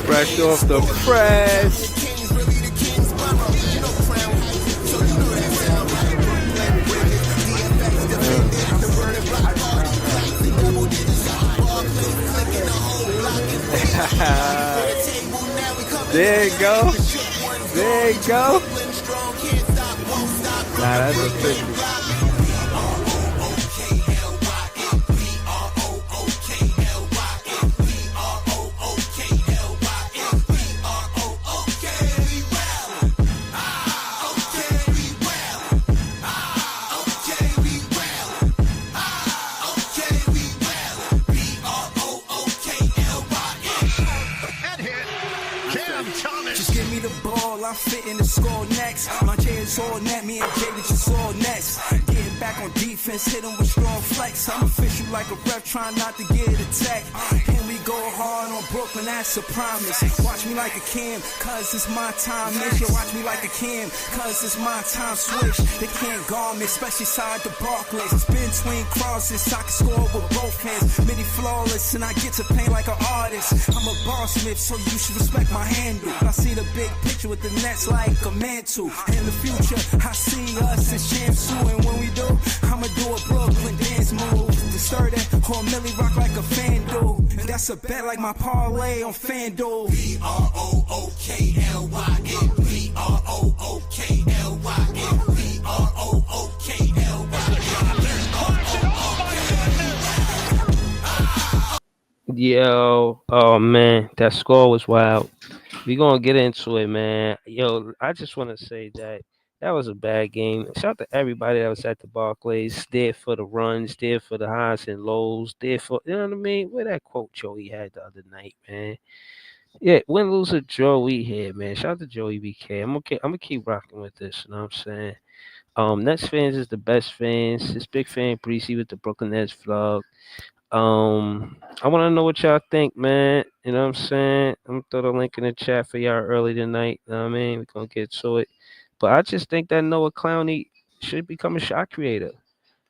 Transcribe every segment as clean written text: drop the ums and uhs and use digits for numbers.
Fresh off the press. There you go. There you go. Nah, that's official. I'm fitting the score next. My J is all net, me and Jay just all next. Getting back on defense, hit him with strong flex. I'm official like a ref, trying not to get attacked. And we go hard on Brooklyn, that's a promise. Watch me like a Cam, cause it's my time. Mission. Watch me like a Cam, cause it's my time. Switch, they can't guard me, especially side the Barclays. Spin between crosses, I can score with both hands. Many flawless, and I get to paint like an artist. I'm a boss smith, so you should respect my handle. I see the big picture with the nets like a mantle. In the future, I see us as champs too. And when we do, I'ma do a Brooklyn dance move. The sturdy or Millie rock like a fan do. And that's a bet like my parlay on FanDuel. BROOKLYN. BROOKLYN. BROOKLYN. Yo, oh man, that score was wild. We gonna get into it, man. Yo, I just want to say that was a bad game. Shout out to everybody that was at the Barclays, there for the runs, there for the highs and lows, there for, you know what I mean? Where that quote Joey had the other night, man. Yeah, win, lose, or draw, we here, man. Shout out to Joey BK. I'm gonna keep rocking with this. You know what I'm saying? Nets fans is the best fans. This big fan Breezy with the Brooklyn Nets vlog. I want to know what y'all think, man. You know what I'm saying? I'm gonna throw the link in the chat for y'all early tonight. You know what I mean? We're gonna get to it. But I just think that Noah Clowney should become a shot creator.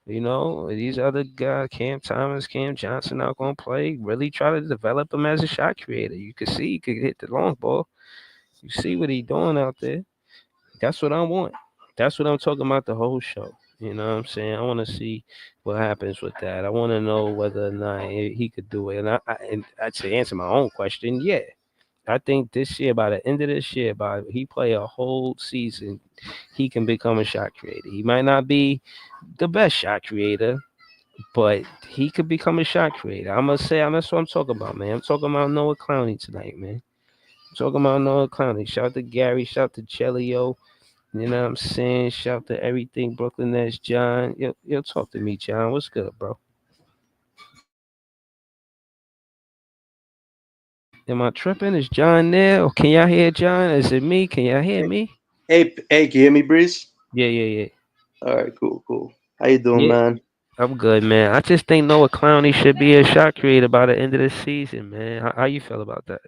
You know, these other guys, Cam Thomas, Cam Johnson, are gonna play. Really try to develop him as a shot creator. You can see he could hit the long ball. You see what he doing out there. That's what I want. That's what I'm talking about the whole show. You know what I'm saying? I want to see what happens with that. I want to know whether or not he could do it. And I'd say answer my own question. Yeah, I think this year, by the end of this year, by he play a whole season, he can become a shot creator. He might not be the best shot creator, but he could become a shot creator. I'm gonna say that's what I'm talking about, man. I'm talking about Noah Clowney tonight, man. I'm talking about Noah Clowney. Shout out to Gary. Shout out to Chelio. You know what I'm saying? Shout out to everything Brooklyn Nets, John. Yo, talk to me, John. What's good, bro? Am I tripping? Is John there? Or can y'all hear John? Is it me? Can y'all hear me? Hey, can you hear me, Breeze? Yeah. All right, cool. How you doing, man? I'm good, man. I just think Noah Clowney should be a shot creator by the end of the season, man. How you feel about that?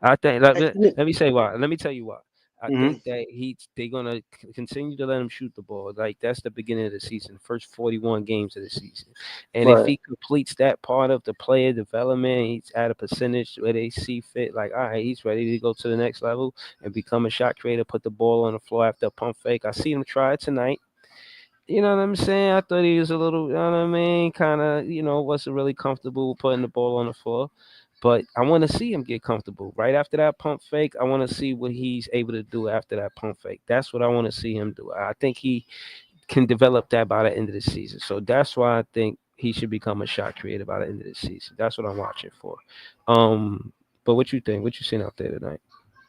I think let me say why. Let me tell you why. I think that they're gonna continue to let him shoot the ball. Like that's the beginning of the season, first 41 games of the season. And if he completes that part of the player development, he's at a percentage where they see fit. Like, all right, he's ready to go to the next level and become a shot creator. Put the ball on the floor after a pump fake. I see him try it tonight. You know what I'm saying? I thought he was a little, you know what I mean, kind of, wasn't really comfortable putting the ball on the floor. But I want to see him get comfortable. Right after that pump fake, I want to see what he's able to do after that pump fake. That's what I want to see him do. I think he can develop that by the end of the season. So that's why I think he should become a shot creator by the end of the season. That's what I'm watching for. But what you think? What you seen out there tonight?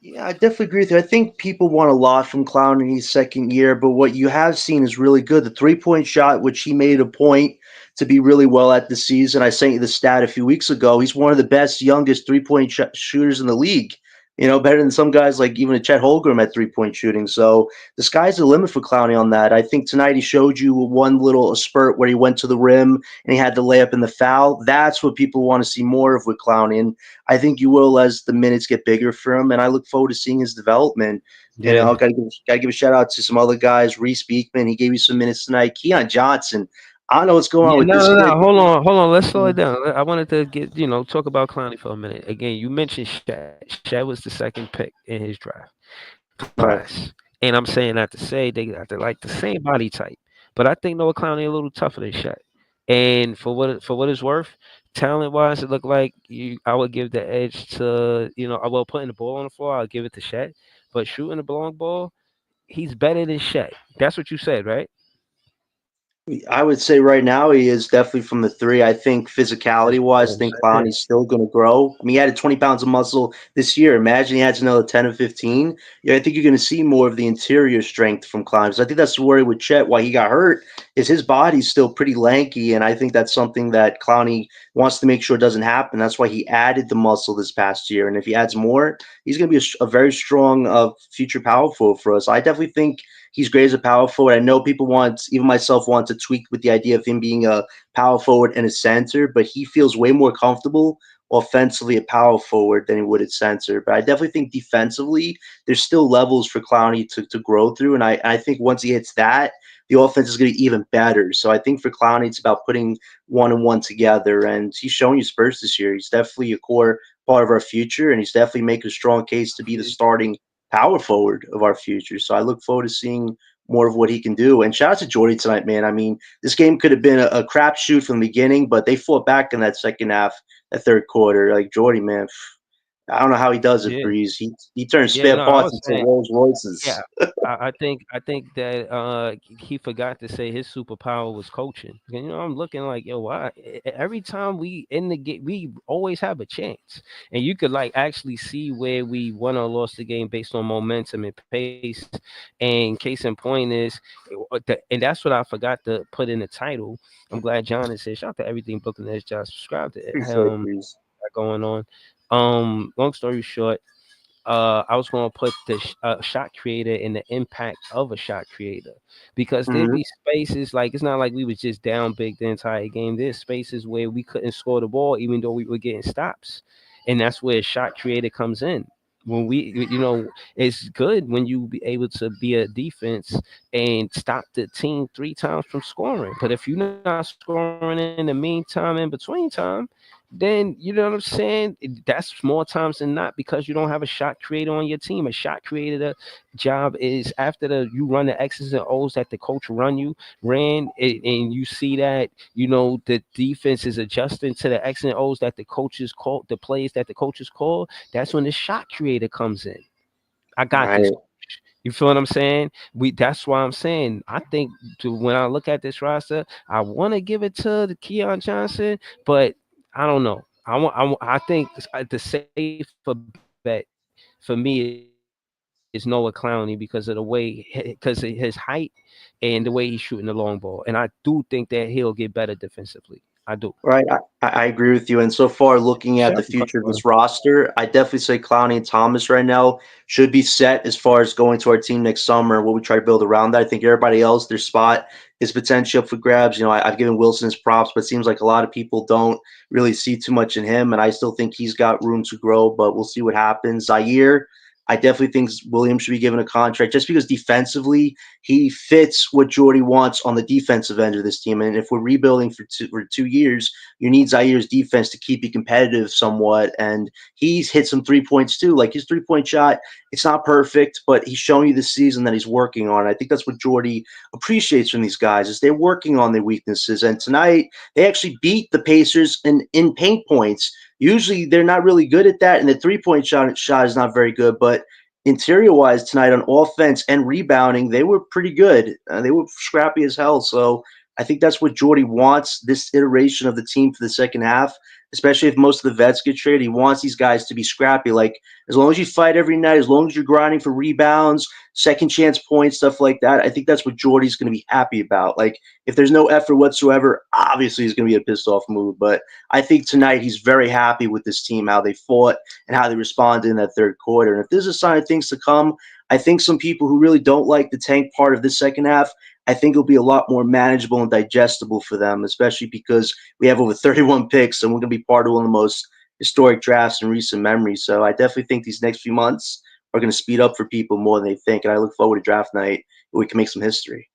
Yeah, I definitely agree with you. I think people want a lot from Clowney in his second year, but what you have seen is really good. The 3-point shot, which he made a point to be really well at this season. I sent you the stat a few weeks ago. He's one of the best, youngest 3-point shooters in the league Better than some guys like even a Chet Holmgren at 3-point shooting. So the sky's the limit for Clowney on that. I think tonight he showed you one little spurt where he went to the rim and he had the layup and the foul. That's what people want to see more of with Clowney. And I think you will as the minutes get bigger for him. And I look forward to seeing his development. Yeah. Gotta give a shout out to some other guys. Reese Beekman, he gave you some minutes tonight. Keon Johnson. I don't know what's going on Yeah, with no, this no, kid. no. Hold on. Let's slow it down. I wanted to talk about Clowney for a minute. Again, you mentioned Shaq. Shaq was the second pick in his draft Right. class, and I'm saying that to say they got like the same body type, but I think Noah Clowney a little tougher than Shaq. And for what it's worth, talent wise, it looked like I would give the edge to putting the ball on the floor. I'll give it to Shaq, but shooting the long ball, he's better than Shaq. That's what you said, right? I would say right now he is definitely from the three. I think physicality That's wise, I what think Shaq Clowney's is. still going to grow. I mean, he added 20 pounds of muscle this year. Imagine he adds another 10 or 15. Yeah, I think you're going to see more of the interior strength from Clowney. So I think that's the worry with Chet. Why he got hurt is his body's still pretty lanky. And I think that's something that Clowney wants to make sure doesn't happen. That's why he added the muscle this past year. And if he adds more, he's going to be a very strong future power forward for us. I definitely think he's great as a power forward. I know people want, even myself, want to tweak with the idea of him being a power forward and a center, but he feels way more comfortable offensively at power forward than he would at center. But I definitely think defensively, there's still levels for Clowney to grow through. And I think once he hits that, the offense is going to be even better. So I think for Clowney, it's about putting one and one together. And he's showing you Spurs this year. He's definitely a core part of our future, and he's definitely making a strong case to be the starting power forward of our future. So I look forward to seeing more of what he can do. And shout out to Jordy tonight, man. I mean, this game could have been a crapshoot from the beginning, but they fought back in that second half, that third quarter. Like Jordy, man, I don't know how he does it, Yeah, Breeze. He turns yeah. spare No, I parts was into saying. Rolls Yeah, Royces. I think that he forgot to say his superpower was coaching. I'm looking like, yo, why every time we in the game we always have a chance, and you could like actually see where we won or lost the game based on momentum and pace. And case in point is, and that's what I forgot to put in the title. I'm glad John is here. Shout out to everything Brooklyn has just subscribed to it. Appreciate it, Breeze. Got going on. Long story short, I was going to put the shot creator and the impact of a shot creator, because there'd Mm-hmm. be spaces like it's not like we was just down big the entire game. There's spaces where we couldn't score the ball even though we were getting stops, and that's where a shot creator comes in. When it's good when you be able to be a defense and stop the team 3 times from scoring. But if you're not scoring in the meantime, in between time, then you know what I'm saying. That's more times than not because you don't have a shot creator on your team. A shot creator job is after you run the X's and O's that the coach and you see that the defense is adjusting to the X's and O's that the coaches call, the plays that the coaches call. That's when the shot creator comes in. I got this. Right. You feel what I'm saying? That's why I'm saying I think when I look at this roster, I want to give it to the Keon Johnson, but I don't know. I think the safer bet for me is Noah Clowney because of the way because of his height and the way he's shooting the long ball, and I do think that he'll get better defensively. I do. Right, I agree with you. And so far, looking Shout at out the to future of Carter. this roster, I definitely say Clowney and Thomas right now should be set as far as going to our team next summer. What we try to build around that. I think everybody else, their spot is potential up for grabs. I've given Wilson his props, but it seems like a lot of people don't really see too much in him, and I still think he's got room to grow. But we'll see what happens. Zaire, I definitely think Williams should be given a contract just because defensively he fits what Jordy wants on the defensive end of this team. And if we're rebuilding for 2 years, you need Zaire's defense to keep you competitive somewhat. And he's hit some 3 points too. Like his 3 point shot, it's not perfect, but he's showing you this season that he's working on. I think that's what Jordy appreciates from these guys is they're working on their weaknesses. And tonight they actually beat the Pacers in paint points. Usually they're not really good at that, and the 3 point shot is not very good. But interior wise tonight on offense and rebounding, they were pretty good. They were scrappy as hell. So I think that's what Jordy wants this iteration of the team for the second half. especially if most of the vets get traded. He wants these guys to be scrappy. Like, as long as you fight every night, as long as you're grinding for rebounds, second chance points, stuff like that, I think that's what Jordy's going to be happy about. Like, if there's no effort whatsoever, obviously he's going to be a pissed off move. But I think tonight he's very happy with this team, how they fought and how they responded in that third quarter. And if there's a sign of things to come, I think some people who really don't like the tank part of this second half, I think it'll be a lot more manageable and digestible for them, especially because we have over 31 picks and we're going to be part of one of the most historic drafts in recent memory. So I definitely think these next few months are going to speed up for people more than they think. And I look forward to draft night where we can make some history.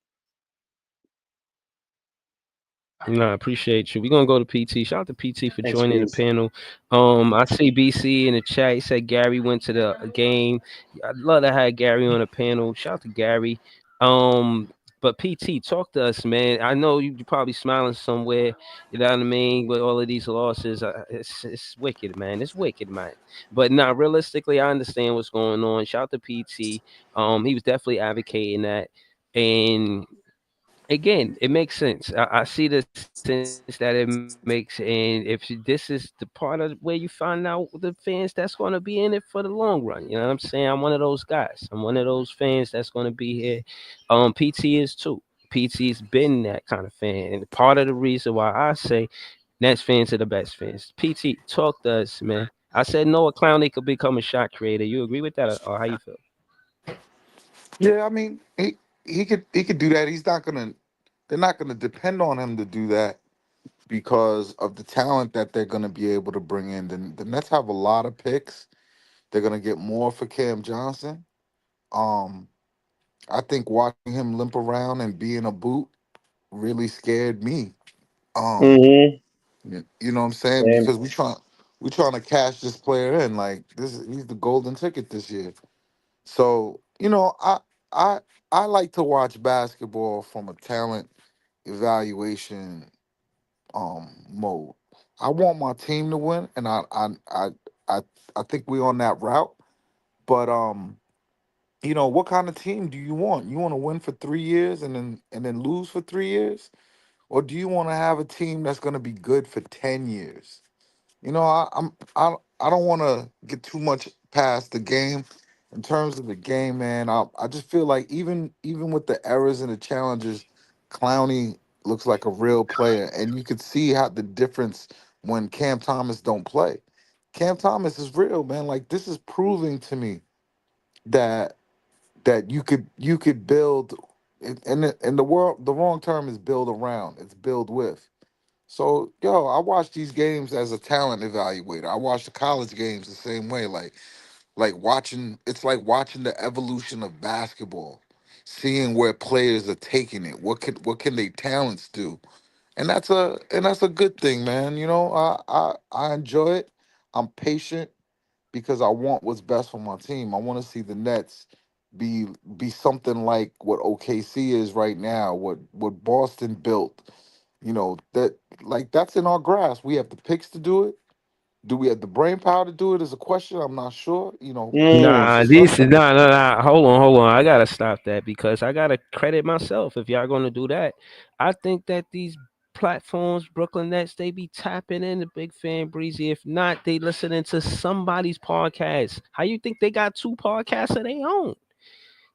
No, I appreciate you. We're gonna go to PT. Shout out to PT for Thanks, joining the Bees. panel. I see BC in the chat. He said Gary went to the game. I'd love to have Gary on the panel. Shout out to Gary. Um, but PT, talk to us, man. I know you're probably smiling somewhere. You know what I mean? With all of these losses, it's wicked, man. It's wicked, man. But not realistically, I understand what's going on. Shout out to PT. He was definitely advocating that, and again, it makes sense. I see the sense that it makes, and if this is the part of where you find out the fans that's going to be in it for the long run, you know what I'm saying? I'm one of those guys. I'm one of those fans that's going to be here. PT is too. PT's been that kind of fan, and part of the reason why I say Nets fans are the best fans. PT, talk to us, man. I said Noah Clowney could become a shot creator. You agree with that, or how you feel? Yeah, I mean, he could do that. He's not gonna. They're not gonna depend on him to do that because of the talent that they're gonna be able to bring in. The Nets have a lot of picks. They're gonna get more for Cam Johnson. Um, I think watching him limp around and be in a boot really scared me. Um, Mm-hmm. you know what I'm saying? Same. Because we trying to cash this player in. Like he's the golden ticket this year. So I I like to watch basketball from a talent evaluation mode. I want my team to win, and I I think we're on that route. But what kind of team do you want? You want to win for 3 years and then lose for 3 years, or do you want to have a team that's going to be good for 10 years? I don't want to get too much past the game. In terms of the game, man, I just feel like even with the errors and the challenges, Clowney looks like a real player, and you could see how the difference when Cam Thomas don't play. Cam Thomas is real, man. Like this is proving to me that you could build, and the world, the wrong term is build around. It's build with. So, I watch these games as a talent evaluator. I watch the college games the same way. Like watching, it's like watching the evolution of basketball, seeing where players are taking it. What can they talents do? And that's a good thing, man. I enjoy it. I'm patient because I want what's best for my team. I want to see the Nets be be something like what OKC is right now, what Boston built. That like that's in our grasp. We have the picks to do it. Do we have the brain power to do it? Is a question. I'm not sure. It's Nah, just this is something. nah. Hold on. I gotta stop that because I gotta credit myself. If y'all gonna do that, I think that these platforms, Brooklyn Nets, they be tapping in the Big Fan Breezy. If not, they listening to somebody's podcast. How you think they got two podcasts of their own?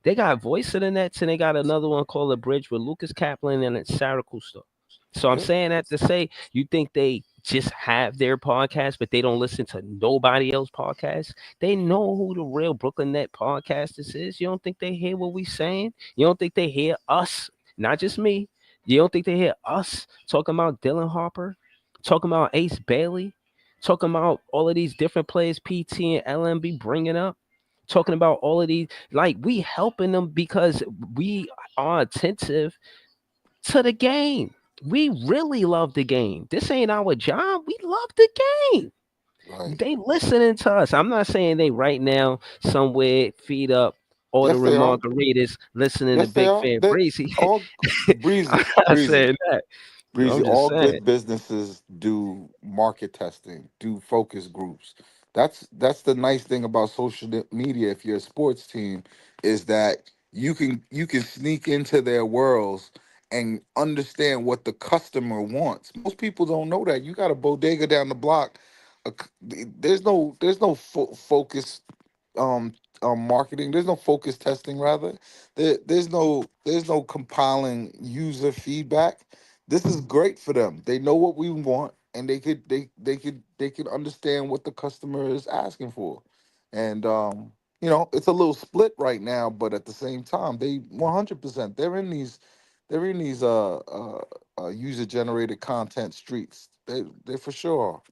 They got Voice of the Nets and they got another one called The Bridge with Lucas Kaplan and it's Sarah Kusto. So I'm Yeah, saying that to say, you think they just have their podcast, but they don't listen to nobody else podcast? They know who the real Brooklyn Net podcasters is. You don't think they hear what we saying? You don't think they hear us? Not just me. You don't think they hear us talking about Dylan Harper, talking about Ace Bailey, talking about all of these different players PT and LMB bringing up? Talking about all of these, like we helping them because we are attentive to the game. We really love the game. This ain't our job. We love the game. right. They listening to us. I'm not saying they right now somewhere feed up Yes, ordering they are. margaritas, listening to Yes, they Big are. Fan They Breezy. all breezy, I'm not breezy. saying that. Breezy, I'm just all saying. good businesses do market testing, do focus groups. That's the nice thing about media. If you're a sports team, is that you can sneak into their worlds and understand what the customer wants. Most people don't know that. You got a bodega down the block. There's no focus um marketing. There's no focus testing rather. There's no compiling user feedback. This is great for them. They know what we want, and they could understand what the customer is asking for. And it's a little split right now, but at the same time, they 100% they're in these user generated content streets. They for sure.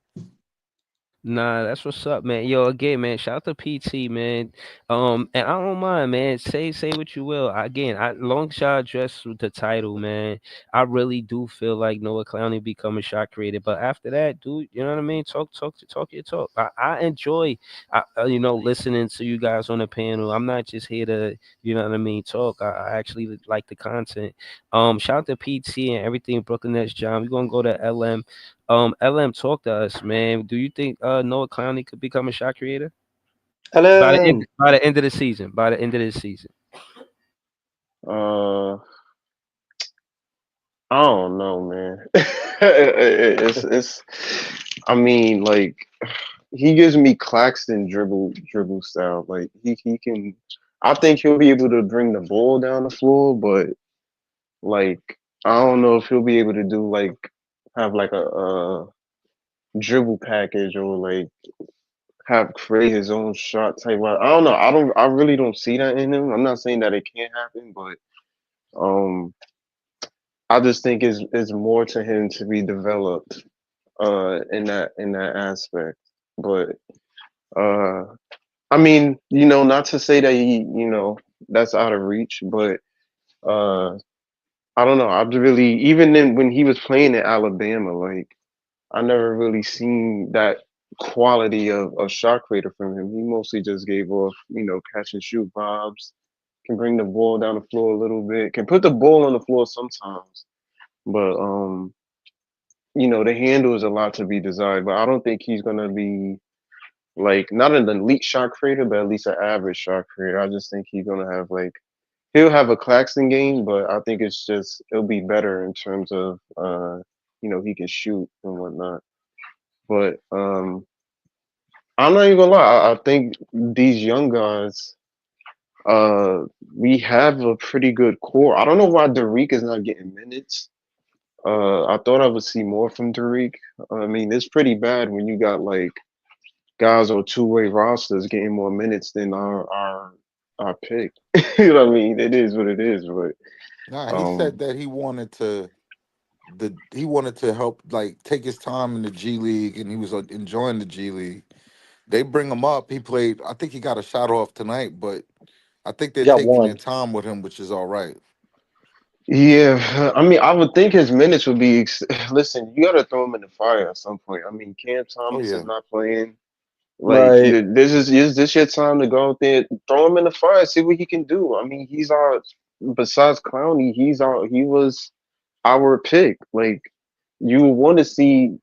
Nah, that's what's up, man. Yo, again, man, shout out to PT, man. And I don't mind, man. Say what you will. Again, long shot address with the title, man. I really do feel like Noah Clowney become a shot creator, but after that, dude, you know what I mean? Talk your talk. I enjoy, listening to you guys on the panel. I'm not just here to, you know what I mean, talk. I actually like the content. Shout out to PT and everything Brooklyn Nets, John. We're gonna go to LM. LM, talk to us, man. Do you think Noah Clowney could become a shot creator Hello. by the end of the season? By the end of this season, Uh, I don't know, man. It's. I mean, like he gives me Claxton dribble style. Like he can. I think he'll be able to bring the ball down the floor, but like I don't know if he'll be able to do like have like a dribble package or like have create his own shot type. I don't know. I really don't see that in him. I'm not saying that it can't happen, but um, I just think it's more to him to be developed in that aspect. But uh, I mean, not to say that that's out of reach, but uh, I don't know. I really even then when he was playing at Alabama, like I never really seen that quality of shot creator from him. He mostly just gave off, catch and shoot vibes. Can bring the ball down the floor a little bit. Can put the ball on the floor sometimes, but the handle is a lot to be desired. But I don't think he's gonna be like not an elite shot creator, but at least an average shot creator. I just think he's gonna have like he'll have a Claxton game, but I think it'll be better in terms of he can shoot and whatnot. But I'm not even gonna lie. I think these young guys, uh, we have a pretty good core. I don't know why Derek is not getting minutes. I thought I would see more from Derek. I mean, it's pretty bad when you got like guys on two-way rosters getting more minutes than our pick. You know what I mean? It is what it is. But Nah, he said um, that he wanted to help like take his time in the G League, and he was enjoying the G League. They bring him up. He played. I think he got a shot off tonight, but I think they're You got taking their one. time with him, which is all right. yeah, I mean, I would think his minutes would be. Listen, you got to throw him in the fire at some point. I mean, Cam Oh Thomas is yeah, not playing. Like Right. is this your time to go out there, throw him in the fire, see what he can do. I mean, he's our besides Clowney, he was our pick. Like you want to see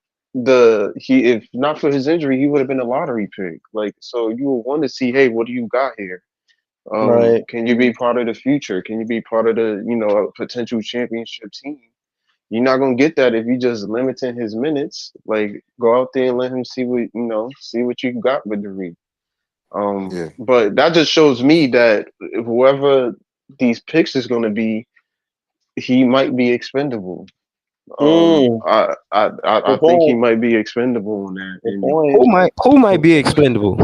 he if not for his injury, he would have been a lottery pick. Like so, you would want to see, hey, what do you got here? Right. Can you be part of the future? Can you be part of the a potential championship team? You're not gonna get that if you just limiting his minutes. Like go out there and let him see what you got with the yeah. but that just shows me that whoever these picks is going to be, he might be expendable. Mm, I good think he point. might be expendable on that. Good And point. who might be expendable?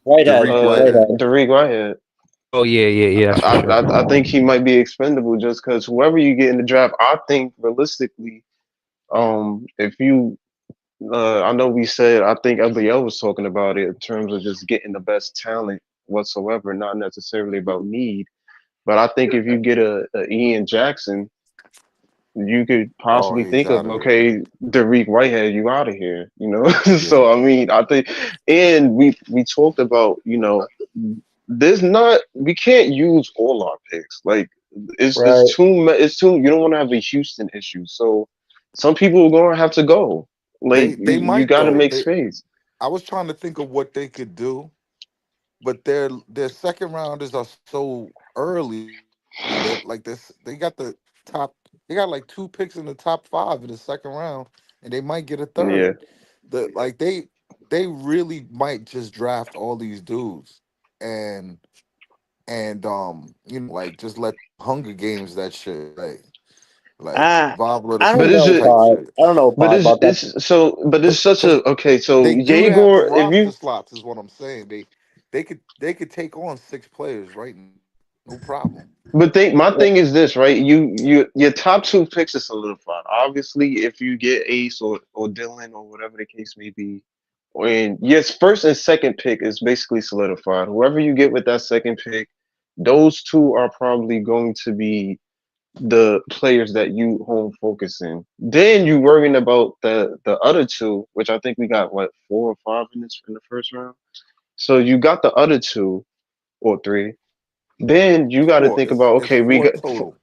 Whitehead. Derek Whitehead. Whitehead. Derek Whitehead, Oh yeah, yeah, yeah, that's for sure. I think he might be expendable just because whoever you get in the draft, I think realistically, if you, I know we said, I think LBL was talking about it in terms of just getting the best talent whatsoever, not necessarily about need. But I think if you get a Ian Jackson, you could Oh, possibly he's think of out of there. okay, Derek Whitehead, you out of here, Yeah, so I mean, I think, and we talked about there's not we can't use all our picks. Like it's Right. too. You don't want to have a Houston issue, so some people are gonna have to go. Like they you might got to though. make They space. I was trying to think of what they could do, but their second rounders are so early. They're like this. They got the top. They got like two picks in the top five in the second round, and they might get a Yeah. third. They really might just draft all these dudes, and like just let Hunger Games that shit, like Ah, Bob I But don't is know, it? type Bob. shit. I don't know, But Bob, about that. it's such Because a okay. So they do have the Jaegor, if roster you slots, is what I'm saying. They could take on six players right now, no problem. but think my thing is this, right? You your top two picks is solidified. Obviously, if you get Ace or Dylan or whatever the case may be, and yes, first and second pick is basically solidified. Whoever you get with that second pick, those two are probably going to be the players that you home focus in. Then you worrying about the other two, which I think we got what 4 or 5 in this in the first round. So you got the other two or three. Then you got to Four. think about It's okay, we four got total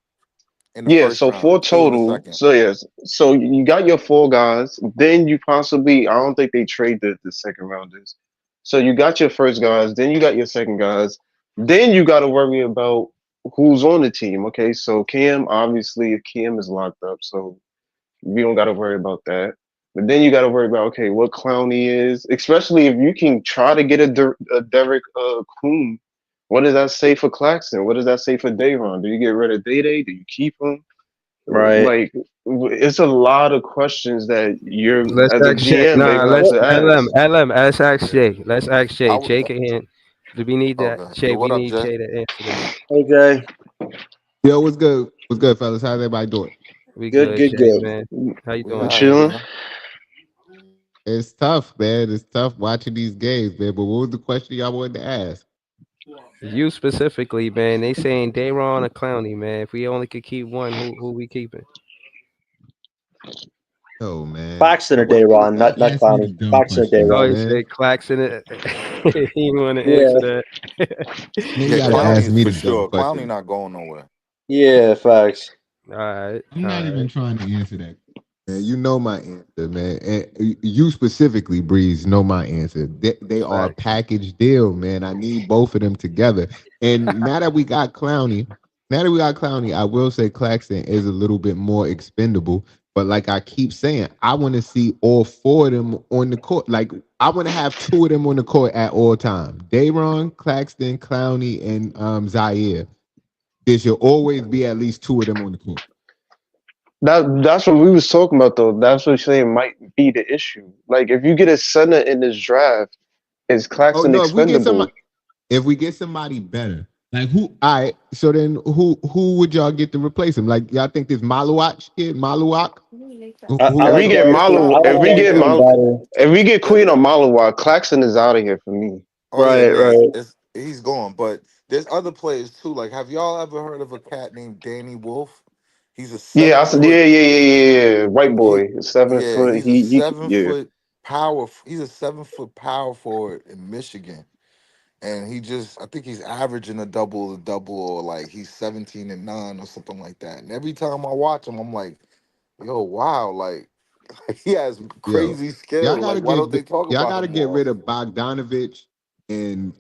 in the yeah, first so four round, two in the total. second. So yes, so you got your four guys. Then you possibly I don't think they trade the second rounders. So you got your first guys. Then you got your second guys. Then you got to worry about who's on the team. Okay, so Cam obviously Cam is locked up, so we don't got to worry about that. But then you got to worry about okay, what Clowney is, especially if you can try to get a Derek Coon. What does that say for Claxton? What does that say for Dayron? Do you get rid of Day Day? Do you keep him? Right. Like, it's a lot of questions that you're Let's as a ask Jay. GM they're Nah, gonna have let's to LM ask. LM. Let's ask Jay. Let's ask I Jay. would. Jay can hint. Do we need that? Okay. Jay, Yo, we what up, need Jay? Jay to answer this. Hey, Jay. Yo, what's good? What's good, fellas? How's everybody doing? We Good, good, good, Jay, good. man. How you We doing, all right, Jay? Chilling. man. It's tough, man. It's tough watching these games, man. But what was the question y'all wanted to ask? You specifically, man. They saying Dayron or Clowney, man. If we only could keep one, who we keeping? Oh, man. Claxton or Why you Dayron, gotta not ask me the Clowney. dumb Claxton or questions, Oh, Dayron. he man? said Claxton. He want to answer Yeah, that. Man, you Yeah, gotta Clowney ask is me for the dumb sure. Clowney questions. not going nowhere. yeah, facts. All right, I'm all not even right. trying to answer that. Man, you know my answer, man. And you specifically, Breeze, know my answer. They are a Facts. package deal, man. I need both of them together. And now that we got Clowney, I will say Claxton is a little bit more expendable. But like I keep saying, I want to see all four of them on the court. Like I want to have two of them on the court at all time. Dayron, Claxton, Clowney, and Zaire. There should always be at least two of them on the court. That's what we was talking about though. That's what I'm saying might be the issue. Like if you get a center in this draft, is Oh Claxton no, if we get some expendable? if we get somebody better, like who? All right. So then, who would y'all get to replace him? Like y'all think this Maluach kid, Maluach? Who I If y'all like we think get this Garrison. kid? Malo, I if like we get Garrison Mal, better. if we get The, Queen or Malawa, Claxton is out of here for me. oh yeah, Right, yeah, right. he's gone. But there's other players too. Like, have y'all ever heard of a cat named Danny Wolf? He's a Yeah, seven foot. yeah. White He, boy, 7 foot. he's a seven Yeah. foot power. He's a 7 foot power forward in Michigan, and I think he's averaging a double, or like he's 17-9 or something like that. And every time I watch him, I'm like, yo, wow, like he has Yo, crazy y'all skill. gotta Like, why get don't they talk y'all about him gotta get more? rid of Bogdanovich and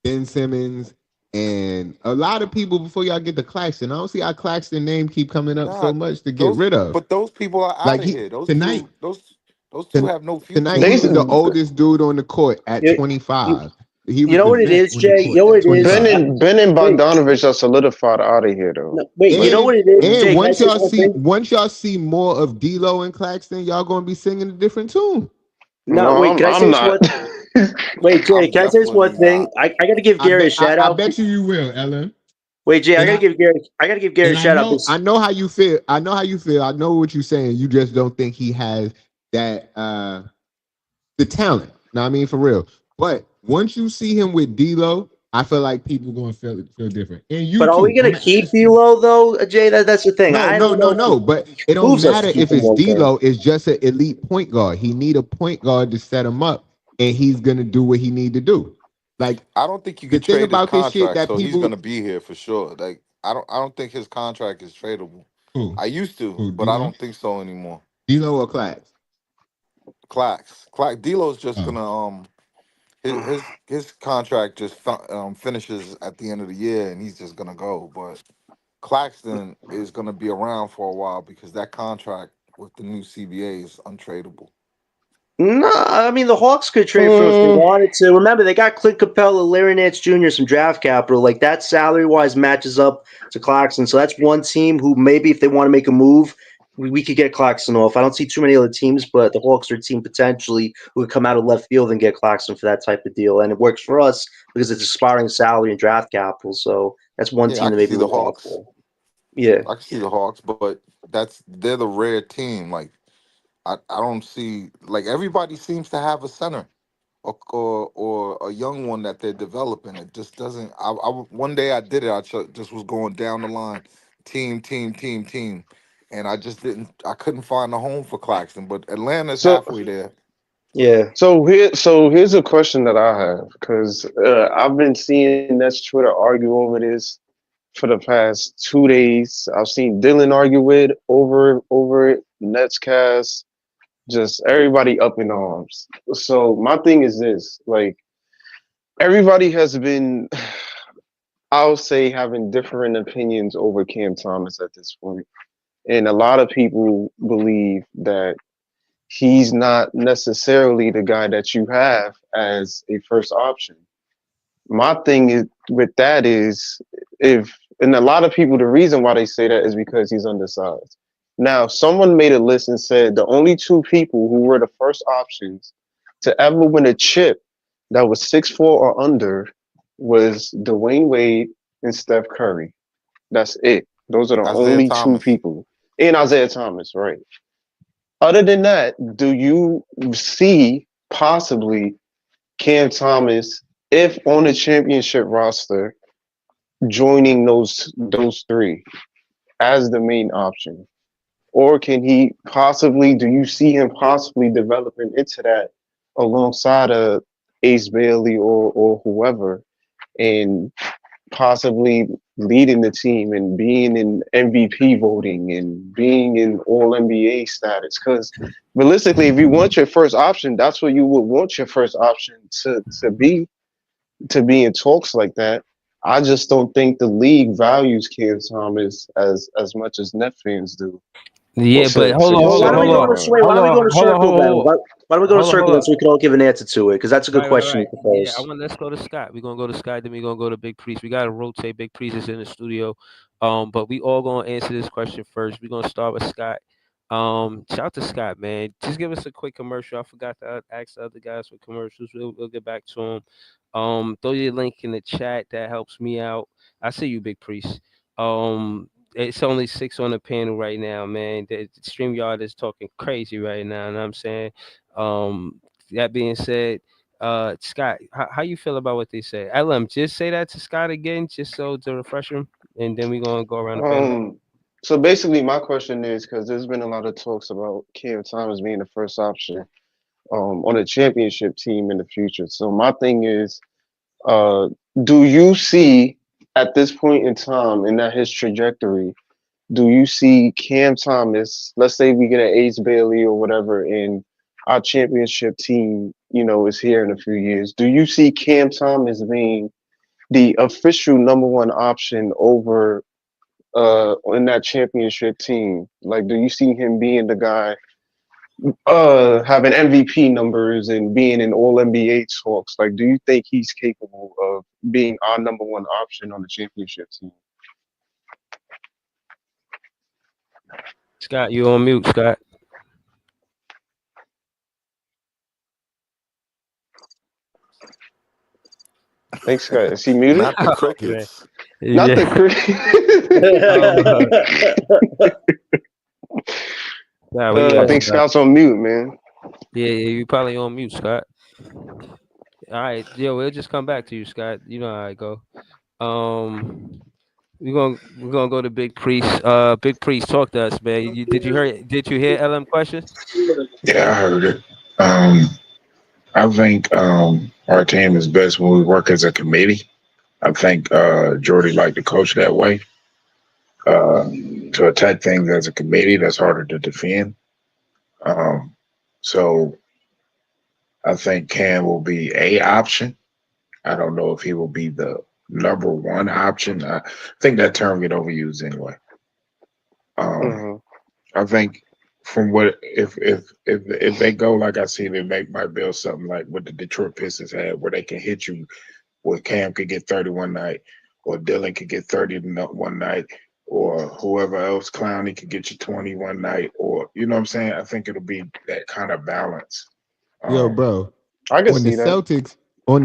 Ben Simmons and a lot of people before y'all get to Claxton. I don't see how Claxton name keep coming up so Nah, much to get rid of. those people are out Like of he here. tonight. Those two Ton- have no Tonight future. he They was the oldest dude on the court at You, you, 25. He you was know the what it vet is, on the Jay? You court know at what it is? 25. Ben and Wait, Bogdanovich are solidified out of here though. no, wait. You Like know And what it is, and Jay? Can I say one thing? once y'all see more of D'Lo and Claxton, y'all gonna be singing a different tune. No, no, wait. Can I say I'm this one? not. Wait, Jay. I'm Can I say this one definitely thing? not. I got to give Gary a shout I out. bet you will, Ellen. Wait, Jay. And I got to give Gary a I shout out. know This, how you feel. I know how you feel. I know what you're saying. You just don't think he has that the talent. Know what I mean, for real. But once you see him with D'Lo, I feel like people gonna feel different. And you but are we too. gonna I'm gonna keep ask you. D'Lo though, Jay? That's the thing. No, I no, don't no, know if no. But it it don't behooves us to matter keep if him it's long term. D'Lo. It's just an elite point guard. He need a point guard to set him up, and he's gonna do what he need to do. Like I don't think you the can thing trade his about this shit contract, that so he's people gonna be here for sure. Like, I don't think his contract is tradable. who I used to, who but I D'Lo, don't think so anymore. D'Lo or Clax. D'Lo's just Oh, gonna his contract just finishes at the end of the year, and he's just gonna go. But Claxton is going to be around for a while because that contract with the new CBA is untradeable. No, I mean the Hawks could trade for him if they Mm, wanted to. Remember, they got Clint Capella, Larry Nance Jr., some draft capital. Like that salary wise matches up to Claxton. So that's one team who maybe if they want to make a move, we could get Claxton off. I don't see too many other teams, but the Hawks are a team potentially who would come out of left field and get Claxton for that type of deal. And it works for us because it's expiring salary and draft capital. So that's one Yeah, I team to can maybe see the look out Hawks. for. Yeah. I can see the Hawks, but they're the rare team. Like I don't see like everybody seems to have a center or a young one that they're developing. It just doesn't. One day I did it. Just was going down the line, team, and I just didn't. I couldn't find a home for Claxton, but Atlanta's so halfway there. Yeah. so here's a question that I have because I've been seeing Nets Twitter argue over this for the past 2 days. I've seen Dylan argue it over it. Nets cast, just everybody up in arms. So my thing is this: like everybody has been, I'll say, having different opinions over Cam Thomas at this point, and a lot of people believe that he's not necessarily the guy that you have as a first option. My thing is with that is if and a lot of people the reason why they say that is because he's undersized. Now, someone made a list and said the only two people who were the first options to ever win a chip that was 6'4" or under was Dwayne Wade and Steph Curry. That's it. Those are the Isaiah only two Thomas. people. And Isaiah Thomas, right? Other than that, do you see possibly Cam Thomas, if on a championship roster, joining those three as the main option? Or can he possibly do you see him possibly developing into that alongside a Ace Bailey or whoever and possibly leading the team and being in MVP voting and being in all NBA status? Because realistically, if you want your first option, that's what you would want your first option to be in talks like that. I just don't think the league values Cam Thomas as much as Net fans do. Yeah, but To hold to on, be Well, hold why on, don't we hold go standing on, in a by. wait? Why hold don't we go on, in a hold on, circle hold then? on, Why don't we go in a hold on, circle hold then on. so we can all give an answer to it? Because that's a good question you Right. Yeah, I proposed. want let's go to Scott. We're gonna go to Scott, then we're gonna go to Big Priest. We gotta rotate. Big Priest is in the studio. But we all gonna answer this question first. We're gonna start with Scott. Shout out to Scott, man. Just give us a quick commercial. I forgot to ask the other guys for commercials. We'll get back to them. Throw your link in the chat. That helps me out. I see you, Big Priest. It's only six on the panel right now, man. The StreamYard is talking crazy right now, and I'm saying, that being said, Scott, how you feel about what they say? LM, just say that to Scott again, just so to refresh him, and then we're gonna go around the panel. Um, so basically, my question is because there's been a lot of talks about Cam Thomas being the first option on a championship team in the future. So my thing is, uh, do you see at this point in time in that his trajectory? Do you see Cam Thomas? Let's say we get an Ace Bailey or whatever, and our championship team, is here in a few years. Do you see Cam Thomas being the official number one option over in that championship team? Like, do you see him being the guy having MVP numbers and being in all NBA talks? Like, do you think he's capable of being our number one option on the championship team? Scott, you on mute, Scott. Thanks, Scott. Is he muted? Not the Oh man, crickets. Not the yeah. cricket. Oh, Scott, where you I at, think Scott? Scott's on mute, man. Yeah, you probably on mute, Scott. All right, yo, we'll just come back to you, Scott. You know how I go. Um, we're gonna go to Big Priest. Big Priest, talk to us, man. Did you hear LM question? Yeah, I heard it. Um, I think our team is best when we work as a committee. I think Jordy liked to coach that way. Uh, to attack things as a committee, that's harder to defend. Um, so I think Cam will be a option. I don't know if he will be the number one option. I think that term get overused anyway. Um, Hmm. I think from what if they go like I see, they might build something like what the Detroit Pistons had, where they can hit you. Where Cam could get 30 one night, or Dylan could get 30 one night, or whoever else, Clowney could get you 20 one night, or you know what I'm saying? I think it'll be that kind of balance. Yo, Um, bro, I can on the see that.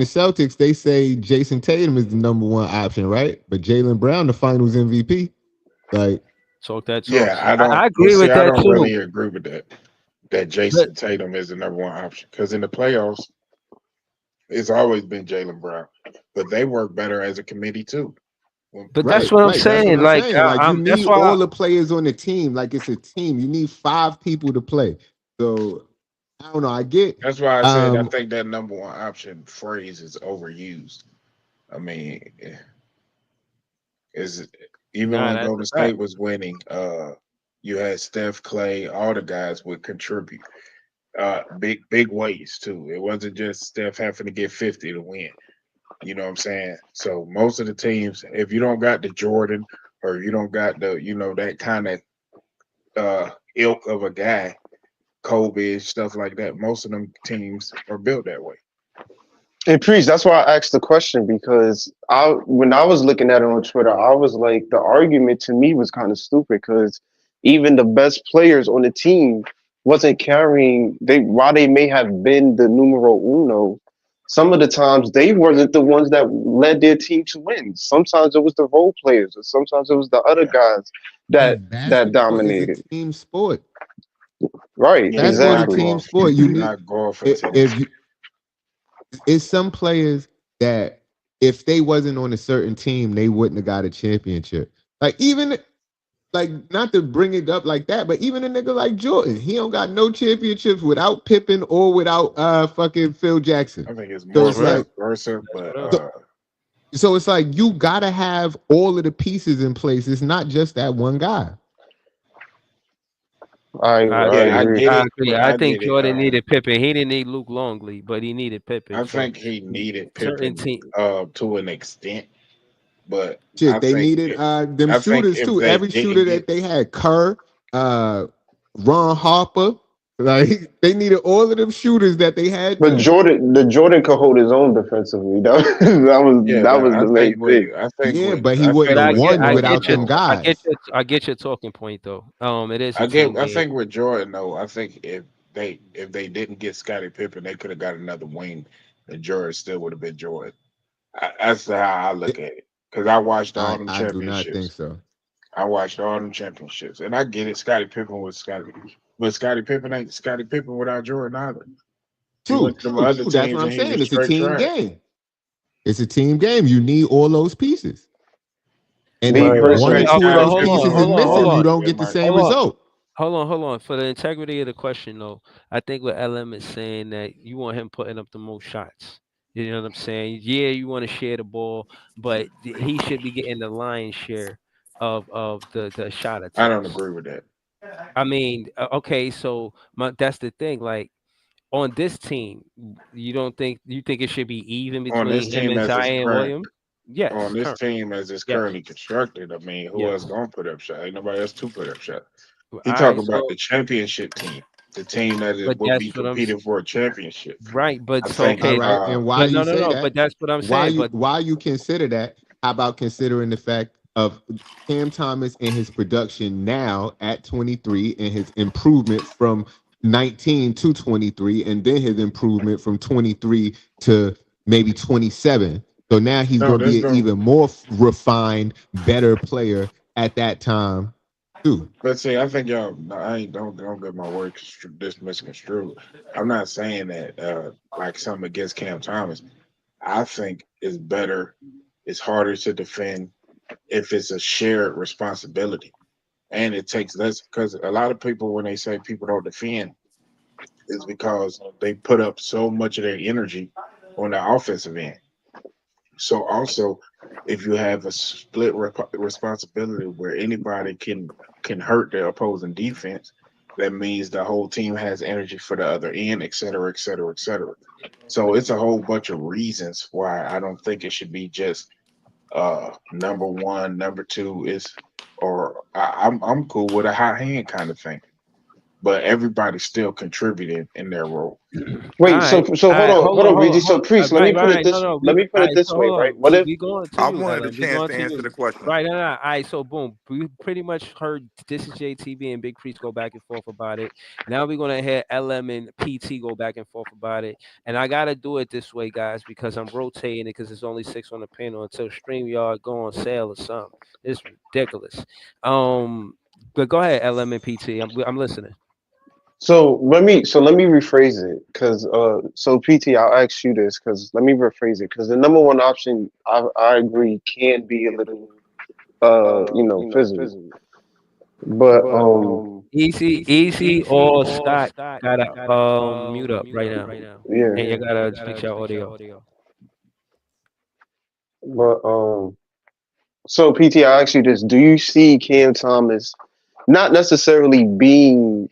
Celtics, they say Jason Tatum is the number one option, right? But Jalen Brown, the Finals MVP. Like, Talk that talk. yeah, See, I I don't. But agree see, with I that don't too. really agree with that. That But Jason Tatum is the number one option because in the playoffs, it's always been Jalen Brown, but they work better as a committee too. When- but that's right, what I'm right. That's what saying. I'm Like saying. Like, you that's need why. all the players on the team. Like, it's a team. You need 5 people to play. So I don't know. I get That's why I said I um think that number one option phrase is overused. I mean, is even Nah, when that's Golden a fact. State was winning, you had Steph, Clay, all the guys would contribute. Big ways too. It wasn't just Steph having to get 50 to win. You know what I'm saying? So most of the teams, if you don't got the Jordan or you don't got the, that kind of ilk of a guy, Kobe stuff like that, most of them teams are built that way. And Priest, that's why I asked the question because when I was looking at it on Twitter, I was like, the argument to me was kind of stupid because even the best players on the team wasn't carrying while they may have been the numero uno, some of the times they wasn't the ones that led their team to win. Sometimes it was the role players, or sometimes it was the other Yeah. guys that and that basketball is a dominated. team sport. Right, Yeah, Basketball is a exactly. team sport. You you're need not going for if 10. you it's some players that if they wasn't on a certain team, they wouldn't have got a championship. Like even like not to bring it up like that, but even a nigga like Jordan, he don't got no championships without Pippen or without fucking Phil Jackson. I think it's So more That's it's real. vice like versa, That's but real. so, so it's like you gotta have all of the pieces in place. It's not just that one guy. I yeah, I agree. get I it, agree. but I I think get it. Jordan needed Pippen. He didn't need Luke Longley, but he needed Pippen. I So think he needed certain Pippen team. to an extent, but I Shit, they think needed them I think shooters if too. they Every didn't shooter get that they had, Kerr, uh, Ron Harper, like they needed all of them shooters that they had But there. Jordan could hold his own defensively. yeah, That but was the main thing. Yeah, but he I wouldn't But think have with won Jordan without them though, guys. I get your talking point though. It is a team I game. think with Jordan though, I think if they didn't get Scottie Pippen, they could have got another wing, and Jordan still would have been Jordan. That's how I look at it because I watched all them I do not think championships. so. I watched all them championships, and I get it. Scottie Pippen was Scottie, but Scottie Pippen ain't Scottie Pippen without Jordan either. He True, went to them true, other true. That's what teams I'm and he saying. was It's a straight team trash. game. It's a team game. You need all those pieces. And Me if Right, but one or personally, two of but Scottie those hold Pippen on, pieces is was hold on, hold missing, you on, garbage don't in get the my same hold opinion. on. result. Hold on. For the integrity of the question, though, I think what LM is saying that you want him putting up the most shots. You know what I'm saying? Yeah, you want to share the ball, but he should be getting the lion's share of the shot I don't attempts. agree with that. I mean, okay, so that's the thing. Like on this team, you think it should be even On this between him team and as it's Zion current, Williams? Yes, current. Yes, currently constructed, I mean, who else yes. gonna put up shot? Ain't nobody else to put up shot. All He talk right, about so the championship team, the team that but will be that's what competing for a championship. right. But I so think All okay, right. And why but you say no. that? But that's what I'm saying. But Why you consider that? How about considering the fact of Cam Thomas and his production now at 23 and his improvement from 19 to 23 and then his improvement from 23 to maybe 27. So now he's no, going to this be an don't. even more refined, better player at that time too. But see, I think y'all. No, I ain't don't get my word misconstrued. I'm not saying that like something against Cam Thomas. I think it's better. It's harder to defend if it's a shared responsibility, and it takes less because a lot of people when they say people don't defend is because they put up so much of their energy on the offensive end. So also, if you have a split responsibility where anybody can hurt the opposing defense, that means the whole team has energy for the other end, et cetera, et cetera, et cetera. So it's a whole bunch of reasons why I don't think it should be just Number one, number two is, or I'm cool with a hot hand kind of thing. But everybody's still contributing in their role. All Wait, so right, so all right. hold on, BG. So Hold. priest, Right, right. No, no. let me put All it right. this So way, hold right? on. What if We going to I you, wanted a Ella. We chance going to to answer you. the question. Right. No, no. All right. So boom. We pretty much heard this is JTV and Big Priest go back and forth about it. Now we're gonna hear LM and PT go back and forth about it. And I gotta do it this way, guys, because I'm rotating it because there's only six on the panel until StreamYard go on sale or something. It's ridiculous. Um. But go ahead, LM and PT. I'm listening. let me rephrase it because so PT, I'll ask you this because let me rephrase it because the number one option I agree can be a little fizzle, but Easy, easy, or Scott gotta mute up right now, yeah, and you gotta fix your audio. but so PT, I ask you this: do you see Cam Thomas not necessarily being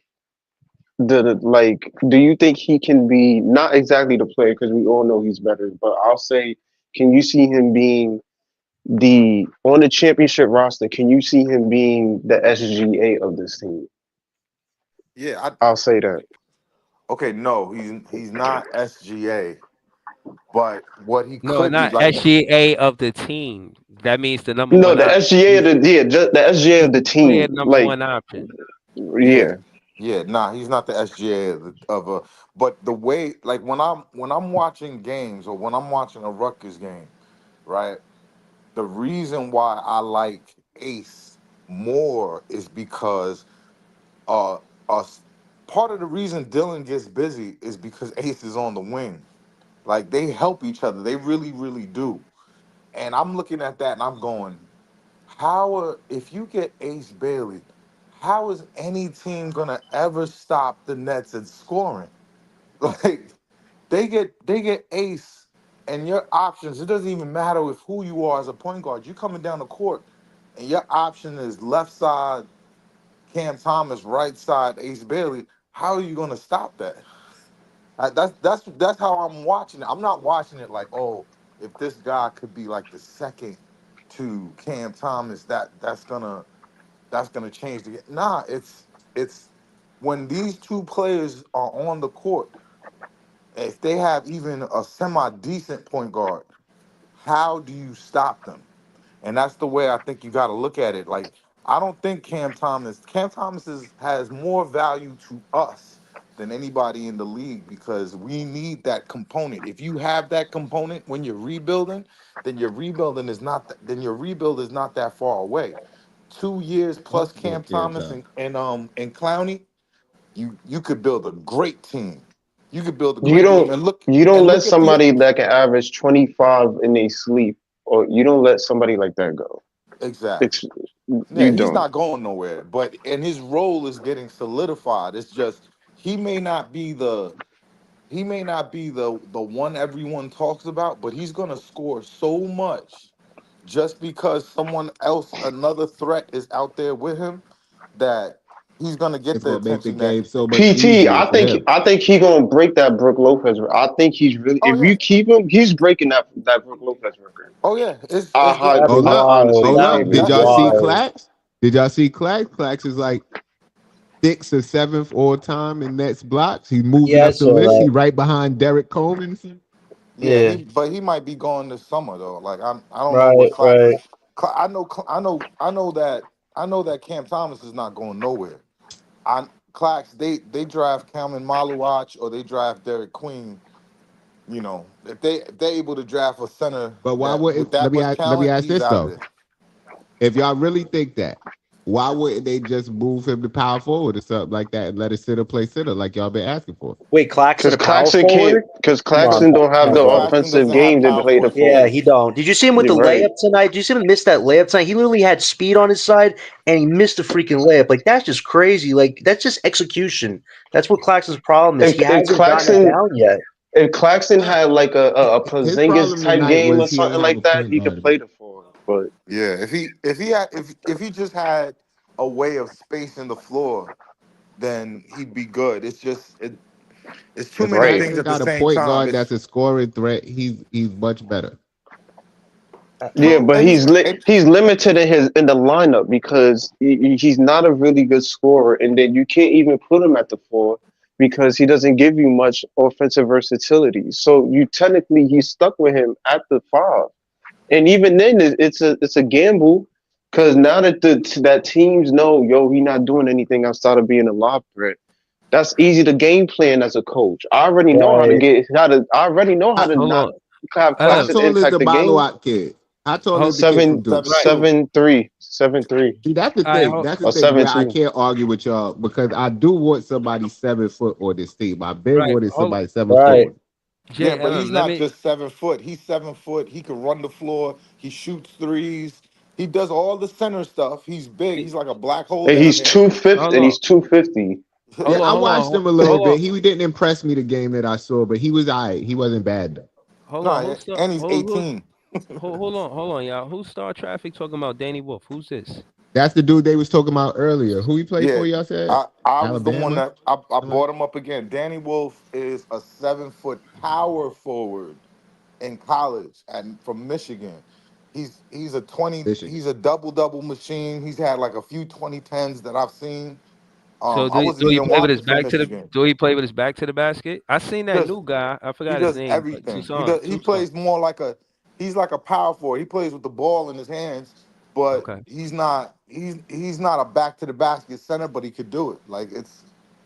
like? Do you think he can be not exactly the player because we all know he's better, but I'll say, can you see him being the on the championship roster? Can you see him being the SGA of this team? Yeah, I'll say that. okay, no, he's not SGA, but what he No, could be not like, SGA of the team. That means the number No, one the option. SGA of the yeah, just the SGA He's of the the clear team. number Like one option. yeah, yeah, yeah, nah, he's not the SGA of a. But the way, like when I'm watching games or when I'm watching a Rutgers game, right? The reason why I like Ace more is because uh, us part of the reason Dylan gets busy is because Ace is on the wing. Like they help each other. They really, really do. And I'm looking at that and I'm going, if you get Ace Bailey, how is any team gonna ever stop the Nets at scoring? Like they get Ace and your options. It doesn't even matter if who you are as a point guard. You're coming down the court and your option is left side Cam Thomas, right side Ace Bailey. How are you gonna stop that? That's how I'm watching it. I'm not watching it like, oh, if this guy could be like the second to Cam Thomas, that's gonna change the game. Nah, it's when these two players are on the court, if they have even a semi decent point guard, how do you stop them? And that's the way I think you got to look at it. Like, I don't think Cam Thomas has more value to us than anybody in the league because we need that component. If you have that component when you're rebuilding, then your rebuild is not that far away. 2 years plus Yeah, Cam Cam Thomas Thomas. and Clowney, you could build a great team. You could build a you great team don't let and look at the somebody that can average 25 in a sleep, or you don't let somebody like that go. exactly. It's, Yeah, you he's don't. not going nowhere, but and his role is getting solidified. It's just he may not be the the one everyone talks about, but he's gonna score so much just because someone else, another threat, is out there with him that he's gonna get It's the gonna make the attention that. game so much PT, easier for him. I think he gonna break that Brook Lopez. I think he's really Oh if yeah, you keep him, he's breaking that Brook Lopez record. oh yeah, I That'd be Hold up, honestly wild. hold That believe would up. be Did it. y'all that's see wild. Clax? Did y'all see Clax? Clax is like sixth or seventh all time in Nets blocks. He's moving Yeah, I up the saw list. He that. right behind Derek Coleman. yeah. Yeah, But he might be going this summer though. Like I don't know right, what Clax right. is. I know that Cam Thomas is not going nowhere. I Clax, they draft Calvin Maluach or they draft Derek Queen. You know, if they're able to draft a center But why that with wouldn't that much let me talent, ask he's this out though? there. If y'all really think that, why wouldn't they just move him to power forward or something like that and let a sitter play center like y'all been asking for? Wait, Claxton a power forward? Because Come on, Claxton don't have come on, the bro. Claxton offensive doesn't have game to power play the forward Yeah, four. he space. don't. Did you see him with the You're right. layup tonight? Did you see him miss that layup tonight? He literally had speed on his side and he missed the freaking layup. Like that's just crazy. Like that's just execution. That's what Claxton's problem is. He If hasn't gotten it Claxton down yet. if Claxton had like a His Porzingis problem type tonight game or was he ain't something have a like that, point he could guard. play the four. But Yeah, if he just had a way of spacing the floor, then he'd be good. It's too If many right. things Claxton at the got a same point time. guard that's a scoring threat, he's much better. Yeah, True, but and he's limited in the lineup because he's not a really good scorer, and then you can't even put him at the four because he doesn't give you much offensive versatility. So you technically he's stuck with him at the five, and even then it's a gamble because now that that teams know, yo, he not doing anything outside of being a lob threat. That's easy to game plan as a coach. I already know how to Right. get how to. I already know how How, to Hold not on. have how Ev, Claxton tall is impact the the game. Baloat kid? How tall is hold the kid Seven from Duke? seven right. two. 7'3", 7'3", See, that's the All right, thing. That's the or thing seven where I two. can't argue with y'all because I do want somebody 7 foot on this team. I been right. wanted Hold somebody 7 foot. Right. On. Yeah, Jay, but he's let not me. just 7 foot. He's 7 foot. He can run the floor. He shoots threes. He does all the center stuff. He's big. He's like a black hole And down he's there. 250, Hold and on. he's 250. Yeah, Hold on. I Hold watched on. him a little Hold on. bit. He didn't impress me the game that I saw, but he was alright. He wasn't bad though. Hold on. No, Who's star? and he's 18. Hold on. Hold on, y'all. Who's Star Traffic talking about Danny Wolf? Who's this? That's the dude they was talking about earlier. Who he played Yeah, for? Y'all said I was the one Alabama. that I brought him up again. Danny Wolf is a 7 foot power forward in college and from Michigan. He's a 20, Michigan. he's a double machine. He's had like a few 2010s that I've seen. So I wasn't do he even play with his watching from back to the? Michigan. Do he play with his back to the basket? I seen He that does new guy. I he forgot his does name, but everything. Tucson. He Tucson. plays more like he's like a power forward. He plays with the ball in his hands, but Okay. he's not a back to the basket center, but he could do it. Like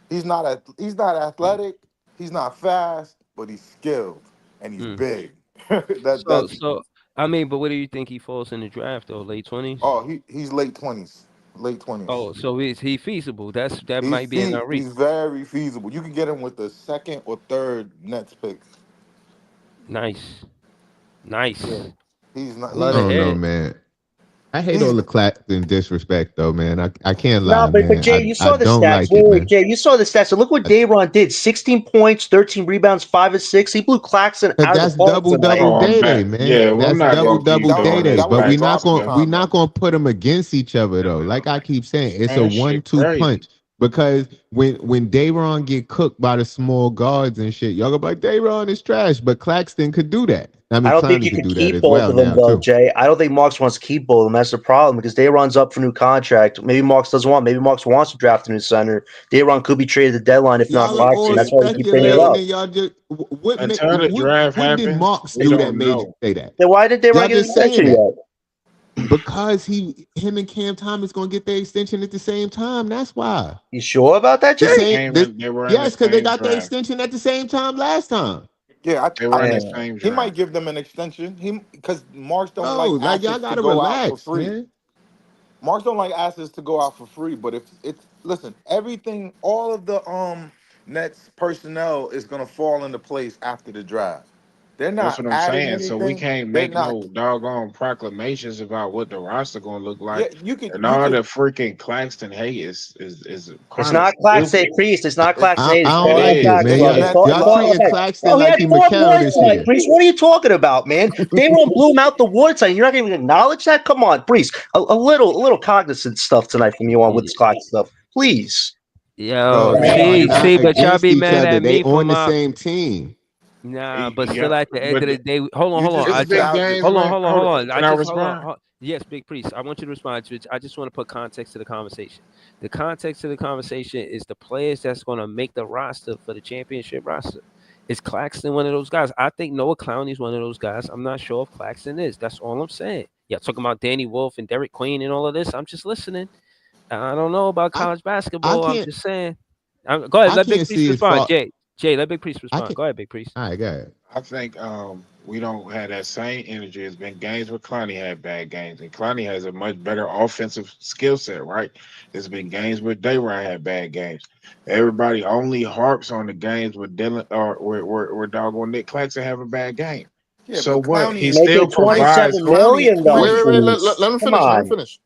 he's not athletic, he's not fast, but he's skilled and he's Mm. big. that So that's so I mean, but where do you think he falls in the draft though? Late 20s? oh he's late 20s, late 20s. Oh, so is he feasible? That might be in our reach. He's very feasible. You can get him with the second or third Nets pick. Nice. Yeah. Nice. He's I not I love to he's don't hear know, it. man. I hate all he's the Claxton disrespect though, man. I can't No, lie, but man. Jay, you I saw the don't stats. like it, Wait, man. Jay, you saw the stats. So look what Dayron did: 16 points, 13 rebounds, 5 of 6. He blew Claxton Cause out of the that's ball double tonight. double Oh, I'm day day, not. man. Yeah, well, I'm That's not double gonna double keep day doing day. this that was But in we're Claxton not garbage going stuff. we're time not though. going to put them against each other though. Like I keep saying, it's Man, a that shit 1-2 crazy. punch. Because when Dayron get cooked by the small guards and shit, y'all gonna be like Dayron is trash, but Claxton could do that. I I mean, don't think Clowney you could could do that keep as both well of them now though, too. Jay. I don't think Marks wants to keep both of them. That's the problem because Dayron's up for new contract. Maybe Marks doesn't want. Maybe Marks wants to draft a new center. Dayron could be traded at the deadline if not Y'all are Claxton. all That's why you keep bringing it speculating Until up. and y'all just until the draft what did happens, Marks we do that don't made you know. say that? Then why did Dayron Y'all get an just saying extension that. yet? Because him and Cam Thomas gonna get their extension at the same time. That's why. You sure about that, The They Jay? same came this in. They were in the yes, because they same got their draft. extension at the same time last time. Yeah, They I were in the think Man. same he might draft. give them an extension. He because Marks don't Bro, like like y'all assets to gotta go out for relax, free. man. Marks don't like assets to go out for free. But if it's listen, everything, all of the Nets personnel is gonna fall into place after the draft. They're That's not what I'm adding saying. So we anything. can't They're make not. no doggone proclamations about what the roster gonna look Yeah, like, and you all the could. freaking Claxton hate is It's kind of not Claxton stupid. Priest. It's not It's Claxton Hayes. I It's don't It Carl like it, Jackson. man. it's is. the Nets. Y'all treating Claxton Bro, he like had he 4 McCarroll boards this tonight, year. Priest. What are you talking about, man? Dayron blew him out the water tonight. You're not going to even acknowledge that? Come on, Priest. A little cognizant stuff tonight from you on with this clock stuff. Please. Yo, Bro, they are not see, but y'all against be each mad other. at They me for on the my same team. nah, but Yeah, still at the end but of the day, You hold on. just it's big nostalgic. games, man. Hold Hold on, on. I can I just hold on. respond? Yes, Big Priest. I want you to respond to it. I just want to put context to the conversation. The context of the conversation is the players that's going to make the roster for the championship roster. Is Claxton one of those guys? I think Noah Clowney's one of those guys. I'm not sure if Claxton is. That's all I'm saying. Yeah, talking about Danny Wolf and Derek Queen and all of this. I'm just listening. I don't know about I college I basketball. I'm can't just saying. Go ahead. I Let Big can't Priest see his respond. fault. Jay, let Big Priest I respond. can't Go ahead, Big Priest. all right, go ahead. I think we don't have that same energy. It's been games where Clowney had bad games, and Clowney has a much better offensive skill set, right? There's been games where Dayron had bad games. Everybody only harps on the games with Dylan or where doggone Nick Claxton have a bad game. Yeah, So but what? Clowney He is still Making provides. 27 Clowney is million though, twenty. Wait, Priest. let him Come finish. Let him on. finish.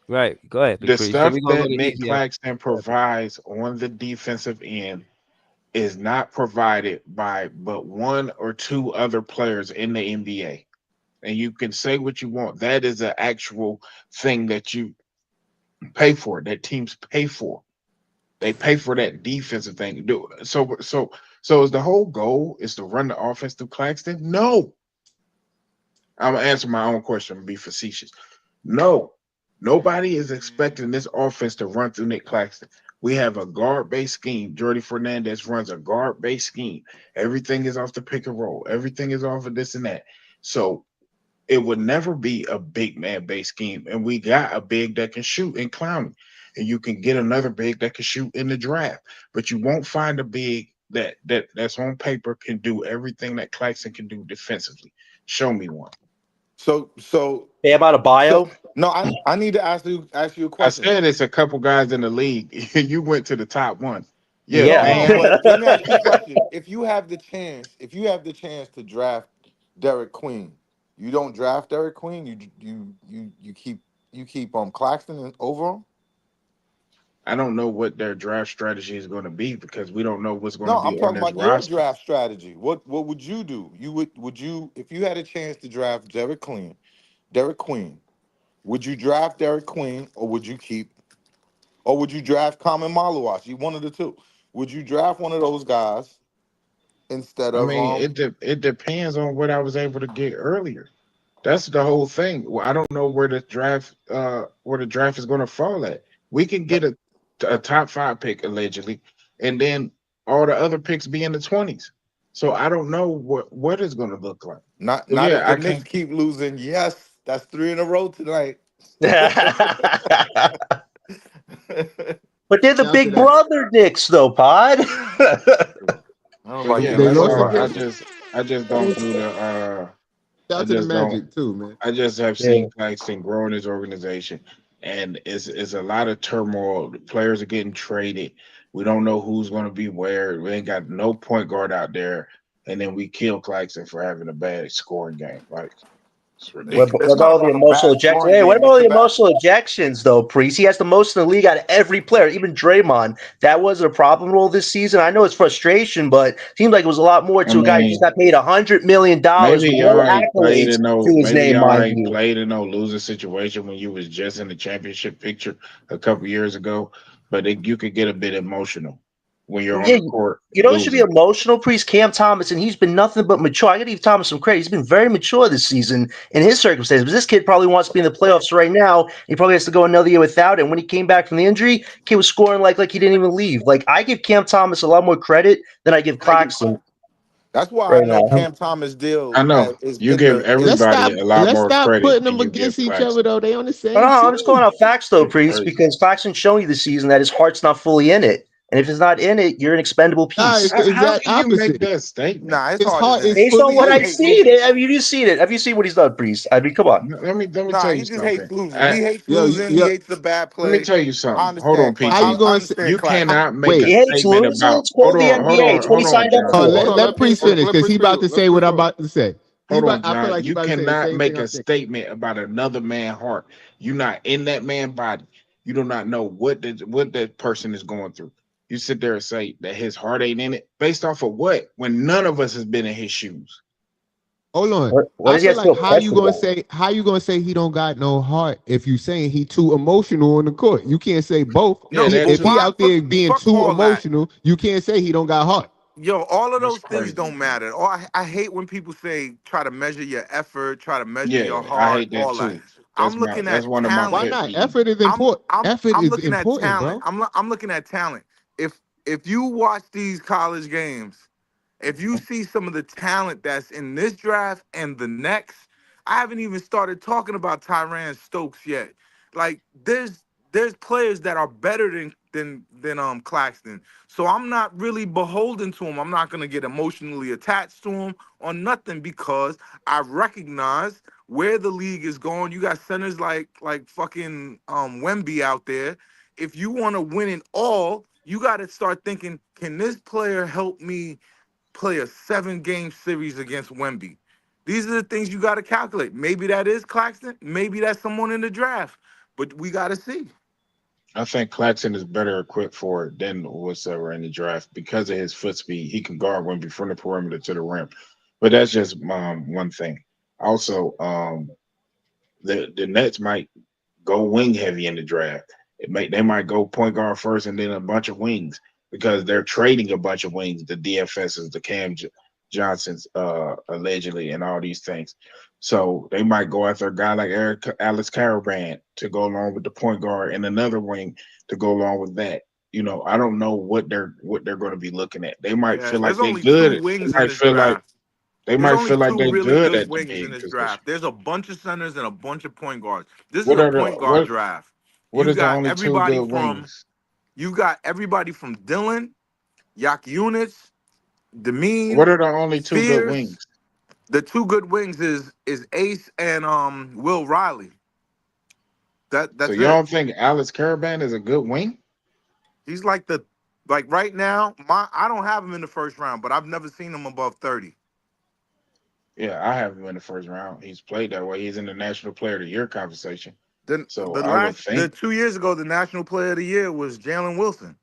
Right. Go ahead, Big The Priest. Then stuff we gonna go that to Nick EPA. Claxton provides on the defensive end is not provided by but one or two other players in the NBA. And you can say what you want. That is an actual thing that you pay for, that teams pay for. They pay for that defensive thing. So is the whole goal is to run the offense through Claxton? No. I'm gonna answer my own question and be facetious. No, nobody is expecting this offense to run through Nick Claxton. We have a guard-based scheme. Jordy Fernandez runs a guard-based scheme. Everything is off the pick and roll. Everything is off of this and that. So it would never be a big man-based scheme. And we got a big that can shoot in Clowney. And you can get another big that can shoot in the draft. But you won't find a big that's on paper can do everything that Claxton can do defensively. Show me one. So so Hey, about a so bio? no, I need to ask you a I question. said it's a couple guys in the league. You went to the top one. Yeah, No, Yeah. no, Bam. but let me ask you a question. If you have the chance to draft Derek Queen, you don't draft Derek Queen. You keep Claxton over him. I don't know what their draft strategy is going to be because we don't know what's going to No, be I'm on talking this about your roster. draft strategy. What would you do? You if you had a chance to draft Derek Queen, would you draft Derek Queen or would you draft Common Maluashi? One of the two. Would you draft one of those guys instead I of mean, it depends on what I was able to get earlier. That's the whole thing. Well, I don't know where the draft is going to fall at. We can get a top five pick allegedly, and then all the other picks be in the 20s. So I don't know what it's going to look like. So not if yeah, the I Knicks can't. keep losing. Yes, that's three in a row tonight. But they're the Shout out to big that. brother dicks, though, Pod. I don't know But about yeah, getting They that's lost all. spoiled, again. baby. I just don't do the. Shout I out to the just don't. Magic too, man. I just have Yeah. seen Claxton grow in his organization, and it's a lot of turmoil. The players are getting traded. We don't know who's going to be where. We ain't got no point guard out there, and then we kill Claxton for having a bad scoring game. Like it's What It's ridiculous. about not all the about a emotional bad ejections? scoring Hey, what game. about It's all the about emotional ejections, though, Priest? He has the most in the league out of every player, even Draymond. That was a problem role this season. I know it's frustration, but it seemed like it was a lot more I to a guy who just mean, got paid $100 million maybe with no y'all ain't played accolades in no. to his Maybe name, y'all mind ain't you. played in no losing situation when you was just in the championship picture a couple years ago. But you could get a bit emotional when you're on Yeah, the court you know, it should be losing. emotional, Priest. Cam Thomas, and he's been nothing but mature. I got to give Thomas some credit. He's been very mature this season in his circumstances. But this kid probably wants to be in the playoffs right now. He probably has to go another year without it. And when he came back from the injury, kid was scoring like he didn't even leave. Like I give Cam Thomas a lot more credit than I give Claxton That's why I right know now. Cam Thomas I deal know is you in give the is Let's everybody stop. a lot Let's more stop credit putting than them you give against each other Claxton. though. They on the But same no, I'm just going team. off facts though, It's Priest, crazy. because Claxton's showing you this season that his heart's not fully in it. And if it's not in it, you're an expendable Nah, it's piece. the How exact can you make opposite. that statement? nah. His His heart is heart in is it. Based on fully what He in I've it. hates seen, losing. have you seen it? Have you seen what he's done, Priest? I mean, come on. Let me Nah, tell he you just hates something. losing. He hates Yo, losing. He yo, hates the bad Let me play. tell you I something. Hold on, understand. how you PT. I gonna say? understand You Claxton. cannot make He a Wait, hates statement losing. about. It's called the NBA. It's what he Hold on, signed up John. for. let Priest finish because he about to say what I'm about to say. He Hold about. on, I feel John. like he You about to say the cannot same thing make I'm a thinking. statement about another man's heart. You're not in that man's body. You do not know what that person is going through. You sit there and say that his heart ain't in it, based off of what? When none of us has been in his shoes. Hold on. What I does he feel have to like feel pressed about? how you gonna say he don't got no heart if you saying he too emotional on the court. You can't say both. Yeah, No, He that but if he too. why? out there being Fuck too all that. emotional, you can't say he don't got heart. Yo, all of That's those things crazy. don't matter. Or I hate when people say try to measure your effort, try to measure your Yeah, I heart, hate that all that. too. I'm looking That's at one of my Why talent. pet not? peeves. Effort is important. Effort I'm is looking at important, talent. bro. I'm looking at talent. If you watch these college games, if you see some of the talent that's in this draft and the next, I haven't even started talking about Tyran Stokes yet. Like there's players that are better than Claxton. So I'm not really beholden to him. I'm not gonna get emotionally attached to him or nothing because I recognize where the league is going. You got centers like fucking Wemby out there. If you want to win it all, you got to start thinking, can this player help me play a 7 game series against Wemby? These are the things you got to calculate. Maybe that is Claxton. Maybe that's someone in the draft. But we got to see. I think Claxton is better equipped for it than whatsoever in the draft because of his foot speed. He can guard Wemby from the perimeter to the rim. But that's just one thing. Also, the Nets might go wing heavy in the draft. They might go point guard first and then a bunch of wings because they're trading a bunch of wings, the DFSs, the Johnsons, allegedly, and all these things. So they might go after a guy like Eric Alex Caravan to go along with the point guard and another wing to go along with that. I don't know what they're going to be looking at. They might Yeah, feel like there's they only two good. wings They in might this feel like draft. they There's might only feel like two they're really good good at the wings in big this position. draft. There's a bunch of centers and a bunch of point guards. This is What a are the point guard what draft. what You is the got only two everybody good from wings? you got everybody from Dylan, Yak Eunice, What Demeen, are the only two good Spears. wings? The two good wings is Ace and Will Riley. So That's you it. don't think Alex Caravan is a good wing? He's like right now, I don't have him in the first round, but I've never seen him above 30. Yeah, I have him in the first round. He's played that way. He's in the National Player of the Year conversation. Then So I would the think 2 years ago, the National Player of the Year was Jalen Wilson.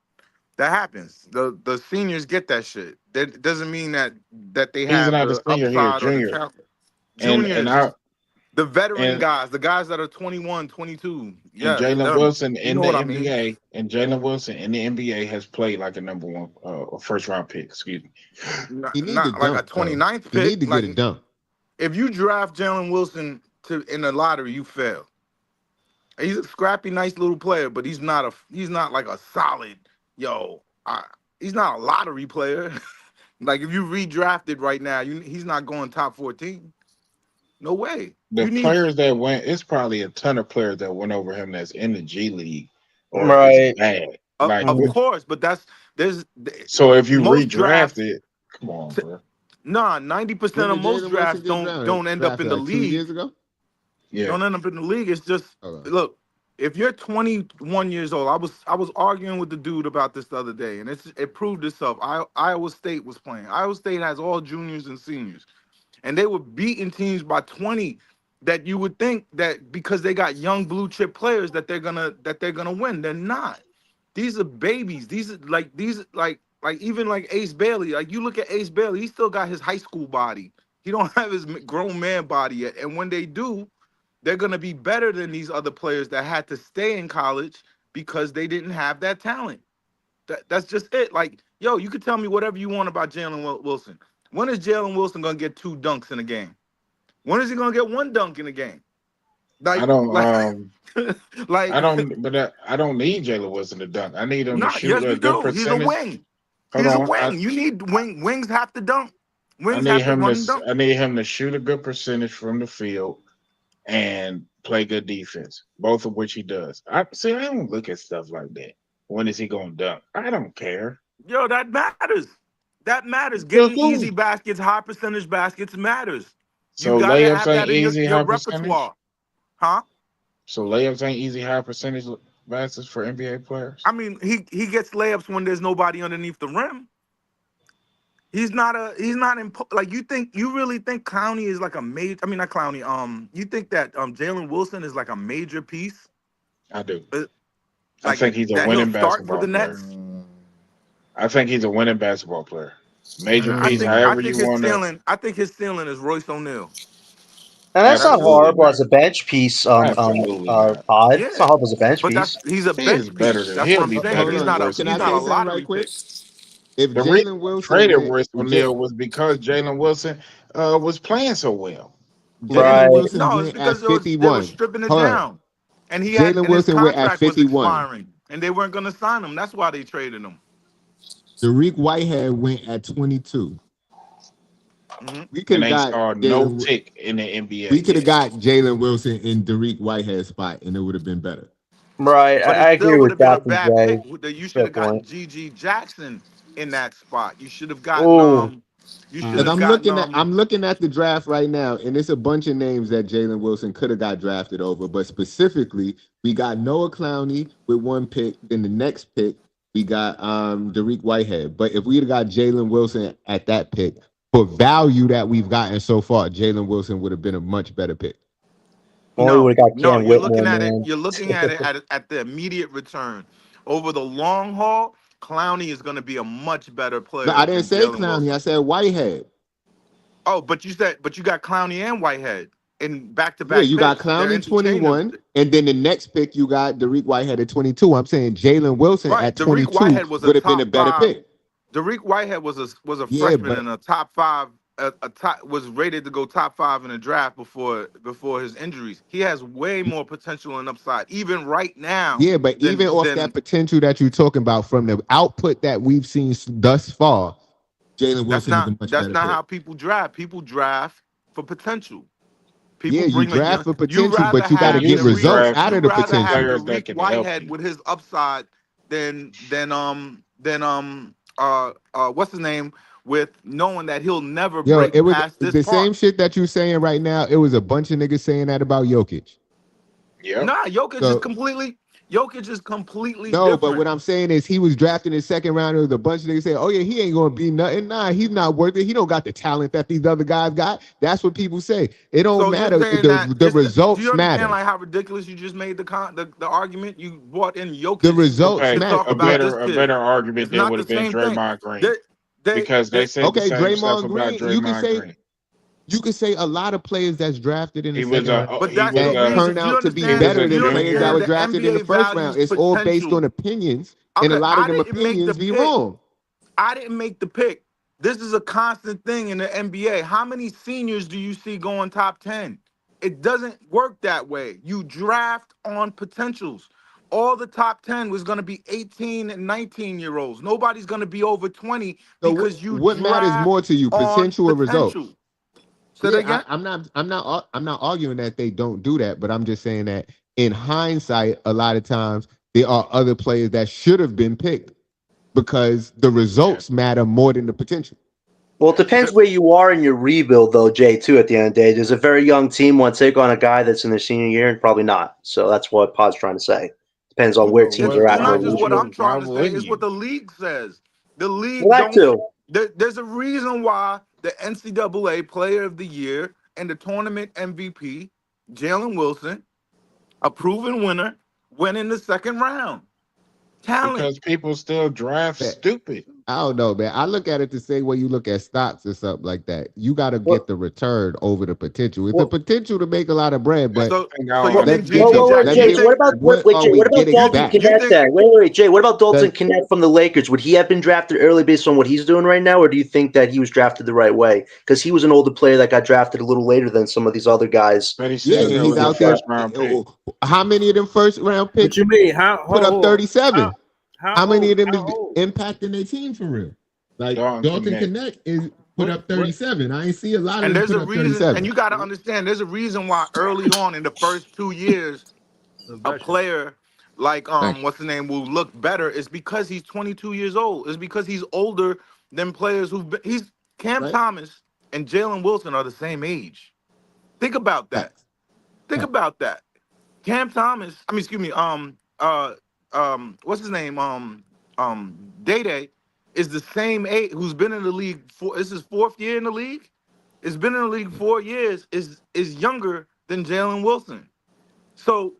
That happens. The seniors get that shit. That doesn't mean that they he's have not a the senior. He a upside or the junior. talent. And I Juniors, the veteran and guys, the guys that are 21, 22. and Yes, Jalen them. Wilson You in know the what I mean? NBA and Jalen Wilson in the NBA has played like a number one first round pick. Excuse me. Not, He need to not like a dunk though. 29th He pick. need to get Like a dunk. if you draft Jalen Wilson to in the lottery, you fail. He's a scrappy, nice little player, but he's not like a solid yo. He's not a lottery player. Like if you redrafted right now, he's not going top 14. No way. The You need players that went, it's probably a ton of players that went over him that's in the G League or is Right. bad. of Like, Mhm. course, but there's so if you most redraft drafts. it, come on, bro. Nah, When 90% of did most Jalen Wilson drafts get don't end up drafted in the like 2 years league. ago? Yeah, Don't end up in the league. It's just Okay. look. If you're 21 years old, I was arguing with the dude about this the other day, and it proved itself. Iowa State was playing. Iowa State has all juniors and seniors, and they were beating teams by 20. That you would think that because they got young blue chip players that they're gonna win. They're not. These are babies. These are like even like Ace Bailey. Like you look at Ace Bailey, he still got his high school body. He don't have his grown man body yet. And when they do, they're gonna be better than these other players that had to stay in college because they didn't have that talent. That's just it. Like, yo, you could tell me whatever you want about Jalen Wilson. When is Jalen Wilson gonna get two dunks in a game? When is he gonna get one dunk in a game? I Like, don't, like, I like, don't, but I don't need Jalen Wilson to dunk. I need him to not. shoot Yes, a you good do. He's a percentage. wing. Hold He's a on, wing. You need wings have to dunk. I Wings need have to him run and dunk. I need him to shoot a good percentage from the field and play good defense, both of which he does. I see. I don't look at stuff like that. When is he going to dunk? I don't care. Yo, that matters. That matters. To Getting easy who? baskets, high percentage baskets matters. You So gotta layups have ain't that in easy your high percentage. repertoire, huh? So layups ain't easy high percentage baskets for NBA players. I mean, he gets layups when there's nobody underneath the rim. He's not in like you really think Clowney is like a major. I mean, not Clowney. You think that Jalen Wilson is like a major piece, I do. Uh, I like think he's a that he'll winning start for basketball the player. Nets. I think he's a winning basketball player. Major I piece, think I however think you his want to. ceiling. I think his ceiling is Royce O'Neal. And that's not That's Absolutely horrible as not. a bench piece, Absolutely not. Todd. It's not yeah, horrible as a bench but piece. he's a He is bench better piece. than. That's what He'll I'm be saying. better Hold He's than on. not a Royce Can he's I not say a O'Neal. something right lottery quick? pick. If The reason Jalen I Wilson traded went, Royce O'Neal was because Jalen Wilson was playing so well. Jalen Right. Wilson No, it's went at because they were 51. stripping it Hold on. down, Jalen and his Wilson went at contract was 51. expiring, and they weren't going to sign him. That's why they traded him. Tariq Whitehead went at 22. Hmm. We could And have they got saw no Jalen. tick in the We NBA could have yet. got Jalen Wilson in Tariq Whitehead's spot, and it would have been better. Right. But I it agree still would with have been a Dr. bad J. pick. You should Fair have gotten point. G.G. Jackson in that spot. You should have gotten Ooh. you should Because Mm. have gotten I'm looking at the draft right now, and it's a bunch of names that Jalen Wilson could have got drafted over. But specifically, we got Noah Clowney with one pick. Then the next pick, we got Dariq Whitehead. But if we'd have got Jalen Wilson at that pick, for value that we've gotten so far, Jalen Wilson would have been a much better pick. Only would no, have got no. Cam You're looking Whitmore, at it. man. You're looking at it at the immediate return. Over the long haul, Clowney is going to be a much better But player I didn't than say Jalen Clowney. I Wilson. said Whitehead. Oh, but you got Clowney and Whitehead in Yeah, back-to-back you got picks. They're Clowney interchangeable. 21, and then the next pick you got Dariq Whitehead at 22. I'm saying Jalen Wilson Right. at Dariq 22 Whitehead was a would have been a top better five. pick. Dariq Whitehead was a Yeah, freshman but and a top five a top, was rated to go top 5 in the draft before his injuries. He has way more potential and upside, even right now, Yeah, but even off than that potential that you're talking about from the output that we've seen thus far, Jalen Wilson is a much that's better not pick. how people draft. People draft for potential. People Yeah, you bring a draft young. for You potential, rather but you got You to have get used to results draft out you of the rather have potential. players that Tariq can help Whitehead you. with his upside than what's his name, with knowing that he'll never Yo, it break was past this the same part. shit that you saying right now. It was a bunch of niggas saying that about Jokic. Yep. Nah, So Jokic is completely no, but what different. I'm saying is he was drafted in the second round. There was a bunch of niggas saying, "Oh yeah, he ain't gonna be nothing." Nah, he's not worth it. He don't got the talent that these other guys got. That's what people say. It don't So you're matter. saying that The do you results understand matter. like how ridiculous you just made the argument? You brought in The Jokic results to Okay, matter. talk a about Yeah. this kid. better argument It's there not would the have been same thing. Draymond Green They, because they they said the Okay, same stuff Draymond about Green. You can Draymond say Green. a lot of players that's drafted in the He was second round but he that's was the that turn reason. out to be he was better a Do than you players that junior. were understand the drafted in the NBA first round. values It's all based on potential? opinions, and a Okay, lot of I them didn't make the opinions be pick. wrong. I didn't make the pick. This is a constant thing in the NBA. How many seniors do you see going top 10? It doesn't work that way. You draft on potentials. All the top 10 was going to be 18 and 19-year-olds. Nobody's going to be over 20 So because you what matters draft more to you, on potential or results? potential. Say that Yeah, again? I'm not arguing that they don't do that, but I'm just saying that in hindsight, a lot of times there are other players that should have been picked because the Yeah. results matter more than the potential. Well, it depends where you are in your rebuild, though, Jay, too, at the end of the day. Does a very young team want to take on a guy that's in their senior year? And probably not. So that's what Pod's trying to say. Depends on where Well, teams what? are It's at in Why their not just would what rebuild. I'm you? Why trying to say, wouldn't it's what you? the league says. The league Well, that don't too. there's a reason why the NCAA player of the year and the tournament MVP, Jalen Wilson, a proven winner, went in the second round. Talent. Because people still draft Man, stupid. I don't know, man. I look at it the same way you look at stocks or something like that. You got to get Well, the return over the potential. It's the well, potential to make a lot of bread, That's but So the thing I so don't you well, think let's get GG the Jack wait, let's you Jay. get What think about what wait, are Jay? we What about getting Dalton back? you Connect think then? Jay. What about Dalton Connect from the Lakers? Would he have been drafted early based on what he's doing right now, or do you think that he was drafted the right way? Because he was an older player that got drafted a little later than some of these other guys but he Yeah, that still and came he's in was a the out there. draft. first round pick. How many of them first round What picks you mean? put up Hold on. 37? How How many old? of them How is old? impacting their team for real? Like Dalton Dalton Connect. Connect is put What? up What? 37. I ain't see a lot of and them there's put a up reason, and 37. you gotta understand there's a reason why early on in the first 2 years a Impression. player like Thank you. what's the name will look better is because he's 22 years old. It's because he's older than players who've been he's Cam Right? Thomas and Jalen Wilson are the same age. Think about that. Facts. Think Facts. about that. Cam Thomas, I mean, excuse me, what's his name? Day Day is the same age who's been in the league for this is fourth year in the league. It's been in the league 4 years, is younger than Jalen Wilson. So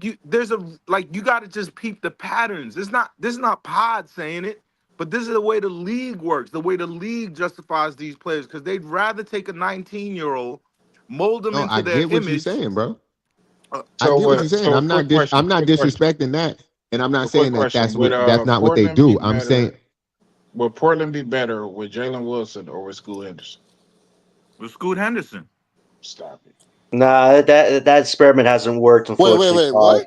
you there's a like you gotta just peep the patterns. It's not this is not Pod saying it, but this is the way the league works, the way the league justifies these players, because they'd rather take a 19-year-old, mold them No, into I their get what you're image. saying, bro. uh, I So get what what? you're saying. So a quick I'm question. not Quick question. disrespecting that, and I'm not A quick saying that question. Would that's not what they Portland be do. I'm saying better? Would Portland be better with Jalen Wilson or with School Henderson? with Scoot Henderson. Stop it. Nah, that experiment hasn't worked, unfortunately, Wait, Pod.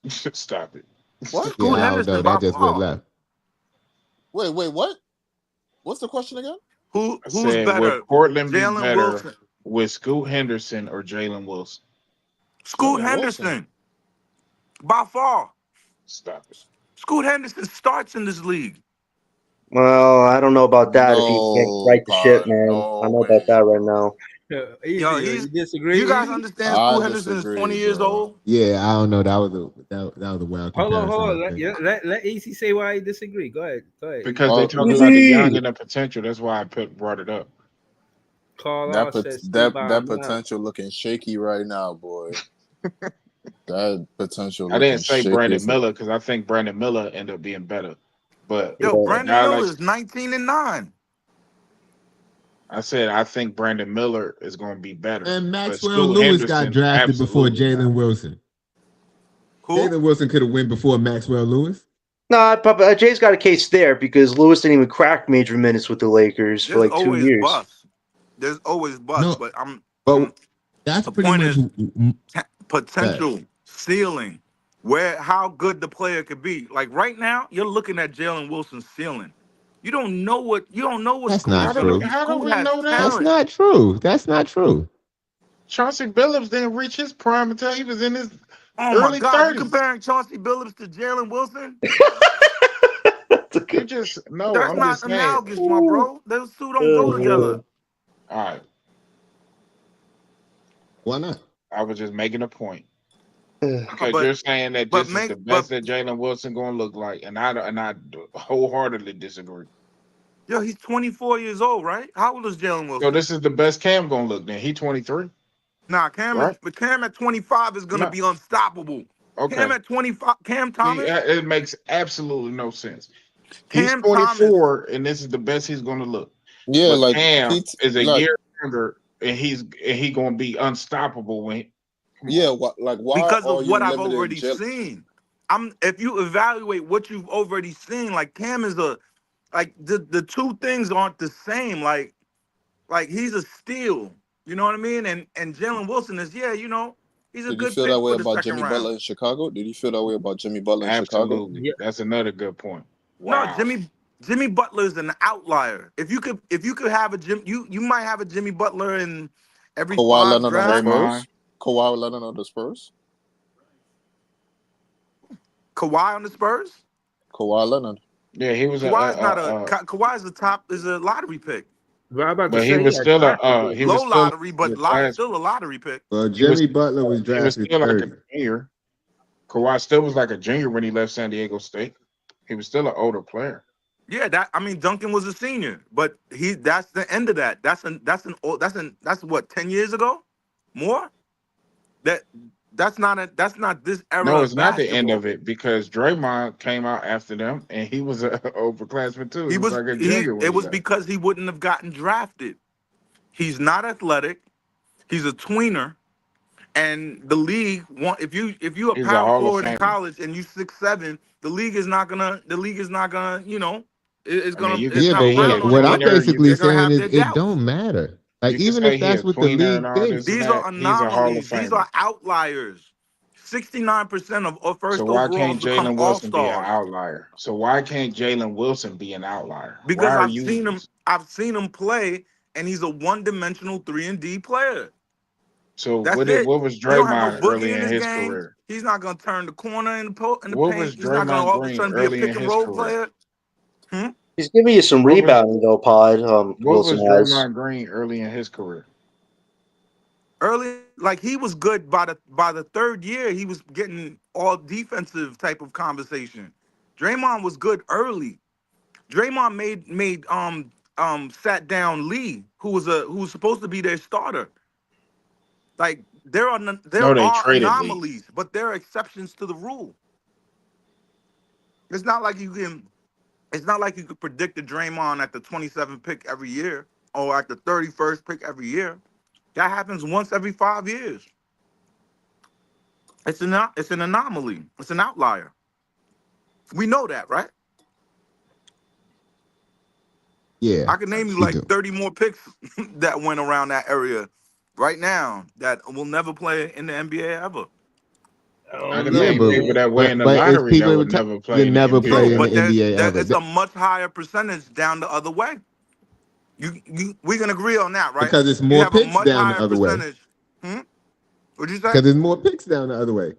what? Stop it. What? Scoot yeah, I don't know. Henderson by That just went far. left. Wait, what? What's the question again? I Who's said, would better, Portland be Jalen better Wilson? with Scoot Henderson or Jalen Wilson? Scoot Jalen Wilson. Henderson by far. Stop it. Scoot Henderson starts in this league. Well, I don't know about that if he can't No, right the ship, Pod. man. I No don't know about way, that right bro. now. Yo, Easy. You he's. You disagree, guys easy? understand? I Scoot Henderson is 20 disagree, years bro. old. Yeah, I don't know. That was a wild Hold comparison on. right there. Let Easy say why he disagree. Go ahead. Because they Oh, talking about the young Easy. and the potential. That's why brought it up. Carl that Law pot- says stay that by that him now. potential looking shaky right now, boy. That potential I didn't looking say shaky Brandon as a Miller because I think Brandon Miller ended up being better. But Yo, Yeah. a Brandon guy Miller like is 19 and 9. I said, I think Brandon Miller is going to be better. And But Maxwell Scoot Lewis got Henderson, drafted before absolutely not. Jalen Wilson. Who? Jalen Wilson could have went before Maxwell Lewis. No, Jay's got a case there because Lewis didn't even crack major minutes with the Lakers for There's like 2 always years. busts. There's always busts, No, but I'm but that's the pretty point much is that. potential ceiling, where how good the player could be. Like right now, you're looking at Jalen Wilson's ceiling. You don't know what That's Scoot not is How do gonna we be. true. how do Scoot we has know that? That's talent. not true. That's not true. Chauncey Billups didn't reach his prime until he was in his Oh my early God, you 30s. comparing Chauncey Billups to Jalen Wilson? That's a You good. just no, That's I'm not just saying. analogous, my Ooh. bro. Those two don't go together. All right. Why not? I was just making a point. Uh, Because But you're saying that but this is make the but best that Jalen Wilson gonna look like, and I wholeheartedly disagree. yo, he's 24 years old, right? How old is Jalen So Wilson? this is the best Cam gonna look. Then he 23, Nah, right? Cam at 25 is gonna No, be unstoppable. Cam okay. at 25, Cam See, Thomas, it makes absolutely no sense. He's Cam Thomas, 24, and this is the best he's gonna look. Yeah, But like Cam he is a like year younger, and he gonna be unstoppable when. Come yeah, on, like why because are of you what I've limiting already Jalen? seen. If you evaluate what you've already seen, like Cam is like the two things aren't the same. Like he's a steal, you know what I mean? And Jalen Wilson is, yeah, he's a Did you good feel that pick way for the about second Jimmy round. Butler in Chicago? Did you feel that way about Jimmy Butler in Chicago? absolutely. Yeah, That's another good point. No, Wow. Jimmy Butler is an outlier. If you could have a you might have a Jimmy Butler in every Kawhi five Leonard on the drafts. Draymond. Spurs. Kawhi Leonard on the Spurs. Kawhi on the Spurs. Kawhi Leonard. Yeah, he was Kawhi is not Kawhi is a lottery pick. but I'm about to but he say he was got still drafted there. he Low was still lottery, in but the class. still a lottery pick. Well, He was Jimmy Butler was he was drafted still like a 30. junior. Kawhi still was like a junior when he left San Diego State. He was still an older player. Yeah, Duncan was a senior, but that's the end of that. That's what 10 years ago, more. That that's not this era No, of it's not the end basketball. of it because Draymond came out after them and he was a overclassman too. He He was was like a he junior when it he was left. because he wouldn't have gotten drafted. He's not athletic. He's a tweener, and the league want if you a He's a power Hall of forward in Famer. college and you 6'7", the league is not gonna it's I mean, gonna you could it's Yeah, not but say he plowing a on him, what I'm but tweener. You basically could they're gonna saying have is their it doubts. don't matter. Like you could even say if he that's a what the tweener and league all this thinks, and These are that. He's a Hall of anomalies. These Famer. are outliers. 69% of So first why overalls can't become Jalen all Wilson be an stars outlier? So why can't Jalen Wilson be an outlier? Why because are I've you? seen him. I've seen him play, and he's a one-dimensional 3-and-D player. So That's it. what was He don't have no Draymond boogie early in in his his game. career? He's not gonna turn the corner in the What was paint. He's not gonna Draymond all of a Green sudden be a early in pick and his roll career? player. Hmm? He's giving you some What was rebounding though, Pod. what Wilson was has. Draymond Green early in his career? Early, like he was good by the third year. He was getting all defensive type of conversation. Draymond was good early. Draymond sat down Lee, who was supposed to be their starter. Like No, there they are traded Lee. anomalies, but there are exceptions to the rule. It's not like you can it's not like you could predict the Draymond at the 27th pick every year or at the 31st pick every year. That happens once every 5 years. It's an anomaly. It's an outlier. We know that, right? yeah, I can name you we like do. 30 more picks that went around that area right now that will never play in the NBA ever. I I don't can Yeah, know, name but people man. that win but the but it's lottery that people would never you play in the never True, play in NBA. the but NBA ever. it's a much higher percentage down the other way. We can agree on that, right? Because it's You more have a picks much down the higher other way. percentage. Hmm? What'd you say? Because there's more picks down the other way.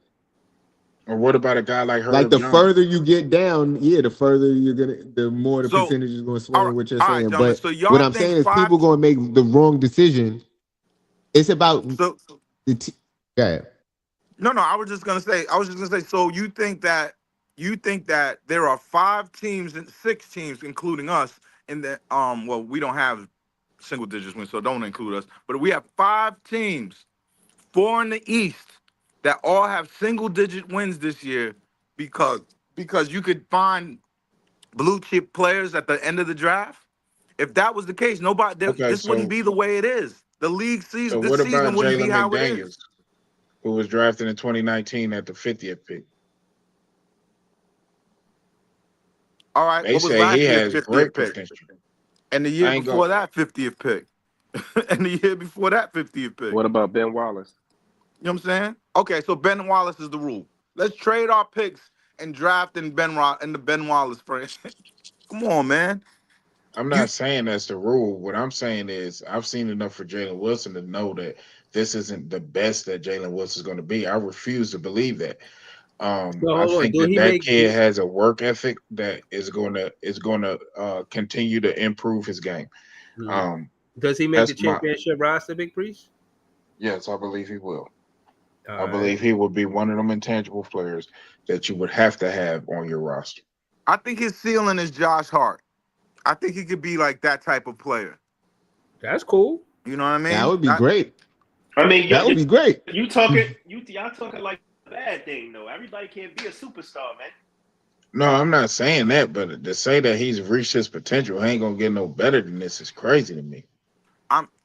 Or what about a guy like Like Herb the Jones? further you get down, yeah, the more the So, percentage is going to all swing right, what you're all right, saying. gentlemen. But So what y'all I'm think saying is five? people going to make the wrong decision. It's about So the yeah. no. I was just gonna say. So you think that there are 5 teams and 6 teams, including us, in the Well, we don't have single digits wins, so don't include us. But we have 5 teams, 4 in the East, that all have single digit wins this year because you could find blue chip players at the end of the draft. If that was the case, Okay, this wouldn't so be the way it is. The league season, so this what about season wouldn't be Jalen how it is. McDaniels, who was drafted in 2019 at the 50th pick? All right, They what was say he last year's has great 50th pick? potential. And the year I ain't going. before that, 50th pick. and the year before that, 50th pick. What about Ben Wallace? You know what I'm saying? Okay, so Ben Wallace is the rule. Let's trade our picks and draft in the Ben Wallace franchise. Come on, man. I'm You not saying that's the rule. What I'm saying is I've seen enough for Jalen Wilson to know that this isn't the best that Jalen Wilson is going to be. I refuse to believe that. So I hold on. think Do that he that make? kid has a work ethic that is going to continue to improve his game. Mhm. Um, Does he make the that's my championship roster, Big Priest? yes, I believe he will. All I right. believe he will be one of them intangible players that you would have to have on your roster. I think his ceiling is Josh Hart. I think he could be like that type of player. That's cool. You know what I That mean? would be great. I mean, That would be great. you talking y'all talking like a bad thing though. Everybody can't be a superstar, man. No, I'm not saying that, but to say that he's reached his potential, he ain't gonna get no better than this is crazy to me.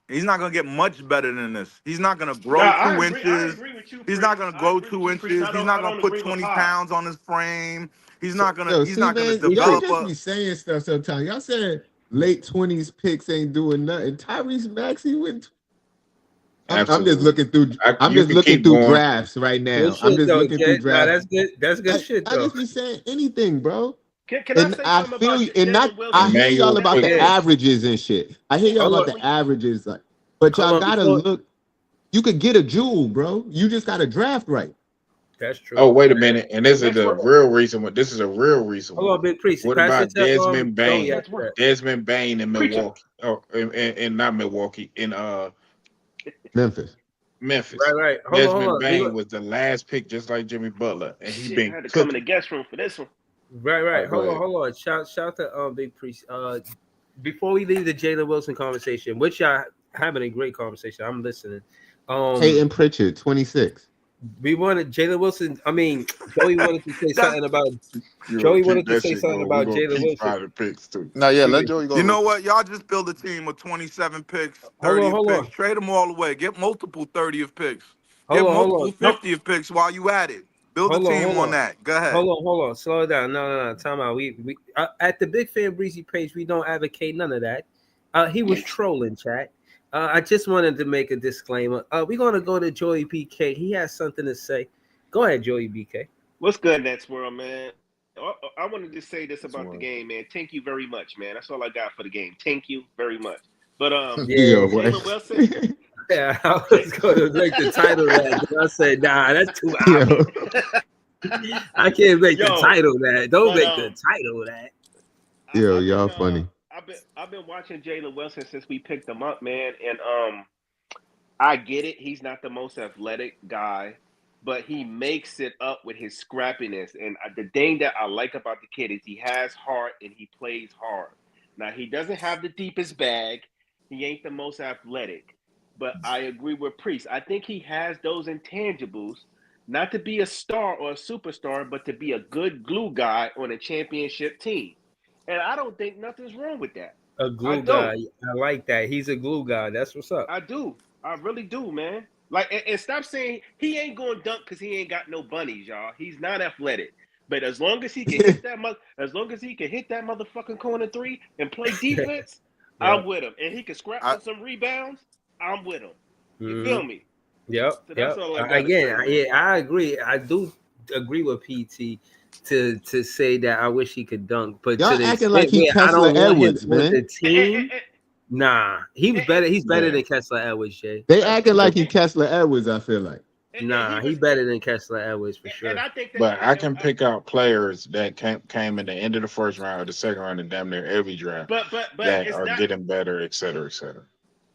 He's not gonna get much better than this. He's not gonna Nah, grow I two agree. I inches. agree with you, He's not Priest. gonna I grow agree with two you, Priest. inches. He's not I gonna don't put agree with 20 Pod. pounds on his frame. He's So, not gonna yo, he's see, not gonna man, y'all develop just be saying stuff sometimes. Y'all said late 20s picks ain't doing nothing. Tyrese Maxey went. I'm just Absolutely. looking through. I'm You just can looking keep through going. drafts right Good now. I'm shit just though, looking through Jay. Nah, drafts. that's good. That's good shit I though. just be saying anything, bro. Can I And say I something feel about you, and not Jalen Wilson? I hear y'all Emmanuel about the Quickly. Yeah. averages and shit. I hear y'all Hold about on. the averages, like, but Hold y'all on. gotta Before. look. You could get a jewel, bro. You just gotta draft right. That's true. Oh, wait a minute. And this is Next the word. real reason why this is a real reason Hold why. on, Big Priest. What Pass it about to Desmond Joey Bain? Next after word. that. Desmond Bain in Preacher. Milwaukee. Oh, in not Milwaukee, in Memphis. Memphis. Right, right. Hold Desmond on. We go. Bain was the last pick, just like Jimmy Butler, and he Shit, I been had to come in the cooking. guest room for this one. Right, All right. right, go ahead. Hold on. Shout to Big Priest. Before we leave the Jalen Wilson conversation, which y'all having a great conversation. I'm listening. Um, Peyton Pritchard, 26. we wanted Jalen Wilson. I mean, Joey wanted to say that's something about. You gonna Joey keep wanted to that say shit something going. We're about gonna Jalen keep Wilson. finding picks too. Now, yeah, let We, Joey go you real know quick. what? Y'all just build a team with 27 picks, hold 30th on. picks. Trade them all away. Get multiple 30th picks. Get Hold on. multiple Nope. 50th picks while you at it. Build a team Hold on on. that. Go ahead. Hold on. Slow it down. No. Time out. We at the Big Fan Breezy page, we don't advocate none of that. He was trolling, chat. I just wanted to make a disclaimer. We're gonna go to Joey BK. He has something to say. Go ahead, Joey BK. What's good, next world, man? I wanted to say this That's about the one. game, man. Thank you very much, man. That's all I got for the game. Thank you very much. But Yeah, Yo, Jalen what? Wilson, yeah. I J- was gonna make the title that. But I said, nah, that's too Yo, obvious. I can't make the yo, title that. Don't but make the title that. yo, I've y'all been funny. I've been watching Jalen Wilson since we picked him up, man, and I get it. He's not the most athletic guy, but he makes it up with his scrappiness. And the thing that I like about the kid is he has heart and he plays hard. Now, he doesn't have the deepest bag. He ain't the most athletic. But I agree with Priest. I think he has those intangibles, not to be a star or a superstar, but to be a good glue guy on a championship team. And I don't think nothing's wrong with that. A I glue guy. don't. I like that. He's a glue guy. That's what's up. I do. I really do, man. Like, and stop saying he ain't going to dunk because he ain't got no bunnies, y'all. He's not athletic. But as long as he can hit that as long as he can hit that motherfucking corner three and play defense, Yep. I'm with him. And he can scrap I, for some rebounds, I'm with him. You Hmm. feel me? Yep. So that's Yep. all I gotta Again, say, man. yeah, I agree. I do agree with PT to say that I wish he could dunk, but to Y'all the acting like extent he where I Kessler don't want him Edwards, on man. the team, nah, he was And, and, better. He's better Yeah. than Kessler Edwards, Jay. They and, acting like he and, Kessler Edwards, I feel like. and he Nah, he was better than Kessler Edwards for and sure. I think that But I can pick out players that came in the end of the first round or the second round and damn near every draft but that it's are not. getting better, et cetera, et cetera.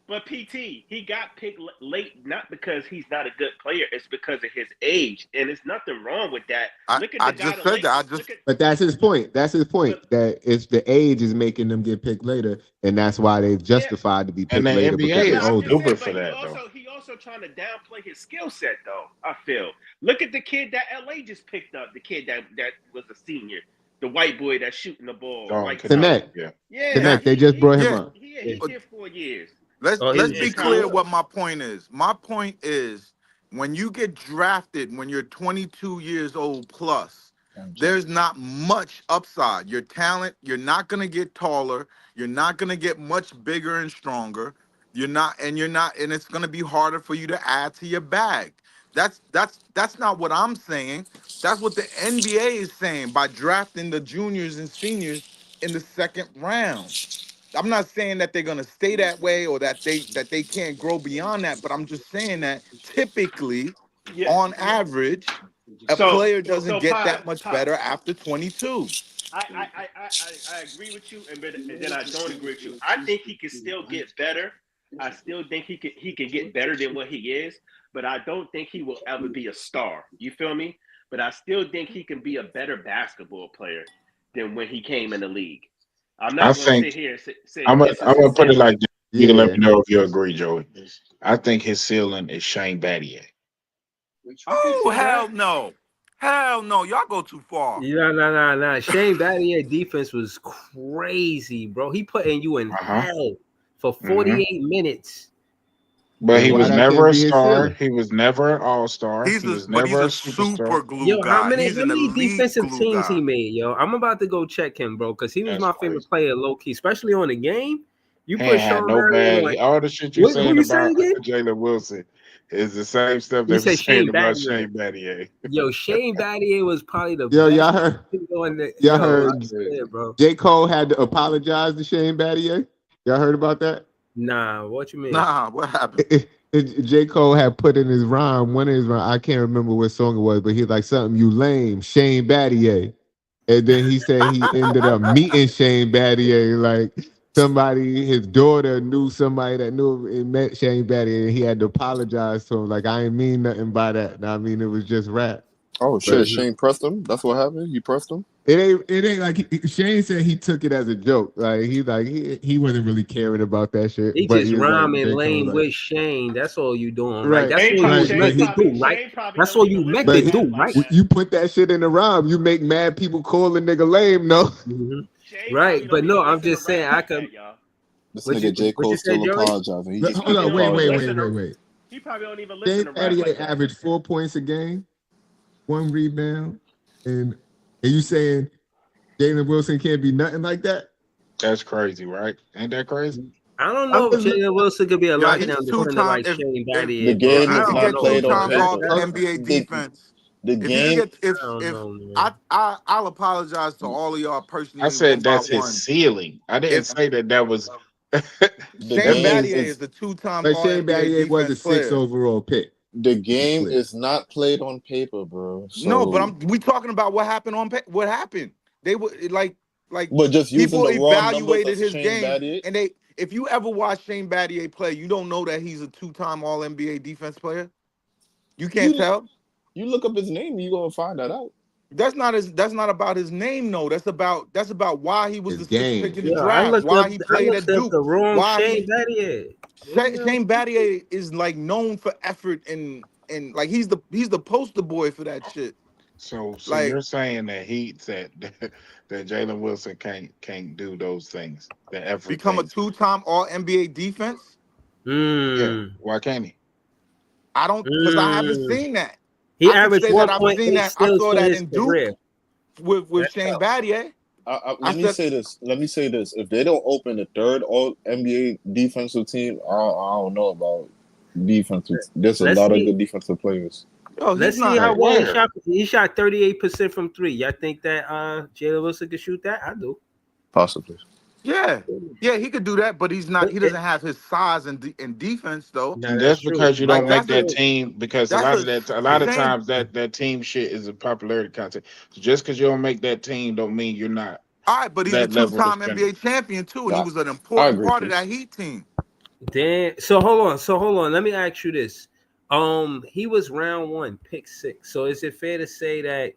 But PT, he got picked late not because he's not a good player, it's because of his age, and there's nothing wrong with that. I, Look at I the guy just the said that. I Lakers. just But that's his point. That's his point. But That it's the age is making them get picked later, and that's why they've yeah, justified to be And picked the later NBA because they're but is I'm older. just saying. stupid But for that though. he also trying to downplay his skill set, though. I feel. Look at the kid that LA just picked up. The kid that was a senior, the white boy that's shooting the ball, Going lights connect. out. Connect, Yeah. Yeah, yeah connect. They just brought him yeah. up. Yeah. he did 4 years Oh, Let's in be he's clear college. good. what my point is. My point is when you get drafted when you're 22 years old plus, there's not much upside. Your talent, you're not gonna get taller. You're not gonna get much bigger and stronger. You're not, and it's gonna be harder for you to add to your bag. That's not what I'm saying. That's what the NBA is saying by drafting the juniors and seniors in the second round. I'm not saying that they're gonna stay that way or that they can't grow beyond that, but I'm just saying that typically, Yeah. on average, a So player doesn't so get Pop, that much Pop. better after 22. I agree with you, and then I don't agree with you. I think he can still get better. I still think he can get better than what he is, but I don't think he will ever be a star. You feel me? But I still think he can be a better basketball player than when he came in the league. I'm I not going to think sit here and say this I'm is his gonna put it ceiling. like this. You can let Yeah. me know if you agree, Joey. I think his ceiling is Shane Battier. I think Oh so, man. hell no, hell no, y'all go too far. Yeah, nah. Shane Battier defense was crazy, bro. He putting you in Uh huh. hell for Hmm. 48 minutes. But Then he why was that never can't a be his star. ceiling? He was never an all star. He's He a was but he's never a a superstar. super glue Yo, how guy. many He's how an many elite defensive glue teams he guy. made, yo? I'm about to go check him, bro, because he was That's my favorite crazy. player, low key, especially on the game. You He put ain't had Sean no Marion bad. on. All the shit you What, who saying you say about again? Jalen Wilson is the same stuff You they were said saying Shane about Battier. Shane Battier. Yo, Shane Battier was probably the Yo, best y'all heard thing on the. y'all Yo, heard I swear, bro. J. Cole had to apologize to Shane Battier? Y'all heard about that? Nah, what you mean? Nah, what happened? J. Cole had put in his rhyme, one of his rhyme, I can't remember what song it was, but he's like something you lame, Shane Battier. And then he said he ended up meeting Shane Battier, like somebody, his daughter knew somebody that knew it met Shane Battier, and he had to apologize to him, like I ain't mean nothing by that. I mean it was just rap. Oh But shit, Hmm. Shane pressed him. That's what happened. He pressed him. it ain't like Shane said he took it as a joke. Like he wasn't really caring about that shit. He But just he was like rhyming J. Cole lame like with Shane. That's all you doing, right? right, That's all you was but meant to he do, right? Shane probably That's don't all you even meant listen to but to he rap do, like right? that. you put that shit in the rhyme, you make mad people call a nigga lame, no? Hmm. Shane Right, probably but don't no, even I'm listen to just saying rap I like could. that, y'all. This nigga J What you Cole said, still Joey? apologizing. He He just Hold probably speaking on, don't wait, even wait, apology. wait, listen wait, to. wait. He probably don't even listen Shane to rap Battier like that. averaged 4 points a game, 1 rebound, and you saying Jalen Wilson can't be nothing like that? That's crazy, right? Ain't that crazy? I don't I'm know if just Jalen Wilson could be a Yeah, he's lockdown two defender time. like Shane If The Battier, bro. if game you I is could don't not get know, two played on bro. time That's all paper. that's NBA The defense, the if you could game get I don't if know, man. I'll apologize to all of y'all I personally one said by that's his one. ceiling. I didn't If say that was. the Shane That's game Battier his. is is a two time but all Shane NBA Battier was a defense six player. overall pick. the Be game clear. is not played on paper, bro. No, but So, we talking about what happened what happened. They were like but just using people the raw numbers of evaluated his Shane game, Battier, and they if you ever watch Shane Battier play, you don't know that he's a two time all NBA defense player. You can't you tell. you look up his name, you gonna find that out. That's not about his name, no. That's about why he was His the sixth pick game. in the Yo, I draft, looked up why he I played looked at up Duke, the wrong why Shane he Battier. What the hell? Shane Battier is like known for effort and like he's the poster boy for that shit. So Like you're saying that he said that Jalen Wilson can't do those things, the effort become a things. two-time all NBA defense. Yeah, Mm, why can't he? I don't because I haven't mm. seen that. He I could averaged say that I've seen 1.8 that. I steals saw for that his in Duke career. with That's Shane tough. Battier. I Let me said, say this. Let me say this. If they don't open the third All NBA defensive team, I don't know about defensive. There's a Let's lot of see. good defensive players. yo, he's Let's see not. how Like well he where? shot. He shot 38% from three. Y'all think that Jalen Wilson could shoot that? I do. Possibly. Yeah, yeah, he could do that, but he's not. But He doesn't have his size and defense though. nah, And that's that's true. because you Like don't make That's that true. team because that's a a lot of Shane. times that team shit is a popularity contest. So just because you don't make that team don't mean you're not All right, but he's a that level of two-time defender. NBA champion too, and he I, was an I important agree, part of that Chris. Heat team. Then so hold on. So hold on. Let me ask you this. He was round one, pick six. So is it fair to say that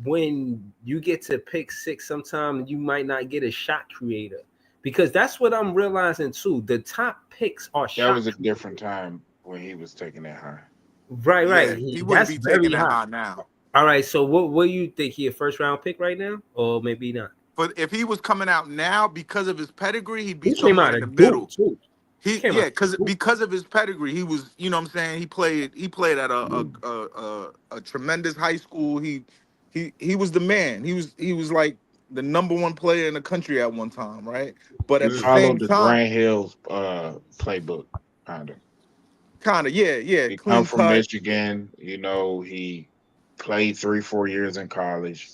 when you get to pick six, sometimes you might not get a shot creator? Because that's what I'm realizing too. The top picks are That shot was a creators. different time when he was taking that high. Right, right. Yeah, he wouldn't That's be taking very that high. high now. All right. So what do you think? He a first round pick right now, or maybe not? But if he was coming out now because of his pedigree, he'd be He came somewhere out in the of Duke middle. too. He He came yeah, out of because Duke. of his pedigree, he was, you know what I'm saying, he played at a tremendous high school. He was the man. He was like the number one player in the country at one time, right? But He at the Mm. same followed the time, Grant Hill playbook, kind of. kind of, yeah, He come clean from cut, Michigan. He played 3-4 years in college,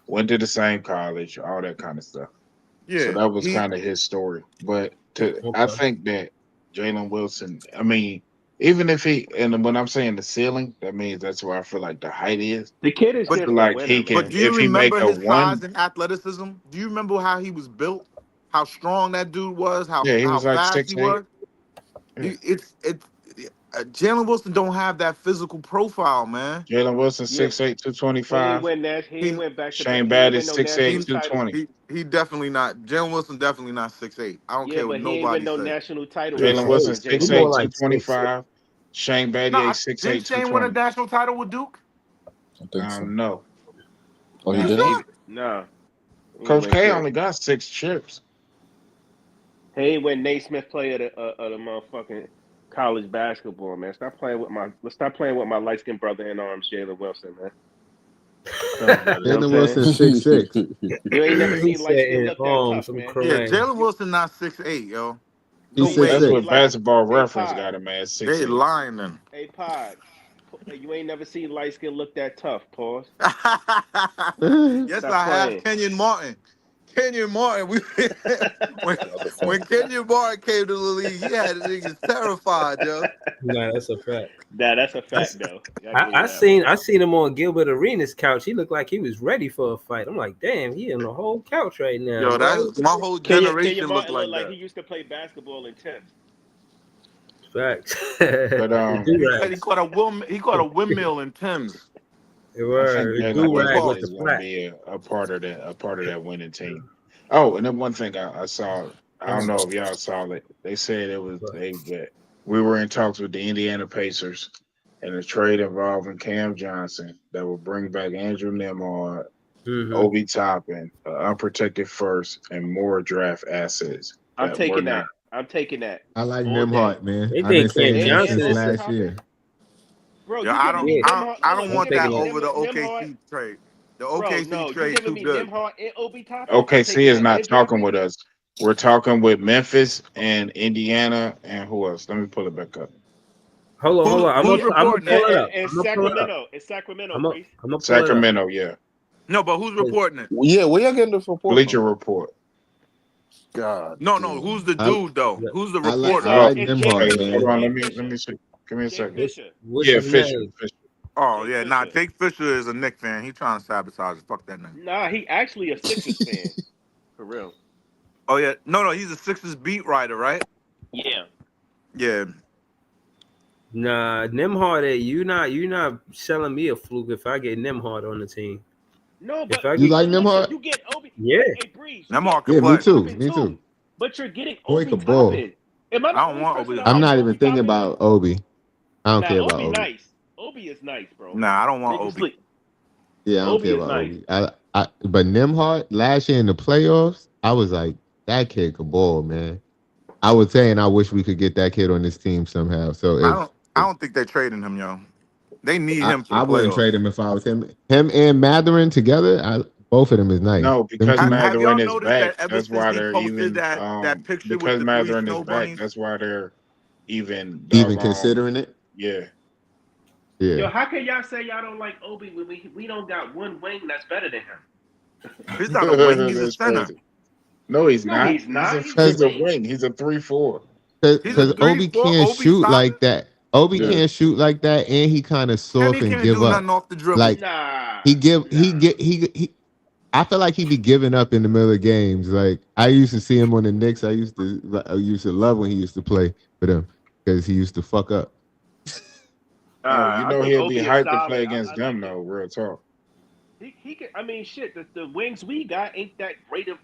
went to the same college, all that kind of stuff. So yeah. that was He kind of his story. But I Okay. think that Jalen Wilson, I mean, even if he, and when I'm saying the ceiling, that means that's where I feel like the height is. The kid is I but just feel a like winner, he but can, man. do you if he make remember a his size one, and athleticism? Do you remember how he was built? How strong that dude was? How yeah, he how was like fast he 6'8". was? Yeah. It's Jalen Wilson don't have that physical profile, man. Jalen Wilson Yeah, 6'8", he ain't 225. win Nash. He ain't He went back to back. Shane He ain't Battier win no 6'8", national he 220. titles. he definitely not. Jalen Wilson definitely not 6'8". I don't Yeah, care what but he ain't win nobody no say. national title with Jalen Six Wilson eight. Auburn. He Jalen more 6'8", like Wilson. 6'6". 225. Shane No, Battier didn't 6'8", Shane win a 220. national title with Duke? I think so. No, Oh, he You nah. didn't. sure? Nah, he ain't Coach win K shit. only got 6 chips. He ain't win Naismith player of the motherfucking college basketball, man. Stop playing with my. Let's stop playing with my light skinned brother in arms, Jalen Wilson, man. Tough brother. You know what I'm Jalen saying? Wilson 6'6". You ain't never He seen light said skin in look that arms. tough, I'm man. Yeah, crying. Jalen You Wilson not 6'8", yo. No He's you ain't six never That's way. seen what six. light. Basketball Hey Reference Pod, got him at They 6'8". lying then. hey Pod. You ain't never seen light skin look that tough. Pause. Yes, Stop I have. playing. Kenyon Martin. Kenyon Martin. When That's a when fact. Kenyon Martin came to the league, he had the niggas terrified, yo. Nah, that's a fact. Nah, that's a I, fact s- though. I give you I that one. seen him on Gilbert Arenas' couch. He looked like he was ready for a fight. I'm like, damn, he on the whole couch right now, Yo, boy. that's my whole Kenya generation look Martin looked like like he that. used to play basketball in Tim's. Facts. But The do He said rags. he caught a windmill in Tim's. They I think were the Jalen do What he rag Wilson with called the is going to flat. be a part of that winning team. Oh, and then one thing I saw, I don't know if y'all saw it. They said it was that we were in talks with the Indiana Pacers and a trade involving Cam Johnson that will bring back Andrew Nemhard, Mm-hmm. Obi Toppin, unprotected first, and more draft assets I'm that were taking not. that. I'm taking that I like all day. Nimhart, man. They I've been think Cam saying that And since Johnson. Obi last Toppin. year. Bro, Yo, you giving me Yeah, Nimhard? I Hold on, don't you I'm want giving that taking me that. over the Nimhard? OKC trade. The Bro, OKC no, you trade giving too me good. Nimhard and Obi Toppin? I'm OKC taking is that not and talking Jeffrey. with us. We're talking with Memphis and Indiana and who else? Let me pull it back up. Hold on, hold on. Who's I'm gonna reporting pull it? it up. And I'm gonna pull it up. Sacramento. It's Sacramento, Priest. I'm gonna pull it up. Sacramento, yeah. No, but who's reporting it? Yeah, where y'all getting this report Bleacher from? Report. God No. damn. Who's the I dude though? Yeah. Who's the It's reporter? I Oh, like it's Jay hey, Nimhart, Fisher. hold man. on. Jay Let Fisher. me see. Give me a Jay second. What's Fisher. Yeah, his Fisher. name? Fisher. Oh Jay yeah, nah. Fisher. Jake Fisher is a Knicks fan. He trying to sabotage it. Fuck that nigga. Nah, he actually a Sixers fan. For real. Oh yeah, no. He's a Sixers beat writer, right? Yeah. Yeah. Nah, Nimhard. You not selling me a fluke if I get Nimhard on the team. No, If I You get like listen, Nimhart? you get Obi. yeah, Hey, Breeze, you That get mark can Yeah, me Obi play. too. Toppin Me too. too, but you're getting Boy Obi could ball. Toppin. Am I the I don't only want person Obi that I'm Toppin. likes not even Obi thinking Toppin? about Obi. I don't Nah, care about Obi Obi. nice. Obi is nice, bro. Nah, I don't want Niggas Obi. sleep. Yeah, I don't Obi care is about nice. Obi. But Nimhart last year in the playoffs, I was like, that kid could ball, man. I was saying I wish we could get that kid on this team somehow. So I if don't think they're trading him, yo. They need I, him for the I wouldn't playoffs. trade him if I was him. Him and Matherin together, both of them is nice. No, Them because two. Have y'all Matherin is noticed back. that ever That's since why he they're posted even. that picture with Because the three Matherin is snow back. bunnies? That's why they're even Even doggone. considering it. Yeah. Yeah. Yo, how can y'all say y'all don't like Obi when we don't got one wing that's better than him? He's not a wing. He's a That's center. crazy. No, he's No, not. he's He's a not. He's a he's a wing. wing. He's a 3-4. He's a Because Yeah. three, Obi four. can't Obi shoot solid. like that. Obi Yeah. can't shoot like that, and he kind of And soft he and can't give do up. nothing off the dribble. Like Nah, he give he nah. get he. I feel like he be giving up in the middle of games. Like I used to see him on the Knicks. I used to love when he used to play for them because he used to fuck up. Oh, I think he'll be Obi is hyped to play solid. against I them like him. though. Real talk. He can. I mean, shit. The wings we got ain't that great of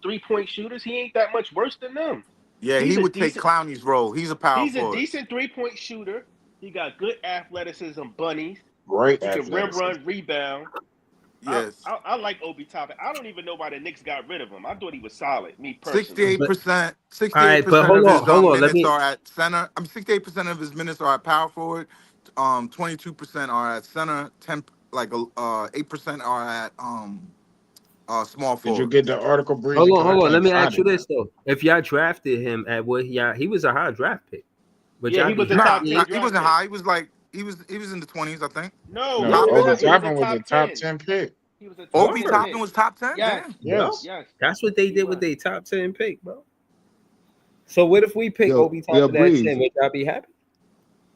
3-point shooters. He ain't that much worse than them. Yeah, he He's a would take decent. Clowney's role. He's a power He's a forward. decent 3-point shooter. He got good athleticism, bunnies. Great He can rim, athleticism. run, rebound. Yes. I like Obi Toppin. I don't even know why the Knicks got rid of him. I thought he was solid. Me personally. Sixty-eight but percent, all sixty-eight right, but percent of his hold on. Let minutes me are at center. 68% of his minutes are at power forward. 22% are at center. 8% are at Small Did you forward. get the article, Breezy? Because I Hold on. Let can't me find ask you it this now. though: if y'all drafted him at what he was a high draft pick, would Yeah, y'all he be was a Nah, top happy? 10 he draft wasn't pick. high. He was like he was in the 20s, I think. No, No, Top before 10. Obi that, he was a Toppin was a top top 10. 10 pick. He was a top Obi 10 Word. Toppin pick. was top 10. Yes, Damn. Yo, Yes. yes, that's what they he did with was. their top 10 pick, bro. So what if we pick Yo, Obi yo, Toppin at 10? Breeze. Would y'all be happy?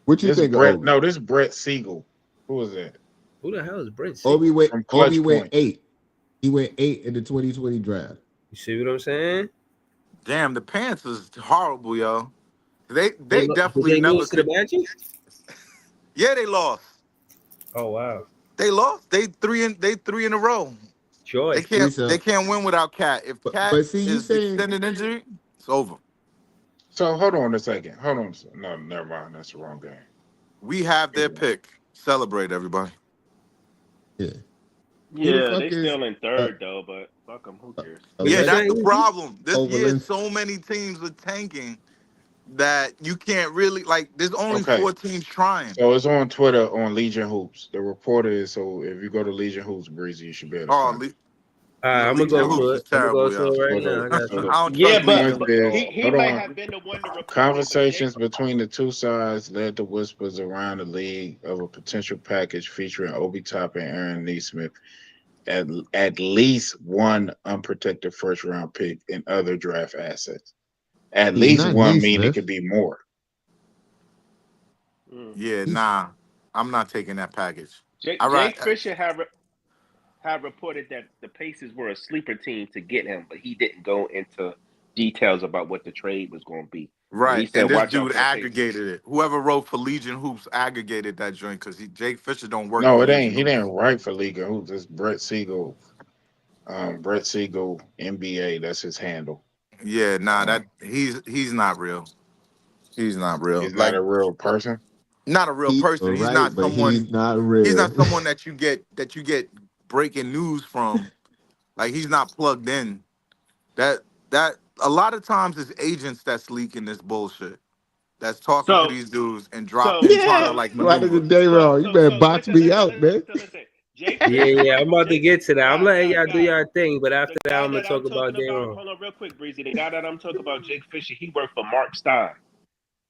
What you think of Obi? This is Brett Siegel. Who was that? Who the hell is Brent Obi Siegel? went. From Obi Clutch went Point. 8. He went 8 in the 2020 draft. You see what I'm saying? Damn, the Pants is horrible, yo. They Did definitely they never lose to the could. Magic? Yeah, they lost. Oh wow, They lost. They three in a row. They joy. can't they Lisa, can't win without Cat. If Cat but see, you is saying extended injury, it's over. So hold on a second. Hold on. No, never mind. That's the wrong game. We have their pick. Celebrate, everybody. yeah. Who the Yeah, fuck they is still in third though, but fuck them. Who cares? Yeah, What you that's Alexa the saying, Easy? problem. This year, Overland? so many teams are tanking that you can't really like. There's only Okay. 4 teams trying. So it's on Twitter on Legion Hoops. The reporter is so if you go to Legion Hoops, Breezy, you should be able to Oh, find it. I'm gonna Legion go to Hoops it. is I'm gonna go terrible, to yo. it So right now. I got so I you. the don't Yeah, trust but point Legion but Hoops at is he all. he hold might on. have been the one to report it, but Jake. Conversations between the two sides led to whispers around the league of a potential package featuring Obi Toppin and Aaron Neesmith at least one unprotected first round pick and other draft assets. At He's least not one mean it Neesmith. could be more. Mm. Yeah, He's nah. I'm not taking that package. All right. Jake Fisher have reported that the Pacers were a sleeper team to get him, but he didn't go into details about what the trade was going to be. But he Right. And said, this "Watch out dude for the Pacers." aggregated it. Whoever wrote for Legion Hoops aggregated that joint because Jake Fisher don't work No, for it ain't. Legion He Hoops. didn't write for League of Hoops. It's Brett Siegel. Brett Siegel NBA. That's his handle. Yeah, nah, Um, that he's not real. He's not real. he's not Like a real person. not a real he's person. all right, but he's not He's real. not someone that you get breaking news from. Like he's not plugged in. That a lot of times it's agents that's leaking this bullshit. That's talking to So, these dudes and so, trying to Yeah. like Why did the maneuver. day so, wrong? You so, better so, box me out, man. listen. Jake Yeah, Fisher, I'm about to Jake, get to that. I'm letting y'all do guys. y'all thing, but after The that, guy I'm gonna that I'm talk about talking game about, on. hold on real quick, Breezy. The guy that I'm talking about, Jake Fisher, he worked for Mark Stein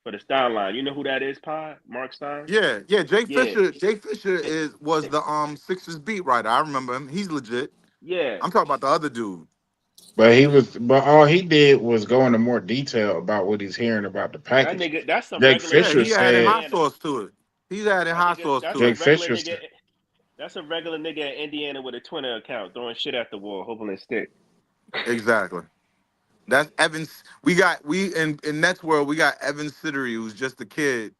for the Stein line. You know who that is, Pod? Mark Stein? Yeah, yeah. Jake Yeah, Fisher. Jake Fisher Th- was th- the Sixers beat writer. I remember him. He's legit. yeah. I'm talking about the other dude. But all he did was go into more detail about what he's hearing about the That package. nigga, that's a Jake regular Yeah, nigga Fisher he in added said, hot Indiana. sauce to it. He's adding That hot nigga, sauce that's to a Jake it. regular Fisher nigga. said, That's a regular nigga in Indiana with a Twitter account throwing shit at the wall, hoping it stick. Exactly. That's Evans. We in Nets world, we got Evan Sittery, who's just a kid,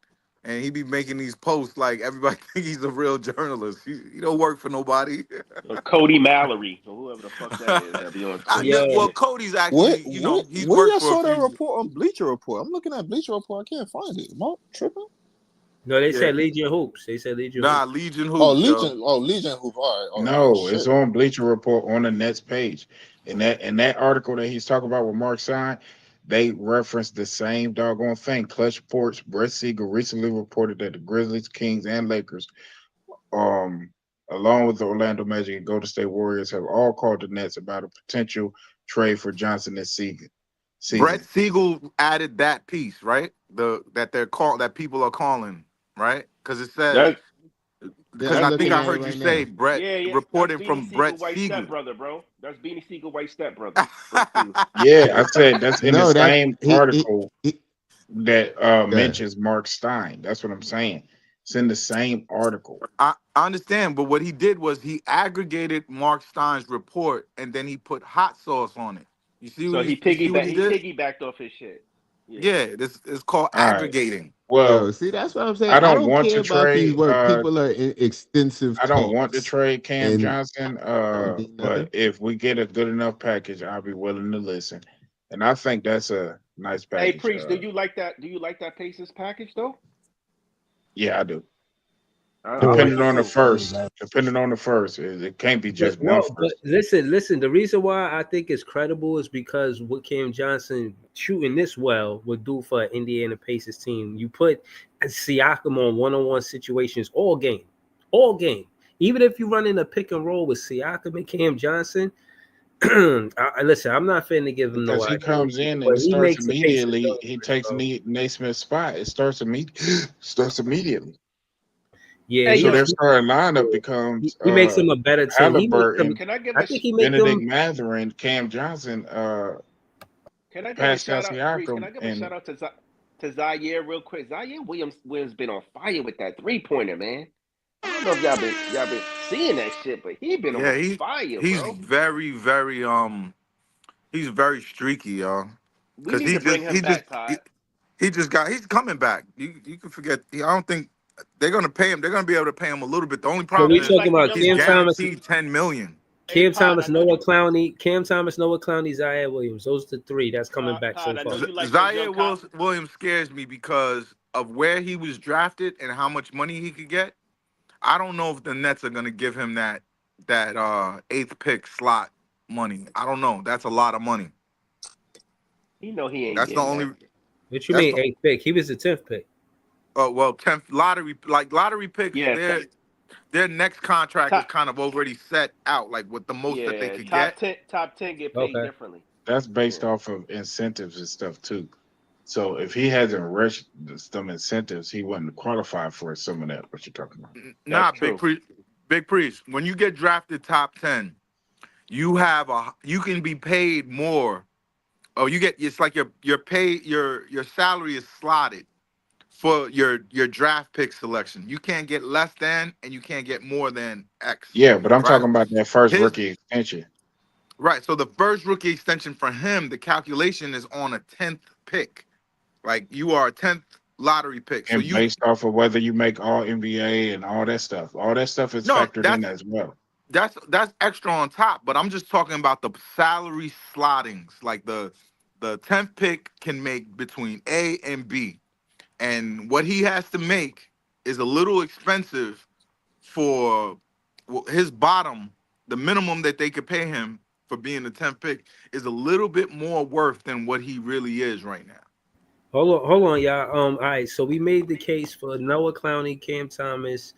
and he be making these posts like everybody think he's a real journalist. He don't work for nobody. Or Cody Mallory, or whoever the fuck that is that be on Twitter. Yo, Well, Cody's What actually, what he's where worked y'all for a saw that few. report on Bleacher Report? I'm looking at Bleacher Report. I can't find it. Am I tripping? no, they Yeah. said Legion Hoops. They said Legion Nah, Hoops. Legion Oh, Hoops, yo. Legion. Oh, Legion Hoop. All right. All right. no, it's Shit. on Bleacher Report on the Nets page. In that article that he's talking about with Mark Stein, they referenced the same doggone thing. Clutch Sports, Brett Siegel recently reported that the Grizzlies, Kings, and Lakers, um, along with the Orlando Magic and Golden State Warriors, have all called the Nets about a potential trade for Johnson this season. Brett Season. Siegel added that piece, right? That people are calling, right? Because it says That Yeah, because I'm I that's think looking I at Beanie. it heard you right say now. Brett Yeah, that's reporting Beanie from Siegel Brett White Siegel. stepbrother, bro. That's Beanie Siegel White stepbrother. Brett Siegel. Yeah, I said that's in the No, that same he, article that yeah. mentions Mark Stein. That's what I'm saying. It's in the same article. I understand, but what he did was he aggregated Mark Stein's report and then he put hot sauce on it. So You see what he he did? piggybacked off his shit. Yeah. Yeah, this is called All right. aggregating. Well, Yo, see, that's what I'm saying. I I don't don't want care to about these trade. words. People are in extensive I don't want to talks, trade Cam and Johnson. don't mean But nothing. if we get a good enough package, I'll be willing to listen. And I think that's a nice Hey, package. Priest, do you like that? Do you like that Pacers package though? Yeah, I do. I like Depending it on the too. first, it can't be But just one no, but first. listen. The reason why I think it's credible is because what Cam Johnson shooting this well would do for an Indiana Pacers team. You put Siakam on one-on-one situations all game. Even if you run in a pick and roll with Siakam and Cam Johnson, Listen, I'm not finna give him no because he idea, comes in but and he starts makes the case for immediately. He Douglas, takes bro. Naismith's spot. It starts immediately. Starts immediately. Yeah, Hey So yo, their starting lineup becomes he makes him a better team. He makes him. Halliburton, can I give I a think he make Benedict them. Mathurin, Cam Johnson, can I give a Pascal shout out, Breeze? Can Siakam, I give a and shout out to Zaire real quick? Zaire Williams been on fire with that 3-pointer, man. I don't know if y'all been seeing that shit, but he been Yeah, on fire, he's bro. very he's very streaky, y'all. We Cause need to bring him back, Todd. he just got he's coming back. You can forget. I don't think they're gonna pay him. They're gonna be able to pay him a little bit. The only So problem we He's is talking like the about young he's Cam Zion. Thomas, guaranteed 10 million. Hey Cam Todd, I Thomas, know Noah you. Clowney, Cam Thomas, Noah Clowney, Zaire Williams. Those are the three that's coming back so Todd, I know far. you like those Zaire young cop. Williams scares me because of where he was drafted and how much money he could get. I don't know if the Nets are gonna give him that eighth pick slot money. I don't know. That's a lot of money. He know he ain't That's the getting only. that. What you That's mean the eighth pick? He was the 10th pick. well 10th lottery picks. Yeah, Their next contract is top. kind of already set out, like what the most that they Yeah, could top get. 10. Top 10 get paid Okay. differently. that's Yeah, based off of incentives and stuff too. So if he hasn't reached some incentives, he wouldn't qualify for some of that. What you're talking about? that's Nah, true. big priest. When you get drafted top 10, you can be paid more. Oh, you get it's like your pay your salary is slotted for your draft pick selection. You can't get less than and you can't get more than X. Yeah, but I'm Right? talking about that first His rookie extension. right. So the first rookie extension for him, the calculation is on a 10th pick. Like you are a 10th lottery pick. So And you based off of whether you make all NBA and all that stuff is no, factored in as well. that's extra on top, but I'm just talking about the salary slottings. Like the 10th pick can make between A and B. And what he has to make is a little expensive for his bottom. The minimum that they could pay him for being the 10th pick is a little bit more worth than what he really is right now. Hold on, y'all. All right. So we made the case for Noah Clowney, Cam Thomas,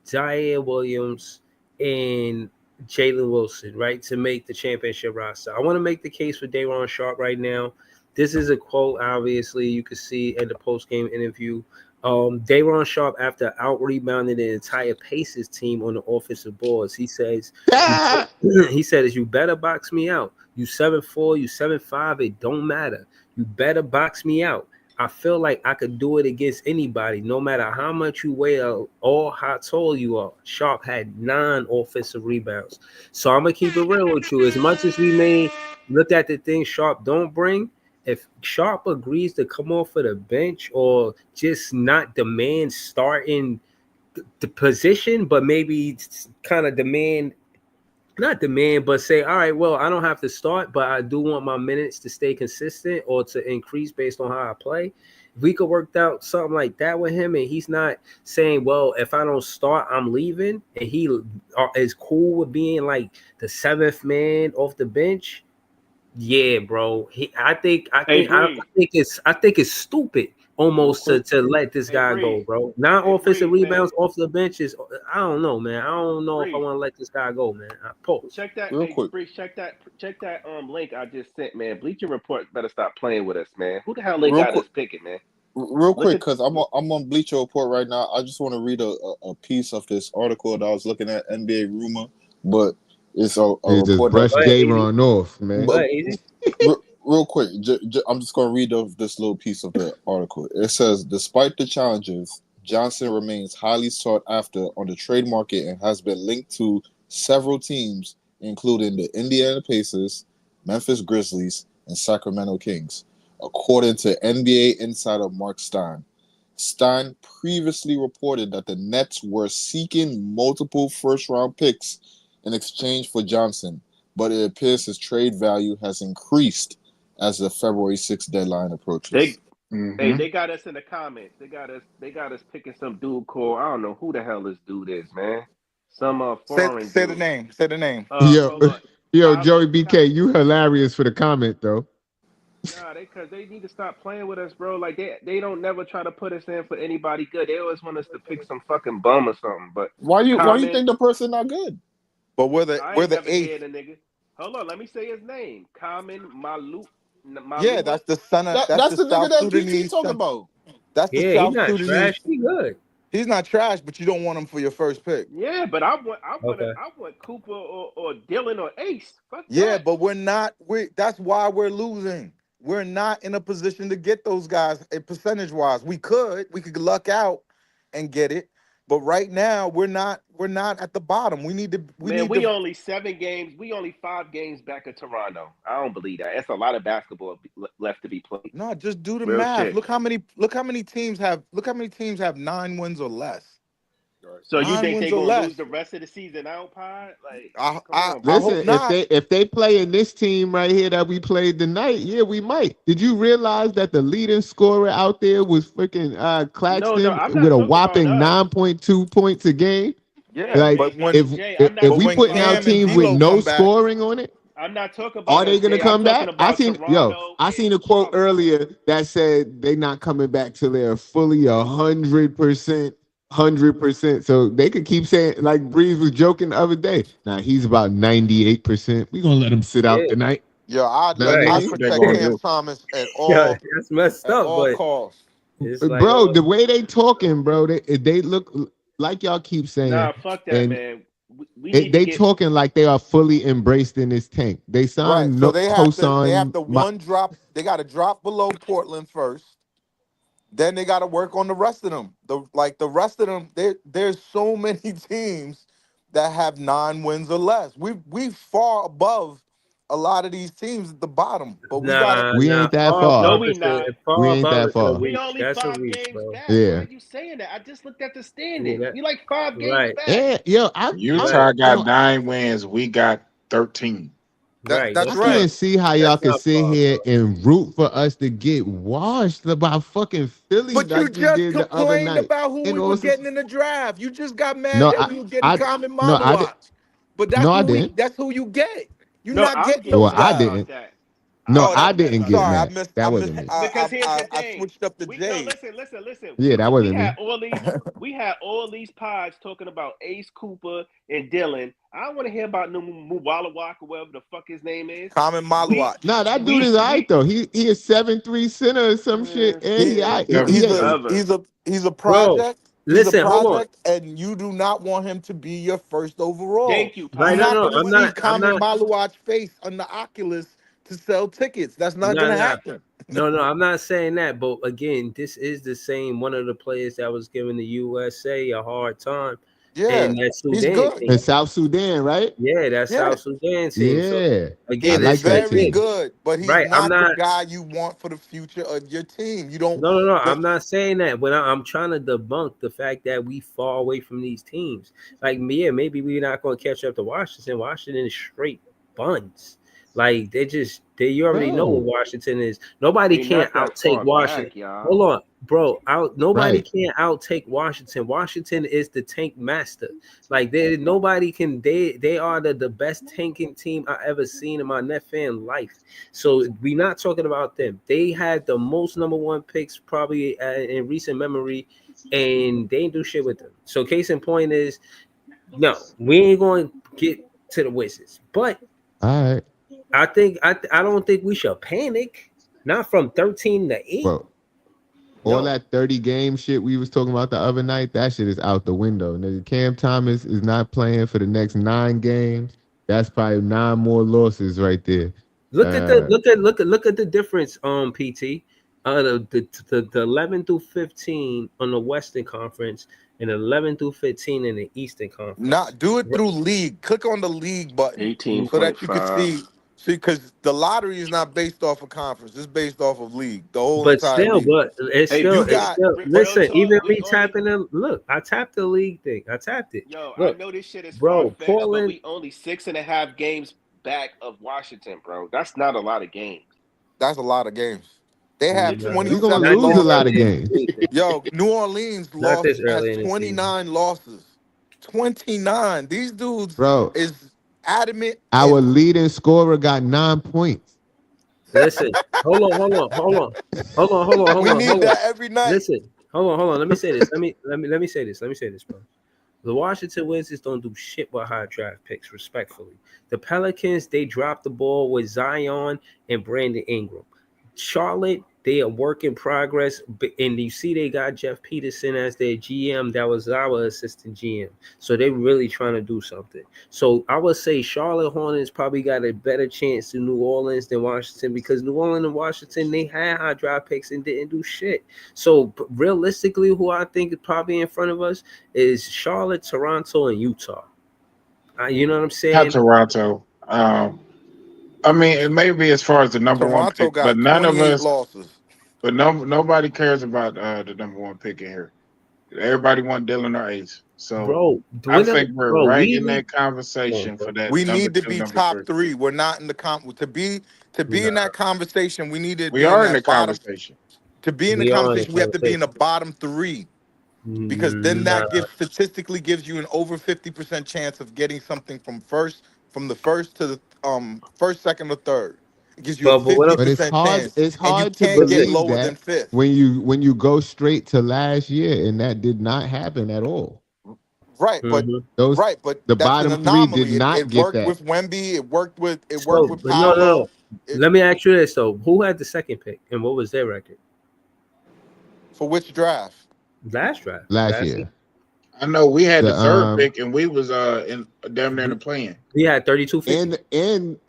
Zaire Williams, and Jalen Wilson, right, to make the championship roster. I want to make the case for Day'Ron Sharp right now. This is a quote, obviously, you can see in the post game interview. Day'Ron Sharp, after out rebounding the entire Pacers team on the offensive boards, he says, Ah! he says, you better box me out. You 7'4", you 7'5", it don't matter. You better box me out. I feel like I could do it against anybody, no matter how much you weigh or how tall you are. Sharp had 9 offensive rebounds. So I'm gonna keep it real with you. As much as we may look at the things Sharp don't bring, if Sharp agrees to come off of the bench or just not demand starting the position, but maybe kind of demand not demand, but say, all right, well, I don't have to start, but I do want my minutes to stay consistent or to increase based on how I play. If we could work out something like that with him, and he's not saying, well, if I don't start, I'm leaving, and he is cool with being like the 7th man off the bench. Yeah, bro. Hey, Breeze. I think it's stupid Real almost quick. to let this Hey, guy go, Breeze. bro. 9 Hey, offensive Breeze, man. rebounds off the benches. I don't know, man. I don't know if I Breeze. want to let this guy go, man. I pause. Check that. Real Hey, quick, Breeze. Check that link I just sent, man. Bleacher Report better stop playing with us, man. Who the hell they real got quick, us picking, man? real Look quick, at. because I'm on Bleacher Report right now. I just want to read a piece of this article that I was looking at NBA Rumor, but it's a He just report that Go brushed ahead, Easy. Day'Ron off, man. Go but, ahead, Easy. real quick, I'm just going to read this little piece of the article. It says, despite the challenges, Johnson remains highly sought after on the trade market and has been linked to several teams, including the Indiana Pacers, Memphis Grizzlies, and Sacramento Kings, according to NBA insider Mark Stein. Stein previously reported that the Nets were seeking multiple first-round picks in exchange for Johnson, but it appears his trade value has increased as the February 6th deadline approaches. They Hey, Mm-hmm. they got us in the comments. They got us picking some dude called, I don't know who the hell this dude is, man. Some foreign Say the dude. name. Say the name. Yo, Hold on. yo, Kyle, Joey BK, you hilarious for the comment though. nah, they need to stop playing with us, bro. Like they don't never try to put us in for anybody good. They always want us to pick some fucking bum or something. But Why you comment, think the person not good? But I we're ain't the never eighth. heard a nigga. Hold on, let me say his name. Kamen Yeah, Malua. that's the center. That's That's the the nigga South that PT Sudanese talking center. about. That's the Yeah, he South not trash. Sudanese. He good. He's not trash, but you don't want him for your first pick. Yeah, but Okay. I want Cooper or Dylan or Ace. Fuck Yeah, that. but we're not. We That's why we're losing. We're not in a position to get those guys percentage wise. We could luck out and get it, but right now we're not. We're not at the bottom. We need to. We Man, need we to. only 7 games. We only 5 games back of Toronto. I don't believe that. That's a lot of basketball left to be played. No, just do the Real math. shit. Look how many. Look how many teams have. Look how many teams have 9 wins or less. So you Nine think wins they or gonna lose less. the rest of the season out, Pod? Like, I come I on, I bro. hope Listen, if not. they play in this team right here that we played tonight, yeah, we might. Did you realize that the leading scorer out there was freaking No, Claxton I'm with not a talking about whopping us. 9.2 points a game? Yeah, Hey, Like hey, but when Dr. if J, if, I'm not if but we talking when putting about out Cam us. and teams with D'Lo no come back, scoring on it, I'm not talking are about they us, gonna Jay. I'm come talking back? I about seen Toronto I seen and a quote Charlotte. earlier that said they not coming back till they're fully 100%, 100%. So they could keep saying like Breeze was joking the other day. Now he's about 98%. We gonna let him sit out Yeah. tonight. yo, Know what I Right. I'd That's mean? what they're protect gonna Cam do. Thomas Yeah, that's messed at up, all but costs. it's like, Bro, oh, the way they talking, bro, they look like y'all keep saying, Nah, fuck that, and man. We need to they get. talking like they are fully embraced in this tank. They Right. signed So no they have cosign. to one drop. They got to drop below Portland first. Then they got to work on the rest of them. The rest of them. There's so many teams that have 9 wins or less. We far above a lot of these teams at the bottom. But we gotta. We ain't that far No, above far. we is a not. We far ain't above that is a far. We reach. only That's a five reach, games bro. back. Why Yeah. are you saying that? I just looked at the Yeah, standings. that We like 5 games right, back. And yo, Utah yo, got 9 wins. We got 13. right. That's I That's not right. can't see how y'all that's can not sit far, here bro. and root for us to get washed by fucking Philly But you like you just did the other complained night. about who And we were also, getting in the draft. You just got mad no, that we were getting I, Common no, I did, Malawat. But no, I didn't. that's who you get. You're No, not I'm getting getting those Well, I mad guys. about didn't. that. No, Oh, I'm I getting that. mad didn't about get Sorry, that. I mad. missed. That wasn't me. Because here's the I thing. switched up the No, J's. listen. Yeah, that We wasn't had me. all these pods talking about Ace Cooper and Dylan. I don't want to hear about no Muwalawak or whatever the fuck his name is. Common We Malawat. Nah, that dude is all right we though. He is 7'3" center or some shit, and he all He right. he's a Seven-three. he's a he's a Bro, project. He's a listen, hold on. project, and you do not want him to be your first overall. thank you, You're Right, Pod. no, not no, gonna So I'm see not. I'm Common not. Malawat's face on the Oculus to sell tickets. That's not No, gonna no, happen. no. I'm not saying that. But again, this is the same one of the players that was giving the USA a hard time Yeah, in that he's Sudan good. in team. South Sudan, right? Yeah, that Yeah, South Sudan team. So Yeah, I he's again, like it's that very again, team. good, but he's right. I'm not the not. guy you want for the future of your team. You don't. No. The, I'm not saying that. But I'm trying to debunk the fact that we far away from these teams. Like, yeah, maybe we're not going to catch up to Washington. Washington is straight buns. Like they you already know what Bro, Washington is. Nobody we can't not that outtake far Washington. back, y'all. Hold on, bro. Nobody right. can outtake Washington. Washington is the tank master. Like nobody can. They are the best tanking team I ever seen in my net fan life. So we not talking about them. They had the most number one picks probably in recent memory, and they ain't do shit with them. So case in point is no, we ain't going to get to the Wizards, but All right. I don't think we should panic. Not from 13 to 8. Well, all No. that 30 game shit we was talking about the other night, that shit is out the window. Nigga, Cam Thomas is not playing for the next 9 games. That's probably 9 more losses right there. Uh, Look at the difference on PT. The 11 through 15 on the Western Conference and 11 through 15 in the Eastern Conference. Not do it through league. Click on the league button so that you can 18.5. see. See, because the lottery is not based off of conference; it's based off of league, the whole But entire still, league. Hey, You it's got still real listen, talk. even We me only tapping them, look, I tapped the league thing. I tapped it. Yo, I Look, know this shit is far bro, fetched, but Portland. we only 6.5 games back of Washington, bro. That's not a lot of games. that's a lot of games. They have Nah, we gonna 27 not lose this a lot losses. of early in the games. season. Yo, New Orleans Not this has early in the season. 29 losses. 29. These dudes Bro, is adamant our and leading scorer got 9 points. Listen, we need hold on. that every night. Listen, hold on. Let me say this. Let me say this, bro. The Washington Wizards don't do shit with high draft picks, respectfully. The Pelicans, they dropped the ball with Zion and Brandon Ingram. Charlotte, they a work in progress, and you see they got Jeff Peterson as their GM. That was our assistant GM, so they really trying to do something. So I would say Charlotte Hornets probably got a better chance to New Orleans than Washington because New Orleans and Washington they had high draft picks and didn't do shit. So realistically, who I think is probably in front of us is Charlotte, Toronto, and Utah. You know what I'm Not saying? Toronto. I mean, it may be as far as the number one Toronto pick, but got none of 28 us, losses. but nobody cares about the number one pick in here. Everybody want Dylan or Ace. So Bro, I doing think we're bro, right we in need. that Come on, conversation for bro. that We number need to two, be number top three. three. We're not in the to be in Nah, that conversation. We need to We be in are in the that bottom. conversation. To be in the we are in the conversation, we have to be in the conversation. bottom three because then Nah, that gives statistically gives you an over 50% chance of getting something from the first to the first, second, or third. It gives you a but what I'm, But 50% chance, it's and you hard to can't but get believe lower than that fifth. when you go straight to last year and that did not happen at all. Right, but hmm Those right, but the that's an bottom three did anomaly. It, not it get worked that. with Wemby. It worked so, with but no, no, no. Paolo. It, Let me ask you this though: who had the second pick, and what was their record for which draft? last draft? Last Last year, year. I know we had The the third pick and we was in damn near we, the playing. we had 32-50. and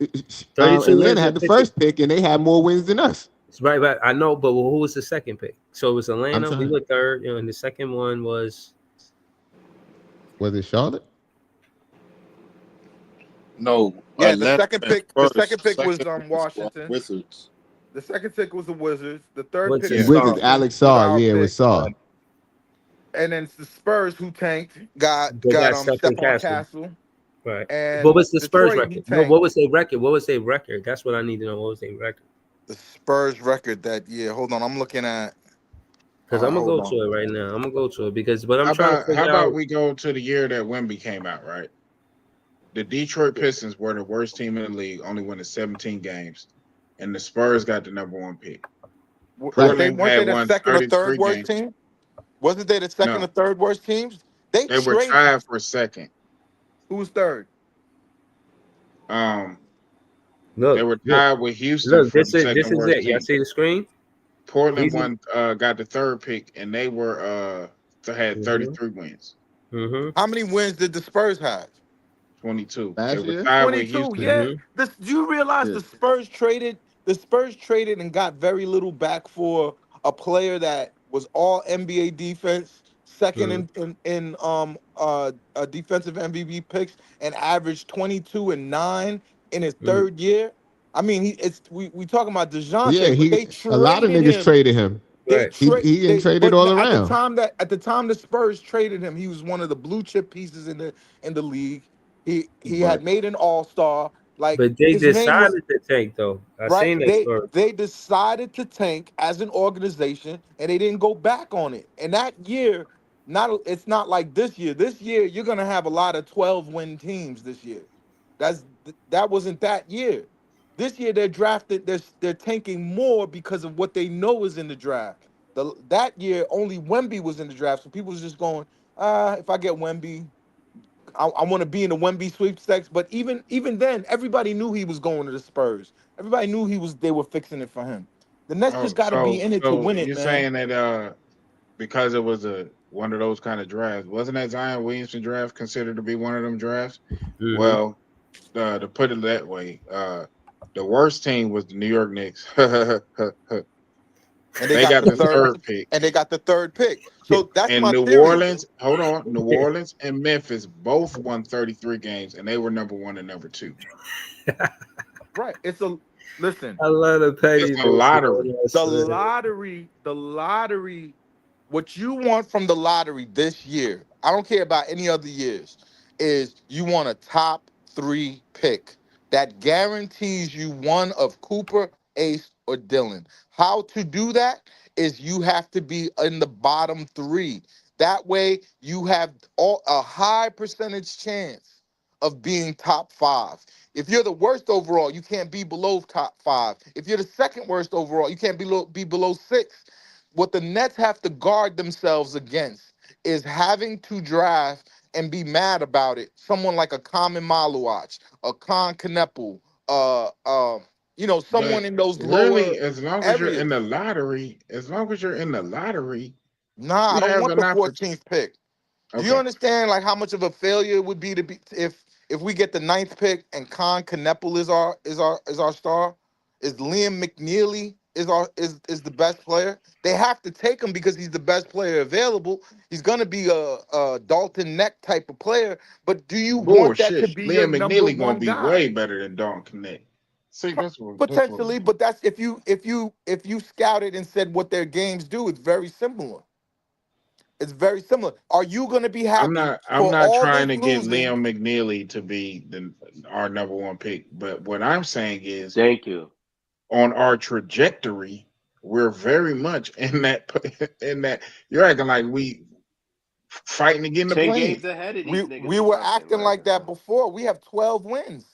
32 Atlanta wins had and the 50. first pick and they had more wins than us. It's right, right. I know, but who was the second pick? So it was I'm Atlanta. We trying. were third, and the second one was Was it Charlotte? No, Yeah, the Atlanta second and pick. The Spurs. second pick was Second was Washington. Wizards. The second pick was the Wizards. The third what's pick his Yeah. was star? Wizards. Houston, Alex was Saw. our Yeah, it was pick, Saw. and then it's the Spurs who tanked got They got got Stephen Stephon Castle. Castle, Right. What and was the Spurs Detroit who record? No, what tanked. was their record? What was their record? That's what I need to know. What was their record? The Spurs record that year. Hold on, I'm looking at. Because I'm gonna Hold go on. to it right now. I'm gonna go to it because what I'm How trying to about figure out. we go to the year that Wemby came out, right? The Detroit Pistons were the worst team in the league, only winning 17 games, and the Spurs got the number one pick. But Right. they Portland weren't they had the won second or third 33 worst games. team? Wasn't they the second or No, third worst teams? They they were traded. tied for second. Who was third? Um, they Look, were look, tied with Houston look. for the This second is worst it. Y'all team. see the screen? Portland These are. won, got the third pick, and they were had Mm-hmm. 33 wins, Mm-hmm. How many wins did the Spurs have? 22. They Last were year? tied with 22. Houston. Yeah. Mm-hmm. This do you realize Yeah. the Spurs traded and got very little back for a player that was all NBA defense, second Mm-hmm. in defensive MVP picks, and averaged 22 and 9 in his Mm-hmm. third year. I mean, we talking about Yeah, Dejounte, but he they a lot of traded niggas him. traded him. They Right. trade He getting they traded but all at the around. time the Spurs traded him, he was one of the blue chip pieces in the league. He Right. had made an all-star. Like But they his name was decided to tank though. I right. seen that They story. they decided to tank as an organization and they didn't go back on it. And that year, it's not like this year. This year you're gonna have a lot of 12-win teams this year. That wasn't that year. This year they're tanking more because of what they know is in the draft. That year only Wemby was in the draft, so people was just going, if I get Wemby, I want to be in the Wemby sweepstakes. But even then, everybody knew he was going to the Spurs. Everybody knew they were fixing it for him. The Nets just Oh, got to be in it to so win it, you're man. saying that because it was a one of those kind of drafts, wasn't that Zion Williamson draft considered to be one of them drafts? Mm-hmm. Well, to put it that way, the worst team was the New York Knicks. They And they got got the the third, third pick. and they got the third pick. So that's And my New theory. Orleans, hold on, New Orleans and Memphis both won 33 games, and they were number one and number two. Right. Listen. I love the It's a pettiness. lottery. The lottery, what you want from the lottery this year, I don't care about any other years, is you want a top three pick that guarantees you one of Cooper, Ace, or Dylan. How to do that is you have to be in the bottom three. That way you have a high percentage chance of being top five. If you're the worst overall, you can't be below top five. If you're the second worst overall, you can't be below six. What the Nets have to guard themselves against is having to draft and be mad about it. Someone like a Common Maluach, a Khan Kneppel, uh, uh, someone But in those lower really, as long as you're in areas. the lottery, as long as you're in the lottery, Nah, I you don't have want an the opportunity. 14th pick. Do you Okay. understand like how much of a failure it would be to be if we get the ninth pick and Khan Kneppel is our star? Is Liam McNeely is the best player? They have to take him because he's the best player available. He's gonna be a Dalton Neck type of player. But do you want that to Bullshit. be your Liam number McNeely gonna one be guy? way better than Don Connect. See, that's what Potentially, but that's if you scouted and said what their games do, it's very similar. It's very similar. Are you going to be happy I'm for not all trying this to get losing? Liam McNeely to be our number one pick, but what I'm saying is Thank you. on our trajectory, we're very much in that in that you're acting like we fighting to get in the 10 games plane. ahead of We these niggas we or were something. acting Like, like that before. We have 12 wins.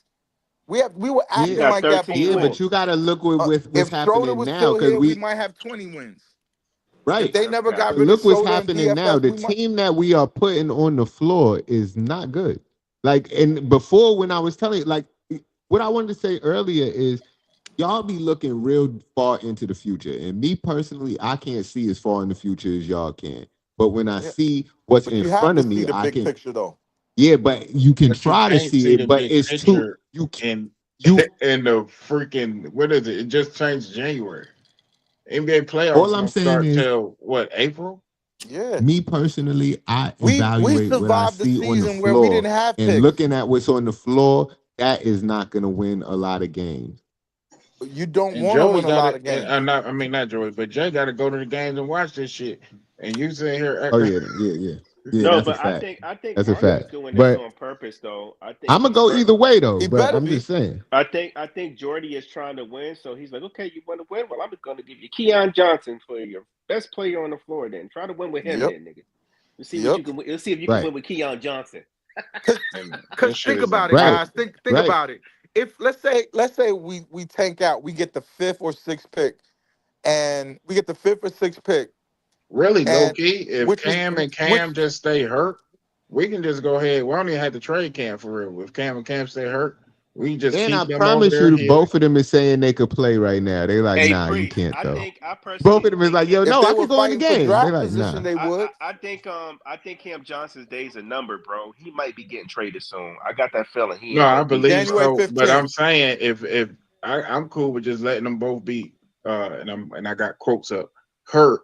We were we Yeah, acting got like that 13 yeah, before. but wins. you got to look with what's If Schroeder happening was now, still because here, we we might have 20 wins. If right. they That's never cap. got But rid of look what's Schroeder and happening now. DFS, The we might. team that we are putting on the floor is not good. Like, and before when I was telling, like, what I wanted to say earlier is y'all be looking real far into the future. And me personally, I can't see as far in the future as y'all can. But when I Yeah, see what's but in you have front to of see me, the I big can, picture though. yeah, but you can But you try to can't see see it, the but big it's too, picture in you, in the freaking what is it? It just changed January. NBA all playoffs I'm don't saying start is, till what, April? Yeah. me personally, I We evaluate what I survived the see on the season where we floor, didn't have and picks. looking at what's on the floor, that is not going to win a lot of games. You don't And want to Joey win a got lot it. of And games. not, I mean, not Joey, but Jay got to go to the games and watch this shit. And you sitting here Oh acting. yeah, yeah, yeah, yeah. No, That's a but I fact. think I think That's a Marcus fact. is doing this But on purpose, though. I think I'm gonna he's go trying. either way though. He But better I'm be. just saying. I think Jordy is trying to win, so he's like, okay, you want to win? Well, I'm just going to give you Keon Johnson for your best player on the floor. Then try to win with him, Yep. then, nigga. Let's see what Yep. you can. Let's see if you can Right, win with Keon Johnson. Cause, And cause this shit think is about it, right, guys. impossible. Think right. about it. If let's say we tank out, we get the fifth or sixth pick, and we get the fifth or sixth pick, Really, low and key, if which is Cam and which Cam just stay hurt, we can just go ahead. We don't even have to trade Cam for real. If Cam and Cam stay hurt, we can just And I keep them over promise there you, healed. both of them is saying they could play right now. They like, Hey, nah, you Priest, can't I though. think I Both personally of them is think like, Cam. yo, if no, they I were could go in the fighting for game. They draft like, position, nah. they would. I think Cam Johnson's days are numbered, bro. He might be getting traded soon. I got that feeling he No, ain't I gonna be here, believe bro. January so, but I'm 15th. saying if I'm cool with just letting them both be, and I got quotes up, hurt,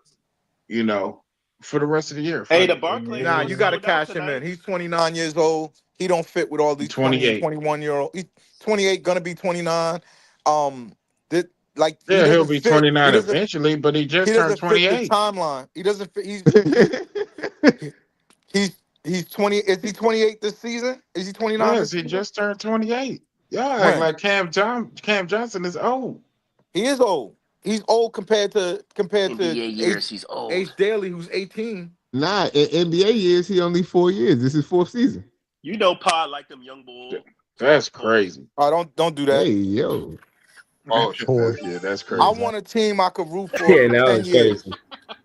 you know, for the rest of the year. Hey, Fuck the it. Barclays Nah, store you got to sold out cash him in. tonight. He's 29 years old. He don't fit with all these 20 and 28. 21-year-old. He's 28, gonna be 29. Um, that like he Yeah, he'll doesn't be fit. He 29 doesn't. eventually, but he He just turned doesn't fit the 28. timeline. He doesn't fit. He's 20. Is he 28 this season? Is he 29 Yes, this he season? just turned 28. Y'all act When? like Cam Johnson is old. He is old. He's old compared to NBA Ace years, he's old. Ace Daly, who's 18. Nah, in NBA years, he only 4 years. This is fourth season. You know, Pod like them young That's boys. crazy. Oh, don't do that. Hey, yo. Oh, Four. Yeah, that's I crazy. want a team I could root for Yeah, for that 10 was crazy. years.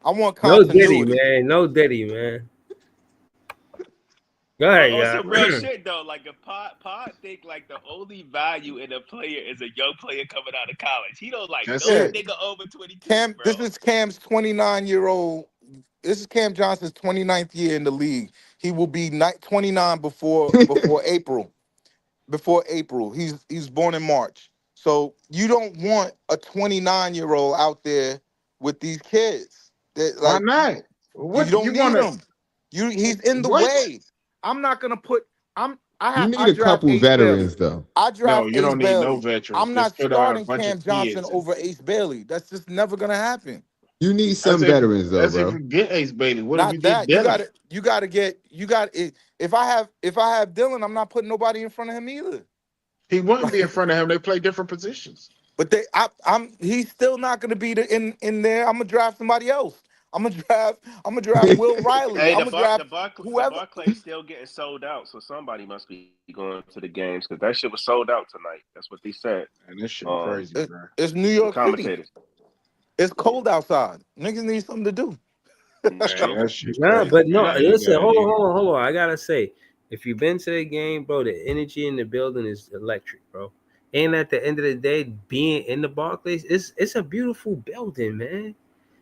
I want No Diddy, continuity. man. No Diddy, man. Go But ahead, on yeah. some real shit though, like a Pod think like the only value in a player is a young player coming out of college. He don't like That's no Yeah. it. nigga over 22, Cam, bro. this is Cam's 29-year-old. This is Cam Johnson's 29th year in the league. He will be 29 before April. Before April. He's born in March. So you don't want a 29-year-old out there with these kids. That Why like not? you What you don't want need to? him. He's in the What? way. I'm not gonna put You I need a draft couple Ace Bailey. veterans though. I No, draft you Ace don't need no Bailey. veterans. I'm Just not put a starting bunch of Cam Johnson kids in. over Ace Bailey. That's just never gonna happen. You need As some if veterans though, as if you bro. get Ace Bailey. What if you Not get that. You Dylan? gotta get you got it. If I have Dylan, I'm not putting nobody in front of him either. He wouldn't be in front of him. They play different positions. But he's still not gonna be in there. I'm gonna draft somebody else. I'm gonna draft Will Riley. Hey, I'm gonna draft the whoever. Barclays still getting sold out, so somebody must be going to the games because that shit was sold out tonight. That's what they said. And this shit Um, crazy, bro. It's New the York City. commentators. It's cold outside. Niggas need something to do. It's Hey, true. that shit Nah, crazy, but no, man. You listen, got you. hold on. I gotta say, if you've been to the game, bro, the energy in the building is electric, bro. And at the end of the day, being in the Barclays, it's a beautiful building, man.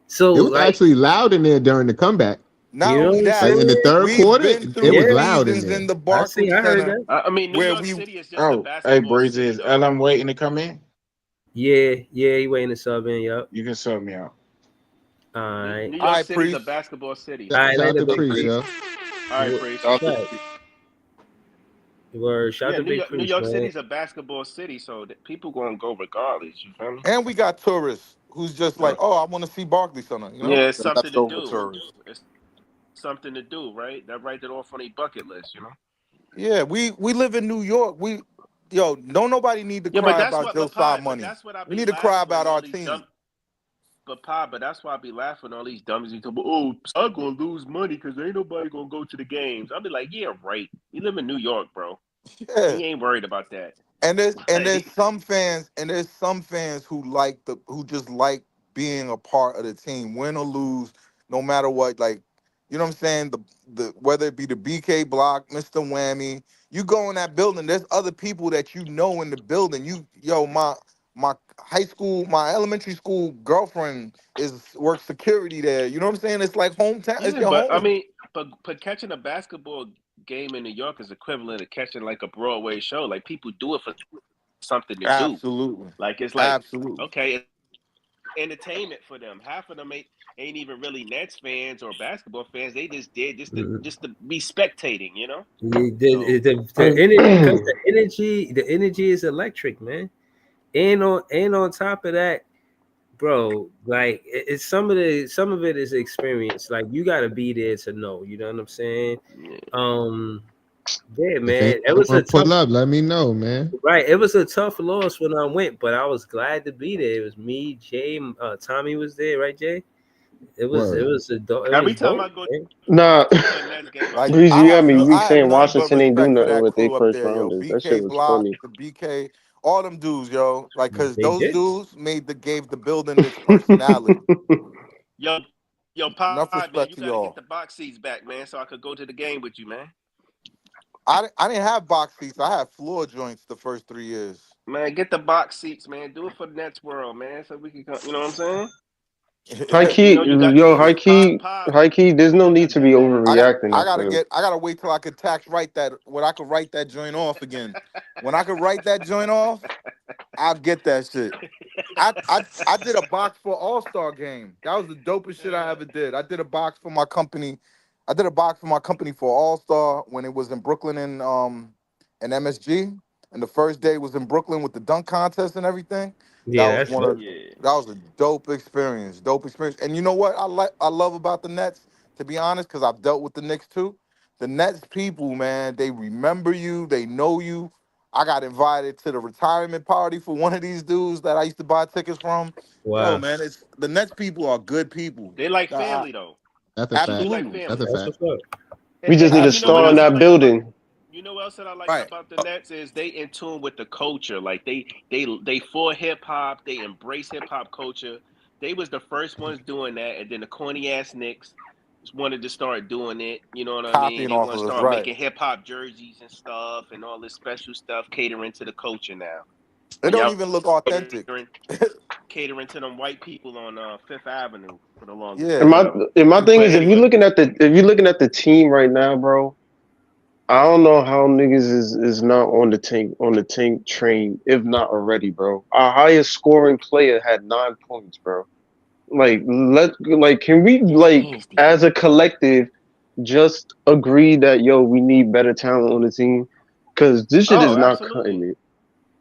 So It was like, actually loud in there during the comeback. Not you know only what I'm that, Like in the saying? third we've quarter, been it through was Yeah, loud in seasons in there. the I see. Barclays I heard Center that. I mean, New where York we City is just a Oh, hey, basketball Breezy, city, is though. LM waiting to come in? Yeah, yeah, he waiting to sub in. Yup. You can sub me out. All right, New all York right, City's a priest. basketball city. all right, Shout out later, to big Priest, priest. yo. All right, Priest. Shout out to Right, Priest. word. Shout out Yeah, to big New priest, York man. City's a basketball city, so people gonna go regardless. You feel me? And we got tourists who's just like, Uh, oh, I want to see Barclays Center, you know? yeah, it's The something to leftover do. tourists. It's something to do, right? That write it off on a bucket list, you know. Yeah, we live in New York. Don't nobody need to Yeah, but cry that's about what, Joe but Tsai Pie, but money. that's what I We be need to cry laughing about when our all these team. dumb. But Pie, but that's why I be laughing when all these dummies. You talk about, oh, I'm gonna lose money because ain't nobody gonna go to the games. I'll be like, yeah, right. You live in New York, bro. Yeah. He ain't worried about that. And there's Like, some fans who just like being a part of the team, win or lose, no matter what. Like, you know what I'm saying? The whether it be the BK block, Mr. Whammy, you go in that building, there's other people that you know in the building. My high school, my elementary school girlfriend works security there. You know what I'm saying? It's like hometown, it's yeah, your but I home. mean, but catching a basketball game in New York is equivalent to catching like a Broadway show. Like people do it for something to do. Absolutely. Like it's like Absolutely. okay, it's entertainment for them. Half of them ain't even really Nets fans or basketball fans. They just did Mm-hmm. just to be spectating, you know. The, So the energy, because the energy is electric, man. And on top of that, bro, like it's some of it is experience. Like you got to be there to know. You know what I'm saying? yeah. Um, yeah, If man. It anyone was a want to tough pull up, let me know, man. right. It was a tough loss when I went, but I was glad to be there. It was me, Jay, Tommy was there, right, Jay? It Word. was it Every was time dope, I go man. Nah, to a Nets game, I Like go to Breezy, the I you got have Nets. me no, weak I have saying nothing but Washington ain't do respect for nothing that with their crew up first there, yo. rounders. That shit BK was Block, funny. the BK, all them dudes, yo. Like, cause They those did. dudes gave the building its personality. Yo, yo, Enough Pie, man, you respect to got to get the y'all. box seats back, man, so I could go to the game with you, man. I didn't have box seats. I had floor joints the first 3 years. Man, get the box seats, man. Do it for the Nets world, man, so we can come. You know what I'm saying? High You key, know, you got yo, high Pie, key, Pie, high key. There's no Pie need got to that be bag. overreacting I up gotta there. get. I gotta wait till I could tax write that. When I could write that joint off again. When I could write that joint off, I'll get that shit. I did a box for All Star game. That was the dopest shit I ever did. I did a box for my company. I did a box for my company for All Star when it was in Brooklyn in MSG. And the first day was in Brooklyn with the dunk contest and everything. That Yeah, was that's one of dope. Yeah. that was a dope experience. Dope experience. And you know what I love about the Nets, to be honest, because I've dealt with the Knicks too. The Nets people, man, they remember you, they know you. I got invited to the retirement party for one of these dudes that I used to buy tickets from. Yo, Wow, man, it's the Nets people are good people. They like Uh, family though. That's a They fact. treat like absolutely. That's a family. that's fact. what's up. We just need a And you know what star in else I that Absolutely. like about building. you know what else that I like Right. about the Nets is they in tune with the culture. Like they for hip hop. They embrace hip hop culture. They was the first ones doing that, and then the corny ass Knicks wanted to start doing it. You know what I mean? Copying They off want to of us, start right. making hip hop jerseys and stuff, and all this special stuff catering to the culture now. It And don't y'all even look authentic. catering to them white people on Fifth Avenue for the longest And Yeah. time. my thing But is, anyway, if you're looking at the team right now, bro, I don't know how niggas is not on the tank train, if not already, bro. Our highest scoring player had 9 points, bro. Can we he's nasty. as a collective just agree that we need better talent on the team? Cause this shit Oh, is not cutting absolutely. it.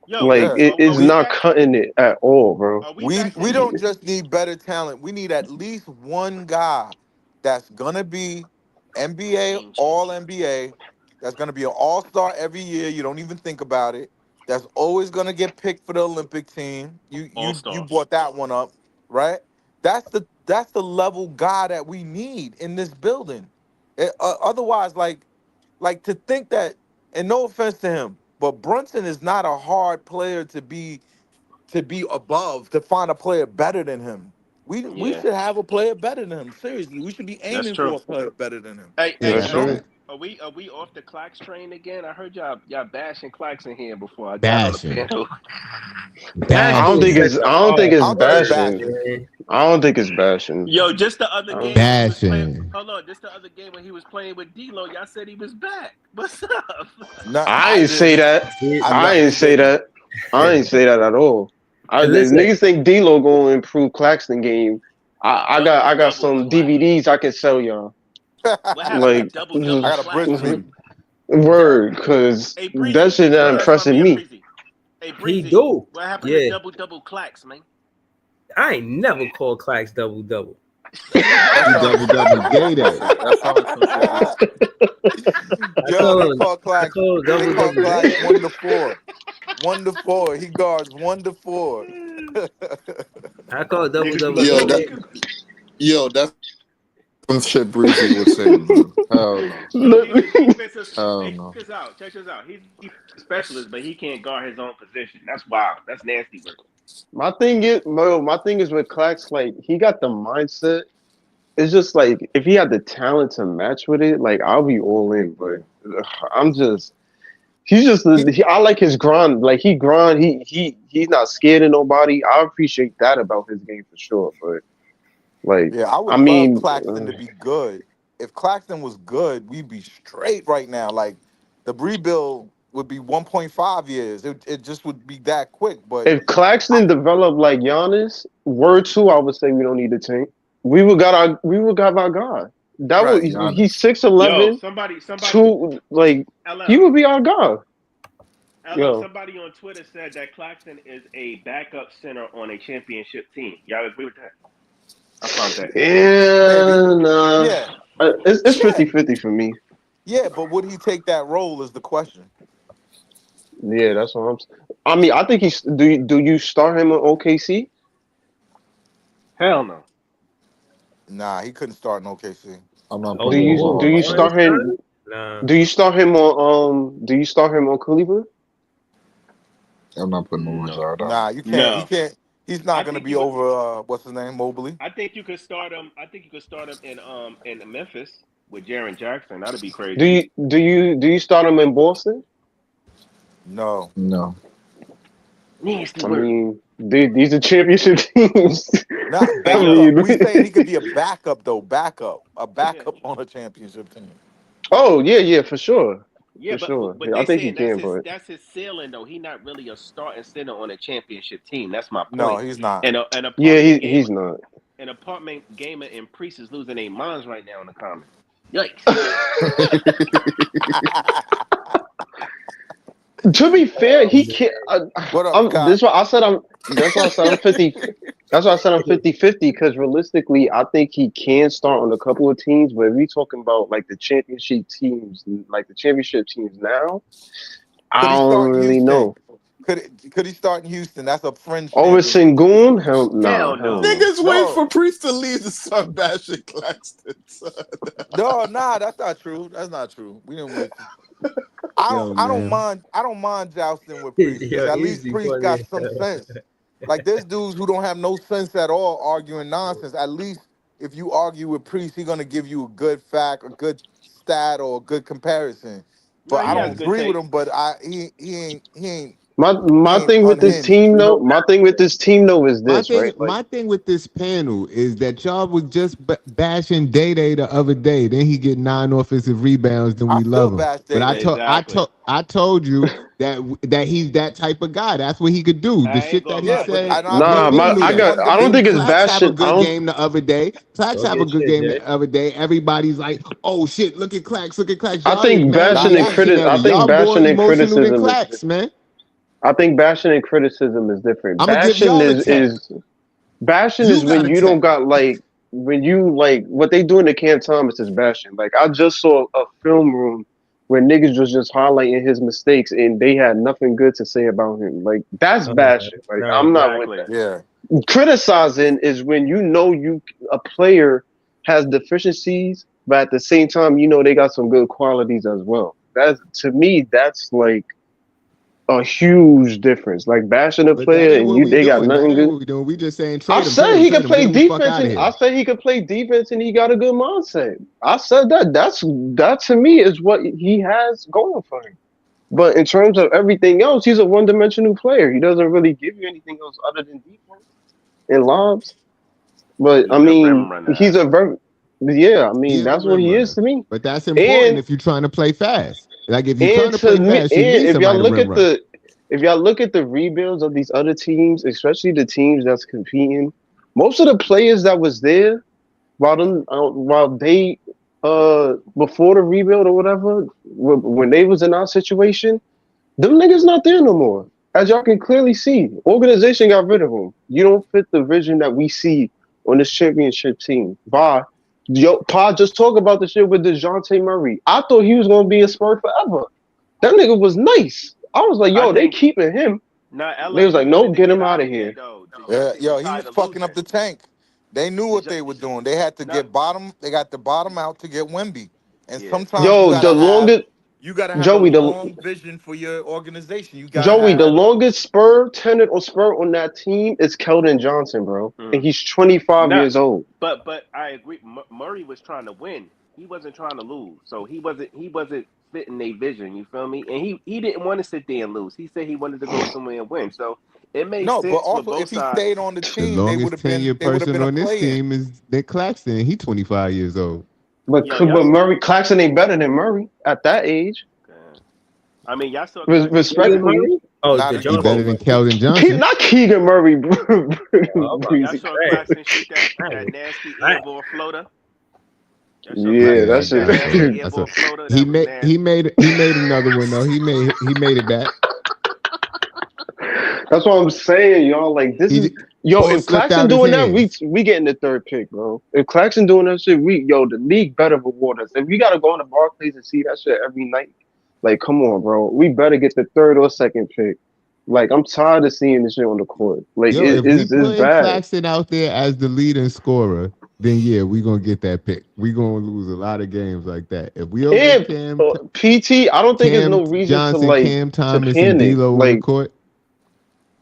Yo, Like Yeah. it are is we We not back to cutting it at all, bro. are we we back to we need don't just need better talent. We need at least one guy that's gonna be NBA, game all changer? NBA, that's gonna be an all-star every year. You don't even think about it. That's always gonna get picked for the Olympic team. You All you you star. brought that one up, right? That's the level guy that we need in this building. Otherwise, like to think that, and no offense to him, but Brunson is not a hard player to be above, to find a player better than him. We Yeah, should have a player better than him. Seriously, we should be that's aiming true. for a player better than him. Yeah, Hey, That's that, Joe, true. that are we off the Clax train again? I heard y'all bashing Clax in here before I got on the bashing, panel. I Bashing don't is think bashing, such it's. a I don't think harsh I it's don't think it's word, bashing. bashing. man. I don't think it's bashing. Yo, just the other I don't game think. when he was playing. bashing. Hold on, just the other game when he was playing with D'Lo, y'all said he was back. What's up? No, I I ain't say didn't. that. Yeah, I I ain't definitely say didn't. that. I ain't say that at all. I and the listen, niggas think D'Lo gonna improve Claxton game. I got Double some clax. DVDs I can sell y'all. What happened to Like I double got a bridge clax, for man? you. word, cause Hey that Breezy, shit not Breezy, run me impressing a me. Breezy. Hey he Breezy, do. what happened to Yeah, double clax, man? I ain't never called Clax double double. That He sounds double that double sounds like day some day. shit. That sounds like some shit else. I Yo, call they him. call I Clax. call him They double call double Clax day. 1 to 4. 1 to 4. He guards 1 to 4. I call it double Niggas be double Yo, day that day. joking. that's some shit Breezy would say, bro. Hell no. Yo, he's a Look, defensive. Hell Hey, check no. this out. Check this out. He's a defensive specialist, but he can't guard his own position. That's wild. That's nasty work. my thing is, bro. My thing is with Clax. Like he got the mindset. It's just like if he had the talent to match with it, like I'll be all in. But I'm just. He's just. He I like his grind. Like he grind. He's not scared of nobody. I appreciate that about his game for sure. But like, Yeah, I I would love mean, Claxton to be good. If Claxton was good, we'd be straight right now. Like the rebuild would be 1.5 years. It just would be that quick. But if I, Claxton developed like Giannis, word two, I would say we don't need a tank. We would got our guy. That would right. he's Giannis. Yo, 6'11", somebody, two like he LL, would be our guy. LL. Yo, Somebody on Twitter said that Claxton is a backup center on a championship team. Y'all agree with that? I found that interesting. Maybe. yeah, nah. Yeah. It's Yeah. 50-50 for me. Yeah. But would he take that role is the question. Yeah, that's what I mean, I think he's. Do you start him on OKC? Hell no. Nah, he couldn't start in OKC. I'm not Oh, putting Do no you water do on you my on his start shit. time? him? Nah. Do you start him on Cleveland? I'm not putting no No. water on. Nah, you can't. He No. can't. He's not I gonna think be you. over. What's his name? Mobley. I think you could start him. I think you could start him in Memphis with Jaren Jackson. That'd be Do crazy. you do you do you start him in Boston? No. No. Nasty I work. mean, these are championship teams. Not Hey I yo. backup. mean, We saying he could be a backup though. Backup. A Yeah. backup on a championship team. oh yeah, for sure, Yeah, for but sure. but Yeah, I they think he saying can, but that's his ceiling though. He not really a starting center on a championship team. That's my No, point. he's not. And an yeah, apartment game he's not. an apartment gamer and priest is losing their minds right now in the comments. Yikes. To be fair, Oh, he can't. What up, Scott? This why I said I'm. That's why I said I'm 50. That's why I said I'm 50-50 because realistically, I think he can start on a couple of teams. But if we talking about like the championship teams, like the championship teams now, Could I he don't start in really Houston? know. Could he start in Houston? That's a fringe Over championship. Sengun, hell Hell nah, hell no. no. Niggas wait No, for Priest to leave to start bashing Claxton. Son. no, nah, that's not true. That's not true. We didn't wait. Yo, I don't man. mind. I don't mind jousting with Priest because yo, at least easy Priest funny. got some sense. Like there's dudes who don't have no sense at all arguing nonsense. At least if you argue with Priest, he's gonna give you a good fact, a good stat, or a good comparison. No, But he I has don't Mhm. good agree with take. him. But he My ain't thing with this unhinged. team though, my thing with this team though is My this, thing, right? Like my thing with this panel is that y'all was just bashing Day Day the other day. Then he get 9 offensive rebounds. Then I we still love him. bash But Day Day. Exactly. I told you that he's that type of guy. That's what he could do. The I ain't shit gonna that he Yeah, lie. but said. I Look, nah, think my Day listen to I Day's this. got. one I don't If think it's dimensional. Clax have a bashing. I good don't. game the other day, Clax Talk have a your good shit, game Jay. the other day. Everybody's like, "Oh shit, look at Clax, look at Clax." I Y'all ain't think mad Nah, bashing and he ain't. reactionary. I think Y'all more bashing and emotional than criticism is Clax, different. man. I think bashing and criticism is different. I'm gonna give Bashing y'all a is 10. is bashing You is got when a you don't 10. got like when you like what they doing to Cam Thomas is bashing. Like I just saw a film room where niggas was just highlighting his mistakes and they had nothing good to say about him. Like that's Oh, bashing. Like no. I'm not with Exactly. Yeah. that. Criticizing is when you know you a player has deficiencies, but at the same time you know they got some good qualities as well. That's to me that's like a huge difference. Like bashing a But that player ain't and what you we they got doing. That nothing ain't good. what we doing. We just saying I trade him, said trade him, he trade could him. Get play him the fuck defense, out of and I here. said he could play defense, and he got a good mindset. I said that. That to me is what he has going for him. But in terms of everything else, he's a one-dimensional player. He doesn't really give you anything else other than defense and lobs. But I He's a mean, rim he's runner. a very yeah. I He mean, is a that's what rim he is runner. to me. But that's important And if you're trying to play fast. Like if you're trying and to to play me, fast, you and need somebody to rim run. if y'all look at the rebuilds of these other teams, especially the teams that's competing, most of the players that was there while they before the rebuild or whatever, when they was in our situation, them niggas not there no more. As y'all can clearly see, organization got rid of them. You don't fit the vision that we see on this championship team. Bye. Yo, Pa just talk about the shit with DeJounte Murray. I thought he was gonna be a Spur forever. That nigga was nice. I was like, I yo, they think keeping him. now They was LA like, wanted nope, to get get him out out of of there here. though. Yeah, DeJounte was yo, he tired was of fucking up losing. the tank. They knew what DeJounte, they were doing. They had to not get bottom. They got the bottom out to get Wemby, and yeah. sometimes Yo, you gotta have a Joey, the long vision for your organization. You gotta Joey, the have longest Spur tenant or Spur on that team is Keldon Johnson, bro, and Mm. he's 25 Not, years old. but I agree. Murray was trying to win. He wasn't trying to lose. So he wasn't fitting their vision. You feel me? And he didn't want to sit there and lose. He said he wanted to go somewhere and win. So it made no, but sense for also both if he sides. stayed on the The team, longest tenured they would have person been a on this play in. team is Nick Claxton. He 25 years old. Yo, y'all. Murray Claxton ain't better than Murray at that age, I mean, y'all saw Claxton shoot Keegan that. respectfully. Murray? Oh, Not the He Johnson. better anymore. than Keldon Keep Johnson. not Keegan Murray, Oh, I'm about Y'all to breezy. saw say. Claxton shoot that Dang. nasty air Dang. ball floater. Y'all saw Yeah, Claxton Yeah, shoot that's that I saw it. it. nasty air I saw ball it. floater. That was nasty. He made another one though. He made it back. That's what I'm saying, y'all. Like this is He yo. ball If slipped Claxton out his doing that, we hands. we getting the third pick, bro. If Claxton doing that shit, the league better reward us. If we gotta go into Barclays and see that shit every night, like come on, bro. We better get the third or second pick. Like I'm tired of seeing this shit on the court. Like Yo, if we it's putting bad. Claxton out there as the leading scorer, then yeah, we gonna get that pick. We gonna lose a lot of games like that. If we don't get And PT, I don't think there's Cam no reason to Johnson, like Cam to Thomas, and panic. D'Lo on the Like court,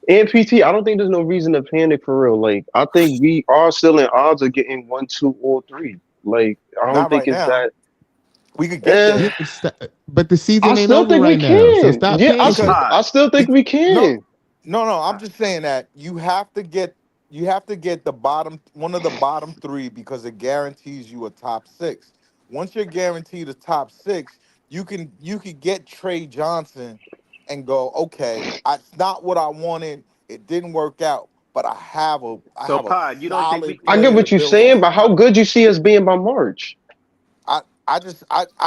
and PT, I don't think there's no reason to panic for real. Like I think we are still in odds of getting one, two, or three. Like I don't Not think right it's now. that. We could get Eh, yeah, there but the I season ain't still over think we right now, so can. stop Yeah, because panicking. I still think be, we no, can. no. I'm just saying that you have to get the bottom one of the bottom three because it guarantees you a top six. Once you're guaranteed a top six, you can get Trey Johnson and go, okay, it's not what I wanted. It didn't work out, but I So have a Pod, you don't think we solid I get player to what you're build saying, on. but how good you see us being by March?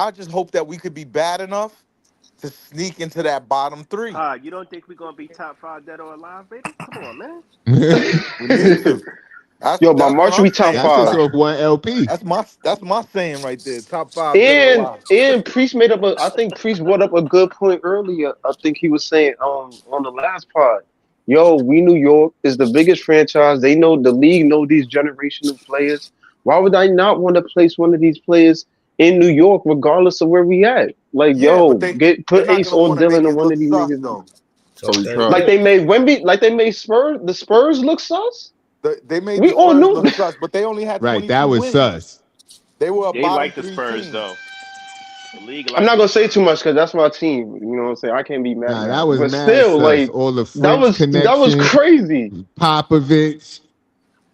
I just hope that we could be bad enough to sneak into that bottom three. Pod, you don't think we're gonna be top five dead or alive, baby? Come on, man. We need to. Yo, by That's what March I'm we top saying. That's just five. off one LP. That's my saying right there. Top five dead or And alive. Priest made up a. I think Priest brought up a good point earlier. I think he was saying on the last part. Yo, we New York is the biggest franchise. They know the league know these generational players. Why would I not want to place one of these players in New York, regardless of where we at? Like, Yeah, but yo, get they're put not Ace gonna or want to Dylan make or it one look of these sus niggas. though. So we That's trust. Like it. they made Wemby, like they made the Spurs look sus. They made We the all Spurs knew. look sus, but they only had Right, that 22 was wins. sus. They were a They bottom like the three Spurs team. though. The league I'm like not the gonna say too Spurs. much because that's my team. You know what I'm saying? I can't be mad Nah, now. that was But mad still, sus. like All the French that was connection, crazy. Popovich.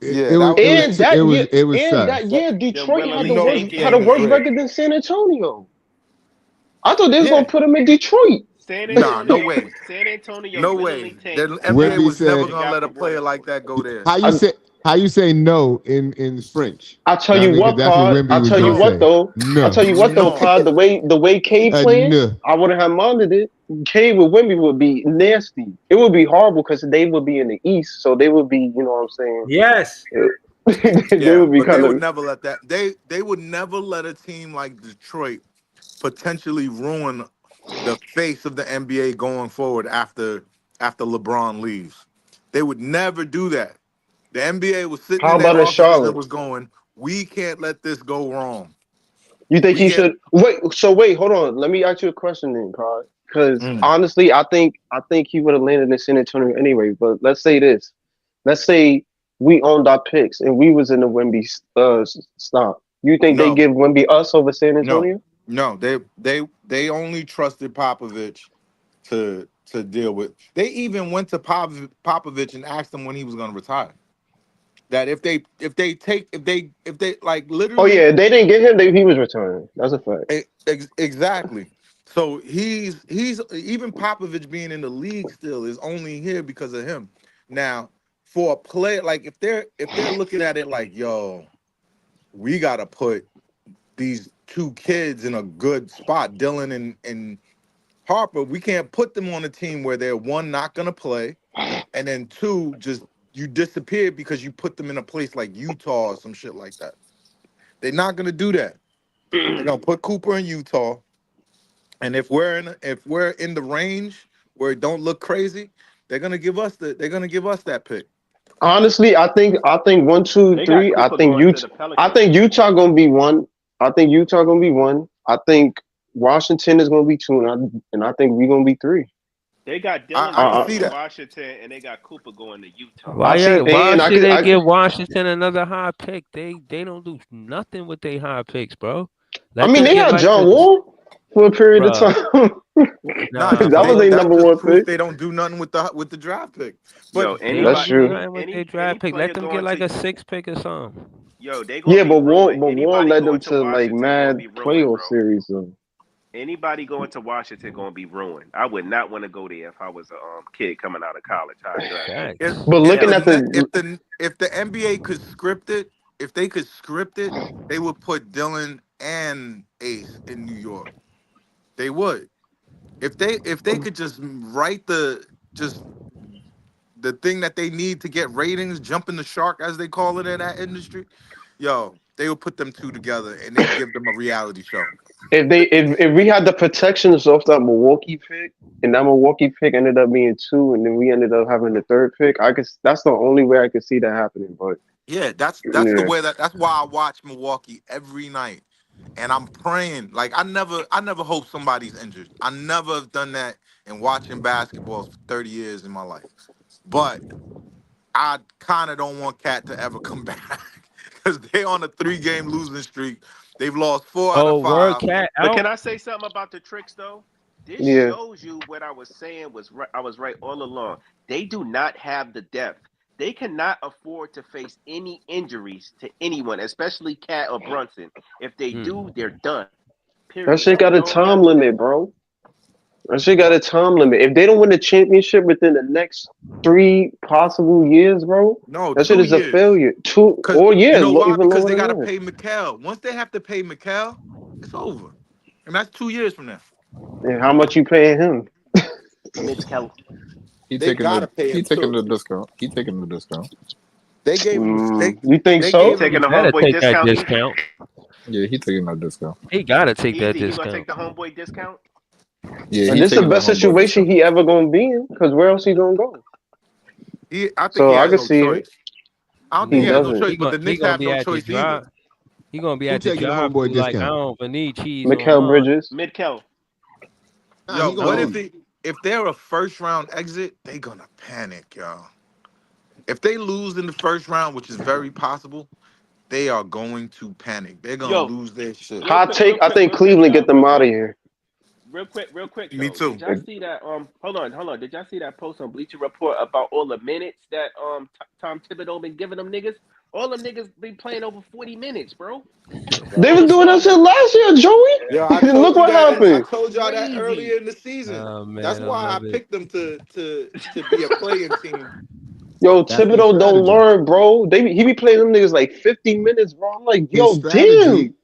Yeah, that was And that year, It was and that sus. that. year, Them Detroit You Willie know the had a team Jenkins. was worse lit. record than San Antonio. I thought they was gonna Yeah, put him in Detroit. nah, no way, San Antonio no really way. The tanked after NBA Wimby was never said, they gonna got let a rewarded. player like that go there. "How you I say no in French?" I tell You know what I you mean? Because what, that's what Pod. Wimby I was tell you gonna No, what say. though. I No, tell you what though, no. Pod. The way Cade playing, no. I wouldn't have minded it. Cade with Wimby would be nasty. It would be horrible because they would be in the East, so they would be, you know what I'm saying? Yes. They Yeah, would be but they kind would of. never let that. They would never let a team like Detroit potentially ruin the face of the NBA going forward after LeBron leaves. They would never do that. The NBA was sitting How in their about in offices and Charlotte? was going, "We can't let this go wrong." You think We he get should wait? So wait, hold on. Let me ask you a question then, Carl. Because mm, honestly, I think he would have landed in San Antonio anyway. But let's say this. Let's say we owned our picks and we was in the Wemby stop. You think they no, give Wemby us over San no, Antonio? no. They only trusted Popovich to deal with. They even went to Popovich and asked him when he was going to retire. That if they like Oh literally yeah, they didn't get him. He was returning. That's a fact. exactly. So he's even Popovich being in the league still is only here because of him. Now, for a player like if they're looking at it like, yo, we gotta put these two kids in a good spot, Dylan and Harper, we can't put them on a team where they're one not gonna play, and then two just you disappear because you put them in a place like Utah or some shit like that. They're not gonna do that. They're gonna put Cooper in Utah. And if we're in the range where it don't look crazy, they're gonna give us that pick. Honestly, I think one, two, They got three. I Cooper think going to Utah. the I Pelicans. think Utah gonna be one. I think Utah gonna be one. I think Washington is gonna be two, and I think we gonna be three. They got I Dylan can going see to Uh, that. Washington, and they got Cooper going to Utah. I see, Why and I should could, they I could, give Washington another high pick? They don't do nothing with their high picks, bro. I Let mean, them they get had like John the Wall for a period of bruh. time. Nah, Nah, That they was bro. their that number just one proves pick. they don't do nothing with the draft pick. But Yo, They don't That's anybody, do true. any nothing with any their any draft pick. Let player them get going like to a six pick or something. yo, they gonna Yeah, be ruined. But Wall Anybody led them going to to like Washington gonna mad be ruined, playoff bro. series. Though. Anybody going to Washington gonna be ruined. I would not want to go there if I was a kid coming out of college, high draft pick. if Facts. But if looking the Hell at no. net the if the NBA could script it, if they could script it, they would put Dylan and Ace in New York. They would. If they could just write just the thing that they need to get ratings, jumping the shark as they call it in that industry, yo, they would put them two together and they give them a reality show. if we had the protections off that Milwaukee pick, and that Milwaukee pick ended up being two, and then we ended up having the third pick, I guess that's the only way I could see that happening. But Yeah, that's the yeah, way that's why I watch Milwaukee every night. And I'm praying. Like I never hope somebody's injured. I never have done that in watching basketball for 30 years in my life. But I kind of don't want Cat to ever come back because they on a 3-game losing streak. They've lost 4 out of Oh, word 5. cat But out. can I say something about the tricks though? This yeah. shows you what I was saying was right. I was right all along. They do not have the depth. They cannot afford to face any injuries to anyone, especially Cat or Brunson. If they do, Mm. they're done. That Period. shit got a No time matter. limit, bro. That shit got a time limit. If they don't win the championship within the next 3 possible years, bro, No, that shit 2 is a years. failure. Two Because or you yeah, know why? even Because lower they than got to that. pay Mikal. Once they have to pay Mikal, it's over. And that's 2 years from now. And how much you paying him? Mitch Keller. He They taking got to the pay he him taking too. the discount. He taking the discount. They gave him You think they He gave so? He taking him the better homeboy take that discount easy. discount. Yeah, he taking that discount. He gotta take that Easy. He gonna take discount. the homeboy discount. Yeah, And he this is the taking that best homeboy situation discount. he ever gonna be in. Because where else he gonna go? I think he So I has can no see it. choice. I don't think He he Yeah, has no doesn't. choice, but the he Knicks gonna have be no at the choice either. job. He gonna be Who at the taking the job. homeboy Be like, I discount? don't even need cheese on Mikael mine. Bridges. Mid Keller. Nah, Yo, he gonna what Oh. leave. if they're a first round exit, they gonna panic, y'all. If they lose in the first round, which is very possible, they are going to panic. They're gonna Yo, lose their shit. real Hot quick, take. real I quick, think real quick, Cleveland y'all. get Real them out quick. of here. Real quick Me though. too. Did y'all see that? Hold on. Did y'all see that post on Bleacher Report about all the minutes that Tom Thibodeau been giving them niggas? All them niggas been playing over 40 minutes, bro. They All was them doing that niggas, shit last year, Joey. Yeah, I And look told you what that, and I happened. that's told y'all that crazy. earlier in the season. Oh That's man, I why I love it. picked them to be a playing team. Yo, That's his Thibodeau don't strategy. learn, bro. He be playing them niggas like 50 minutes, bro. I'm like, His yo, damn. strategy,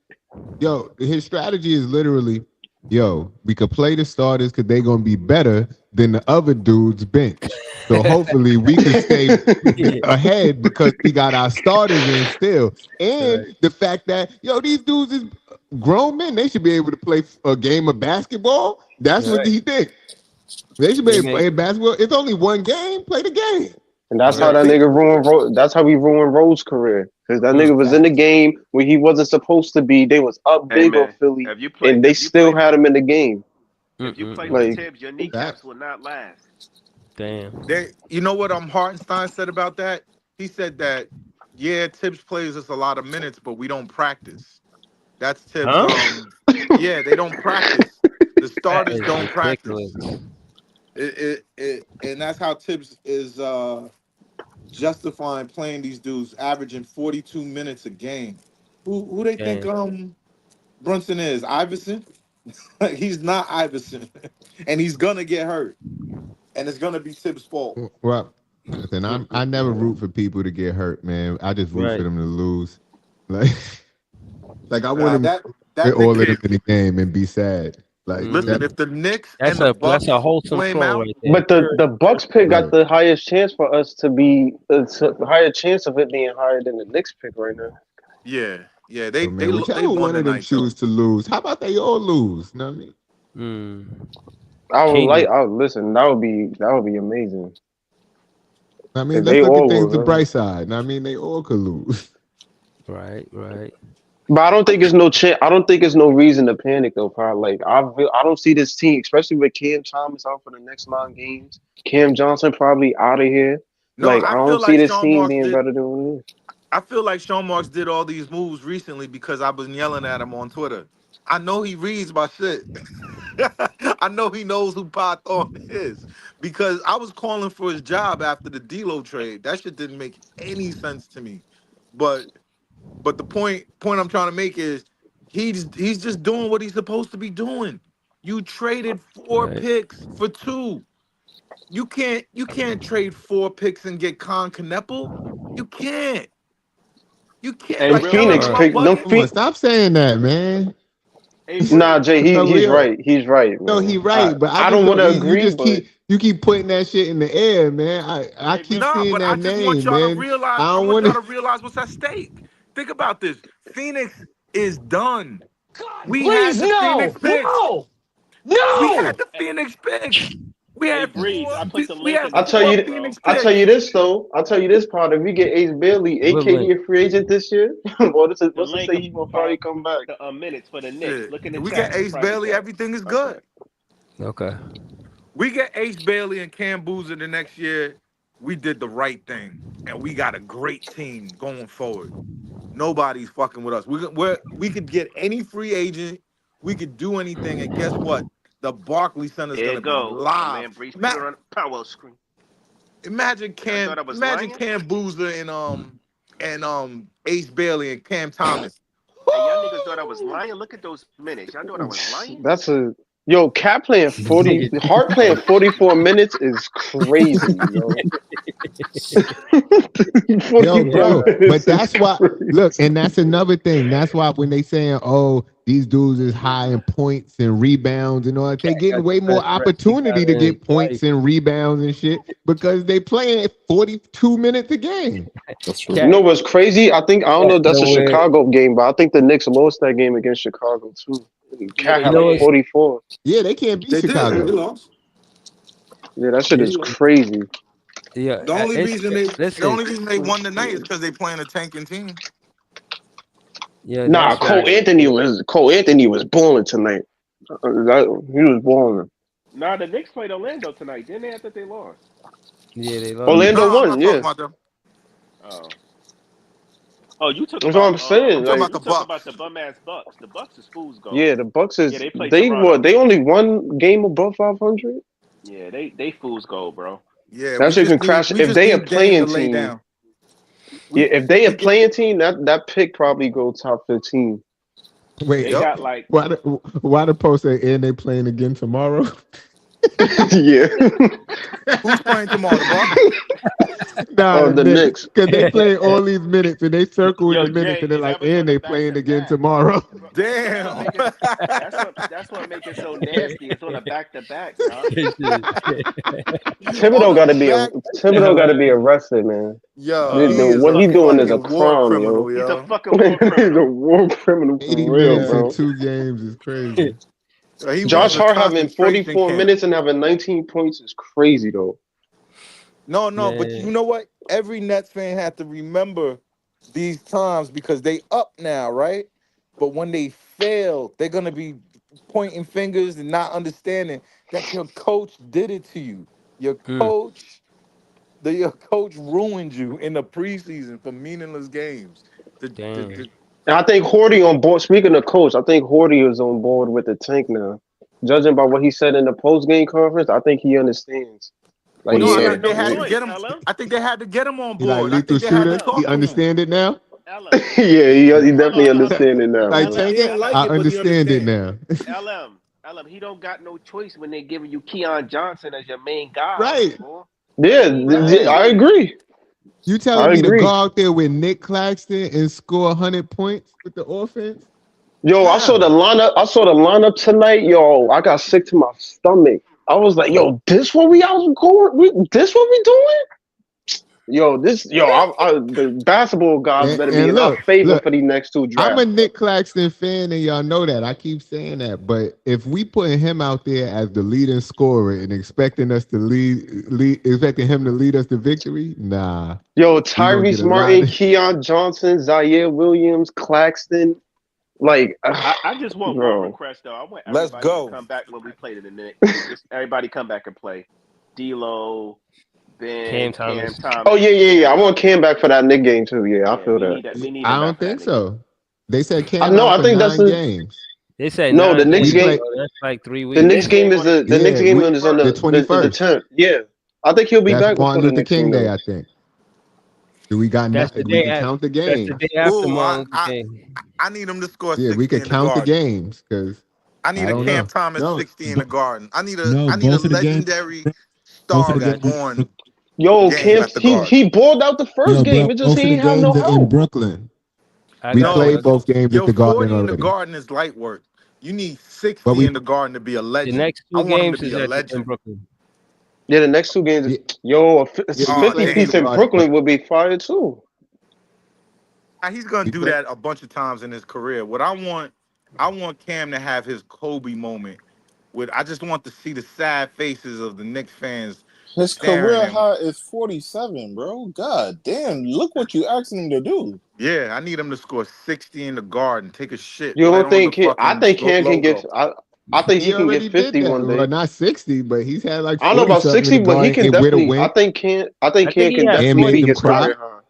his strategy is literally, we could play the starters because they're gonna be better than the other dude's bench. So hopefully we could stay Yeah, ahead because we got our starters in still. And right. the fact that these dudes is grown men, they should be able to play a game of basketball. That's what Right. he thinks. They should be They able to make play basketball. It's only one game. Play the game. And that's how Yeah, that see, nigga ruined. That's how he ruined Rose' career. Because that nigga was in the game where he wasn't supposed to be. They was up Hey big on man, Philly, and they still had him in the game. if you play for Mm-mm-mm. Like, Tibbs, your That kneecaps will not last. Damn. you know what Hartenstein said about that? He said that yeah, Tibbs plays us a lot of minutes, but we don't practice. That's Tibbs. Huh? Yeah, they don't practice. The That starters is don't ridiculous. practice. And that's how Tibbs is justifying playing these dudes, averaging 42 minutes a game. Who they think Damn. Brunson is? Iverson? He's not Iverson, and he's gonna get hurt, and it's gonna be Tibbs' fault. well, listen, I never root for people to get hurt, man. I just root for Right. them to lose. Like, like I want Nah, them that to that all Knicks. of them in the game and be sad. Like Listen, that, Mm-hmm. if the Knicks and That's the that's a Bucks wholesome flame troll out, right there. but the Bucks pick got right? the highest chance for us to be the higher chance of it being higher than the Knicks pick right now. yeah, So man, they whichever won one of them tonight though. choose to lose, how about they all lose? You know what I mean? Mm. I would like. King. I would listen. That would be amazing I mean, if let's they look at all things the were. bright side. I mean, they all could lose. Right, right. But I don't think it's no I don't think it's no reason to panic though. Probably like I don't see this team, especially with Cam Thomas out for the next 9 games. Cam Johnson probably out of here. No, Like I I feel don't see like this Sean team Marks being did. better than what it is. I feel like Sean Marks did all these moves recently because I was yelling at him on Twitter. I know he reads my shit. I know he knows who Python is because I was calling for his job after the D'Lo trade. That shit didn't make any sense to me. But the point I'm trying to make is he's just doing what he's supposed to be doing. You traded 4 picks for 2. You can't trade 4 picks and get Con Kneppel. You can't. You can't. Hey, Them Like, real Kelly, Phoenix am quick. I pick. Them bugging? Come on, Phoenix. stop saying that, man. Hey, Nah, Jay, No, he's real. right. He's right, No, man. he I right, but I I just don't want don't. to You agree, just but keep putting that shit in the air, man. I hey, keep real. Nah, seeing but I that just want name, y'all to man. realize. I I don't want want y'all to. to realize what's at stake. Think about this. Phoenix is done. We had Please, the Phoenix no, picks. no, We had no. the Phoenix picks. We Hey, had Breeze. four. I put the We link had in the I tell four chat, you, bro. Phoenix I tell you picks. this though. I tell you this part. If we get Ace Bailey, What AKD link? a free agent this year, well, The what's to link say he will probably about come back? the minutes for the Knicks. Shit. Look in the If we chat get in the Ace private Bailey, chat. everything is Right good. there. Okay. We get Ace Bailey and Cam Boozer the next year. We did the right thing, and we got a great team going forward. Nobody's fucking with us. We could get any free agent. We could do anything, and guess what? The Barclays Center is There you gonna be go. My live. man Breeze put it on the power screen. Imagine Y'all Cam. thought I was Imagine lying? Cam Boozer and Ace Bailey and Cam Thomas. Hey, y'all niggas thought I was lying? Look at those minutes. Y'all thought I was lying? That's a yo. Cat playing 40. Hart playing 44 minutes is crazy, yo. Yo, 44 bro, but minutes is that's why. Look, crazy. and that's another thing. That's why when they saying, "Oh, these dudes is high in points and rebounds and all that," they Got getting way the more best rest he got opportunity to in get points life. and rebounds and shit because they playing 42 minutes a game. That's true. You Cat, know what's crazy? I don't know cat if that's a nowhere. Chicago game, but I think the Knicks lost that game against Chicago too. Yeah, Cat they You had know like what's did. 44. Yeah, they can't beat They did. Yeah, They Chicago. lost. yeah, that shit yeah, is crazy. yeah. The only It's reason listen. they won tonight is because they playing a tanking team. Yeah, Nah, that's right. Cole Anthony was balling tonight. He was balling. Nah, the Knicks played Orlando tonight, didn't they? I thought they lost. Yeah, they lost. Yeah. Orlando No, I'm won, not talking yeah. about them. Oh. Oh, you talk That's what about I'm saying. I'm talking Like, about you the talk about the Bucks. bum ass Bucks. The Bucks is fool's gold. yeah, the Bucks Yeah, is they play they what? Toronto. They only one game above 500. Yeah, they fool's gold, bro. Yeah, That shit can crash we if just they a need Dame to playing lay team. down. Yeah, if they a We get playing team, that pick probably go top 15. They Wait, yep. got like why the post say and they playing again tomorrow? Yeah. Who's playing tomorrow? The Bucks. Nah, Oh, the the Knicks, Knicks. because they play all these minutes and they circle in yo the minutes Jay, and they're and like, that was and on the they back playing to again back. tomorrow. That's what Damn. make it. That's what make it so nasty. It's on a back to back, dog. On Thibodeau the gotta be back. arrested, man. Yo, he is What a he doing is a fucking war crime, criminal, yo. He's a yo. fucking war He's a criminal. war criminal 80 for real, minutes in bro. 2 games is crazy. He Josh runs a Hart having concentration 44 camp. minutes and having 19 points is crazy though. No, no, but you man. know what? Every Nets fan had to remember these times because they up now, right? But when they fail, they're gonna be pointing fingers and not understanding that your coach did it to you. Your Mm, your coach ruined you in the preseason for meaningless games. damn. And I think Horty on board. Speaking of coach, I think Horty is on board with the tank now. Judging by what he said in the post game conference, I think he understands. What Like, he No, He I ain't yeah, got think say? they no had What to he, get choice, him. LM. I think they had to get him on He like board. I lethal think they had to shooter. LM. He talk to him. understand it now. LM. yeah, he Hold definitely on, hold on, understand it now, Like man. LM. He tank ain't it. like I LM. it, but he understand it understand. now. LM. LM. He don't got no choice when they giving you Keon Johnson as your main guy, Right. boy. Yeah, He ain't got no Right. I choice. agree. You telling I me to go agree. out there with Nick Claxton and score 100 points with the offense? Yo, I saw the How? lineup. I saw the lineup tonight. Yo, I got sick to my stomach. I was like, yo, this what we out going? This what we doing? Yo, the basketball gods better be And in our look, favor look, for these next two I'm a drafts, bro. Nick Claxton fan, and y'all know that. I keep saying that. But if we putting him out there as the leading scorer and expecting us to expecting him to lead us to victory, nah, Yo, we gonna get Tyrese a lot Martin, of Keon Johnson, Zaire Williams, Claxton, like, I just want one bro. request though. I want Let's everybody to go. come back when we play the Knicks. Just everybody come back and play. D'Lo, Cam Ben, Cam Thomas. Oh Thomas, yeah, yeah, Cam yeah. I want Thomas. Cam back for that Nick game too. Yeah, I Yeah, feel we that. need that. We need I him back don't for that think Nick game. so. They said I Cam know. out I for think that's 9 games. They said no the 9 Knicks We games, game. play, bro. That's like three The The weeks. Knicks Knicks game game is on the the Knicks yeah, game we is on the first. the 21st. 10th. Yeah, I think he'll be That's back Martin before the Luther Knicks game King Day, though. I think. So we got That's the we day can after. count the That's the games. day after Ooh, Martin Luther King. I need him to score Yeah, we 60 could in the count the garden. games because I need I a don't Cam know. Thomas No, 60 in the garden. no, I need a both of the games, legendary both of the Stars games, born Yo, game Cam, at the garden. he balled out the first yo, game. bro, It just both he of the ain't have no games are in help. Brooklyn. I We got No, you. played I got both games at yo, the Garden 40 in the already. garden is light work. You need But 60 we in the garden to be a the legend. next I two want him to games be is a in legend. Brooklyn. Yeah, the next two games. yeah, Yo, yeah, we Oh, 50 played at damn. the piece in Garden, but Brooklyn would be fire too. He's gonna we do played. that a bunch of times in his career. I want Cam to have his Kobe moment. With I just want to see the sad faces of the Knicks fans His staring career at him. high is 47, bro. God damn! Look what you asking him to do. Yeah, I need him to score 60 in the garden, take a shit You right don't on the think I fucking think Cam can get. logo. I think He he can get already did 50 that. one Well, day. not 60, but he's had like I don't know 40 about something in 60, the but he Garden can and with a definitely. I win think Cam. I think I think Cam he can had and definitely made beat 40 them his tonight. cry. career high.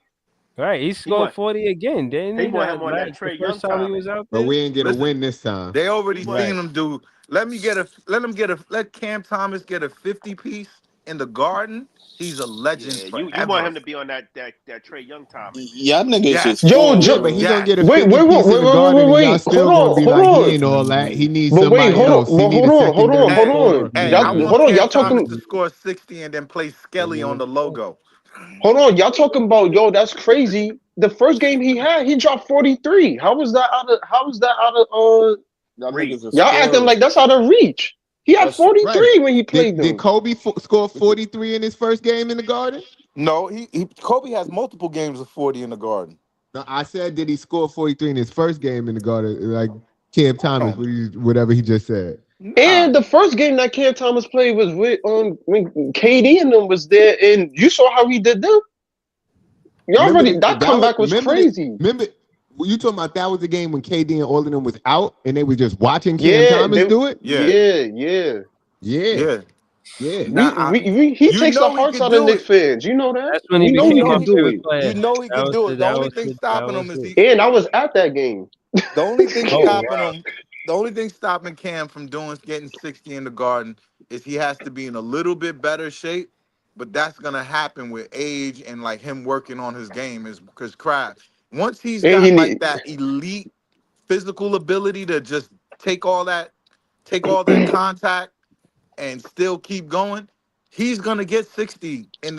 Right, he He scored want 40 again. Didn't he he want not him on that the Trey Young first time he time. was out But there? we didn't get a Listen, win this time. they already He want Right. seen him do. Let Cam Thomas get a 50 piece in the garden. He's a legend yeah. You want forever. him to be on that Trey Young timing. Y'all niggas is Yes. Yo, Yeah, spoiled, but he bro. gonna get a Yes. wait, 50 wait, wait, piece wait, in the wait, wait, Garden, wait, and y'all wait. Hold still gonna on, be hold like, he on. ain't all that. He needs But wait, somebody hold else. on, He but need a hold on, hold on, secondary hold Hey, scorer on. for the hey, I Y'all, Knicks. want hold on. Cam Y'all Thomas talking. to score 60 and then play Give Skelly me on the the ball. logo. Hold on. Y'all talking about yo? That's crazy. The first game he had, he dropped 43. How was that out of? How was that out of? Y'all Reach. niggas is Y'all acting spoiled. like that's out of reach. He had That's 43 Right. when he Did played did them. Kobe score 43 in his first game in the Garden? No, Kobe has multiple games of 40 in the garden. No, I said, did he score 43 in his first game in the Garden? Like Cam Thomas, Um, whatever he just said. nah. And the first game that Cam Thomas played was with when KD and them was there, and you saw how he did them. Y'all Remember already that that was comeback was crazy. remember you talking about that was the game when KD and all of them was out and they were just watching Cam Yeah, Thomas do it? Yeah, yeah. Yeah, yeah. yeah. Nah, He you takes the know he hearts could out of do Knicks it. fans. You know that. That's when he We know You he became know my could he, do favorite it. player. you know he That could was do the it. The that only was thing the that stopping was him is the And I was at that game. the only thing oh stopping wow. him. The only thing stopping Cam from doing getting 60 in the garden is he has to be in a little bit better shape. But that's gonna happen with age and like him working on his game, is because craft. Once he's And he got like need. that elite physical ability to just take all that, take all the contact and still keep going, he's gonna get 60 in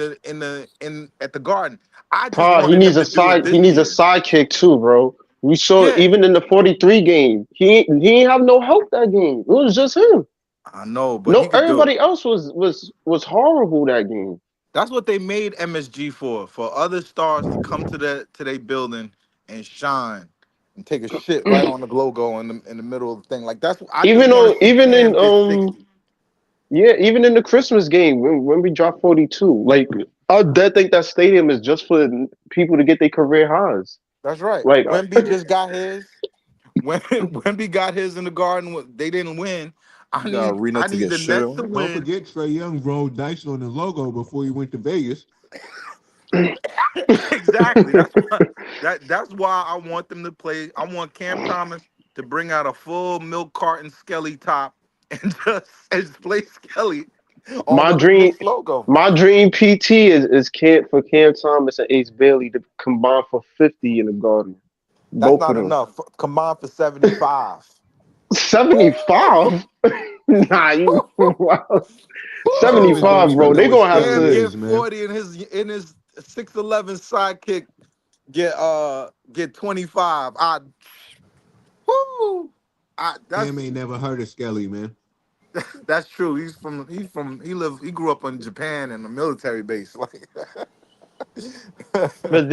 at the garden. I just He wanted needs him a to do it side. He this needs a year. sidekick too, bro. We saw it Yeah, even in the 43 game. He ain't have no help that game. It was just him. I know, but he No, could do it. everybody else was horrible that game. That's what they made MSG for other stars to come to their building and shine and take a shit right on the logo in the middle of the thing. Like that's I just Even want to on see even in Cam get 60. yeah, even in the Christmas game when we dropped 42. Like I dead think that stadium is just for people to get their career highs. That's right. Like, Wemby just got his. When Wemby got his in the Garden, they didn't win. I The need arena I to need get the shit Nets to on. Don't win. forget Trey Young rolled dice on the logo before he went to Vegas. Exactly. That's why I want them to play. I want Cam Thomas to bring out a full milk carton Skelly top and just play Skelly on my the dream, Knicks logo. my dream PT is for Cam Thomas and Ace Bailey to combine for 50 in the Garden. That's Both of not them. enough. Combine for 75. 75? Nah, you wow. Cam is don't 75, even bro. know They what gonna have Cam Skelly to. get is, man. 40 in his 6'11" sidekick get 25. Woo! Cam ain't never heard of Skelly, man. That's true. He grew up in Japan in a military base. Like But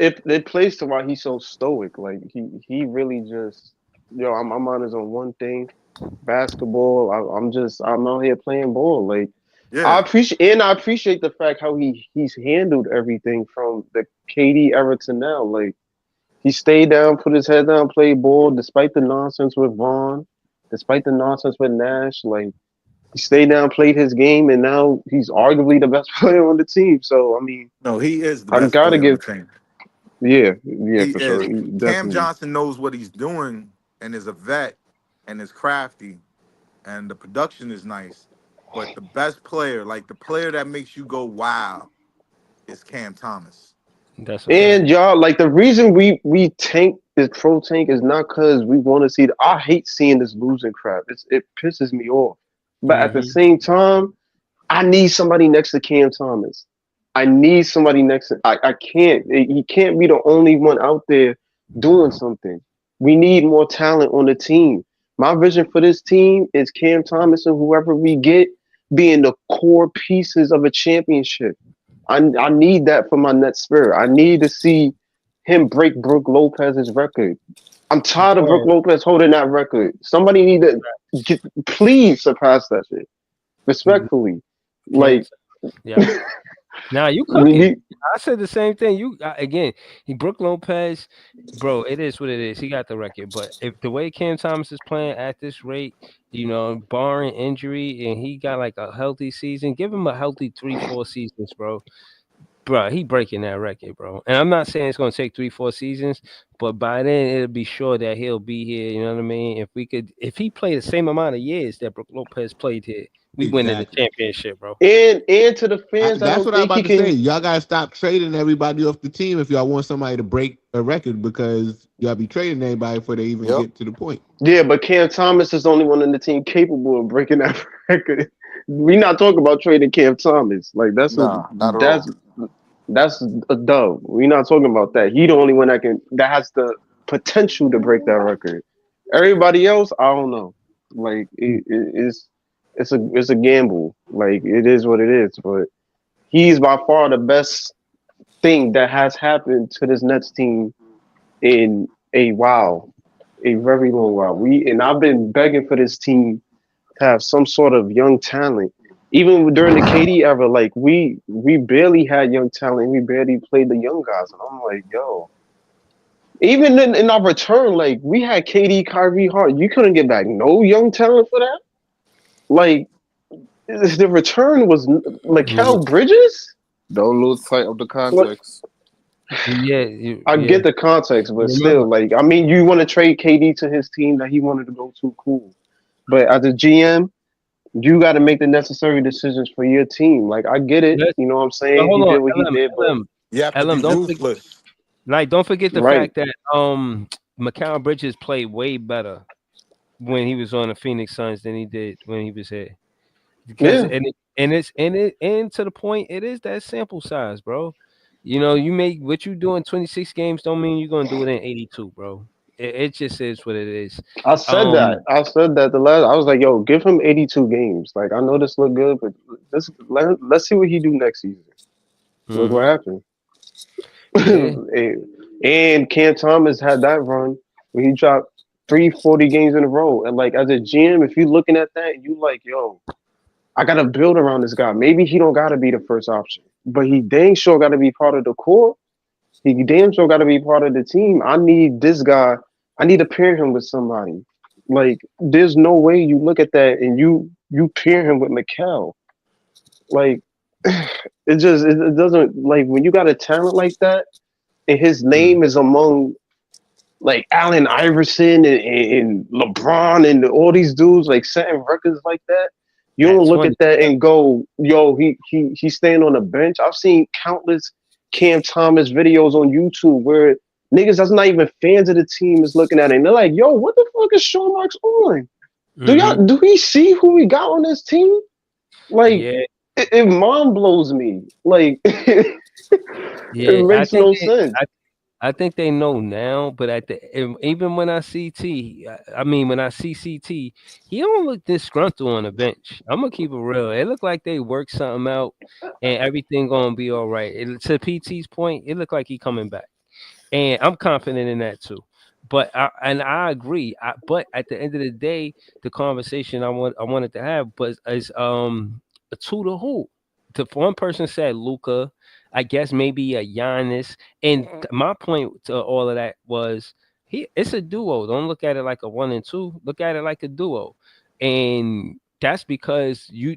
it plays to why he's so stoic. Like he really just my mind is on one thing, basketball. I'm out here playing ball. Like yeah. I appreciate the fact how he's handled everything from the KD era to now. Like he stayed down, put his head down, played ball despite the nonsense with Vaughn, despite the nonsense with Nash. Like he stayed down, played his game, and now he's arguably the best player on the team. So I mean, No, he is the I best gotta player on the give. team. Yeah, He for sure. is. He Cam definitely. Johnson knows what he's doing and is a vet and is crafty and the production is nice. But the best player, like the player that makes you go wow, is Cam Thomas. That's a fact. And y'all, like the reason we tank this pro tank is not because we want to see. I hate seeing this losing crap. It pisses me off. But at the Hmm. same time, I need somebody next to Cam Thomas. I need somebody next to. I can't. He can't be the only one out there doing something. We need more talent on the team. My vision for this team is Cam Thomas and whoever we get being the core pieces of a championship. I need that for my net spirit. I need to see him break Brooke Lopez's record. I'm tired of Brooke Bro, Lopez holding that record. Somebody need to please surpass that shit. Respectfully. Cam, Like yeah. Now you cooking. we I said the same thing. Again, he Brooke Lopez, bro. It is what it is. He got the record, but if the way Cam Thomas is playing at this rate, barring injury, and he got like a healthy season, give him a healthy 3, 4 seasons, bro. Bro, he breaking that record, bro. And I'm not saying it's gonna take 3, 4 seasons, but by then it'll be sure that he'll be here. You know what I mean? If he played the same amount of years that Brooke Lopez played here, we winning the Exactly. championship, bro. and to the fans, I That's don't what I'm think he about to say. can. Y'all gotta stop trading everybody off the team if y'all want somebody to break a record because y'all be trading everybody before they even Yep. get to the point. Yeah, but Cam Thomas is the only one in the team capable of breaking that record. We not talking about trading Cam Thomas. Like Nah, not at that's all. that's a dub. We not talking about that. He the only one that has the potential to break that record. Everybody else, I don't know. Like it's a gamble. Like it is what it is. But he's by far the best thing that has happened to this Nets team in a while, a very long while. I've been begging for this team to have some sort of young talent. Even during the KD era, like we barely had young talent. We barely played the young guys, and I'm like, yo. Even in our return, like we had KD, Kyrie, Hart. You couldn't get back no young talent for that. Like the return was like Mhm. Cal Bridges. Don't lose sight of the What context. Yeah, I yeah. get the context, but Remember, still, like I mean, you want to trade KD to his team that he wanted to go to, cool. But as a GM, you got to make the necessary decisions for your team. Like I get it, let's you know what I'm but saying? He hold on, did what he did, but You have to be LM, ruthless. don't forget the right, fact that Mikal Bridges played way better when he was on the Phoenix Suns than he did when he was here. Because yeah. and to the point, it is that sample size, bro. You make what you do in 26 games don't mean you're gonna do it in 82, bro. It just is what it is. I said that. Um, I said that the last. I was like, yo, give him 82 games. Like I know this look good, but let's see what he do next season. Look what mhm. happened. Yeah, And Cam Thomas had that run where he dropped 340 games in a row. And like as a GM, if you're looking at that, you like, yo, I gotta build around this guy. Maybe he don't gotta be the first option. but he dang sure got to be part of the core. He damn sure got to be part of the team. I need this guy. I need to pair him with somebody. Like, there's no way you look at that and you pair him with McHale. Like, it doesn't, like, when you got a talent like that and his Mm. name is among like Allen Iverson and LeBron and all these dudes like setting records like that. You At don't look 20. at that and go, "Yo, he's staying on the bench." I've seen countless Cam Thomas videos on YouTube where niggas that's not even fans of the team is looking at it and they're like, "Yo, what the fuck is Sean Marks on? Hmm. Do we see who we got on this team?" Like, Yeah, it mind blows me. Like, it yeah. makes no sense. I think they know now, but even when I see T, I mean when I see CT, he don't look disgruntled on the bench. I'm gonna keep it real. It looked like they worked something out, and everything gonna be all right. To PT's point, it looked like he coming back, and I'm confident in that too. I agree. But at the end of the day, the conversation I wanted to have was is to the who. The one person said Luca. I guess maybe a Giannis. And my point to all of that was it's a duo. Don't look at it like a one and two. Look at it like a duo. And that's because you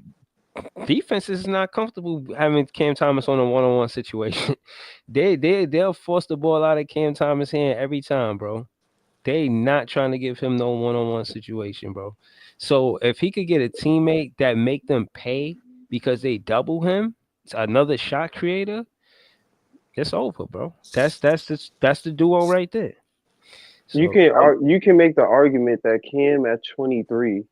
defense is not comfortable having Cam Thomas on a one on one situation. They'll force the ball out of Cam Thomas' hand every time, bro. They not trying to give him no one on one situation, bro. So if he could get a teammate that make them pay because they double him, it's another shot creator, it's over, bro. That's the duo right there. So You can make the argument that Cam at 23,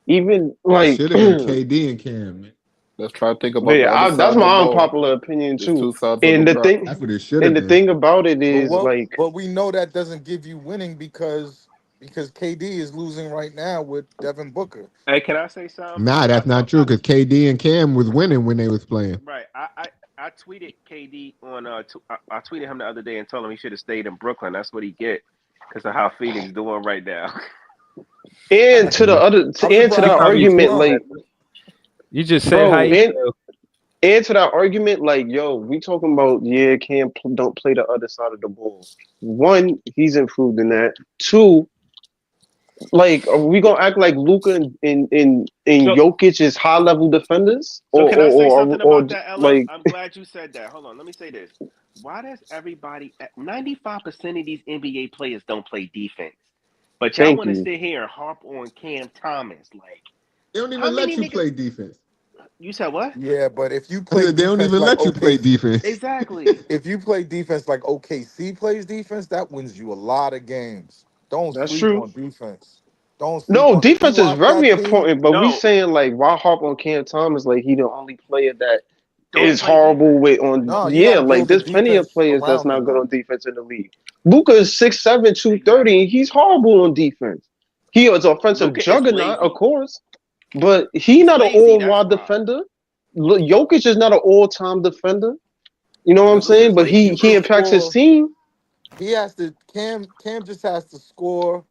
even It like should have been KD and Cam, man. Let's try to think about the yeah, other that's side of the my ball. unpopular opinion There's too. two sides of the And the graph. thing That's what it should and have the been. thing about it But is what? like But we know that doesn't give you winning because KD is losing right now with Devin Booker. Hey, can I say something? Nah, I that's not thought true because KD and Cam was winning when they was playing. right. I tweeted KD on I tweeted him the other day and told him he should have stayed in Brooklyn. That's what he get because of how Phoenix doing right now. and I, to the mhm. other I'm and to He that surprised he probably didn't said argument, run. like that. You just said how bro, you feel. and to that argument, like yo, we talking about yeah, don't play the other side of the ball. One, he's improved in that. Two, like, are we gonna act like Luca and So Jokic is high level defenders, so can I say something or about that, LM? like I'm glad you said that. Hold on, let me say this. Why does everybody 95% of these NBA players don't play defense? But y'all thank want to you. sit here and harp on Cam Thomas. Like, They don't how even let many you niggas? play defense. You said what? Yeah, but if you I play said they don't defense even like let you play OKC, defense. Exactly. if you play defense like OKC plays defense, that wins you a lot of games. Don't That's sleep true. on defense. Don't sleep No, on if you defense is watch very that team. important, but we No, saying like why harp on Cam Thomas like he the only player that don't is play horrible defense. with on No, you got yeah, to like build the there's plenty of defense players that's around not him good though. on defense in the league. Luka is 6'7", 230, Exactly. and he's horrible on defense. He is offensive Luca is juggernaut, of lazy. course, but he He's not an lazy. That's all-around why. defender. Jokic is not an all-time defender. You know what I'm You could Luca saying? is But you lazy, he could bro. impacts his score. team. He has to Cam just has to score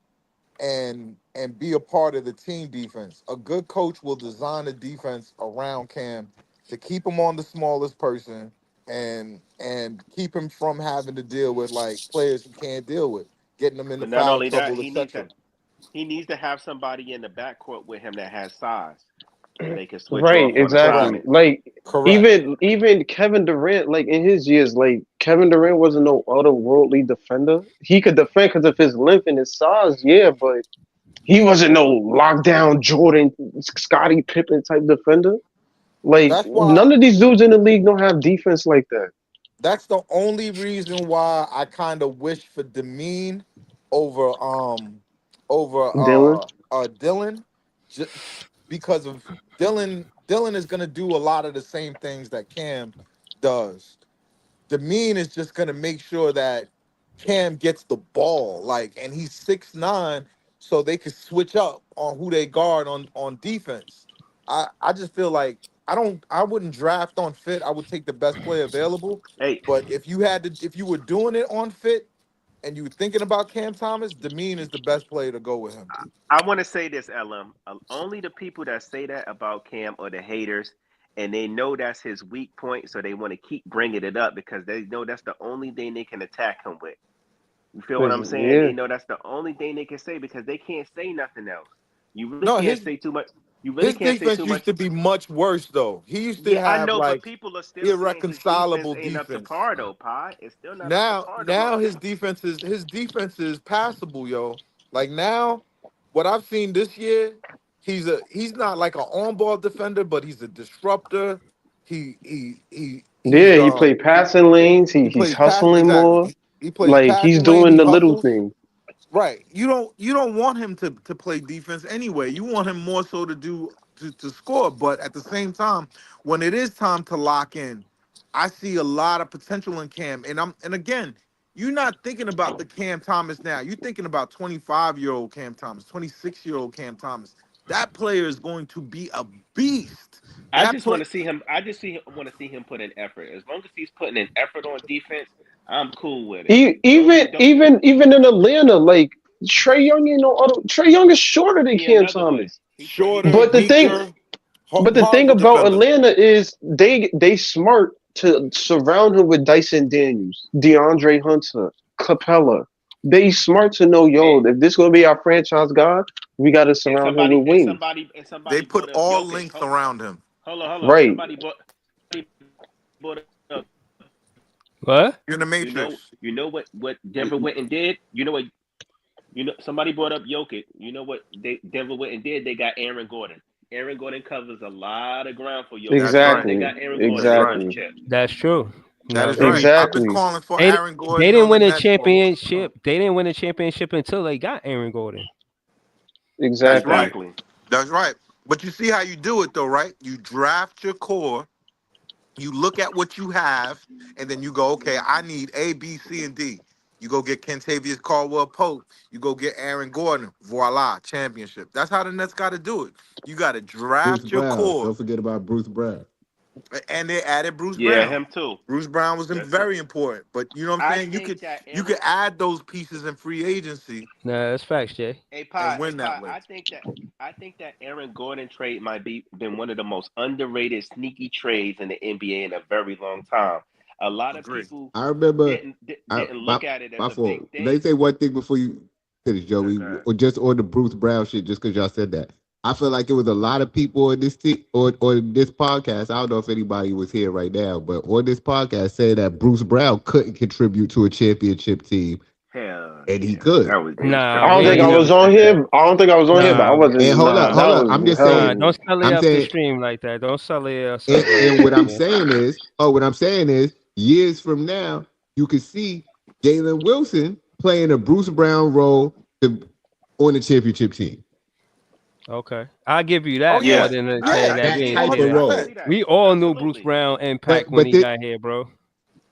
and be a part of the team defense. A good coach will design a defense around Cam to keep him on the smallest person and keep him from having to deal with like players he can't deal with, getting them into But not foul only that, trouble, etc. he needs to have somebody in the backcourt with him that has size, so they can switch Right, off on Correct. exactly. assignments. Like Correct. even Kevin Durant, like in his years, like Kevin Durant wasn't no otherworldly defender. He could defend because of his length and his size, yeah, but he wasn't no lockdown Jordan, Scottie Pippen type defender. Like That's why none of these dudes in the league don't have defense like that. that's the only reason why I kind of wish for Demean over Dylan, Dylan, j- because of Dylan is gonna do a lot of the same things that Cam does. Demean is just gonna make sure that Cam gets the ball, like, and he's 6'9", so they could switch up on who they guard on defense. I just feel like I wouldn't draft on fit. I would take the best player available. Hey, But if you were doing it on fit and you were thinking about Cam Thomas, Demean is the best player to go with him. I want to say this, LM. Only the people that say that about Cam are the haters, and they know that's his weak point, so they want to keep bringing it up because they know that's the only thing they can attack him with. You feel what 'Cause, I'm saying? yeah, They know that's the only thing they can say because they can't say nothing else. You really No, can't say too much. You really his can't say defense too used much. to be much worse though. He used to Yeah, I have know, but like people are still saying his defense irreconcilable ain't up to defense. par though, Pi. It's still not up to Now, par, now DeMarcus. his defense is passable, yo. Like now, what I've seen this year, he's not like an on-ball defender, but he's a disruptor. He's yeah, he played passing lanes. he He's plays pass hustling exactly. more. He plays Like he's passing lane. doing He the little hustles. things. Right. You don't want him to play defense anyway. You want him more so to do to score. But at the same time, when it is time to lock in, I see a lot of potential in Cam. And again, you're not thinking about the Cam Thomas now. You're thinking about 25-year-old Cam Thomas, 26-year-old Cam Thomas. That player is going to be a beast. I That just want play to see him. I just want to see him put in effort. As long as he's putting in effort on defense, I'm cool with it. Even even in Atlanta, like Trey Young, Trey Young is shorter than He Cam another one. Thomas. He shorter, But the another thing, one. weaker, but the thing horrible about defender. Atlanta is they smart to surround him with Dyson Daniels, DeAndre Hunter, Capella. They smart to know, And yo, if this gonna be our franchise guy, we got to and surround him somebody with and wings. somebody and They somebody put brought up all Jokic. links around him. Hold on. Right. Somebody brought up. What? You're in the You know, matrix. you know what Denver went and did. Somebody brought up Jokic. You know what Denver went and did? They got Aaron Gordon. Aaron Gordon covers a lot of ground for Jokic. That's As soon as right. they Exactly. got Aaron Gordon, That's they right. won the Exactly. chip. That's true. That is Very right. true. I've been Exactly. calling for They Aaron they Gordon didn't on the win a Nets for a long time. championship. They didn't win a championship until they got Aaron Gordon. That's Exactly. right. Exactly. That's right. But you see how you do it though, right? You draft your core, you look at what you have, and then you go, okay, I need A, B, C, and D. You go get Kentavious Caldwell Pope. You go get Aaron Gordon. Voila, championship. That's how the Nets got to do it. You got to Bruce draft your Brown. core, Don't forget about Bruce Brown. and they added Bruce Yeah, Brown. him too. Bruce Brown was That's it. very important, but you know what I'm I saying. You think could that you Aaron. could add those pieces in free agency Nah, that's facts, Jay. and Hey win that Pi. way. I think that Aaron Gordon trade might be been one of the most underrated sneaky trades in the NBA in a very long time. A lot of Agree. people I remember. didn't look at it as My a big fault. Let me thing. say one thing before you finish, Okay. Joey, or just on the Bruce Brown shit, just because y'all said that. I feel like it was a lot of people on this on this podcast. I don't know if anybody was here right now, but on this podcast saying that Bruce Brown couldn't contribute to a championship team, Hell and he yeah. could. They was Nah, I joking. don't we No, think he I ain't. never was on said that. here. I don't think I was on here, but I Nah, wasn't. And Nah, that hold up. I'm was just hell nah. saying. yeah. Don't sell it I'm up the saying, stream like that. Don't sell it. Sell it like and what that, I'm man. saying is, what I'm saying is, years from now, you could see Jalen Wilson playing a Bruce Brown role on the championship team. Okay, I'll give you Oh that more yeah, Yes, than to I say yeah, can that That we see ain't that. type say of hundred that. I can percent. see role. that. We all knew Bruce Absolutely. Brown impact when But he this, got here, bro.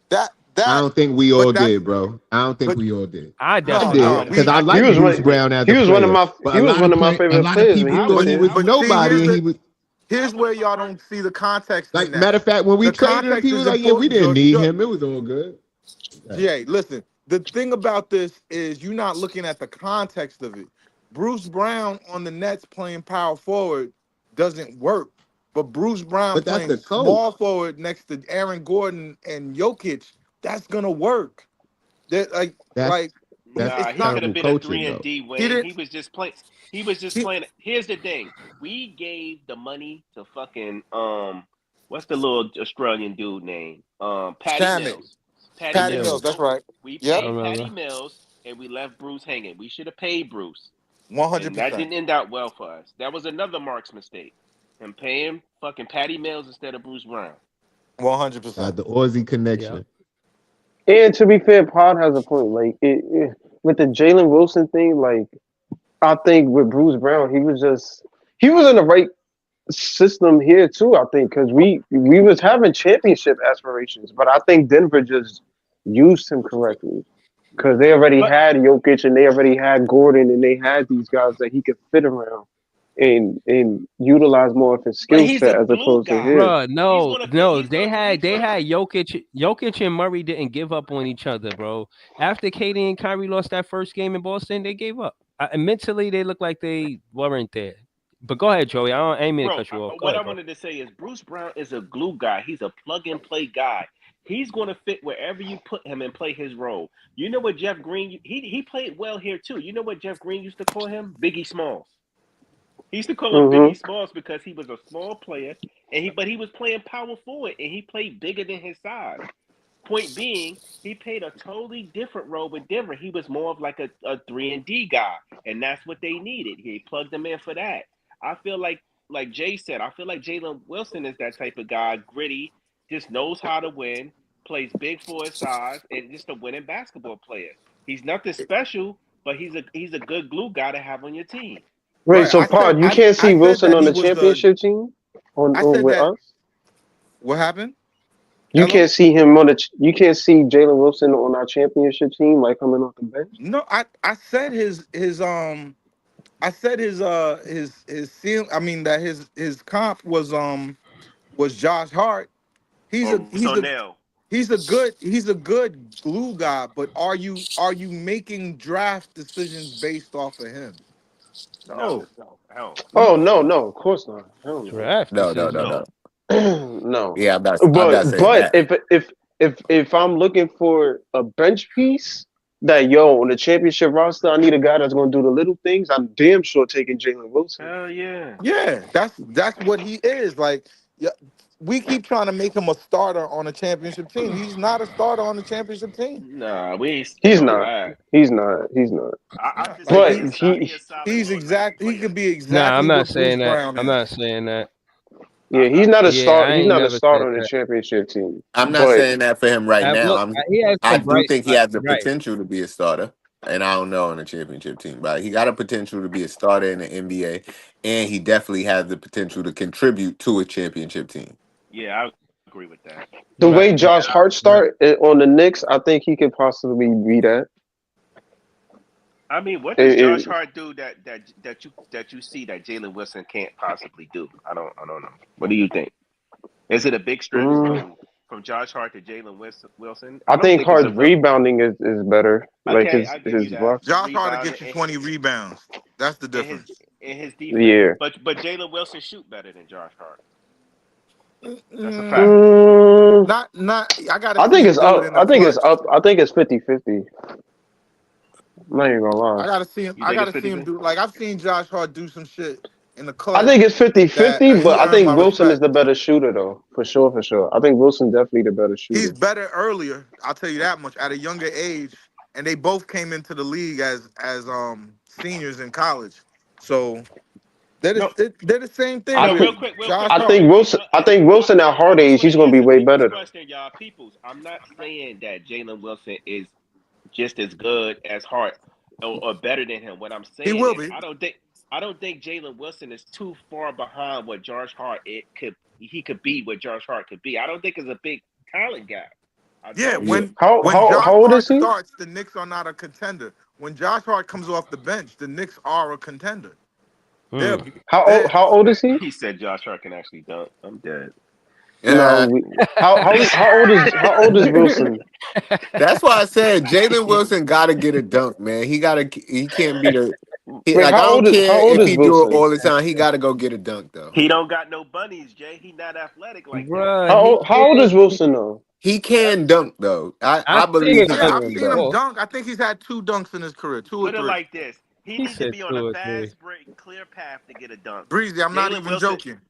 That I that, don't think we all but that's did, bro. I don't think but we all did. I I no, definitely no, did did. because we I He like was Bruce one. Brown as He a was one of player, my. but He was one of my a favorite lot of players when people he I was thought was he here. was but see, nobody, and he was here's where y'all don't see the context in like. that. Matter of fact, when we The traded him, context people is was like, "Yeah, we important, didn't George. need him. It was all good." Right. Jay, listen. The thing about this is you're not looking at the context of it. Bruce Brown on the Nets playing power forward doesn't work. But Bruce Brown But that's playing the coach. small forward next to Aaron Gordon and Jokic, that's gonna work. That That's like that's Nah, it's he not could have terrible been a coaching, three and though. D he wing. didn't He was just playing. He was just he, playing. Here's the thing: we gave the money to fucking what's the little Australian dude name? Patty Shamit, Mills. Patty Patty Mills. Mills, Mills. that's right. We I Yep, paid Patty remember. Mills and we left Bruce hanging. We should have paid Bruce, and that 100%. didn't end out well for us. That was another Mark's mistake. Him paying fucking Patty Mills instead of Bruce Brown. 100%. The Aussie Yep. connection. And to be fair, Pod has a point. Like with the Jalen Wilson thing, like I think with Bruce Brown, he was in the right system here too. I think because we was having championship aspirations, but I think Denver just used him correctly because they already But had Jokic and they already had Gordon and they had these guys that he could fit around and utilize more of his but skill he's a set as glue opposed to guy. his. Bro, He's no, gonna fit. no. They had Jokic and Murray didn't give up on each other, bro. After Katie and Kyrie lost that first game in Boston, they gave up. Mentally, they looked like they weren't there. But go ahead, Joey. I ain't mean to Bro, cut you off. Go what I ahead, bro. wanted to say is Bruce Brown is a glue guy. He's a plug and play guy. He's going to fit wherever you put him and play his role. You know what Jeff Green? He played well here too. You know what Jeff Green used to call him? Biggie Smalls. He used to call him Mm-hmm. Biggie Smalls because he was a small player, but he was playing power forward and he played bigger than his size. Point being, he played a totally different role with Denver. He was more of like a 3 and D guy, and that's what they needed. He plugged him in for that. I feel like Jay said, I feel like Jalen Wilson is that type of guy, gritty, just knows how to win, plays big for his size, and just a winning basketball player. He's nothing special, but he's a good glue guy to have on your team. Wait, Right. so Pod, you can't I see said Wilson that on he the was the. championship team I on said with that. us? What happened? You Hello. can't see him on the. You can't see Jalen Wilson on our championship team, like coming off the bench. No, I said I said his ceiling. I mean that his comp was Josh Hart. He's Or a Royce he's a O'Neal. he's a good glue guy, but are you making draft decisions based off of him? No, No. hell Oh no, no, of course not. Hell Draft No, no, no, decision. no. no. no, no. Yeah, I'm not But saying but that. if I'm looking for a bench piece that on the championship roster, I need a guy that's going to do the little things. I'm damn sure taking Jalen Wilson. Hell yeah. Yeah, that's what he is. Like, yeah, we keep trying to make him a starter on a championship team. He's not a starter on the championship team. Nah, we ain't saying He's all not. that. He's not. He's not. I'm Yeah, just like saying But he's he he, a solid he's automatic exact. He player. could be Nah, I'm exactly not what Bruce saying that. Brown I'm is. not saying that. yeah, he's not a Yeah, start. I He's ain't not a never said starter on the that. championship team. I'm not But saying that for him right now. Look, he has I some do bright think he spots. has the You're right. potential to be a starter, and I don't know on a championship team, but he got a potential to be a starter in the NBA, and he definitely has the potential to contribute to a championship team. Yeah, I agree with that. the Right. way Josh Hart Right. start on the Knicks, I think he could possibly be that. I mean, what does It- Josh it- Hart do that you see that Jalen Wilson can't possibly do? I don't know. What do you think? Is it a big stretch mm, from Josh Hart to Jalen Wilson? I I don't think think it's a Hart's real. rebounding is better. Like Okay, I'll give you his that. block. The Josh Hart will rebounding get you 20 rebounds. That's the and his difference. and his defense, Yeah. but Jalen Wilson shoot better than Josh Hart. That's a fact. Mm, Not. I got to I see think him it's do it up. in the I think it's clutch. up. I think it's 50-50. I'm not even gonna lie. I got to see him. You I think got it's to see 50? him do. Like I've seen Josh Hart do some shit in the I clutch think it's 50 that 50, he but I earned my think Wilson is respect. the better shooter, though. For sure, for sure. I think Wilson definitely the better He's shooter. better earlier. I'll tell you that much. At a younger age, and they both came into the league as seniors in college. So No, they're the same thing I no. with think Real quick, Josh I Hart. think Wilson I think Wilson at hard I just age, want he's to gonna be answer way People's better though. question, y'all. People's. I'm not saying that Jalen Wilson is just as good as Hart or better than him. What I'm He saying will is be. I don't think Jalen Wilson is too far behind what Josh Hart he could be what Josh Hart could be. I don't think it's a big talent gap. I Yeah, don't. Yeah. when How Josh old is Hart he? starts, the Knicks are not a contender. When Josh Hart comes off the bench, the Knicks are a contender. They're Hmm. they're How old is he? He said Josh Hart can actually dunk. I'm dead. No, Uh, how old is Wilson? that's why I said Jalen Wilson got to get a dunk, man. He can't be the Wait, like I don't how care old if is he do it Wilson? all the time. He got to go get a dunk though. He don't got no bunnies, Jay. He not athletic like that. Bruh, he How old is can't. Wilson though? He can dunk though. I I seen believe him he yeah. dunk I've can seen dunk. him before. dunk. I think he's had 2 dunks in his career, 2 or Put it 3. like this: he He need to said be on a 2 or 3. fast break, clear path to get a dunk. Breezy, I'm not Jalen even Wilson, joking.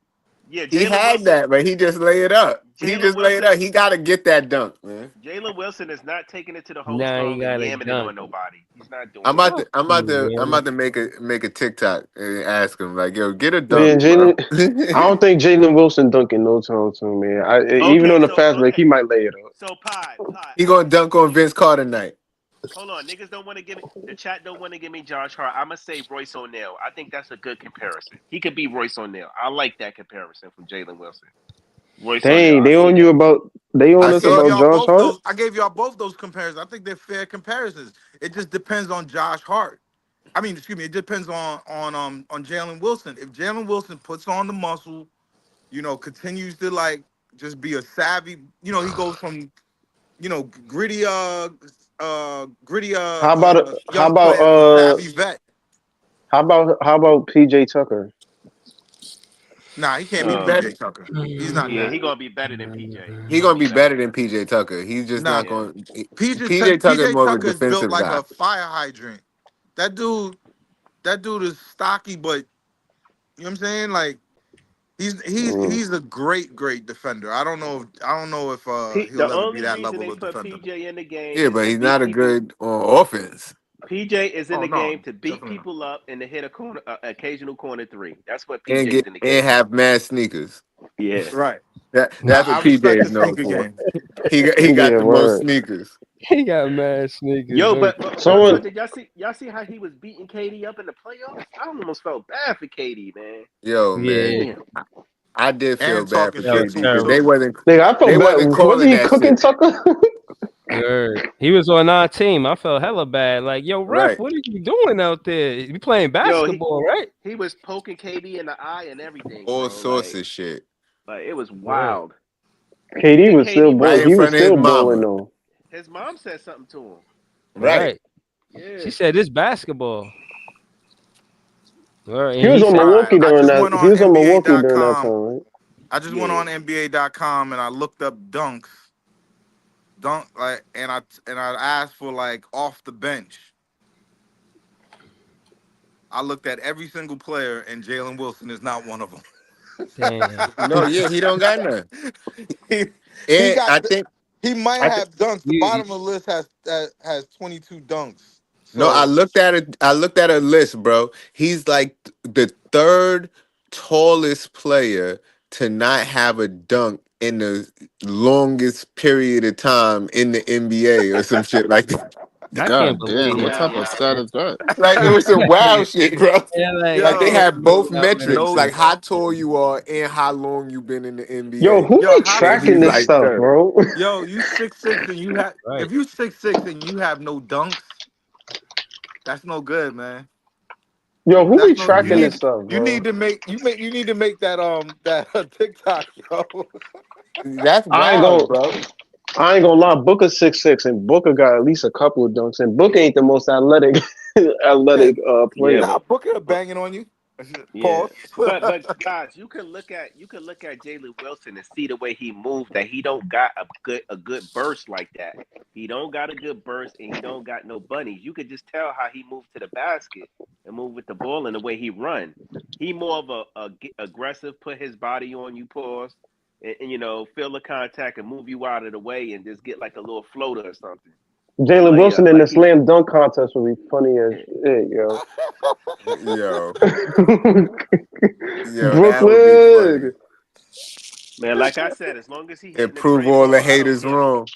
yeah, He had that, but he just lay it up. He Jalen just lay it Wilson, up. He got to get that dunk, man. Jalen Wilson is not taking it to the host Now he home and got a yamming it dunk. on nobody. He's not I'm doing about that. to, Fuck I'm about you, to, I'm man. about to make a TikTok and ask him like, yo, get a dunk, Man, bro. Jalen. I don't think Jalen Wilson dunking no time soon, man. Even Okay, on the so fast break, he okay, might lay it up. so Pod, He gonna dunk on Vince Carter night. hold on, niggas don't want to give me the chat. Don't want to give me Josh Hart. I'm gonna say Royce O'Neal. I think that's a good comparison. He could be Royce O'Neal. I like that comparison from Jalen Wilson. Royce O'Neal. Dang, I see that. they on I I us saw gave about y'all Josh both Hart. those. I gave y'all both those comparisons. I think they're fair comparisons. It just depends on Josh Hart. I mean, excuse me. It depends on Jalen Wilson. If Jalen Wilson puts on the muscle, continues to like just be a savvy. He goes from gritty How about how young about player to savvy vet. how about PJ Tucker? Nah, he can't He be Um, better. PJ Tucker. He's not yeah, that. he gonna be better than PJ. He He gonna gonna be be better. better than PJ Tucker. He's just Nah, not Yeah. going. PJ Tucker is more of a PJ Tucker is built defensive like guy. a fire hydrant. That dude is stocky, but you know what I'm saying? Like Mm. he's a great defender. I don't know if he'll The ever be only that reason level they of put defender. PJ in the game Yeah, is but to he's beat not a people. good on offense PJ is in Oh the no, game to beat definitely not. people up and to hit a corner, occasional corner three. That's what and PJ's get in the and game for. have mad sneakers. Yeah. Right. That's I what PJ respect is the known sneaker for. game. He got Yeah, the most word. sneakers. He got mad sneakers. Yo, Okay. but Someone, did y'all see how he was beating KD up in the playoffs? I almost felt bad for KD, man. Yo, Yeah, man, Damn. I did feel And bad talking for that shit was KD to him because terrible. too. nigga, I they felt bad. wasn't Wasn't calling he that cooking shit Tucker? You heard. He was on our team. I felt hella bad. Like, yo, ref, right. what are you doing out there? You playing Yo, basketball, right? he was poking KD in the eye and everything, All bro. sorts of shit Like it was Right. wild. You KD think was still KD was right balling. in He was front of his still balling mama. though. his mom said something to him. Right. Right. Yeah. She said this basketball. All right. He And was he on All said, right. Milwaukee I during just that. went He on was on Milwaukee during that NBA.com. time, right? I just went Yeah. on NBA.com and I looked up dunks. And I asked for like off the bench. I looked at every single player and Jalen Wilson is not one of them. damn. No, yeah, he don't got none. he, he And got I think he might I think have dunks. The You, bottom of the list has 22 dunks. no, I So looked at it. I looked at a list, bro. He's like the third tallest player to not have a dunk in the longest period of time in the NBA or some shit like that. I can't God believe damn, what y'all. type of stat Wow. is that? Like it was some wild shit, bro. And like, I Like they yo, can't have believe both y'all let him metrics, no like do that. how tall you are and how long you've been in the Yo, NBA. who yo, be how do And you tracking he's this like think stuff, third. bro? yo, you 6'6" and you have Right. if you 6'6" and you have no dunks, that's no good, man. Yo, who be That's no tracking this stuff, bro? you need to make that TikTok, yo. That's I ain't wild, gonna. bro. I ain't gonna lie. Booker 6'6", and Booker got at least a couple of dunks, and Booker ain't the most athletic Yeah, athletic Yeah, player. nah, but Booker banging on you. yeah. Pause. But guys, you can look at Jalen Wilson and see the way he moved that he don't got a good burst like that. He don't got a good burst and he don't got no bunnies. You could just tell how he moved to the basket and move with the ball and the way he run. He more of aggressive, put his body on you, pause, and feel the contact and move you out of the way and just get like a little floater or something. A Jalen Wilson layup. in the Like he slam dunk contest would be funny as shit, yo. Yo, yo, that would be funny. Brooklyn. man, like I said, as long as he And hitting the prove three all the ball, I don't haters give. wrong.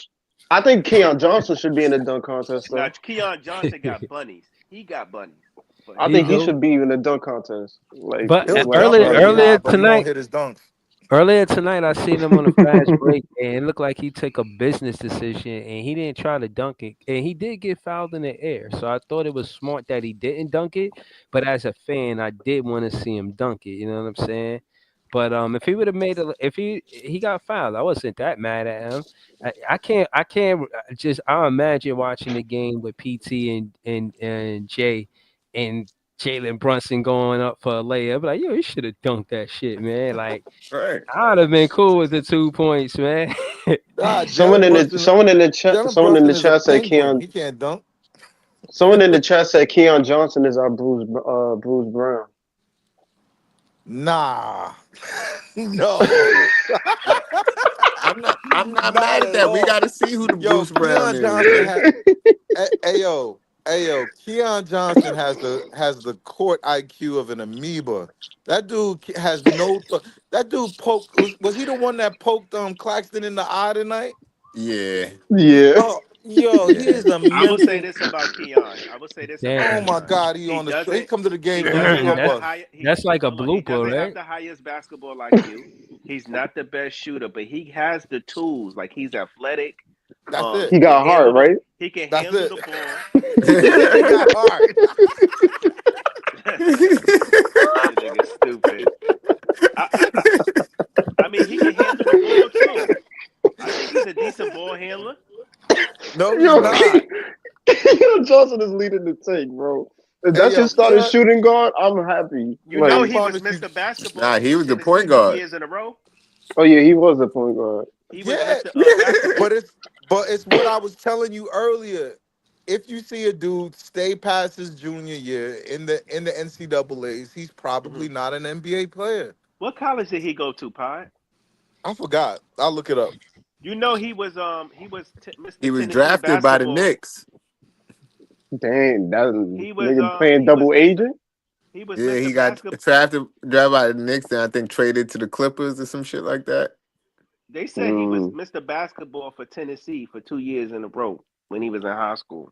I think Keon Johnson should be in the dunk contest Now, though. Keon Johnson got bunnies. He got bunnies. But I He think he do. should be in the dunk contest. Like But He'll like jump earlier really Bronny. high, earlier but he won't tonight, hit his dunks. earlier tonight, I seen him on a fast break, and it looked like he took a business decision, and he didn't try to dunk it, and he did get fouled in the air. So I thought it was smart that he didn't dunk it. But as a fan, I did want to see him dunk it. You know what I'm saying? But if he would have made a, if he got fouled, I wasn't that mad at him. I can't just I imagine watching the game with PT and Jay and Jalen Brunson going up for a layup. Like, yo, you should have dunked that shit, man. Like, Right. I'd have been cool with the 2 points, man. Nah, Jalen Someone in Brunson the is a chat said penguin. Keon. He can't dunk. Someone in the chat said Keon Johnson is our Bruce Brown. Nah, no, I'm not not mad at at that. We all. gotta see who the Yo, Bruce Brown Keon is, Johnson man. has. Hey yo, Keon Johnson has the court IQ of an amoeba. That dude has no. That dude poked. Was he the one that poked Claxton in the eye tonight? Yeah, Yeah. Oh, yo, he yeah. is a I will say mental. this about Keon. I will say this about Oh Damn. my Keon. God, he He on the straight. He doesn't. come to the He games on the doesn't tour have the that's bus. high. that's like a Hold on. He blooper, doesn't have right? the highest basketball IQ. He's not the best shooter, but he has the tools. Like he's athletic. That's He He it. can got heart, handle the. right? He can That's handle it. the ball. He got hard. That nigga stupid. I, I, I I mean, he can handle the ball too. I think he's a decent ball handler. No, he's Yo, not. Keon Johnson is leading the take, bro. If Hey that's yo, his starting shooting guard, I'm happy. You I know Like, he was promise you. Mr. Basketball Nah, he for was the Tennessee point 2 guard. years in a row. oh yeah, he was a point guard. He was Yeah, Mr. Basketball. but it's what I was telling you earlier. If you see a dude stay past his junior year in the NCAA's, he's Hmm. probably not an NBA player. What college did he go to, Pod? I forgot. I'll look it up. You know he was He Mr. was Tennessee drafted by the basketball. Knicks. Dang, that He was nigga playing he was double Mr. agent. He was Yeah, Mr. he got Basketball. drafted by the Knicks, and I think traded to the Clippers or some shit like that. They said he was Mm. Mr. Basketball for Tennessee for 2 years in a row when he was in high school.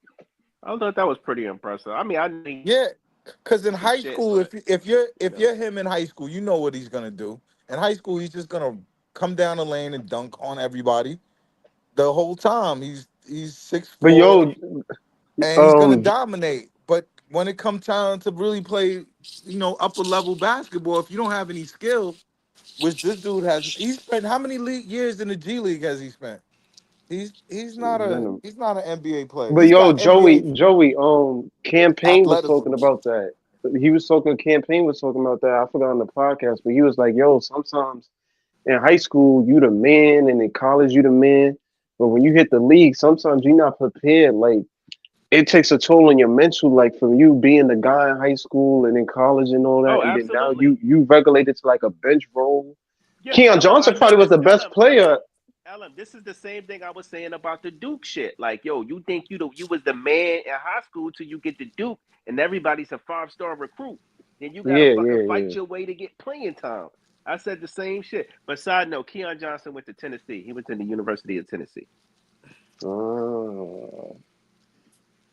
I thought that was pretty impressive. I mean, I knew he Yeah, because in some high shit, school, but if you know, you're him in high school, you know what he's gonna do. In high school, he's just gonna come down the lane and dunk on everybody the whole time. He's six But four yo, and he's gonna um, dominate. But when it comes time to really play, upper level basketball, if you don't have any skill, which this dude has, he's spent how many years in the G League has he spent? He's not a Venom. he's not an NBA player. But He's yo, got NBA Joey, campaign was athleticism. talking about that. He was talking. Campaign was talking about that. I forgot on the podcast, but he was like, "Yo, sometimes in high school you the man, and in college you the man, but when you hit the league, sometimes you're not prepared. Like it takes a toll on your mental. Like from you being the guy in high school and in college and all that, oh, and then now you absolutely. you regulated to like a bench role. Yeah, Keon Ellen, I Johnson know probably was this. the best player. Ellen, this is the same thing I was saying about the Duke shit. Like, yo, you think you was the man in high school till you get to Duke, and everybody's a 5-star recruit. Then you gotta Yeah, fucking yeah, fight yeah. your way to get playing time. I said the same shit. But side note, Keon Johnson went to Tennessee. He went to the University of Tennessee. Oh.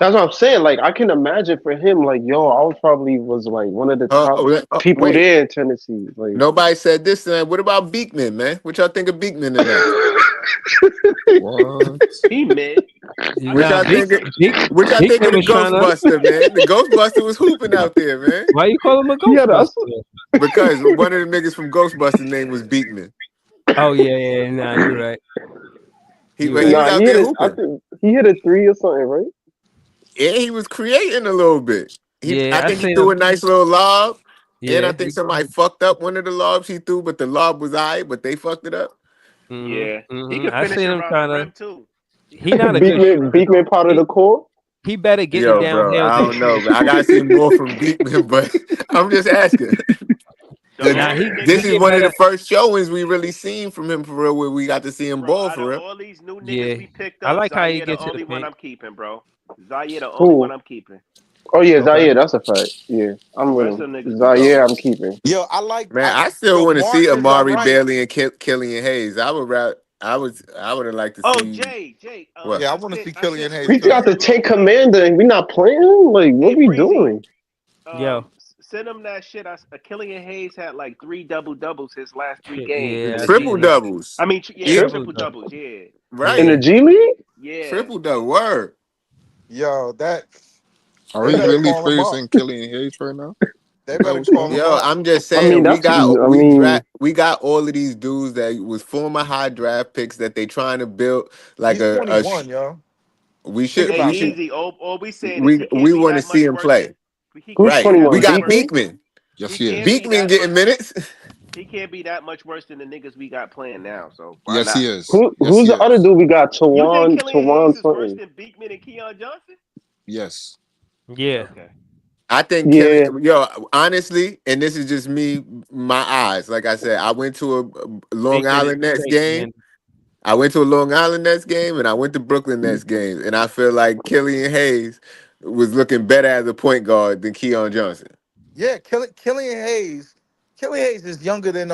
That's what I'm saying. Like I can imagine for him, like, yo, I was probably was like one of the top people Wait, there in Tennessee. Like nobody said this tonight. What about Beekman, man? What y'all think of Beekman tonight? What? He mid. I What think Nah, y'all he think? decent. What y'all think of Beekman the was trying to. Ghostbuster, man? The Ghostbuster was hooping out there, man. Why you call him a yeah, that's Ghostbuster? Because one of the niggas from Ghostbusters' name was Beekman. Oh yeah, yeah. Nah, you're right. You're He right. was nah. He out hit there it. I hooping. think he hit a three or something, right? And he was creating a little bit. Yeah, I I think he seen threw him. a nice little lob, and I Yeah. think somebody fucked up one of the lobs he threw, but the lob was alright, but they fucked it up. Yeah, he Hmm. could I finish seen him around the trying to. rim too. He could He finish not a from good Beekman, shooter Beekman though. part of the core. He better getting Yo, bro, downhill I than don't know. shooting. But I gotta see more from Beekman, but I'm just asking. the Cause Nah, only he this nigga, is get one of better. the first showings we really seen from him for real, where we got to see him bro. ball Out of for real. all these new niggas Yeah, we picked I up, like how he Zaire the get to the only one paint. I'm keeping, bro. Zaire the only one Who? I'm keeping. Oh yeah, Okay. Zaire. That's a fact. Yeah, The I'm with rest him. of them niggas is dog. Zaire, I'm keeping. Yo, I like Man, I I still yo want to see Mark is all Amari right. Bailey and Killian Hayes. I would have liked to Oh, see Jay, what. Yeah, I want to see I sent Killian Hayes We too. got the Breezy. tank commander, and we not playing. Like, Hey, what we Breezy. doing? Yo, Send him that shit. Killian Hayes had like three double doubles his last three shit, games in yeah, the I G Triple seen him. League. doubles. I mean, yeah, Yeah, Triple triple though. doubles. Yeah, In the right. Yeah, G League? yeah. Triple double. Word. Yo, that Are they we better really call him up. praising Killian Hayes right now? They Is that better what's going call on? him Yo, up. I'm just I mean, saying that's. I mean, we got all of these dudes that was former high draft picks that they trying to build like He's 21, yo. Think Hey, we about should that. easy. All we saying is he can't we be want to that see much him worse than play. he who's can't be Right. that We 21? much got worse. Beekman? Beekman. Yes, He he can't is. be Beekman that getting much. minutes. He can't be that much worse than the niggas we got playing now. So why Yes, not? he is. Yes, Who's he the other is. dude? We got You think Killian Hayes Tawan is worse something. than Beekman and Keon Johnson? Yes. yeah. Okay. I think Killian, Yeah. yo, honestly, and this is just me, my eyes. Like I said, I went to a Long Beekman is Island Nets straight, game. man. I went to a Long Island Nets game, and I went to Brooklyn Nets game, and I feel like Killian Hayes was looking better as a point guard than Keon Johnson. Yeah, Killian Hayes is younger than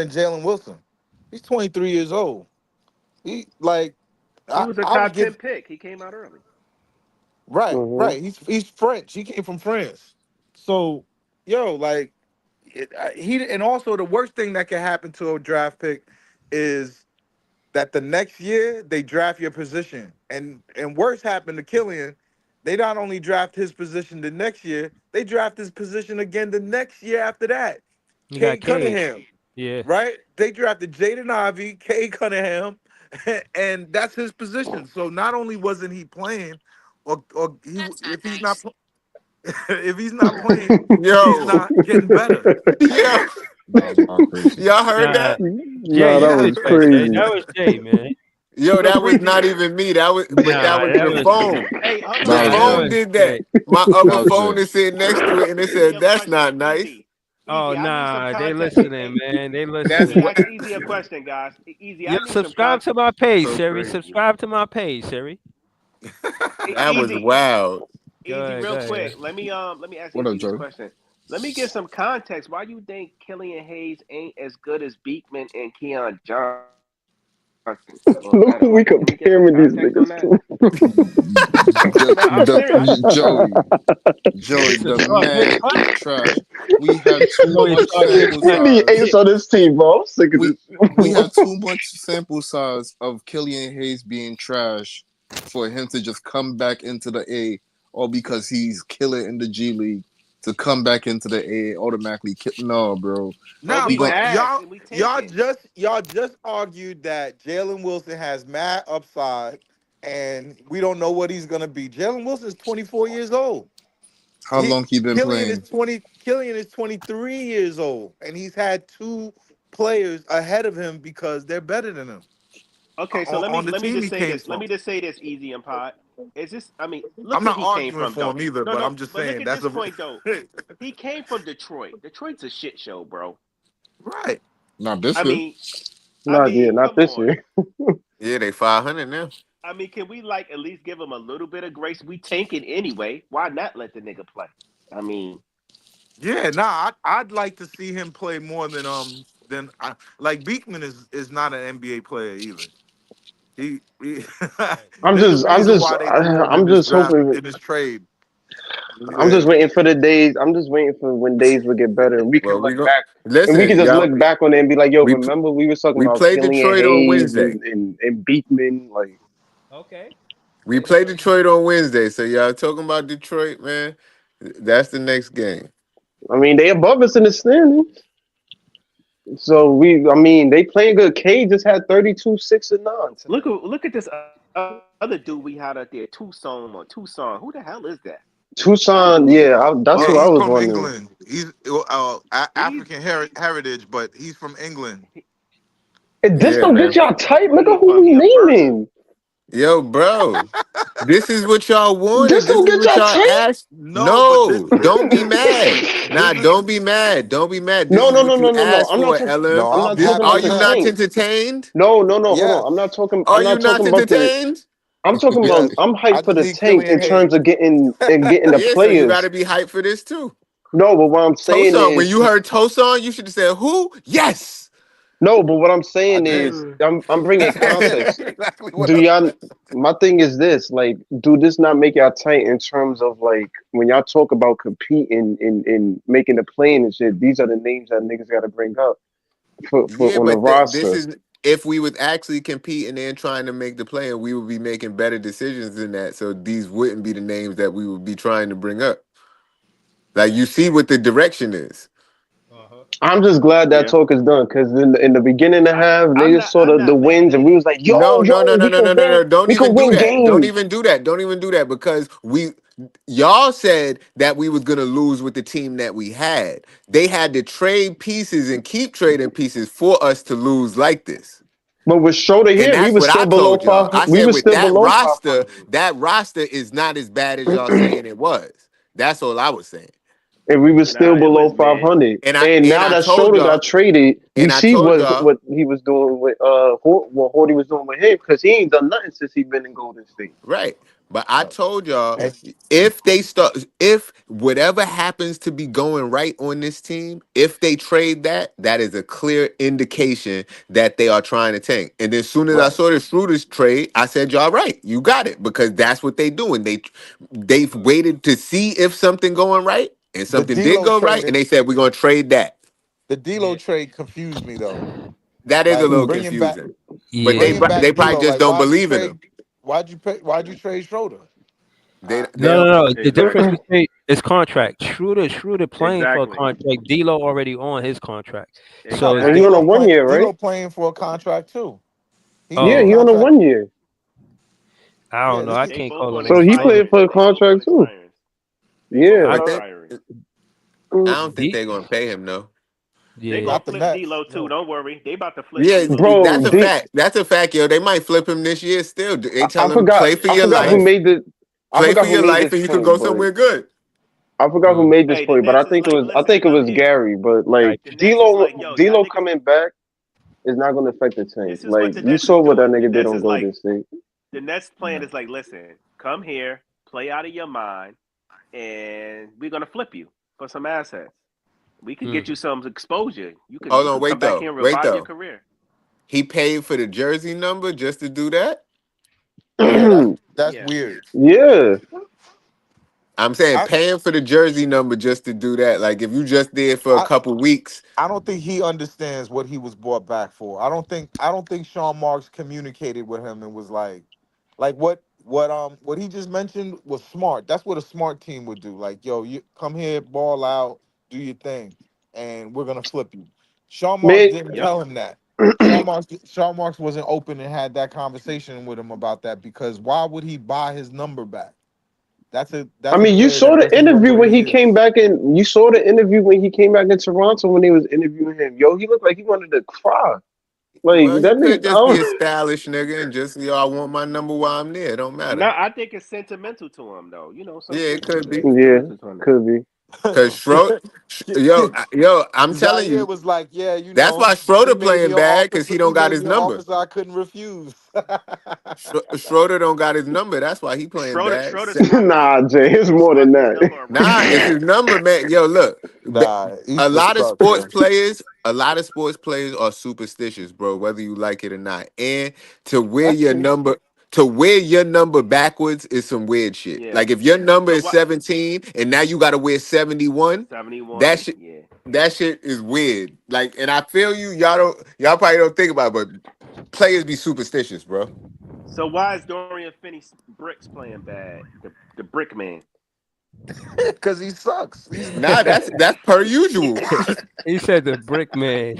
Jalen Wilson. He's 23 years old. He like He I, was a I would top give 10 pick. He came out early. right, Hmm. right. He's French. He came from France. So, yo, like he and also the worst thing that can happen to a draft pick is that the next year they draft your position. And worse happened to Killian. They not only draft his position the next year, they draft his position again the next year after that. You got Kay Cade. Cunningham, Yeah, right? They drafted Jaden Ivey, Kay Cunningham, and that's his position. So not only wasn't he playing, or he if he's not If he's not playing, he's Yo, not getting better. yo, That was wild crazy. y'all heard Nah, that? Jay, No, you that said was that, Jay. crazy. That was Jay, man. Yo, Feel that was free. not even me. That was, but Nah, that was that the was phone. Hey, hold That The on, was nah, that Jay. phone was did Jay. that. My That other was phone Jay. is sitting next to it, and it Easy said, a "That's question. not nice." Oh Easy. I need some nah, they context. listening, man. They That's Let me listening. what. ask Easy a question, guys. Easy, Yo, I need some subscribe to context. my page, So Siri. crazy. Subscribe to my page, Siri. That was Easy, wild. Easy, Go real ahead. quick. Let me ask What up, Easy this Joey? question. Let me get some context. Why you think Killian Hayes ain't as good as Beekman and Keon Johnson? Well, better. Like, We can we get some comparing these context on niggas that? to. No, I'm serious. Joey, He Joey, said, the start mid man what? is trash. We have too Joey much start mid sample We need size. Ace on this team, bro. I'm sick of We this. we have too much sample size of Killian Hayes being trash for him to just come back into the A, or because he's killing in the G League to come back into the A automatically. No, bro. But Nah, We we gon' but asked y'all and we y'all taking. just y'all just argued that Jalen Wilson has mad upside, and we don't know what he's gonna be. Jalen Wilson is 24 years old. how long he been Killian is playing? 20. Killian is 23 years old, and he's had two players ahead of him because they're better than him Okay, so on the let me team just he say came this. Let from. me just say this, Easy and Pod. Is this? I mean, I'm look where not he came arguing from, for though. him either, No, but no. I'm just But look saying at that's this a point, though. He came from Detroit. Detroit's a shit show, bro. right. Not this I year. mean, I Not yeah, mean, not come this on. year. Yeah, they 500 now. I mean, can we like at least give him a little bit of grace? We tanking anyway. Why not let the nigga play? I mean, Yeah, nah, I'd like to see him play more than like Beekman is not an NBA player either. He Right. I'm there's a just, I'm reason just, why they threw him in I'm this just draft hoping. in this trade. I'm Yeah. just waiting for the days. I'm just waiting for when days will get better, and we can Well, look we go. back, and we can Listen, just y'all. look back on it and be like, "Yo, We remember we was talking we about played Killian Detroit on Hayes Wednesday. and Beekman." Like, Okay. We Say the played word. Detroit on Wednesday. So y'all talking about Detroit, man? That's the next game. I mean, they above us in the standings, so I mean, they playing good. K just had 32, 6 and 9 tonight. look at this other dude we had out there, Tucson. Who the hell is that? That dude Tucson, is yeah, that's Yeah, what I he's was from wondering. England. He's he's African heritage, but he's from England. And this Yeah, don't get man. y'all tight. Look where at he who from? we He a burger. naming. Yo, bro. This is what y'all This wanted. This don't is get what y'all y'all tight. asked. No, but No, don't be mad. this Nah, is don't be mad. Don't be mad. This No, is no, no, what you no, no, no. asked I'm not for, talking. Ella. no. I'm not I'm This, talking happy are about for the you not him. tank. entertained? No, no, no. Hold on. I'm not Yes, talking. Are I'm you not not talking about the. entertained? I'm talking about. yes. I'm I hyped for just the need tank Killian in Hayes. terms of getting the Yeah, so you got players. to be hyped for this too. No, but what I'm saying Tosan, when is you heard Tosan, you should have said, who? Yes. no. But what I'm I saying did. is I'm bringing context. Exactly what Do I y'all? said. My thing is this: like, do this not make y'all tight in terms of like when y'all talk about competing in making the plane and shit? These are the names that niggas got to bring up for Yeah, on the but this roster. is if we would actually compete and then trying to make the play, and we would be making better decisions than that. So these wouldn't be the names that we would be trying to bring up. Like you Right. see what the direction is. Uh-huh. I'm just glad that Yeah, talk is done because in the beginning of half, niggas saw I'm the not mad wins and at we it. was like, No, yo, no, no, no, we no, can no, no, win, no. Don't we can even do win that. Don't games. even do that. Don't even do that because y'all said that we was gonna lose with the team that we had. They had to trade pieces and keep trading pieces for us to lose like this. But with Schroeder And here, we that's was what I still below told y'all. five. I We said was with still below that roster is not as bad as y'all saying it was. That's all I was saying. and we was still Nah, it below was bad. 500. And I And and now I that told Schroeder got y'all, traded, we and I see told y'all, what he was doing with what Horty was doing with him because he ain't done nothing since he been in Golden State. right. But I told y'all And if whatever happens to be going right on this team, if they trade that, that is a clear indication that they are trying to tank. And then as soon as I right, saw the Schroeder's trade, I said, y'all right, you got it. Because that's what they doing. They've waited to see if something going right, and the something did D'Lo go right, and trade. they said we're gonna trade that. The D'Lo Yeah. trade confused me though. That is a Like little bringing back confusing. But Yeah. bringing they back probably D'Lo. just Like don't believe in him. why'd you trade Schroeder? They No, don't. no, no. The difference Exactly. between is contract. Schroeder playing for a Exactly. contract. D'Lo already on his contract. No, So it's but And he different. on a Exactly. 1 year, right? D'Lo playing for a contract too. He Yeah, made Oh, he on a contract. 1 year. I Yeah, don't know. this I is They can't both call on him So he expiring. played expirings. for a They both on contract too. expirings. They gonna Yeah. I I flip think Kyrie. I Mm, don't think D they're gonna pay him though. They yeah. gonna Not the flip Nets. D'Lo too. No. Don't worry. They about to flip Yeah, D'Lo. that's bro, a fact. That's a fact, yo. They might flip him this year still. They I tell him forgot. play for I your forgot who Right. life, made the. I play for forgot who your made life, this and you could point, go but somewhere good. I forgot who Mm. made this Hey, the point. But Nets is like, I listen, think it come was here. Gary. But like The Nets is like, yo, y'all D'Lo niggas. coming back is not going to affect the tank. This is Like what the you Nets is saw what that doing. The nigga did Nets on is like, Golden State. the Nets plan is like, listen, come here, play out of your mind, and we're gonna flip you for some assets. We could get Mm. you some exposure. Hold You on, could come back here and wait revive your though. career. He paid for the jersey number just to do that. Yeah, that's Yes. weird. Yeah, I'm saying I paying for the jersey number just to do that. Like if you just did for a I couple weeks, I don't think he understands what he was brought back for. I don't think Sean Marks communicated with him and was like what he just mentioned was smart. That's what a smart team would do. Like, yo, you come here, ball out, do your thing, and we're gonna flip you. Sean Marks man. didn't Yep. tell him that. Sean Marks wasn't open and had that conversation with him about that because why would he buy his number back? I That's a mean, you player saw that the doesn't know interview what when he he came is. back in. You saw the interview when he came back in Toronto when they was interviewing him. Yo, he looked like he wanted to cry. Like well, he that could nigga. just be a stylish nigga and just yo, I want my number while I'm there. It don't No, matter. I think it's sentimental to him though. You know, some Yeah, it shit could be. Yeah, sentimental to him. could be. Cause yo, I'm telling Zaire you, was like, yeah, that's why he Schroeder made me playing an bad offer. because he He don't got made his me an number. offer I couldn't refuse. Schroeder don't got his number. That's why he playing bad. Schroeder's popular. Nah, Jay, it's People more than swap his that. number around. Nah, it's his number, man. Yo, look, Nah, a Easter lot of sucks, sports man. players, a lot of sports players are superstitious, bro. Whether you like it or not, and to wear That's your true. number, to wear your number backwards is some weird shit. Yeah. Like if your number So is what? 17 and now you got to wear 71, that 71. shit, Yeah. that shit is weird. Like, and I feel you. Y'all probably don't think about it, but players be superstitious, bro. So why is Dorian Finney Bricks playing bad? The Brick Man. Because he sucks. Nah, that's per usual. He said the brick man.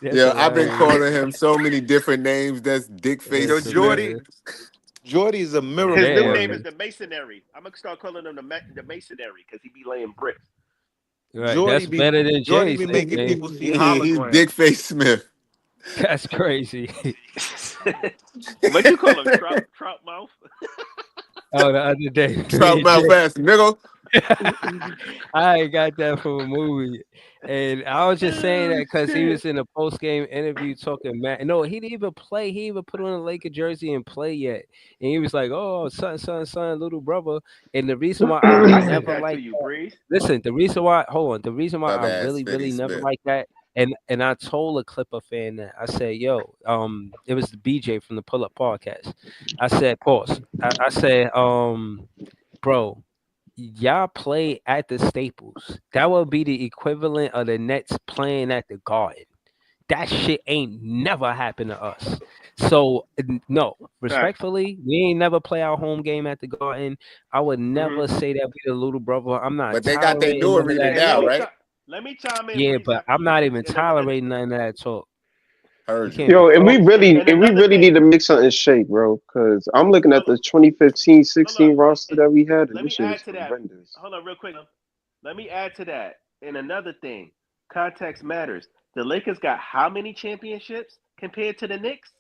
That's Yeah, I've been hilarious. calling him so many different names. That's Dick Face Yo, That's Smith. Jordy, hilarious. Jordy is a miracle His new name is Damn. worker. the Masonry. I'm gonna start calling him the Masonry because he be laying bricks. Right. That's better than Jordy Jay's be making nickname. people see He's Dick holograms. Face Smith. That's crazy. What you call him? Trout mouth. Oh, the other day, Trout me and mouth Jay. ass nigga. I got that from a movie. And I was just saying that Oh because he shit! was in a post game interview talking mad. No, he didn't even play. He even put on a Laker jersey and play yet. And he was like, "Oh, son, little brother." And the reason why I I sent never that to like you, Breeze. listen, the reason why hold on, the reason why Love I ass really, Fitty really never Smith. like that, and I told a Clipper fan that I said, "Yo, it was the BJ from the Pull Up Podcast." I said, "Pause." I said, bro, y'all play at the Staples. That would be the equivalent of the Nets playing at the Garden. That shit ain't never happened to us. So no, Fact. respectfully, we ain't never play our home game at the Garden. I would Hmm. never say that we the little brother. I'm not But they got their tolerating new none of arena that And now, shit. right? let me chime in, Yeah, Breeze, but after I'm you. not even And, and, tolerating none of that talk. We Heard you. can't be Yo, talking. and and we another really need thing. to make something shake, bro. Because I'm looking at Hold the 2015, hold up. 16 roster that we had, and Let this me shit add is to that. horrendous. Hold on, real quick. Let me add to that. And another thing, context matters. The Lakers got how many championships compared to the Knicks?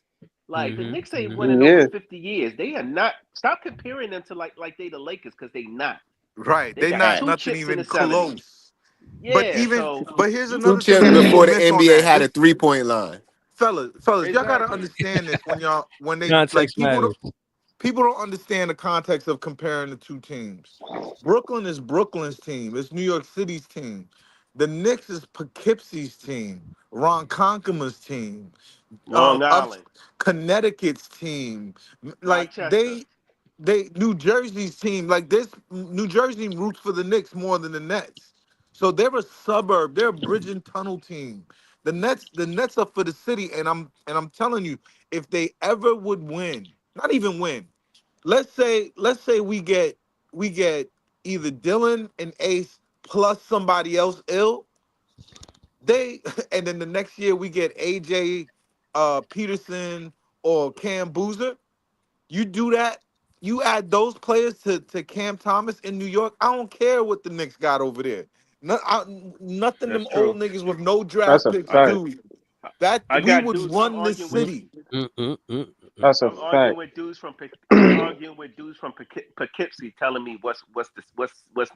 Like the Knicks ain't winning over Yeah, 50 years. They are not. Stop comparing them to like they the Lakers because they not. Right. They They got not two Facts. nothing chips in the even 70s. close. But Yeah, even so but here's you Two another thing chips that people before the miss on NBA that. had a It's 3-point line. fellas, y'all gotta exactly. understand this when they like Context matters. people don't understand the context of comparing the two teams. Brooklyn is Brooklyn's team. It's New York City's team. The Knicks is Poughkeepsie's team. Ron Conkling's team. Long Up Island, Connecticut's team. Like Rochester. they New Jersey's team. Like this New Jersey roots for the Knicks more than the Nets. So they're a suburb. They're a bridge and tunnel team. The Nets are for the city, and I'm telling you, if they ever would win, not even win. Let's say we get either Dylan and Ace plus somebody else ill. They and then the next year we get AJ Peterson or Cam Boozer. You do that, you add those players to Cam Thomas in New York. I don't care what the Knicks got over there. Nothing That's them old true. niggas with no That's draft a picks I fact. got do. That I we got would dudes. I'm run this arguing with Mm, city. mm, mm, mm, mm. That's a I'm arguing fact. with dudes from I'm arguing with dudes from Poughkeepsie telling me what's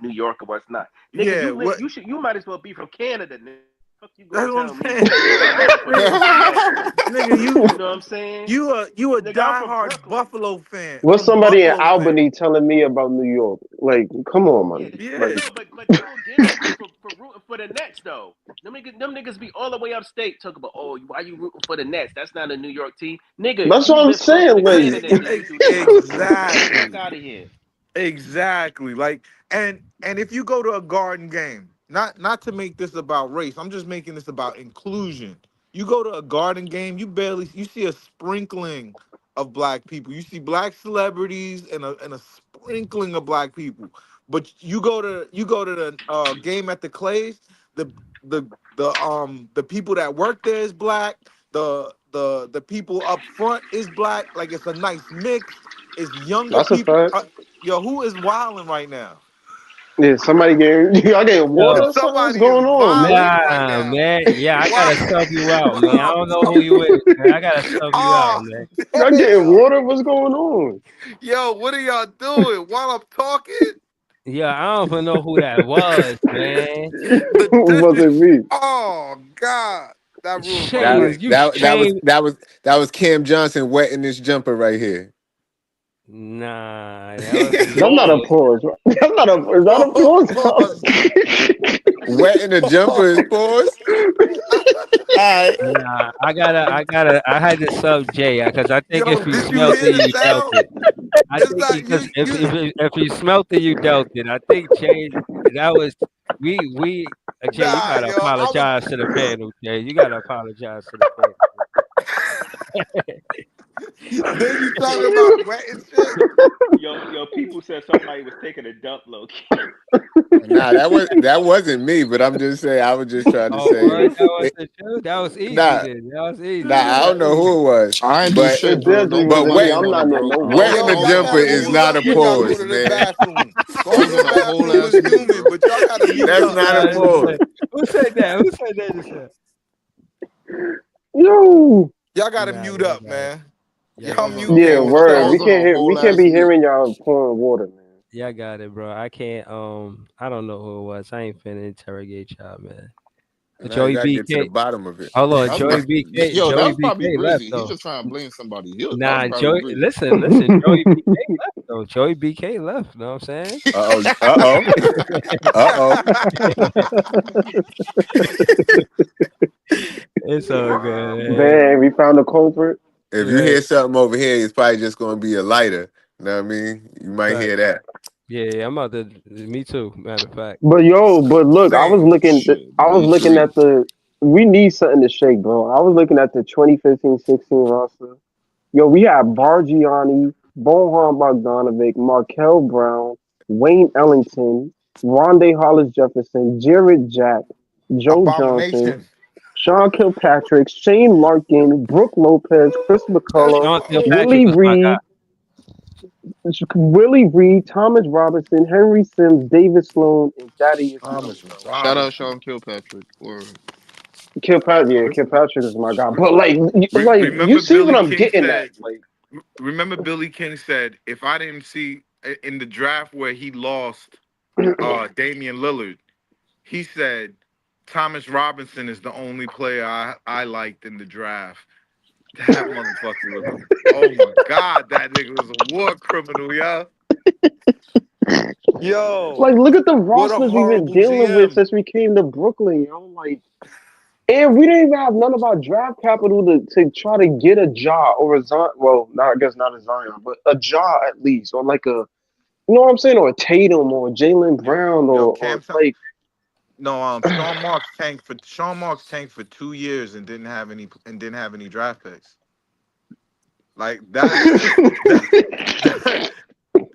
New York or what's not. Nigga, Yeah, what you might as well be from Canada. Nigga. Fuck you gonna that's what I'm tell me saying. about motherfucking nigga, Manhattan? nigga, You know what I'm saying? you a Nigga, I'm from diehard Brooklyn. Buffalo fan. What's somebody in Fan. Albany telling me about New York? Like, come on, Yeah, man. Like, Yeah. no, but they will get on you for rooting for the Nets though. Them niggas be all the way upstate talk about, oh, why you rooting for the Nets? That's not a New York team, nigga. that's what You I'm live closer to saying. Like, Canada than you do to Brooklyn. Fuck Exactly. out of here. Exactly. Like and if you go to a Garden game, not to make this about race, I'm just making this about inclusion. You go to a Garden game, you see a sprinkling of black people. You see black celebrities and a sprinkling of black people. But you go to the game at the Clays, the the the people that work there is black. The people up front is black. Like it's a nice mix. It's younger that's a people. fact. Yo, who is wilding right now? Yeah, somebody getting y'all getting water Yo, or something? What's Somebody is going on, man? violating right nah, now. man. Yeah, I Wow. gotta sub you out, man. I While don't I'm know who you talking. is, man. I gotta sub you out, Oh, man. Y'all getting damn. water? What's going on? Yo, what are y'all doing while I'm talking? Yeah, I don't even know who that was, man. The Wasn't disres. me. Oh, God. That ruined my That Shane, day. you that was Shane. Cam Johnson wetting this jumper right here. Nah, that wasn't That's not a me. pause. That's not a. Is that a Pause. pause? Wetting the jumper is pause. Alright. Nah, I had to sub Jay because I think Yo, if you did you smelt hear it, the you dealt sound? it. I It's think not because you. You. if you smelt it, you dealt it. I think Jay, that was Jay, you Nah, gotta yo. I was. apologize to the panel, Jay. You gotta apologize to the panel. Then you talking about wet and shit. Yo, people said somebody was taking a dump low key. Nah, that wasn't me, but I'm just saying I was just trying to Oh, say word, that it, wasn't you. That was easy nah, then. That was easy. nah, I That don't was know easy. who it was. I ain't do But shit, It bro. does Don't even put but my me. wet name I'm on not it, in bro. no I was wetting Yo, the y'all hellstorm. jumper gotta is mute not up a when y'all go pause, to the man. bathroom. I Go to was the in a whole bathroom. ass It's mood, humid, bro. but y'all gotta mute That's up, not a man. pause. Who said that? Who said that just now? Yo. Y'all gotta Nah, mute y'all up, got it. man. Y'all I Y'all was got in it. a mute Yeah, game whole is word. I was in crazy. a We whole can't ass be mood. hearing y'all pouring water, man. Y'all got it, bro. I can't. I don't know who it was. I ain't finna interrogate y'all, man. Now you Joey gotta get to the BK. bottom of it. Hold on, That's pro- that Joey was probably BK left Brizzy. He's though. just trying to blame somebody. That was Nah, probably Joey. Brizzy. Listen. Joey BK left though. Joey BK left. Know what I'm saying? Uh oh. It's all good, man. Man, we found the culprit. If you Right, hear something over here, it's probably just gonna be a lighter. You know what I mean? You might right. hear that. Yeah, I'm about to. Me too. Matter of fact. But yo, but look, Same. Shit, I was me looking too. at the. We need something to shake, bro. I was looking at the 2015-16 roster. Yo, we had Bargiani, Bohan Bogdanovic, Markel Brown, Wayne Ellington, Rondé Hollis Jefferson, Jared Jack, Joe Johnson, Abomination. Sean Kilpatrick, Shane Larkin, Brooke Lopez, Chris That's McCullough, Sean Kilpatrick Willie was my guy. Reed, Thomas Robinson, Henry Sims, David Sloan, and Thaddeus Thomas Young, bro. Shout out Robinson. Sean Kilpatrick. Or Kilpatrick, yeah, Kilpatrick is my guy. But you Remember see what Billy I'm King getting at? said. Remember Billy King said, if I didn't see in the draft where he lost Damian Lillard, he said Thomas Robinson is the only player I liked in the draft. That motherfucker was oh my God, that nigga was a war criminal, yo. Like, Yo, look at the what a rosters we've been horrible dealing with GM. since we came to Brooklyn, yo. Like, and we didn't even have none of our draft capital to try to get a jaw or a Zion. Well, not I guess not a Zion, but a jaw at least, or like a, you know what I'm saying, or a Tatum or a Jalen Yo, Brown yo, or like, No, Sean Marks tanked for 2 years and didn't have any draft picks. Like that's that,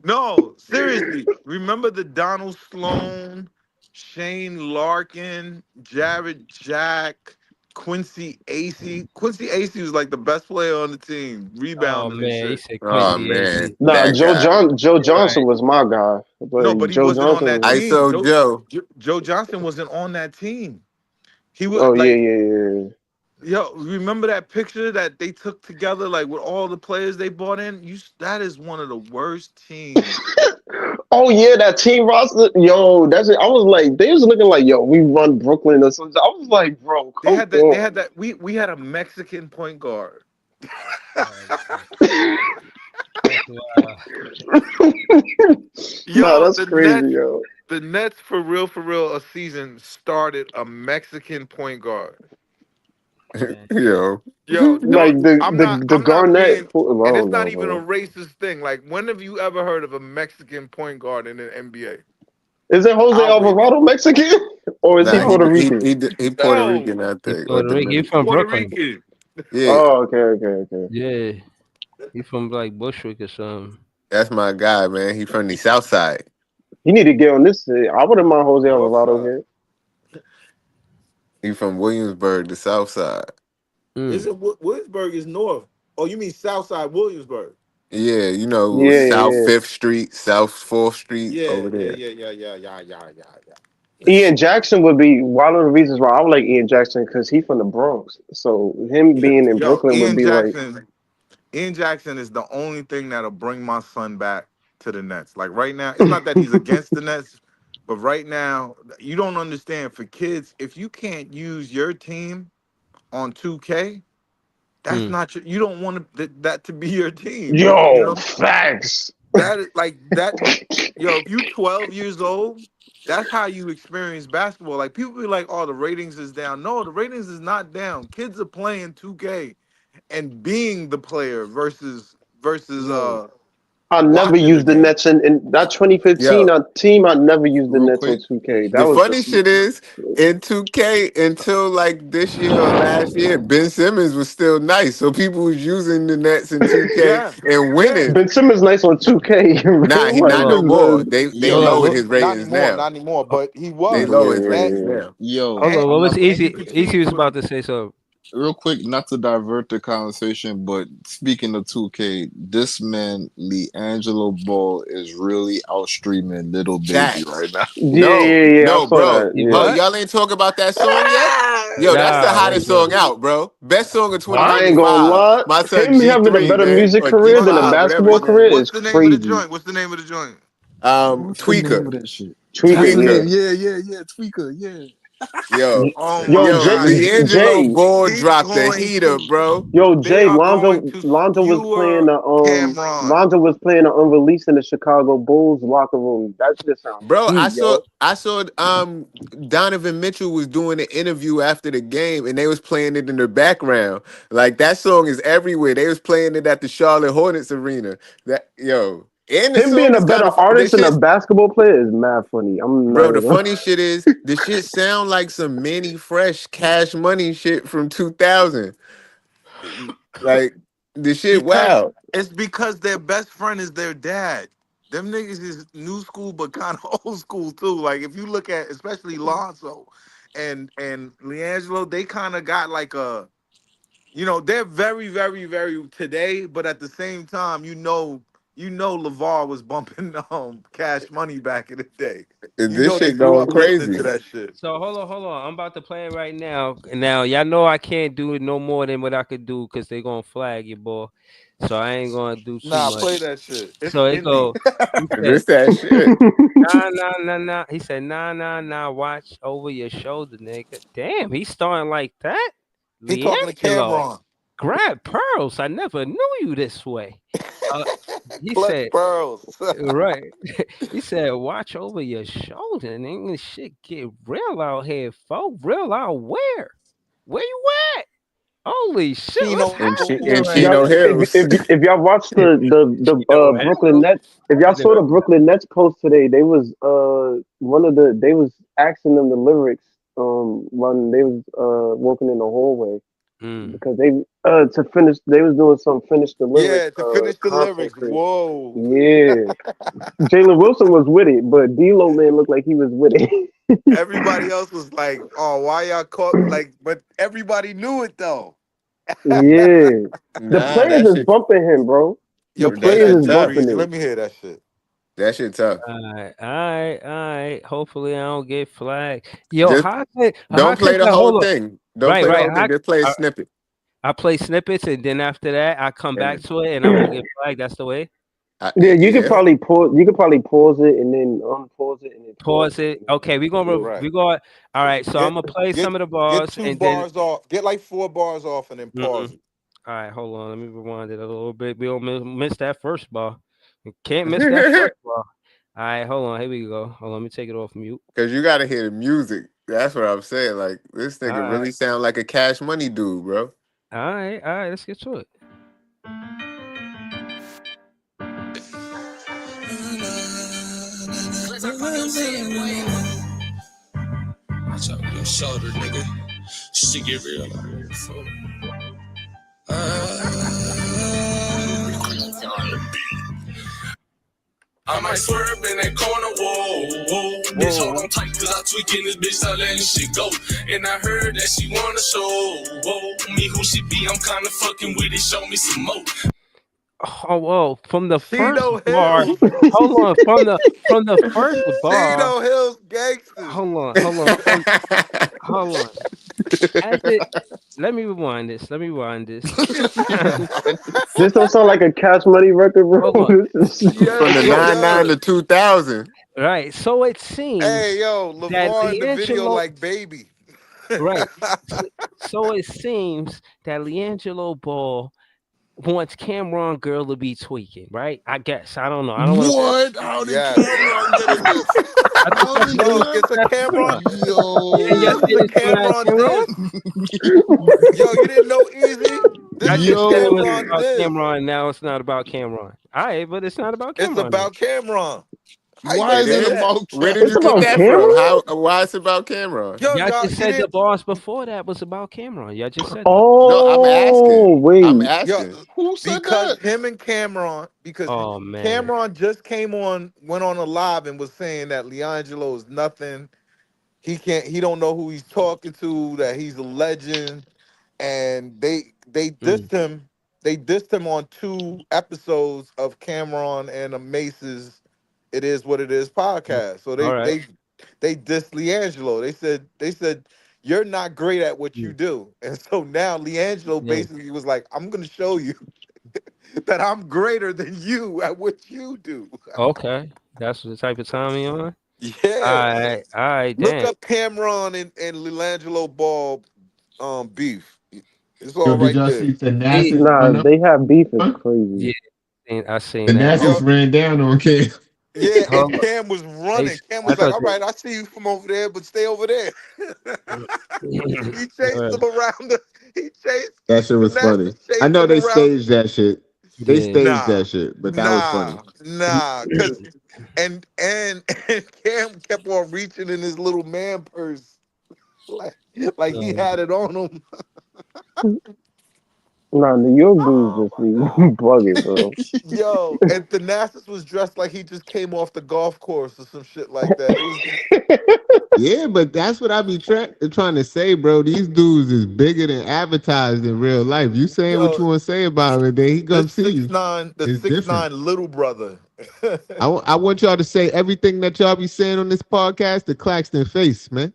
no, seriously. Remember the Donald Sloan, Shane Larkin, Jared Jack, Quincy Acey. Quincy Acey was like the best player on the team, Oh rebounding and man, he shit. said Oh Quincy man, AC. Nah, that guy. Joe You're Johnson right. was my guy, No, but but he Joe wasn't on Johnson that was. team. ISO Joe. Joe Johnson wasn't on that team. He was Oh yeah, like, yeah, yeah. yo, remember that picture that they took together, like with all the players they brought in? That is one of the worst teams. Oh yeah, that team roster. Yo, that's it. I was like, they was looking like, yo, we run Brooklyn or something. I was like, bro, They come had that. They had on. that. We had a Mexican point guard. Oh man, that's wild. Nah, Yo, that's crazy, yo. the Nets for real, a season started a Mexican point guard. Man, Yo. Yo, Like don't. the I'm not Garnett. being. I And it's don't not know, even a bro. racist thing. Like, when have you ever heard of a Mexican point guard in the NBA? Is it Jose Outrage. Alvarado Mexican or is he Nah, Puerto No, Rican? he Puerto no. Rican, I he think, or Puerto Rican. He He's Dominican. from Puerto Brooklyn. Rican. Yeah, Oh, okay, okay, okay. Yeah, he from like Bushwick or something. that's my guy, man. He from the South Side. You need to get on this. I wouldn't mind Jose North Alvarado side. here. He from Williamsburg, the South Side. Mm. Isn't Williamsburg is north? Oh, you mean South Side Williamsburg? Yeah, you know, Yeah, South yeah. Fifth Street, South Fourth Street, Yeah, over yeah, there. yeah, yeah, yeah, yeah, yeah, yeah, yeah. Ian Jackson would be one of the reasons why I would like Ian Jackson because he's from the Bronx. So him Yeah, being in yo, Brooklyn would be like, Ian Jackson is the only thing that'll bring my son back to the Nets. Like right now, it's not that he's against the Nets, but right now, you don't understand. For kids, if you can't use your team on 2K, that's Mm. not your. You don't want that to be your team. You yo, know facts. that is like that. Yo, if you 12 years old, that's how you experience basketball. Like people be like, "Oh, the ratings is down." No, the ratings is not down. Kids are playing 2K and being the player versus Yo, I never watching the used the game. Nets in that 2015 Yo, team. I never used the real Nets on quick. 2K. That the was funny shit is, in 2K, until like this year or last year, Ben Simmons was still nice. So people was using the Nets in 2K Yeah, and yeah. winning. Ben Simmons nice on 2K. In Nah, real he life not Hold no on. more. is They Hold Yeah, on. lowered What? his not ratings anymore, now. not anymore. But he They was, lower his yeah, and ratings yeah. now. Hold Yo, on. and What I'm was not and easy? you could Easy see was with about to say so. real quick, not to divert the conversation, but speaking of 2K, this man Leangelo Ball is really outstreaming Little Baby right Facts. now. Yeah, No, yeah, yeah. I no, saw bro. that. He Oh, Yeah. what? y'all ain't talk about that song yet? Yo, that's the Nah. hottest What's up? song out, bro. Best song of What? I ain't gonna 2025. lie. My son Him having a G3, better man, music or career than a what's G5, whatever basketball his name. career what's is the name of the crazy. joint? What's the name of the joint? What's the name Tweaker. of that shit? Tweaker, Oh yeah, yeah. Tweaker. yeah, Tweaker, yeah. Yo, Oh my Yo, yo, Jay, God, Leangelo Jay, Ball he's dropped the going heater, to. bro. yo, They Jay. are going to Lonzo was playing skewer the Cameron. Lonzo was playing the unreleased in the Chicago Bulls locker room. That shit sound Bro, heat, yo. I saw Donovan Mitchell was doing an interview after the game and they was playing it in the background. Like that song is everywhere. They was playing it at the Charlotte Hornets arena. That yo. And the Him song being a is kind better of the artist than a shit. basketball player is mad funny. I'm not Bro, even the gonna. funny shit is the shit sound like some Manny Fresh Cash Money shit from 2000. Like the shit Because wow. it's because their best friend is their dad. Them niggas is new school, but kind of old school too. Like if you look at, especially Lonzo and Leangelo, they kind of got like a, they're very, very, very today, but at the same time, LeVar was bumping Cash Money back in the day. You This know they shit grew going up listening crazy. to that shit. So hold on. I'm about to play it right now. Now y'all know I can't do it no more than what I could do because they gonna flag you, boy. So I ain't gonna do too Nah, much. play that shit. It's So it indie. go. He said, This that shit. nah, nah, nah, nah. He said, nah, nah, nah. Watch over your shoulder, nigga. Damn, he's starting like that. He talking to Leangelo, Cameron. grab pearls. I never knew you this way. Uh, he Clutch said, pearls. right. He said, watch over your shoulder, nigga. Shit get real out here, folks. Real out where? Where you at? Holy shit, what's Chino happening In right Y'all, Chino now? Hills. if y'all watched the Chino Brooklyn Hills? Nets, if I y'all saw the never. Brooklyn Nets post today, they was they was asking them the lyrics when they was walking in the hallway Mm. because they to finish they was doing some finish the lyrics Yeah, to finish the content lyrics. shit. Whoa. Yeah, Jalen Wilson was with it, but D'Lo man looked like he was with it. Everybody else was like, "Oh, why y'all caught?" Like, but everybody knew it though. Yeah, the Nah, players is bumping him, bro. The Yo, that play players that shit is shit, tough. bumping breezy. Let him. me hear that shit. That shit tough. All right. Hopefully, I don't get flagged. Yo, Just how don't could play the that whole hold up? thing. Don't Right, play the right. whole thing. Just play a snippet. I play snippets, and then after that, I come back And to it, and I won't get flagged. That's the way. Yeah, you could yeah, probably pause. You could probably pause it and then unpause it and then pause Pause it. it. Okay, Yeah. Right. we going. All right, so I'm Get gonna play get some of the get bars, two and then. bars off. Get like 4 bars off and then Mm-mm. pause it. All right, hold on. Let me rewind it a little bit. We don't miss that first bar. We can't miss that because first bar. All right, hold on. Here we go. Hold on. Let me take it off mute. you gotta hear the music. That's what I'm saying. Like this All nigga right, really sound like a Cash Money dude, bro. all right. Let's get to it. Watch out your shoulder, nigga. Shit get real. I might swerve in that corner, whoa. Bitch, hold on tight, cause I tweaking this bitch, I letting shit go. And I heard that she wanna show me who she be. I'm kinda fucking with it, show me some more. Oh, whoa! From the first Cheeto bar. Hills. Hold on. From the first bar. Cheeto Hills gangsters. Hold on. As it. Let me rewind this. This don't sound like a Cash Money record, bro. Hold on. This is From the Yes, it 99 to does. 2000. Right. So it seems Hey, yo, that LeVar in the video Leangelo. like baby. Right. So it seems that Leangelo Ball wants Cameron Girl to be tweaking, right? I guess. I don't know. I don't want to. What? How did Yes. Cameron get in this? I thought How y'all did said it was Yo, Cam? it's a that Cameron. Cameron. Y'all This Yo, is said a it's coming out of Cameron Cameron. diss. Yo, you didn't know Easy? This I is a just said it was Cameron yo, about diss. Cameron. Now it's not about Cameron. All right, but it's not about It's Cameron then. about Cameron. How you why gonna It is it say is. that? about Where did it's you Cameron? get about that from? Cameron? How? Why it's about Cameron? Yo, Y'all y'all, just you said the didn't. bars before that was about Cameron. Y'all just said that. No, I'm Oh asking. I'm wait, Yo, asking. Who said because that? him and Cameron, because Oh man. Cameron just went on a live and was saying that Leangelo is nothing. He don't know who he's talking to, that he's a legend. And they Mm. dissed him. They dissed him on 2 episodes of Cameron and Mace's It Is What It Is podcast. So All right. they dissed Leangelo. They said you're not great at what you Mm. do. And so now Leangelo Yeah. basically was like, I'm gonna show you that I'm greater than you at what you do. Okay. That's the type of time you on. Yeah. All right. Look Damn. up Cameron and Leangelo Ball beef. It's Yo, all did right y'all there. see See, Thanasis nah, run up? they have beef is Huh? yeah, crazy. I seen that. Yo, Thanasis ran down on Cam. yeah, and Hold on. Cam was They, running. Cam I was like, thought all right, I see you from over there, but stay over there. He chased they, him around he chased That shit the was funny. Nashville I chased know him they around. staged that shit. They yeah. staged Nah, that shit, but that was funny. nah. Cause and Cam kept on reaching in his little man purse like, like he Um, had it on him. Nah, New York dudes oh just my be god. bugging, bro. Yo, and Thanasis was dressed like he just came off the golf course or some shit like that. It was Yeah, but that's what I be trying to say, bro. These dudes is bigger than advertised in real life. You saying what yo, you want to say about him, and then he come see you. the It's six different. nine little brother. I want y'all to say everything that y'all be saying on this podcast to Claxton face, man.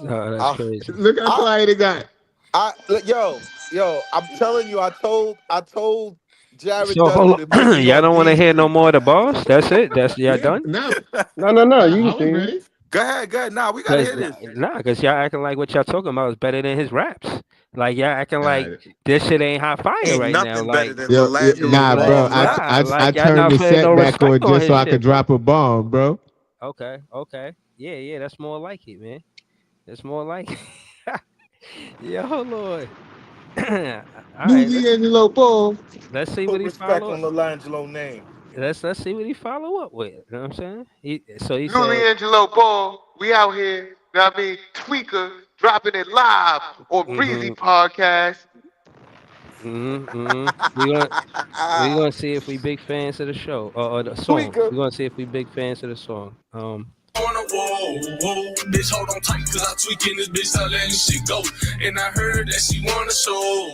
No, that's I, crazy. Look how I, quiet it got. yo, I'm telling you, I told Jared So hold Dudley to put on. me Y'all on don't want to Dean hear no Street. more of the boss? That's it. That's y'all Yeah, done? no, No, you I can was sing. ready. Go ahead. Nah, we gotta Cause hear this. cause y'all acting like what y'all talking about is better than his raps. Like y'all acting like Nah, this shit ain't hot fire Ain't right now. nothing better Like, than nah, Lelangelo's bro. Ball's nah, raps. I like y'all turned not the putting no set back respect on on just so his I could shit, bro. drop a bomb, bro. Okay. Yeah, that's more like it, man. That's more like it. Yo, Lord. All New right, D'Angelo Ball. let's see Put what he respect follow on up. Lelangelo name. Let's see what he follow up with. You know what I'm saying? He said, Juliangelo Ball, we out here, you know what I mean, tweaker, dropping it live on Breezy mm-hmm, Podcast. we gonna see if we big fans of the show or the song. Tweaker. We're gonna see if we big fans of the song. On a whoa, bitch, hold on tight, cause I tweaking this bitch, I letting shit go. And I heard that she wanna show,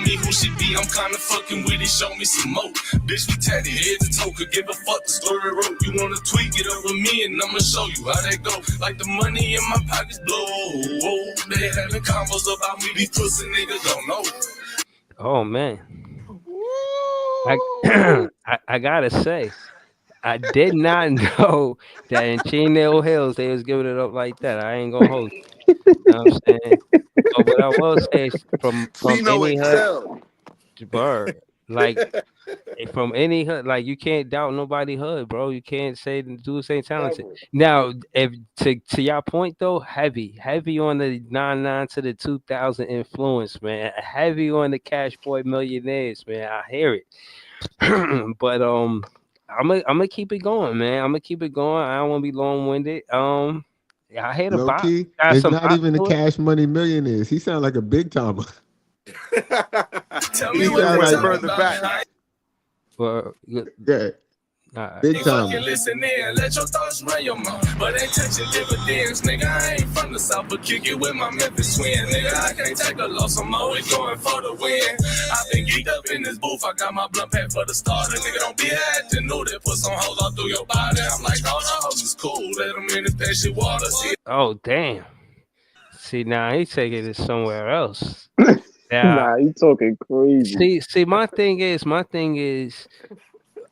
me who she be, I'm kinda fucking with it, show me some more. Bitch, we tatted head to toe, could give a fuck the story wrote. You wanna tweak it over me, and I'ma show you how that go. Like the money in my pockets blow, they having combos about me, these pussy niggas don't know. Oh man, I Woo! I gotta say, I did not know that in Chino Hills they was giving it up like that. I ain't gonna hold you. Know what I'm saying? But what I will say is from Chino any hood, Excel. bird, like from any hood, like you can't doubt nobody hood, bro. You can't say the dudes ain't talented. Never. Now, if to your point though, heavy on the 99 to the 2000 influence, man. Heavy on the Cash Boy Millionaires, man. I hear it. But I'm gonna keep it going, man. I'm gonna keep it going. I don't want to be long winded. I hate a Low bop. key, Got it's some not bop even the to it. Cash Money Millionaires. He sound like a big timer. Tell He me He what just sound they went like talking further back. about. But yeah, big Ain't fucking timer. listen in, let your thoughts run your mouth. But ain't touching dividends, nigga. I ain't from the south, but kick it with my Memphis twin, nigga. I can't take a loss, I'm always going for the win. I been geeked up in this booth, I got my blunt pack for the starter, nigga. Don't be acting new, that put some hoes all through your body. I'm like, oh, the hoes is cool, let them in if that shit water. See, oh damn. See now he taking it somewhere else. Now Nah, he talking crazy. see my thing is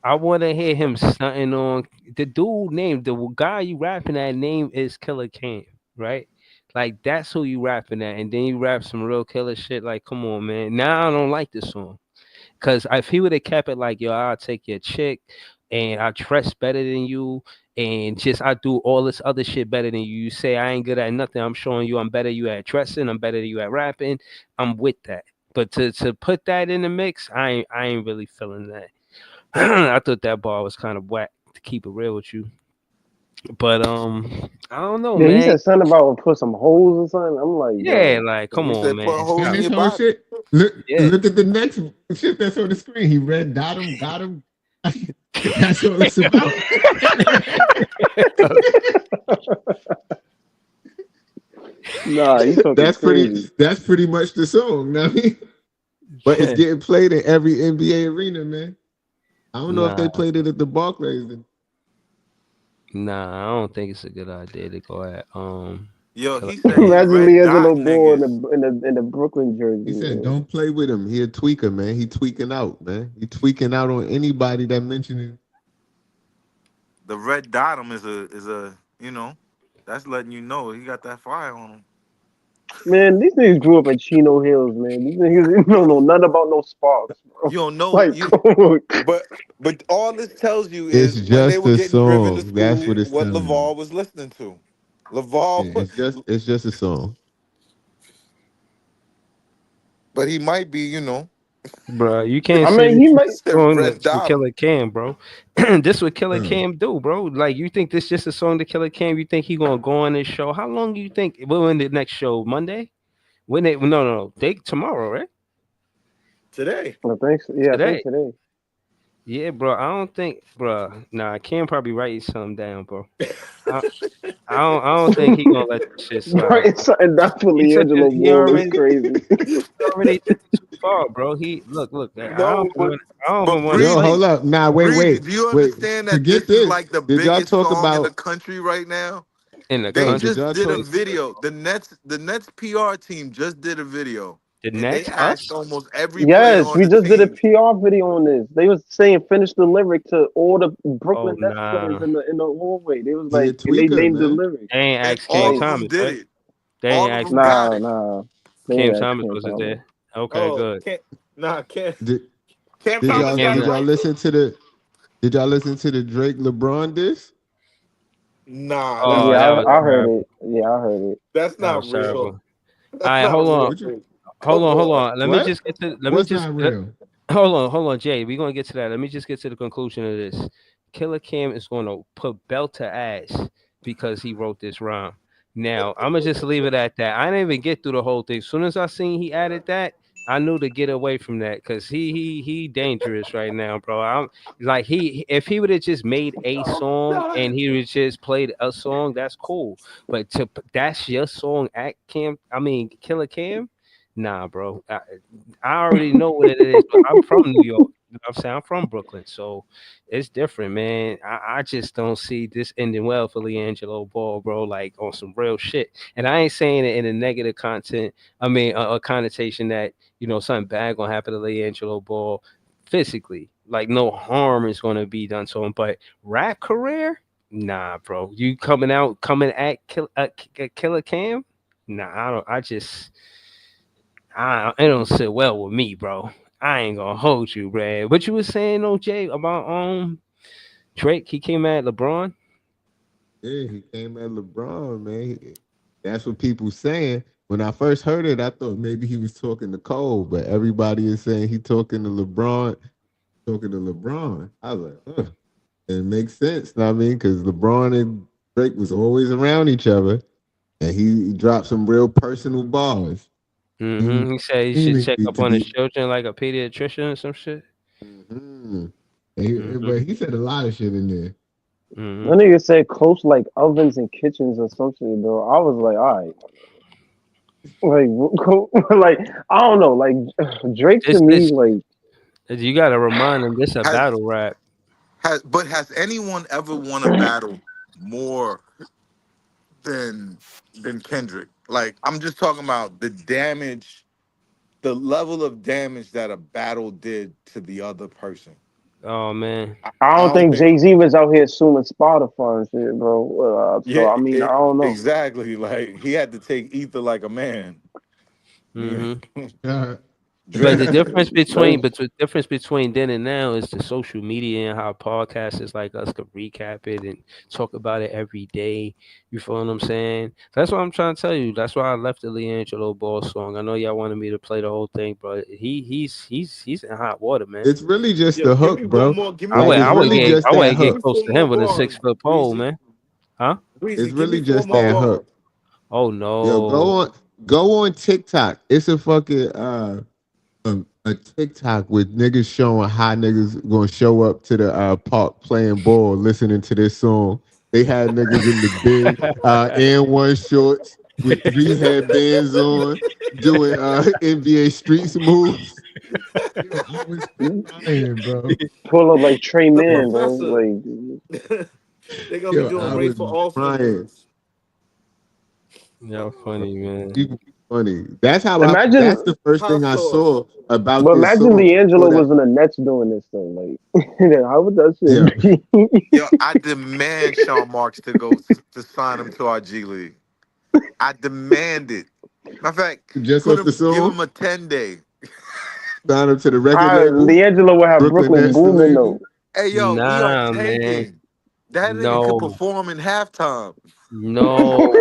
I want to hear him stunting on the dude name. The guy you rapping that name is Killer Cam, right? Like that's who you rapping at, and then you rap some real killer shit. Like, come on, man. Now I don't like this song because if he would have kept it like, yo, I'll take your chick, and I dress better than you, and just I do all this other shit better than you. You say I ain't good at nothing. I'm showing you I'm better you at dressing. I'm better than you at rapping. I'm with that. But to put that in the mix, I ain't really feeling that. I thought that bar was kind of whack to keep it real with you. But I don't know, Yeah, he man. said something about put some holes or something. I'm like, Yeah, bro. like come He on, said put man. holes And in Stop. this your whole body. shit. Look, Yeah. look at the next shit that's on the screen. He red dot him, got him. That's all it's about. Nah, he talking that's pretty. crazy. That's pretty much the song. Know what I mean? But it's getting played in every NBA arena, man. I don't know if Nah, they played it at the Barclays. nah, I don't think it's a good idea to go at Yo, Killer he said Cam. he Imagine red D'Angelo dot Ball in niggas. the Brooklyn jersey. He said, Man. "Don't play with him. He a tweaker, man. He tweaking out, man. He tweaking out on anybody that mentioned it." The red dot him is a that's letting you know he got that fire on him. Man, these niggas grew up in Chino Hills, man. These niggas don't know nothing about no Sparks, bro. You don't know Like, you, but all this tells you It's is when they just were a getting driven to song. That's school, what it's what telling you. Lavar was listening to. Yeah, Lavar, it's just a song. but he might be, Bro, you can't I say mean, this he is might. a song red that's for dot him. Killer Cam, bro. This what Killer Mm. Cam do, bro. Like you think this just a song to Killer Cam? You think he gonna go on this show? How long do you think? When the next show? Monday? When they? No. They tomorrow, right? Today. I think so. Yeah, I think Today. today. Yeah, bro. I don't think, bro. Nah, Cam probably writing something down, bro. I, I don't think he gonna let this shit slide. Right, something down for He took it. D'Angelo Ball is crazy. He already took it too far, bro. He look. No, I don't even but want to Yo, play hold Breezy, up. Nah, wait, Breezy, wait, do you wait. understand that Forget this is this. like the Did y'all biggest talk song in the about? country right now? in the They Yo, did country. just y'all did a talk? video. The Nets PR team just did a video, The and they Nets, asked us. almost every player Yes, on we the just did a team. PR video on this. They was saying finish the lyric to all the Oh Brooklyn Nets players nah, in the hallway. They was He a like, and they tweaker, named the man. lyric. they ain't And asked Cam all Like, of them Thomas, did right? it. They ain't All of asked them Cam. got nah, it. nah. They Cam ain't ask Thomas Cam wasn't Thomas. there. Okay, Oh, good. can't nah, can't Did Cam did Yeah, Thomas y'all got Cam. it did y'all right too. listen to the Drake LeBron diss? Nah, Oh, Yeah, that was I heard terrible. it. Yeah, I heard it. that's That not was terrible. real. All That's right, not hold on, What you? real. hold Come on, hold on. on. Let me What? just get to. Let me What's just not real? hold on, Jay. We're gonna get to that. Let me just get to the conclusion of this. Killer Cam is gonna put belt to ass because he wrote this rhyme. Now I'm gonna just leave it at that. I didn't even get through the whole thing. As soon as I seen he added that, I knew to get away from that because he dangerous right now, bro. I'm like he if he would have just made a song and he would just played a song, that's cool. But that's your song at Cam, I mean Killer Cam, nah, bro. I already know what it is, but I'm from New York. You know what I'm saying? I'm from Brooklyn, so it's different, man. I just don't see this ending well for Leangelo Ball, bro. Like on some real shit. And I ain't saying it in a negative content. I mean, a connotation that something bad gonna happen to Leangelo Ball physically. Like no harm is gonna be done to him. But rap career, nah, bro. You coming at Killer Cam? Nah, I don't. It don't sit well with me, bro. I ain't gonna hold you, bro. What you was saying, OJ, about Drake? He came at LeBron. Yeah, he came at LeBron, man. That's what people saying. When I first heard it, I thought maybe he was talking to Cole, but everybody is saying he talking to LeBron, talking to LeBron. I was like, huh. It makes sense, know what I mean? Because LeBron and Drake was always around each other, and he dropped some real personal bars. He said he should Seemingly check up to on his be. children like a pediatrician or some shit. hmm hmm But he said a lot of shit in there. That hmm nigga said close like ovens and kitchens or something, bro. I was like, all right, like, like I don't know, like Drake to This me, this like you gotta remind him this a Has battle rap. has anyone ever won a battle more than Kendrick? Like I'm just talking about the damage, the level of damage that a battle did to the other person. Oh man. I I don't don't think think. Jay Z was out here suing Spotify and shit, bro. So Yeah, I mean, I don't know. exactly. Like he had to take ether like a man. Yeah. hmm Uh, But the Drake. difference between That's but the difference between then and now is the social media and how podcasters like us could recap it and talk about it every day. You feel what I'm saying? That's what I'm trying to tell you. That's why I left the Leangelo Ball song. I know y'all wanted me to play the whole thing, but he's in hot water, man. it's really just Yo, the give hook, me one bro. more. Give me I Like would one it's I more would really bar. get just I that would get Give me hook. close four to him more with a bars, 6 foot pole, Breezy. man. Huh? It's Breezy, give me really four just more that bars. hook. Oh Yo, no. go on TikTok. It's a fucking a TikTok with niggas showing how niggas gonna show up to the park playing ball, listening to this song. They had niggas in the big and one shorts with three headbands on, doing NBA streets moves. Yo, I was crying, bro. pull up like Trey The Man, bro. professor. Like They're gonna be Yo, doing I race was for all crying. flippers. Yeah, funny, man. People funny. That's how I. That's imagine, the first Hot thing I sauce. saw about but this imagine song before D'Angelo that. was in the Nets doing this thing. Like, how would that Yeah, shit be? Yo, I demand Sean Marks to go to sign him to our G League. I demand it. Matter of fact, just off the give song, him a 10-day. signed him to the record label, D'Angelo would have Brooklyn Brooklyn Nets, the booming though. label. Hey yo, we are Nah, man. tanking. That nigga could No. perform in halftime. No.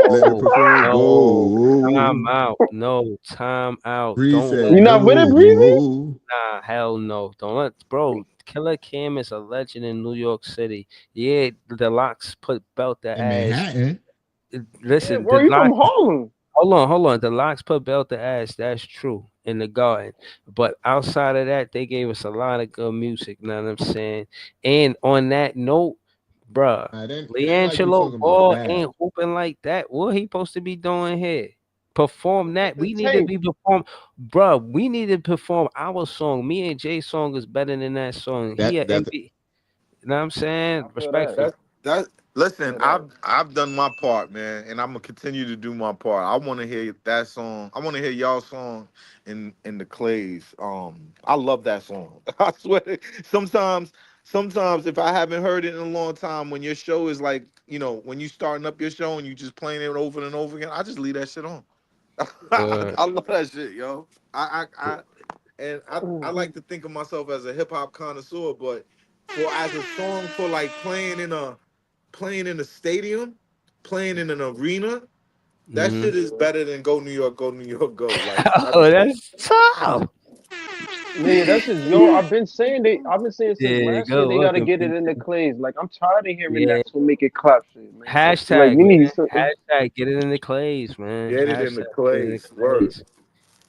Let it No, perform. no, time Whoa. out. No, time out. Bree Don't said let You not with it, no. Breezy? Whoa. hell no. Don't let bro. Killer Cam is a legend in New York City. Yeah, the locks put belt the In ass. Manhattan. Yeah, Listen, bro, the you from lock. Harlem. Hold on. The locks put belt the ass. That's true in the garden. But outside of that, they gave us a lot of good music. Know what I'm saying? And on that note, bruh, It ain't like we Leangelo talking about Ball bad. ain't hooping like that. What he supposed to be doing here? Perform that. The We need to tank. be perform, bruh. We need to perform our song. Me and Jay's song is better than that song. He a That's MVP. You know what I'm I saying? feel that. Respectfully. That I listen, feel that. I've done my part, man, and I'm gonna continue to do my part. I want to hear that song. I want to hear y'all song in the Clays. I love that song. I swear. Sometimes, sometimes if I haven't heard it in a long time, when your show is like, when you starting up your show and you just playing it over and over again, I just leave that shit on. Word. I love that shit, yo. I like to think of myself as a hip hop connoisseur, but for as a song for like playing in a stadium, playing in an arena, that hmm shit is better than Go New York, Go. Like I Oh, just that's tough. Yeah, that's just yo. I've been saying I've been saying since Yeah, last year good they gotta looking, get it in the people. clays. Like I'm tired of hearing Yeah. that to make it clap shit, man. Like Hashtag, we need man. something. Hashtag get it in the clays, man. get it in the Hashtag get it in the Clays. Word. clays.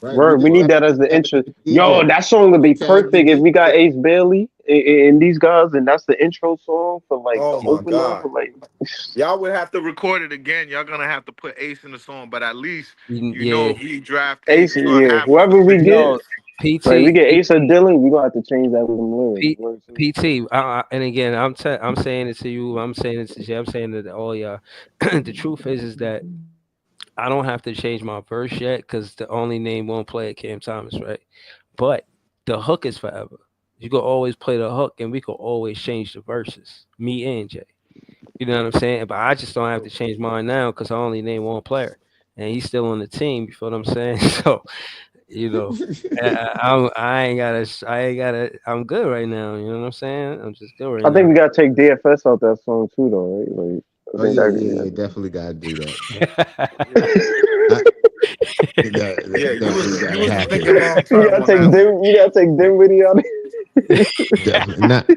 right? We Word, we could need tag that as the that intro. with the Yo, DJ. that song would We be tag the perfect if we got DJ. Ace Bailey and these guys, and that's the intro song for like the Oh my opener. God. Like, Y'all would have to record it again. Y'all gonna have to put Ace in the song, but at least you know Yeah, if we draft Ace, Ace, we're gonna yeah, have him for whoever we 6 get, yo, years. like we PT, get Ace or PT, Dylan, we gonna have to change that with them lyrics. P, Word too. PT. And again, I'm saying it to you. I'm saying it to Jay. I'm saying it to all y'all. The truth is that I don't have to change my verse yet because the only name won't play at Cam Thomas, right? But the hook is forever. You can always play the hook, and we can always change the verses. Me and Jay. You know what I'm saying? But I just don't have to change mine now because I only name one player, and he's still on the team. You feel what I'm saying? So you know, I ain't gotta. I'm good right now. You know what I'm saying? I'm just good right I think now. we gotta take DFS out that song too, though, right? Like, I Oh think yeah, that. yeah, yeah. Definitely gotta do that. Yeah. I, Yeah, that definitely you gotta wasn't thinking happen. long You term gotta on take that one. Dim. You gotta take Dinwiddie out. Definitely not.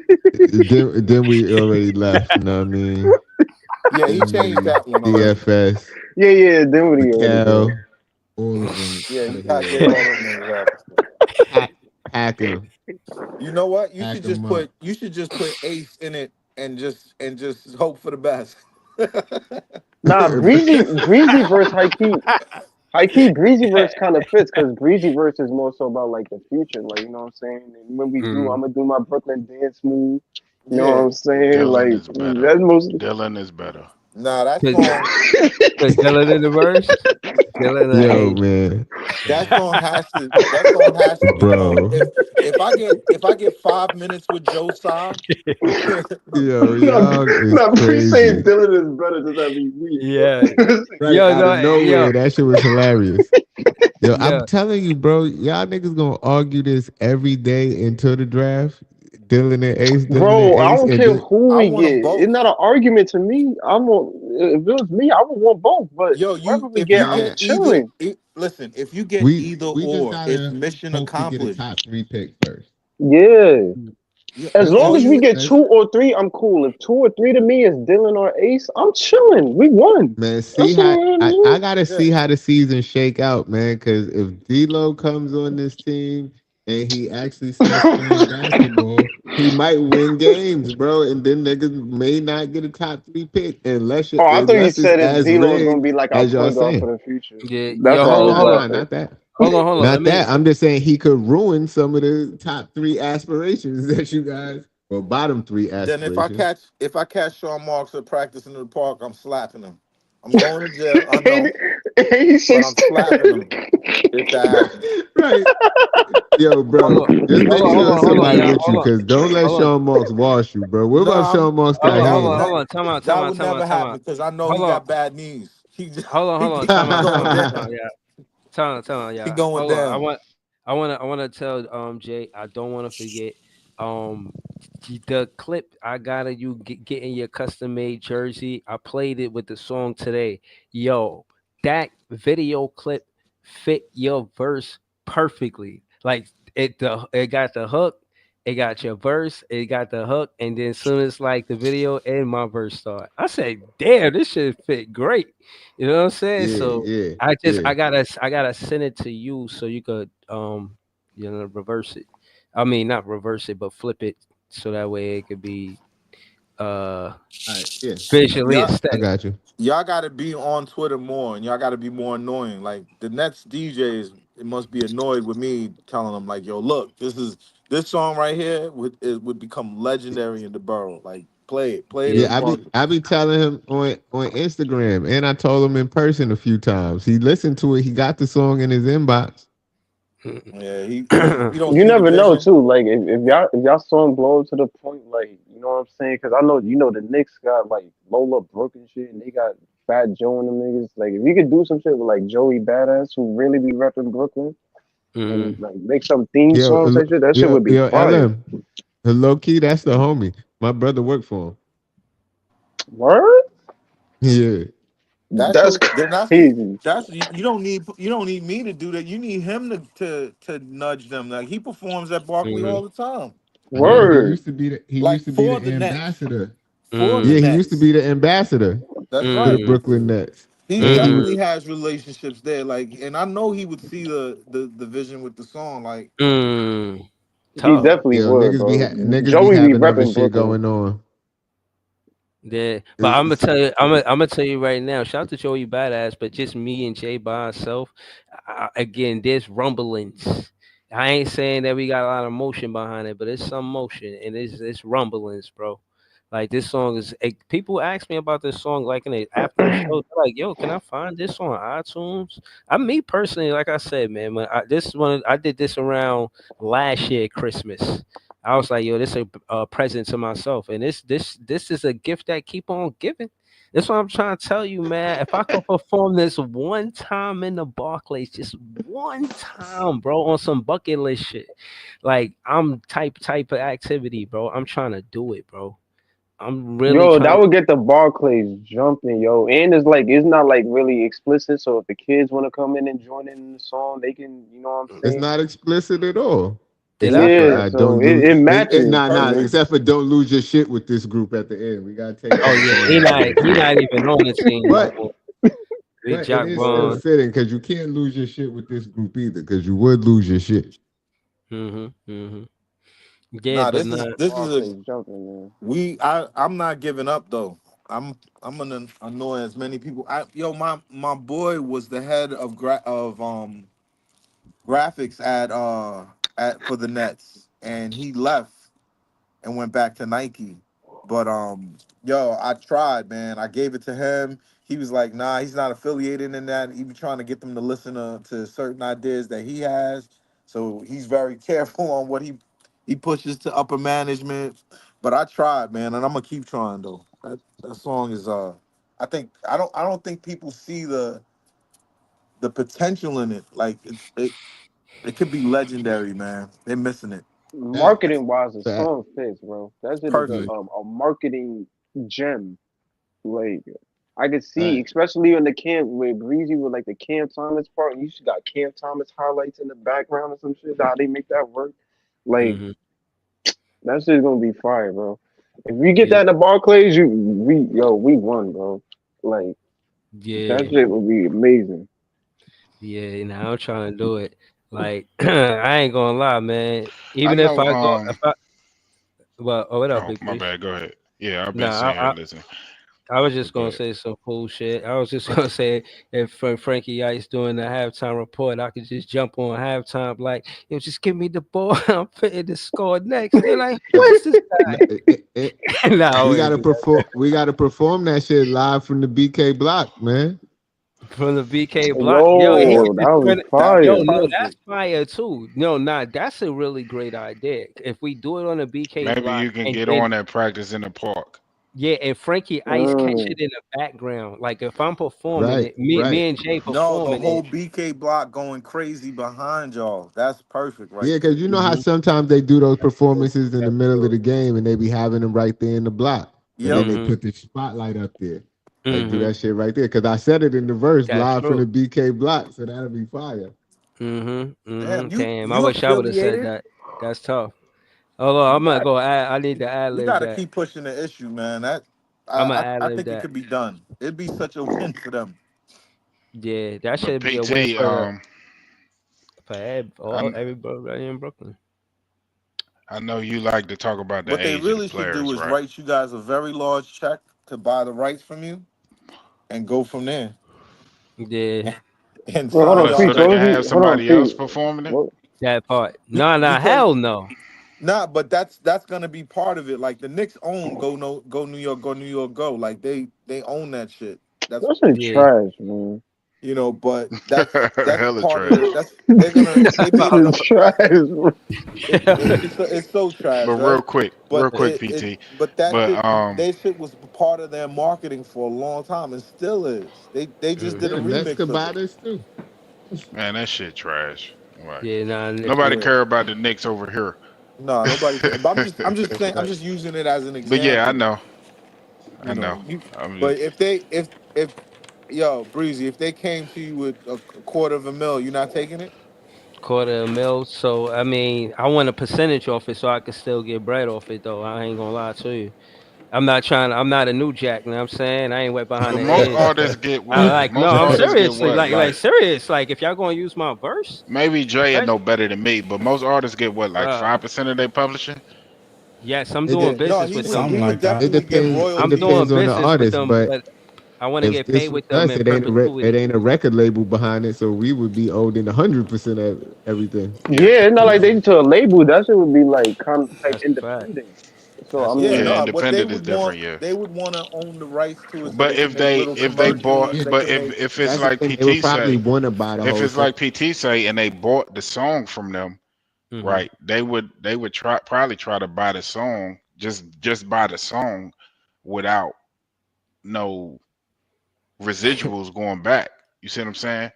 Then we already left. You know what I mean? Yeah, he changed Dinwiddie, that one already. DFS, Yeah, Dinwiddie already Mikal, go. all of them Yeah, out you of gotta here. get all them niggas out. Pack, pack them, You know what? pack them up. You should just put Ace in it and just hope for the best. Nah, Breezy verse high key Breezy verse kind of fits because Breezy verse is more so about like the future, like you know what I'm saying. And when we do, Mm. I'm gonna do my Brooklyn dance move. You know what Yeah. I'm saying? Dylan Like is better. that's most. Dylan is better. Nah, that Put, song put Dylan in the verse. Dylan, Yo, hey, man, that song has to be on. bro. If I get 5 minutes with Joe Sa, Yo, No, y'all is no, pre saying crazy. Dylan is better than that be weak, yeah, bro. Right yo, out of no, nowhere, that shit was hilarious. Yo, I'm yo, telling you, bro, y'all niggas gonna argue this every day until the draft. Dylan and Bro, I Ace, don't and care then who I we want get. them It's both. not an argument to me. I want if it was me, I would want both. But Yo, whoever you we if get, you I'm nah, get either chilling. listen, if you get we either we just or, it's gotta mission hope to get a accomplished. top three pick first. Yeah. Yeah, As Let's long all as just we you get let's 2 or 3, I'm cool. If 2 or 3 to me is Dylan or Ace, I'm chilling. We won. man see That's what how I'm I saying. gotta yeah. see how the season shake out, man. Cause if D'Lo comes on this team and he actually starts playing basketball, he might win games, bro. And then niggas may not get a top three pick Oh, I thought you unless it's said if as D'Lo was gonna rigged be like our as y'all point guard saying. for the future. yeah, That's yo, what I Nah, was nah, nah, laughing. not that. hold on. Not that. I'm just saying he could ruin some of the top three aspirations that you guys, or bottom three Then aspirations. if I catch Sean Marks at practice in the park, I'm slapping him. I'm going to jail. I know, He but says, I'm slapping him if that happens. Right. Yo, hold bro, on, just make sure hold on, somebody y'all, with you, cause don't let hold on, Sean Marks wash you, bro. What No, about Sean Marks got that would hands? never time out, time out because I know he hold on, got bad knees. time He out, going down. yeah. Tell on, He yeah. going Hold on. down. I wanna tell Jay. I don't want to forget um the clip I got of you getting your custom made jersey. I played it with the song today. Yo, that video clip fit your verse perfectly. Like it got the hook. It got your verse, it got the hook, and then as soon as like the video and my verse start, I said, "Damn, this should fit great." You know what I'm saying? Yeah, So yeah, I yeah. gotta send it to you so you could reverse it. I mean not reverse it, but flip it so that way it could be uh All right, yeah, visually Y'all, I aesthetic. got you. y'all got to be on Twitter more, and y'all got to be more annoying. Like the next DJs, it must be annoyed with me telling them like, "Yo, look, this song right here would become legendary in the borough. Like, play it in the Yeah, market." I be telling him on Instagram, and I told him in person a few times. He listened to it. He got the song in his inbox. Yeah, he don't you see the never know vision. too. Like if y'all song blow to the point, like you know what I'm saying? Because I know the Knicks got like Lola Brooke and shit, and they got Fat Joe and them niggas. Like if you could do some shit with like Joey Badass, who really be repping Brooklyn, and Mhm. like make some theme songs Yo, and shit, that shit would be yo, fire. LM, low key, that's the homie. My brother worked for Word? him. That's That's who. Then crazy. you don't need me to do that. You need him to nudge them. Like he performs at Barkley Mhm. all the time. Yeah, Word. he Like used to be for the the Nets, ambassador. for the Yeah, Mhm. he used to Nets. be the ambassador That's for the right. Mhm. Brooklyn Nets. He and he definitely has relationships there. Like, and I know he would see the vision with the song. Like, Mm, He tough. definitely yo would, bro. niggas be Joey be having other repping shit Brooklyn. going on. Yeah, but I'm gonna It's, tell you, I'm gonna tell you right now. Shout out to Joey Badass, but just me and Jay by ourselves. Again, there's rumblings. I ain't saying that we got a lot of motion behind it, but it's some motion and it's rumblings, bro. Like this song is. People ask me about this song, like after the show. They're like, "Yo, can I find this on iTunes?" Me personally, like I said, man, this one I did this around last year Christmas. I was like, yo, this is a present to myself, and this is a gift that keep on giving. That's what I'm trying to tell you, man. If I could perform this one time in the Barclays, just one time, bro, on some bucket list shit, like I'm type of activity, bro. I'm trying to do it, bro. I'm really Yo, that trying. would get the Barclays jumping, yo. And it's not like really explicit, so if the kids want to come in and join in the song, they can, you know what I'm it's saying? not explicit at all. Did I? Except for Yeah, so don't it lose matches, you nah, know. perfect. except for don't lose your shit with this group at the end. We gotta take Oh that yeah, song out of there he too. not even on the team no But more. We but it Jock is still Vaughn. fitting because you can't lose your shit with this group either, because you would lose your shit. Mm-hmm. Yeah, Nah, but this is not. this is a Barclays jumping, man. I'm not giving up though. I'm gonna annoy as many people. My boy was the head of graphics at for the Nets, and he left and went back to Nike. But I tried, man. I gave it to him. He was like, nah, he's not affiliated in that. He be trying to get them to listen to certain ideas that he has. So he's very careful on what he pushes to upper management. But I tried, man, and I'm gonna keep trying though. That song is I don't think people see the potential in it. Like it could be legendary, man. They're missing it. Facts. Marketing wise, the Facts. song fits, bro. That shit is Perfect. a marketing gem. Like I could see, Facts. especially in the camp with Breezy with like the Cam Thomas part. You just got Cam Thomas highlights in the background or some shit. How they make that work? Like Mm-hmm. that shit's gonna be fire, bro. If we get Yeah, that in the Barclays, we won, bro. Like that yeah. shit would be amazing. Yeah, now I'm trying to do it. Like I ain't gonna lie, man. I Even if know. I go, if I what up, Oh, Big my Three? bad. Go ahead. Yeah, I've been Nah, sitting here listening. I was just But go gonna ahead. say some cool shit. I was just gonna say if Frankie Ice doing the halftime report, I could just jump on halftime like, yo, just give me the ball. I'm fitting to score next. They're like, who is this No, guy? No, I we wouldn't gotta do that. perform. We gotta perform that shit live from the BK block, man. From the BK block. Yo, he Yeah, could Yo, that just would turn be it. that'd Yo, be fire. no, that's perfect. fire too. No, nah, that's a really great idea. If we do it on the BK Maybe block you can and get then on that practice in the park. yeah, and Frankie Ice catch Mm. it in the background. Like if I'm performing Right, it, me right. me and Jay No, the performing whole it. BK block going crazy behind y'all. That's perfect right Yeah, there. because you know how Hmm. sometimes they do those performances in the middle of the game and they be having them right there in the block. And then Yep. they Hmm. put the spotlight up there. Like, do Hmm. that shit right there. Because I said it in the verse That's live from true. the BK block. So that'll be fire. Hmm. Damn, you Damn, I you wish I would have said affiliated? that. That's tough. Hold on, You I'm gonna got go. I need to ad you lib got to that. keep pushing the issue, man. That I'm gonna ad I lib think it that. could be done. It'd be such a win for them. Yeah, that But should be a win PT, for I everybody in Brooklyn. I know you like to talk about the What they age of the really should do players, is right? write you guys a very large check to buy the rights from you and go from there Yeah, and Wait, hold sign on, What? y'all So Preach. they to. What can was he? have Hold on, somebody else Preach. performing it? What? that part. No, no, Because hell no. nah, but that's gonna be part of it. Like the Knicks own go New York, go New York, go. Like they own that shit. That's That's some Yeah. trash, man. but that's Hella part of the trash. that's they That's made it some a trash, bro. it's so trash, But right? real But quick, PT. that But shit they shit was part of their marketing for a long time and still is. They just did a Hmm. Yeah, Nets remix could of buy it. this too. man, that shit trash. Right. Yeah, nah, Nobody Yeah. care about the Knicks over here. No, nobody can. But I'm just saying I'm right. just using it as an But yeah, I example. know. I You know. know, you. I'm But just if yo Breezy, if they came to you with a quarter of a mil, you not taking it? Quarter a mil. So I mean, I want a percentage off it, so I can still get bread off it, though. I ain't gonna lie to you. I'm not trying. I'm not a new jack. You know what I'm saying? I ain't wet behind But the most ears. artists get I what? like no. Most I'm artists get seriously what? like Like serious. Like if y'all gonna use my verse, maybe Jay will know especially, better than me, but most artists get what? Like uh, 5% of their publishing. yes, I'm It doing de- Yeah, no, business he with would them. Something he would like that. it definitely get depends. It I'm royalties. doing depends on the business with artist, them, but but I want to if get paid this was with them us, in it perpetuity. ain't a record label behind it, so we would be owed in 100% of everything. Yeah, Yeah, it's not like yeah, they to a label. That shit would be like kind of like That's a fact. independent. So I That's a Yeah, yeah. fact. mean, no, what they Independent is would want, different. Yeah. they would want to own the rights to it so But they can make little if they commercials. Yeah, bought, They but can make. if it's that's the like thing. They would PT probably say, want to buy the if whole it's thing. like PT say, and they bought the song from them, Hmm. right? They would probably try to buy the song, just buy the song without no residuals going back. You see what I'm saying?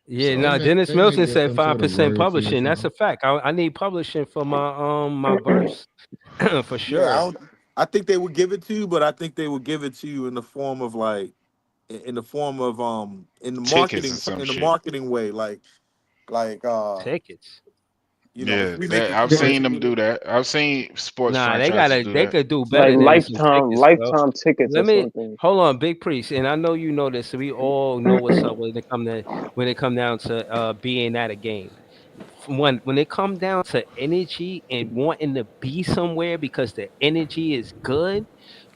Yeah, They So no, may Dennis they may Milton get said some five sort of percent royalty or publishing. That's something. a fact. I need publishing for my verse for Yeah, sure. I think they would give it to you, but I think they would give it to you in the form of like, in the form of tickets or some in the shit. marketing way, like Tickets. if Yeah, we make that a I've seen them commercial. do that. I've seen sports Nah, they franchises gotta. do They that. could do like better than some lifetime tickets, bro. lifetime tickets or Let me something. hold on, Big Priest, and I know you know this. So we all know what's up when it come down to being at a game. When it come down to energy and wanting to be somewhere because the energy is good,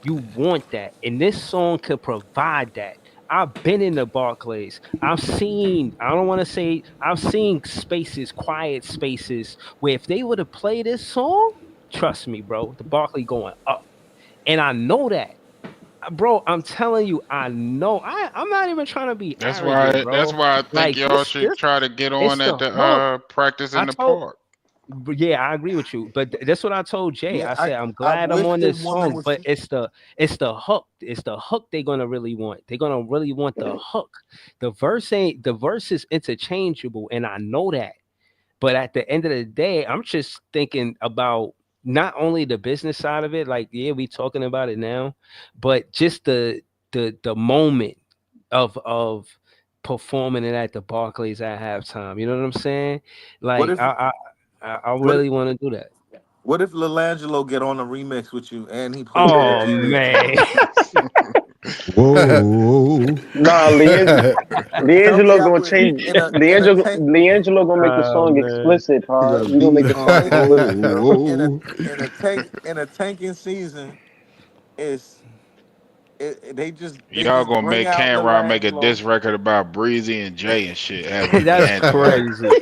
you want that, and this song could provide that. I've been in the Barclays. I've seen. I don't want to say. I've seen spaces, quiet spaces, where if they were to play this song, trust me, bro, the Barclay going up, and I know that. Bro, I'm telling you, I know. I'm not even trying to be That's arrogant, why. That's bro. why I think Like y'all should try to get it's on at the the hook. practice I in the told, park. yeah, I agree with you. But that's what I told Jay. Yeah, I said I'm I glad I'm wish on the this woman song, was. but it's the hook. It's the hook they're gonna really want. They're gonna really want the hook. The verse is interchangeable, and I know that. But at the end of the day, I'm just thinking about not only the business side of it, like yeah, we talking about it now, but just the moment of performing it at the Barclays at halftime. You know what I'm saying? What Like if I what really want to do that. what if Lilangelo get on a remix with you and he plays Oh energy with you? man. Whoa. Nah, Tell me Leangelo I gonna would change. in a tank Leangelo gonna make the Oh song man. explicit, He Pod. gonna You gonna be make the song on. explicit. Whoa. in a tanking season is they Y'all just gonna bring make out Cameron make a Lilangelo. diss record about Breezy and Jay and shit. Have That's Leangelo. crazy.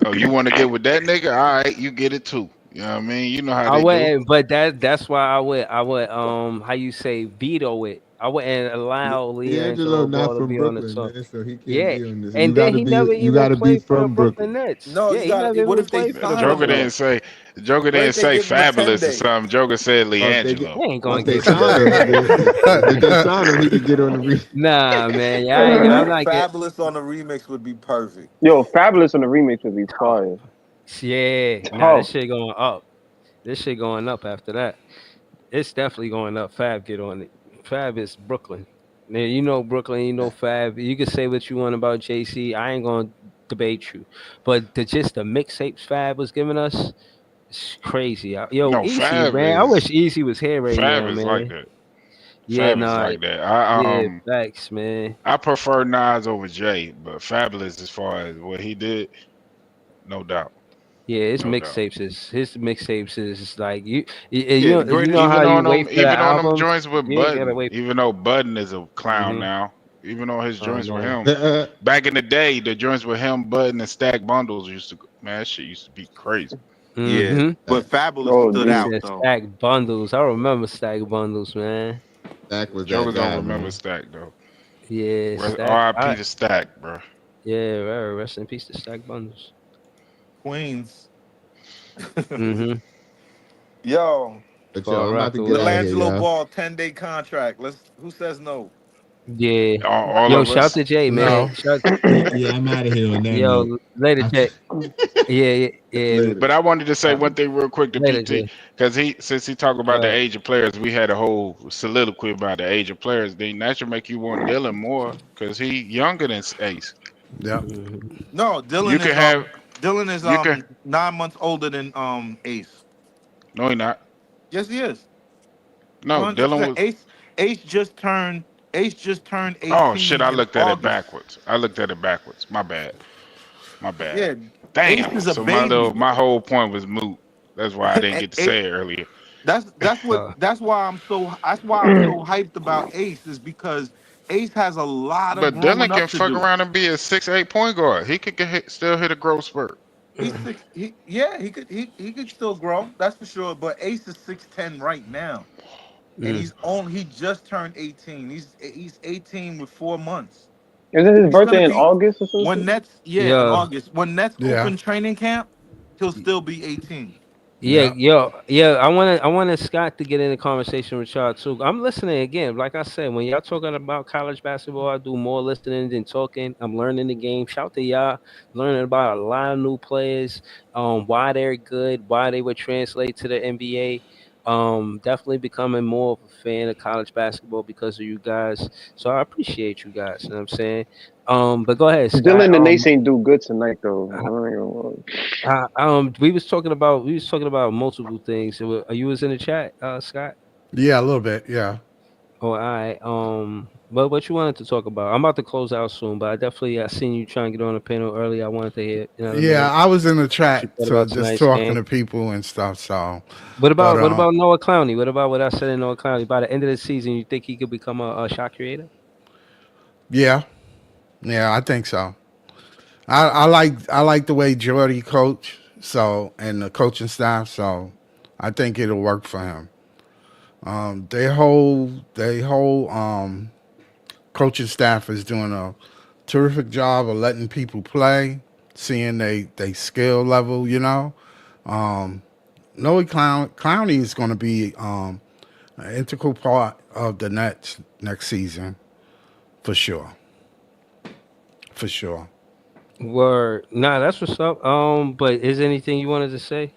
Oh, you want to get with that nigga? All right, you get it too. You know what I mean? You know how I they do. wouldn't, but that's why I would how you say veto it. I wouldn't allow D'Angelo Leangelo not Ball to from be on the Brooklyn, song. man, so he can't Yeah, be on this. and then he never You even gotta be played for the from Brooklyn Brooklyn. Nets. No, Yeah, you he got. never What even if they played for the sign him Joker Brooklyn didn't though? Nets. say. Joker What didn't if they say give him a 10 fabulous or day? something. Joker said They Leangelo. ain't Or gonna if they give him a sign him, 10 day. if they sign him, he could get on the Nah, man, I'm not get. Fabulous on the remix would be perfect. Yo, Fabulous on the remix would be Oh, fire. yeah, nah, this Tough. shit going up. This shit going up after that. It's definitely going up. Fab get on it. Fab is Brooklyn. Now, you know Brooklyn, you know Fab. You can say what you want about JC. I ain't gonna debate you. But just the mixtapes Fab was giving us, it's crazy. Yo, No, Easy, man. I wish Easy was here right Fab now, is like man. that. Yeah, Fab is nah, like that. I yeah, facts, man. I prefer Nas over Jay, but Fabulous as far as what he did, no doubt, Yeah, no doubt. his mixtapes is like Yeah, the you greatest. know how you wait for the Even on them albums. joints with You ain't gotta Budden, wait. even though Budden is a clown Mm-hmm. now, even on his Oh joints with man. him, back in the day, the joints with him, Budden, and Stack Bundles used to, man, that shit used to be crazy. Yeah, Mm-hmm. but Fabulous Oh, stood He dude. out said though. stack bundles. I remember stack bundles, man. Dak was that Jokers don't guy, remember man. Stack though. Yeah, stack. R.I.P. to Stack, bro. Yeah, rest in peace to stack bundles. Queens. Mm-hmm. Yo, But yo, Far I'm about to Rockaway. get out of here, Delangelo y'all. Ball 10-day contract. Who says no? Yeah. All Yo, of shout us. to Jay, man. No. Shout. Yeah, I'm out of here on that note. Yo, later, I, Jay. Yeah, yeah, yeah. Later. But I wanted to say Uh, one thing real quick to later, PT Jay. because since he talked about the Uh, age of players, we had a whole soliloquy about the age of players. Then that should make you want Dylan more because he younger than Ace. Yep. mhm. No, You can have Dylan is you can 9 months older than Ace. no he not. Yes, he is. No, Dylan 100%. was. Ace just turned Oh shit! 18 I in looked at it August. backwards. I looked at it backwards. My bad. My bad. Yeah, Ace Damn. is a So baby. my whole point was moot. That's why I didn't And get to say it earlier. that's why I'm so hyped about Ace is because Ace has a lot of But growing Dylan can up to fuck do. around and be a 6'8" point guard. He could still hit a growth spurt. He's six. He could still grow. That's for sure. But Ace is 6'10" right now, and Mm. he just turned 18. He's 18 with 4 months. Is it his He's gonna birthday in be August or when something? Nets in Yeah. August when Nets Yeah, open training camp, he'll still be 18. Yeah, yeah, yeah. I wanted Scott to get in the conversation with y'all too. I'm listening again. Like I said, when y'all talking about college basketball, I do more listening than talking. I'm learning the game. Shout to y'all, learning about a lot of new players, why they're good, why they would translate to the NBA. Definitely becoming more of a fan of college basketball because of you guys. So I appreciate you guys. You know what I'm saying? But go ahead, Scott. Dylan and Ace ain't do good tonight though. I ain't gonna lie. We was talking about multiple things. You was in the chat, Scott. yeah, a little bit. Yeah, Oh, all right. What you wanted to talk about? I'm about to close out soon, but I seen you trying to get on the panel earlier. I wanted to hear, you know what I yeah. mean, I was in the what you track, thought so about just tonight's talking game. to people and stuff. So, What but about what about Noah Clowney? What about what I said in Noah Clowney? By the end of the season, you think he could become a shot creator? yeah, yeah, I think so. I like the way Jordy coach, so and the coaching staff. So, I think it'll work for him. They whole coaching staff is doing a terrific job of letting people play, seeing they skill level. Noe Clowney is going to be an integral part of the next season for sure, for sure. Word. Nah, that's what's up. But is there anything you wanted to say?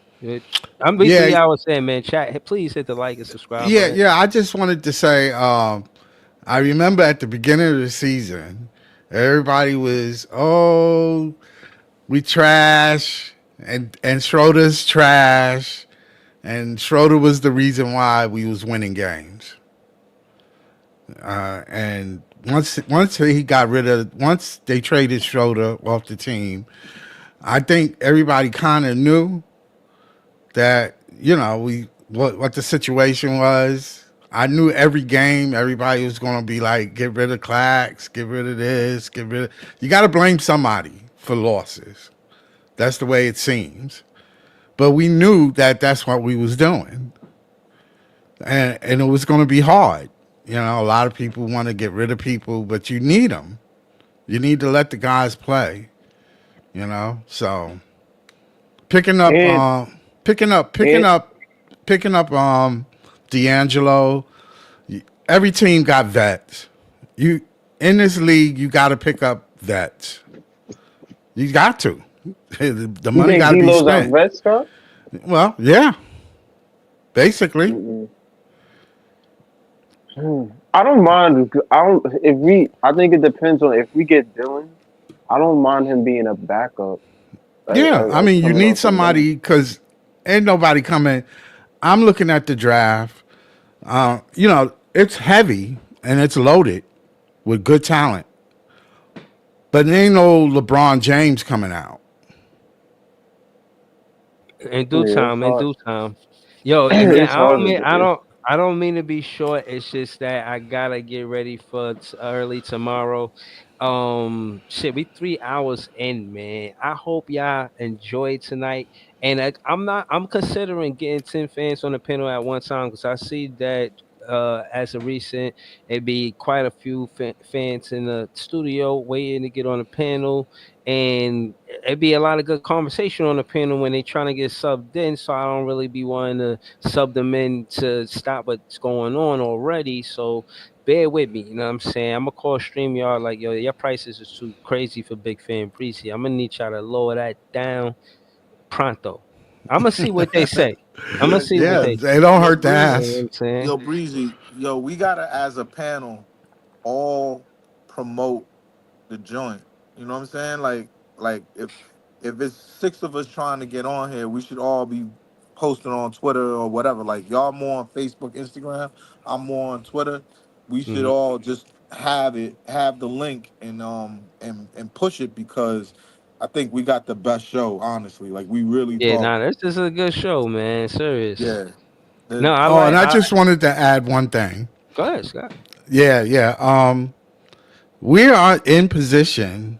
I'm Yeah, basically I was saying, man, chat. Please hit the like and subscribe yeah, button. yeah. I just wanted to say, I remember at the beginning of the season, everybody was, oh, we trash, and Schroeder's trash, and Schroeder was the reason why we was winning games. And once they traded Schroeder off the team, I think everybody kind of knew that we what the situation was. I knew every game everybody was going to be like, get rid of Clax, get rid of this, get rid of. You got to blame somebody for losses. That's the way it seems. But we knew that that's what we was doing, and it was going to be hard. A lot of people want to get rid of people, but you need them. You need to let the guys play. So picking up, And picking up, picking and up, picking up, D'Angelo. Every team got vets. You in this league, you got to pick up vets. You got to. The you money think got to be D'Lo's our spent. vet, Scott? Well, yeah, basically. Mm-mm. I don't mind. I don't. If we, I think it depends on if we get Dylan. I don't mind him being a backup, Yeah, I mean, you coming need off the bench. somebody because ain't nobody coming. I'm looking at the draft. It's heavy and it's loaded with good talent, but there ain't no LeBron James coming out. In due Yeah, it's time, in hard. due time. Yo, again, It's hard to. I don't mean to be short. It's just that I gotta get ready for early tomorrow. Shit, we 3 hours in, man. I hope y'all enjoyed tonight. And I'm considering getting 10 fans on the panel at one time because I see that as a recent, it'd be quite a few fans in the studio waiting to get on the panel, and it'd be a lot of good conversation on the panel when they trying to get subbed in. So I don't really be wanting to sub them in to stop what's going on already. So bear with me. You know what I'm saying? I'm gonna call StreamYard like, yo, your prices is too crazy for Big Fan Breezy. I'm gonna need y'all to lower that down pronto. I'm gonna see what they say. I'm gonna Yo, see what Yeah, they they say. don't yo, hurt the You know Breezy, what ass. I'm saying? yo, Breezy, yo, we gotta as a panel all promote the joint. You know what I'm saying? Like if it's six of us trying to get on here, we should all be posting on Twitter or whatever. Like y'all more on Facebook, Instagram. I'm more on Twitter. We should Mhm. all just have the link and push it because I think we got the best show. Honestly, like we really Yeah, nah, talking. this is a good show, man. Serious. Yeah. No, The, I Oh, and like. I I just wanted to add one thing. Go ahead, Scott. Yeah, yeah. We are in position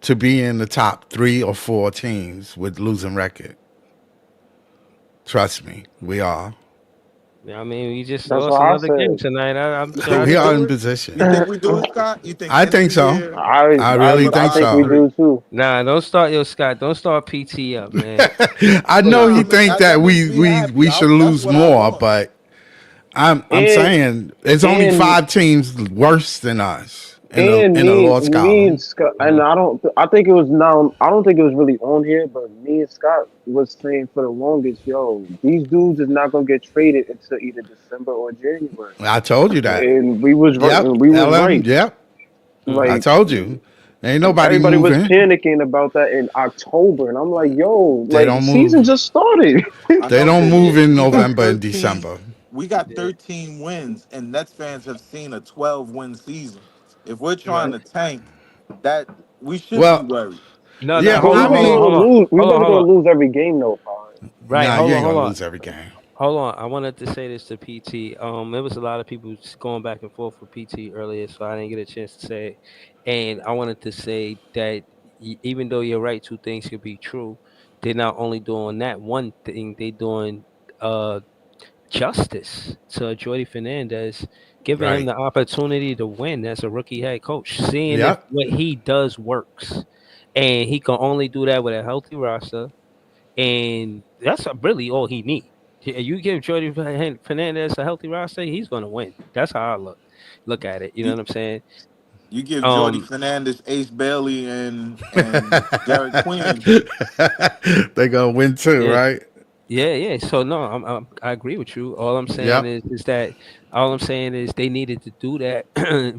to be in the top 3 or 4 teams with losing record. Trust me, we are. Yeah, I mean, we just That's lost what I another game said. tonight. I'm you think trying We we to. are do in it? You position. think we do it, Scott? You think I end of think the so. year I we really put think I our think so. we three? do too. Nah, don't start your Scott. Don't start PT up, man. I know Nah, he I mean think that that makes we me we happy. we should That's lose what I more, want. but I'm And saying there's only and 5 teams worse than us in the and Lord's me and column. Scott, and Mhm. I think it was now. I don't think it was really on here, but me and Scott was saying for the longest, yo, these dudes is not gonna get traded until either December or January, I told you that. and Yep, we was LM. right. Yep, I Like told you. Ain't nobody everybody was moving. panicking about that in October, and I'm like, yo, They like the don't season move. just started. I They know, don't but move in we got November and 13. December. We got Yeah. 13 wins, and Nets fans have seen a 12-win season. If we're trying Right. to tank, that we should be Well, worried. No, no. yeah, But Hold we I on, hold wasn't on, mean, gonna hold on, lose. We hold on, wasn't hold gonna on. lose every game though, Pine. Right. nah, Hold you on, ain't hold gonna on. lose every game. Hold on. I wanted to say this to PT. There was a lot of people going back and forth with PT earlier, so I didn't get a chance to say it. And I wanted to say that even though you're right, two things could be true. They're not only doing that one thing; they doing uh justice to Jordy Fernandez, giving him Right. the opportunity to win as a rookie head coach, seeing if Yep. what he does works, and he can only do that with a healthy roster, and that's really all he needs. You give Jordy Fernandez a healthy roster, he's gonna win. That's how I look at it. You know You, what I'm saying? you give Jordy Um, Fernandez, Ace Bailey, and Derek Queen. They gonna win too, yeah. right? Yeah, yeah. So no, I agree with you. All I'm saying Yep. is that all I'm saying is they needed to do that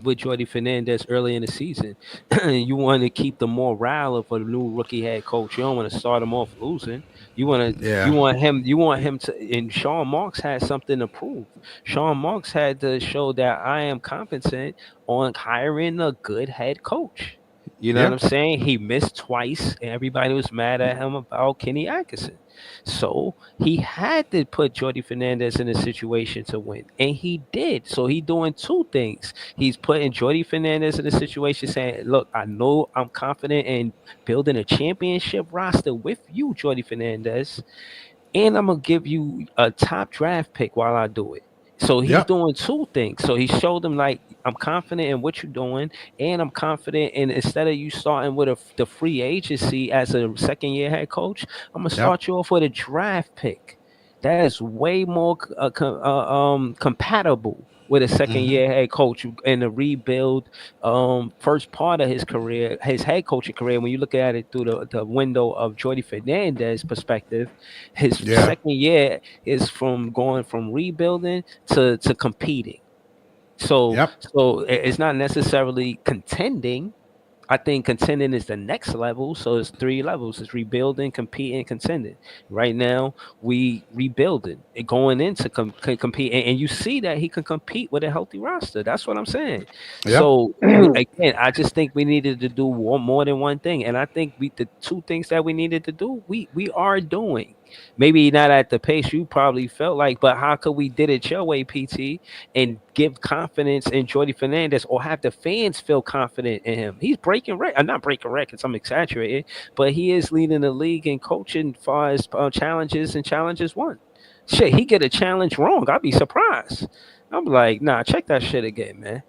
with Jordy Fernandez early in the season. You want to keep the morale of a new rookie head coach. You don't want to start him off losing. Yeah. You want him to. And Sean Marks had something to prove. Sean Marks had to show that I am competent on hiring a good head coach. You know what Yeah. I'm saying? He missed twice, and everybody was mad at him about Kenny Atkinson. So he had to put Jordy Fernandez in a situation to win, and he did. So he doing two things. He's putting Jordy Fernandez in a situation saying, "Look, I know I'm confident in building a championship roster with you, Jordy Fernandez, and I'm gonna give you a top draft pick while I do it." So he's Yep. doing two things. So he showed them like I'm confident in what you're doing, and I'm confident in instead of you starting with the free agency as a second year head coach, I'm gonna Yep. start you off with a draft pick. That is way more compatible with a second Hmm. year head coach in the rebuild first part of his career, his head coaching career. When you look at it through the window of Jordy Fernandez perspective, his Yeah. second year is from going from rebuilding to competing. Yep. So it's not necessarily contending. I think contending is the next level. So it's three levels. It's rebuilding, competing, contending. Right now, we rebuilding and going into compete, and you see that he can compete with a healthy roster. That's what I'm saying. Yep. So again, I just think we needed to do more than one thing, and I think the two things that we needed to do, we are doing. Maybe not at the pace you probably felt like, but how could we did it your way, PT? And give confidence in Jordy Fernandez or have the fans feel confident in him. He's breaking records. I'm not breaking records. I'm exaggerating, but he is leading the league in coaching as far as challenges and challenges won. Shit, he get a challenge wrong, I'd be surprised. I'm like, nah, check that shit again, man.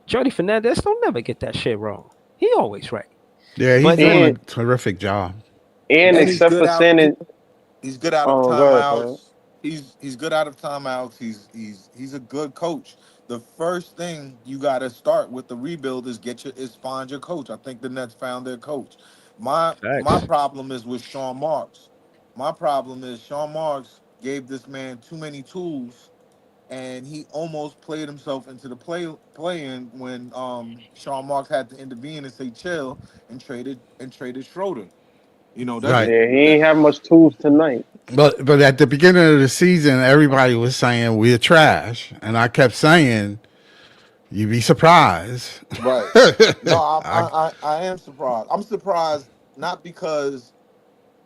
Jordy Fernandez don't never get that shit wrong. He always right. Yeah. He's But doing a and terrific job. And he's except good for out. sending, He's good out of oh, go ahead, Pine. timeouts. He's good out of timeouts. He's a good coach. The first thing you got to start with the rebuild is find your coach. I think the Nets found their coach. My facts. problem is with Sean Marks. My problem is Sean Marks gave this man too many tools, and he almost played himself into the play in when Sean Marks had to intervene and say chill and traded Schroeder. You know that's Right. Yeah, he that ain't have much tools tonight. But at the beginning of the season, everybody was saying we're trash, and I kept saying you'd be surprised. Right. No, I, I am surprised. I'm surprised not because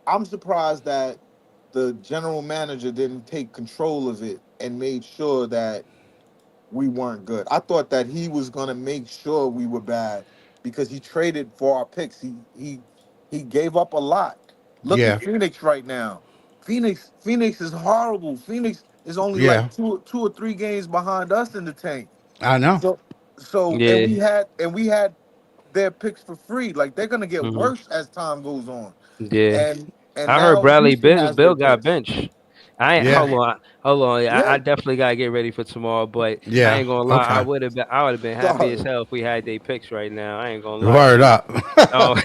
I'm surprised that the general manager didn't take control of it and made sure that we weren't good. I thought that he was gonna make sure we were bad because he traded for our picks. He gave up a lot. Look at yeah, Phoenix right now. Phoenix is horrible. Phoenix is only yeah, like two or three games behind us in the tank. I know. So and Yeah. we had their picks for free. Like they're gonna get Hmm. worse as time goes on. Yeah. And I heard now Bradley Houston Bill has their Bill got picks. benched. I ain't Yeah, hold on. I Yeah. definitely gotta get ready for tomorrow, but I yeah. ain't gonna lie. Okay. I would have been happy as Sorry. hell if we had their picks right now. I ain't gonna lie Word to you. up. Oh,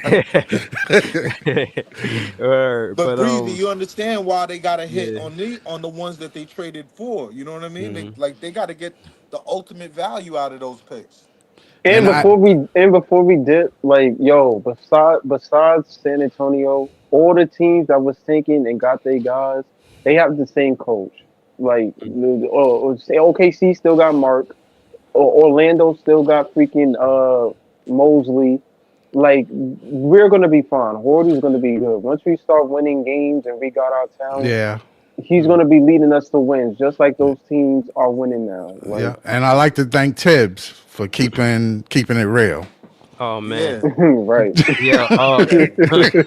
word. But But Breezy, you understand why they got a hit yeah. on the ones that they traded for. You know what I mean? They Hmm. like they got to get the ultimate value out of those picks. And And I, before we did, like, yo, besides San Antonio, all the teams that was thinking and got their guys, they have the same coach. Like, say OKC still got Mark, or Orlando still got freaking Mosley. Like, we're gonna be fine. Hordy's gonna be good. Once we start winning games and we got our talent, yeah, he's gonna be leading us to wins, just like those teams are winning now. Like, yeah. And I like to thank Tibbs for keeping it real. Oh man. Yeah. right. Yeah.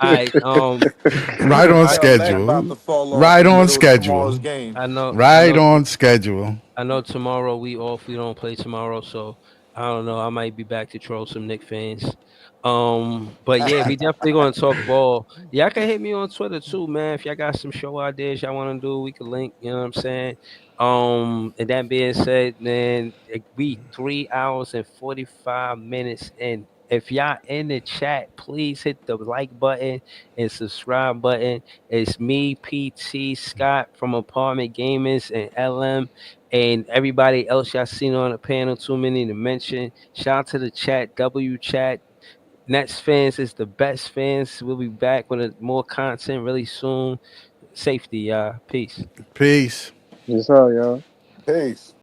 I Right on Your leg about schedule. to fall off in Right the on middle of tomorrow's schedule. game. I know. I Right know. on schedule. I know tomorrow we off. We don't play tomorrow, so I don't know. I might be back to troll some Nick fans. But yeah, we definitely gonna talk ball. Y'all can hit me on Twitter too, man. If y'all got some show ideas y'all want to do, we can link. You know what I'm saying? And that being said, man, we 3 hours and 45 minutes in. If y'all in the chat, please hit the like button and subscribe button. It's me, PT Scott from Apartment Gamers and LM and everybody else y'all seen on the panel. Too many to mention. Shout out to the chat, W chat. Nets fans is the best fans. We'll be back with more content really soon. Safety, y'all. Peace. Peace. Just how, y'all. Peace.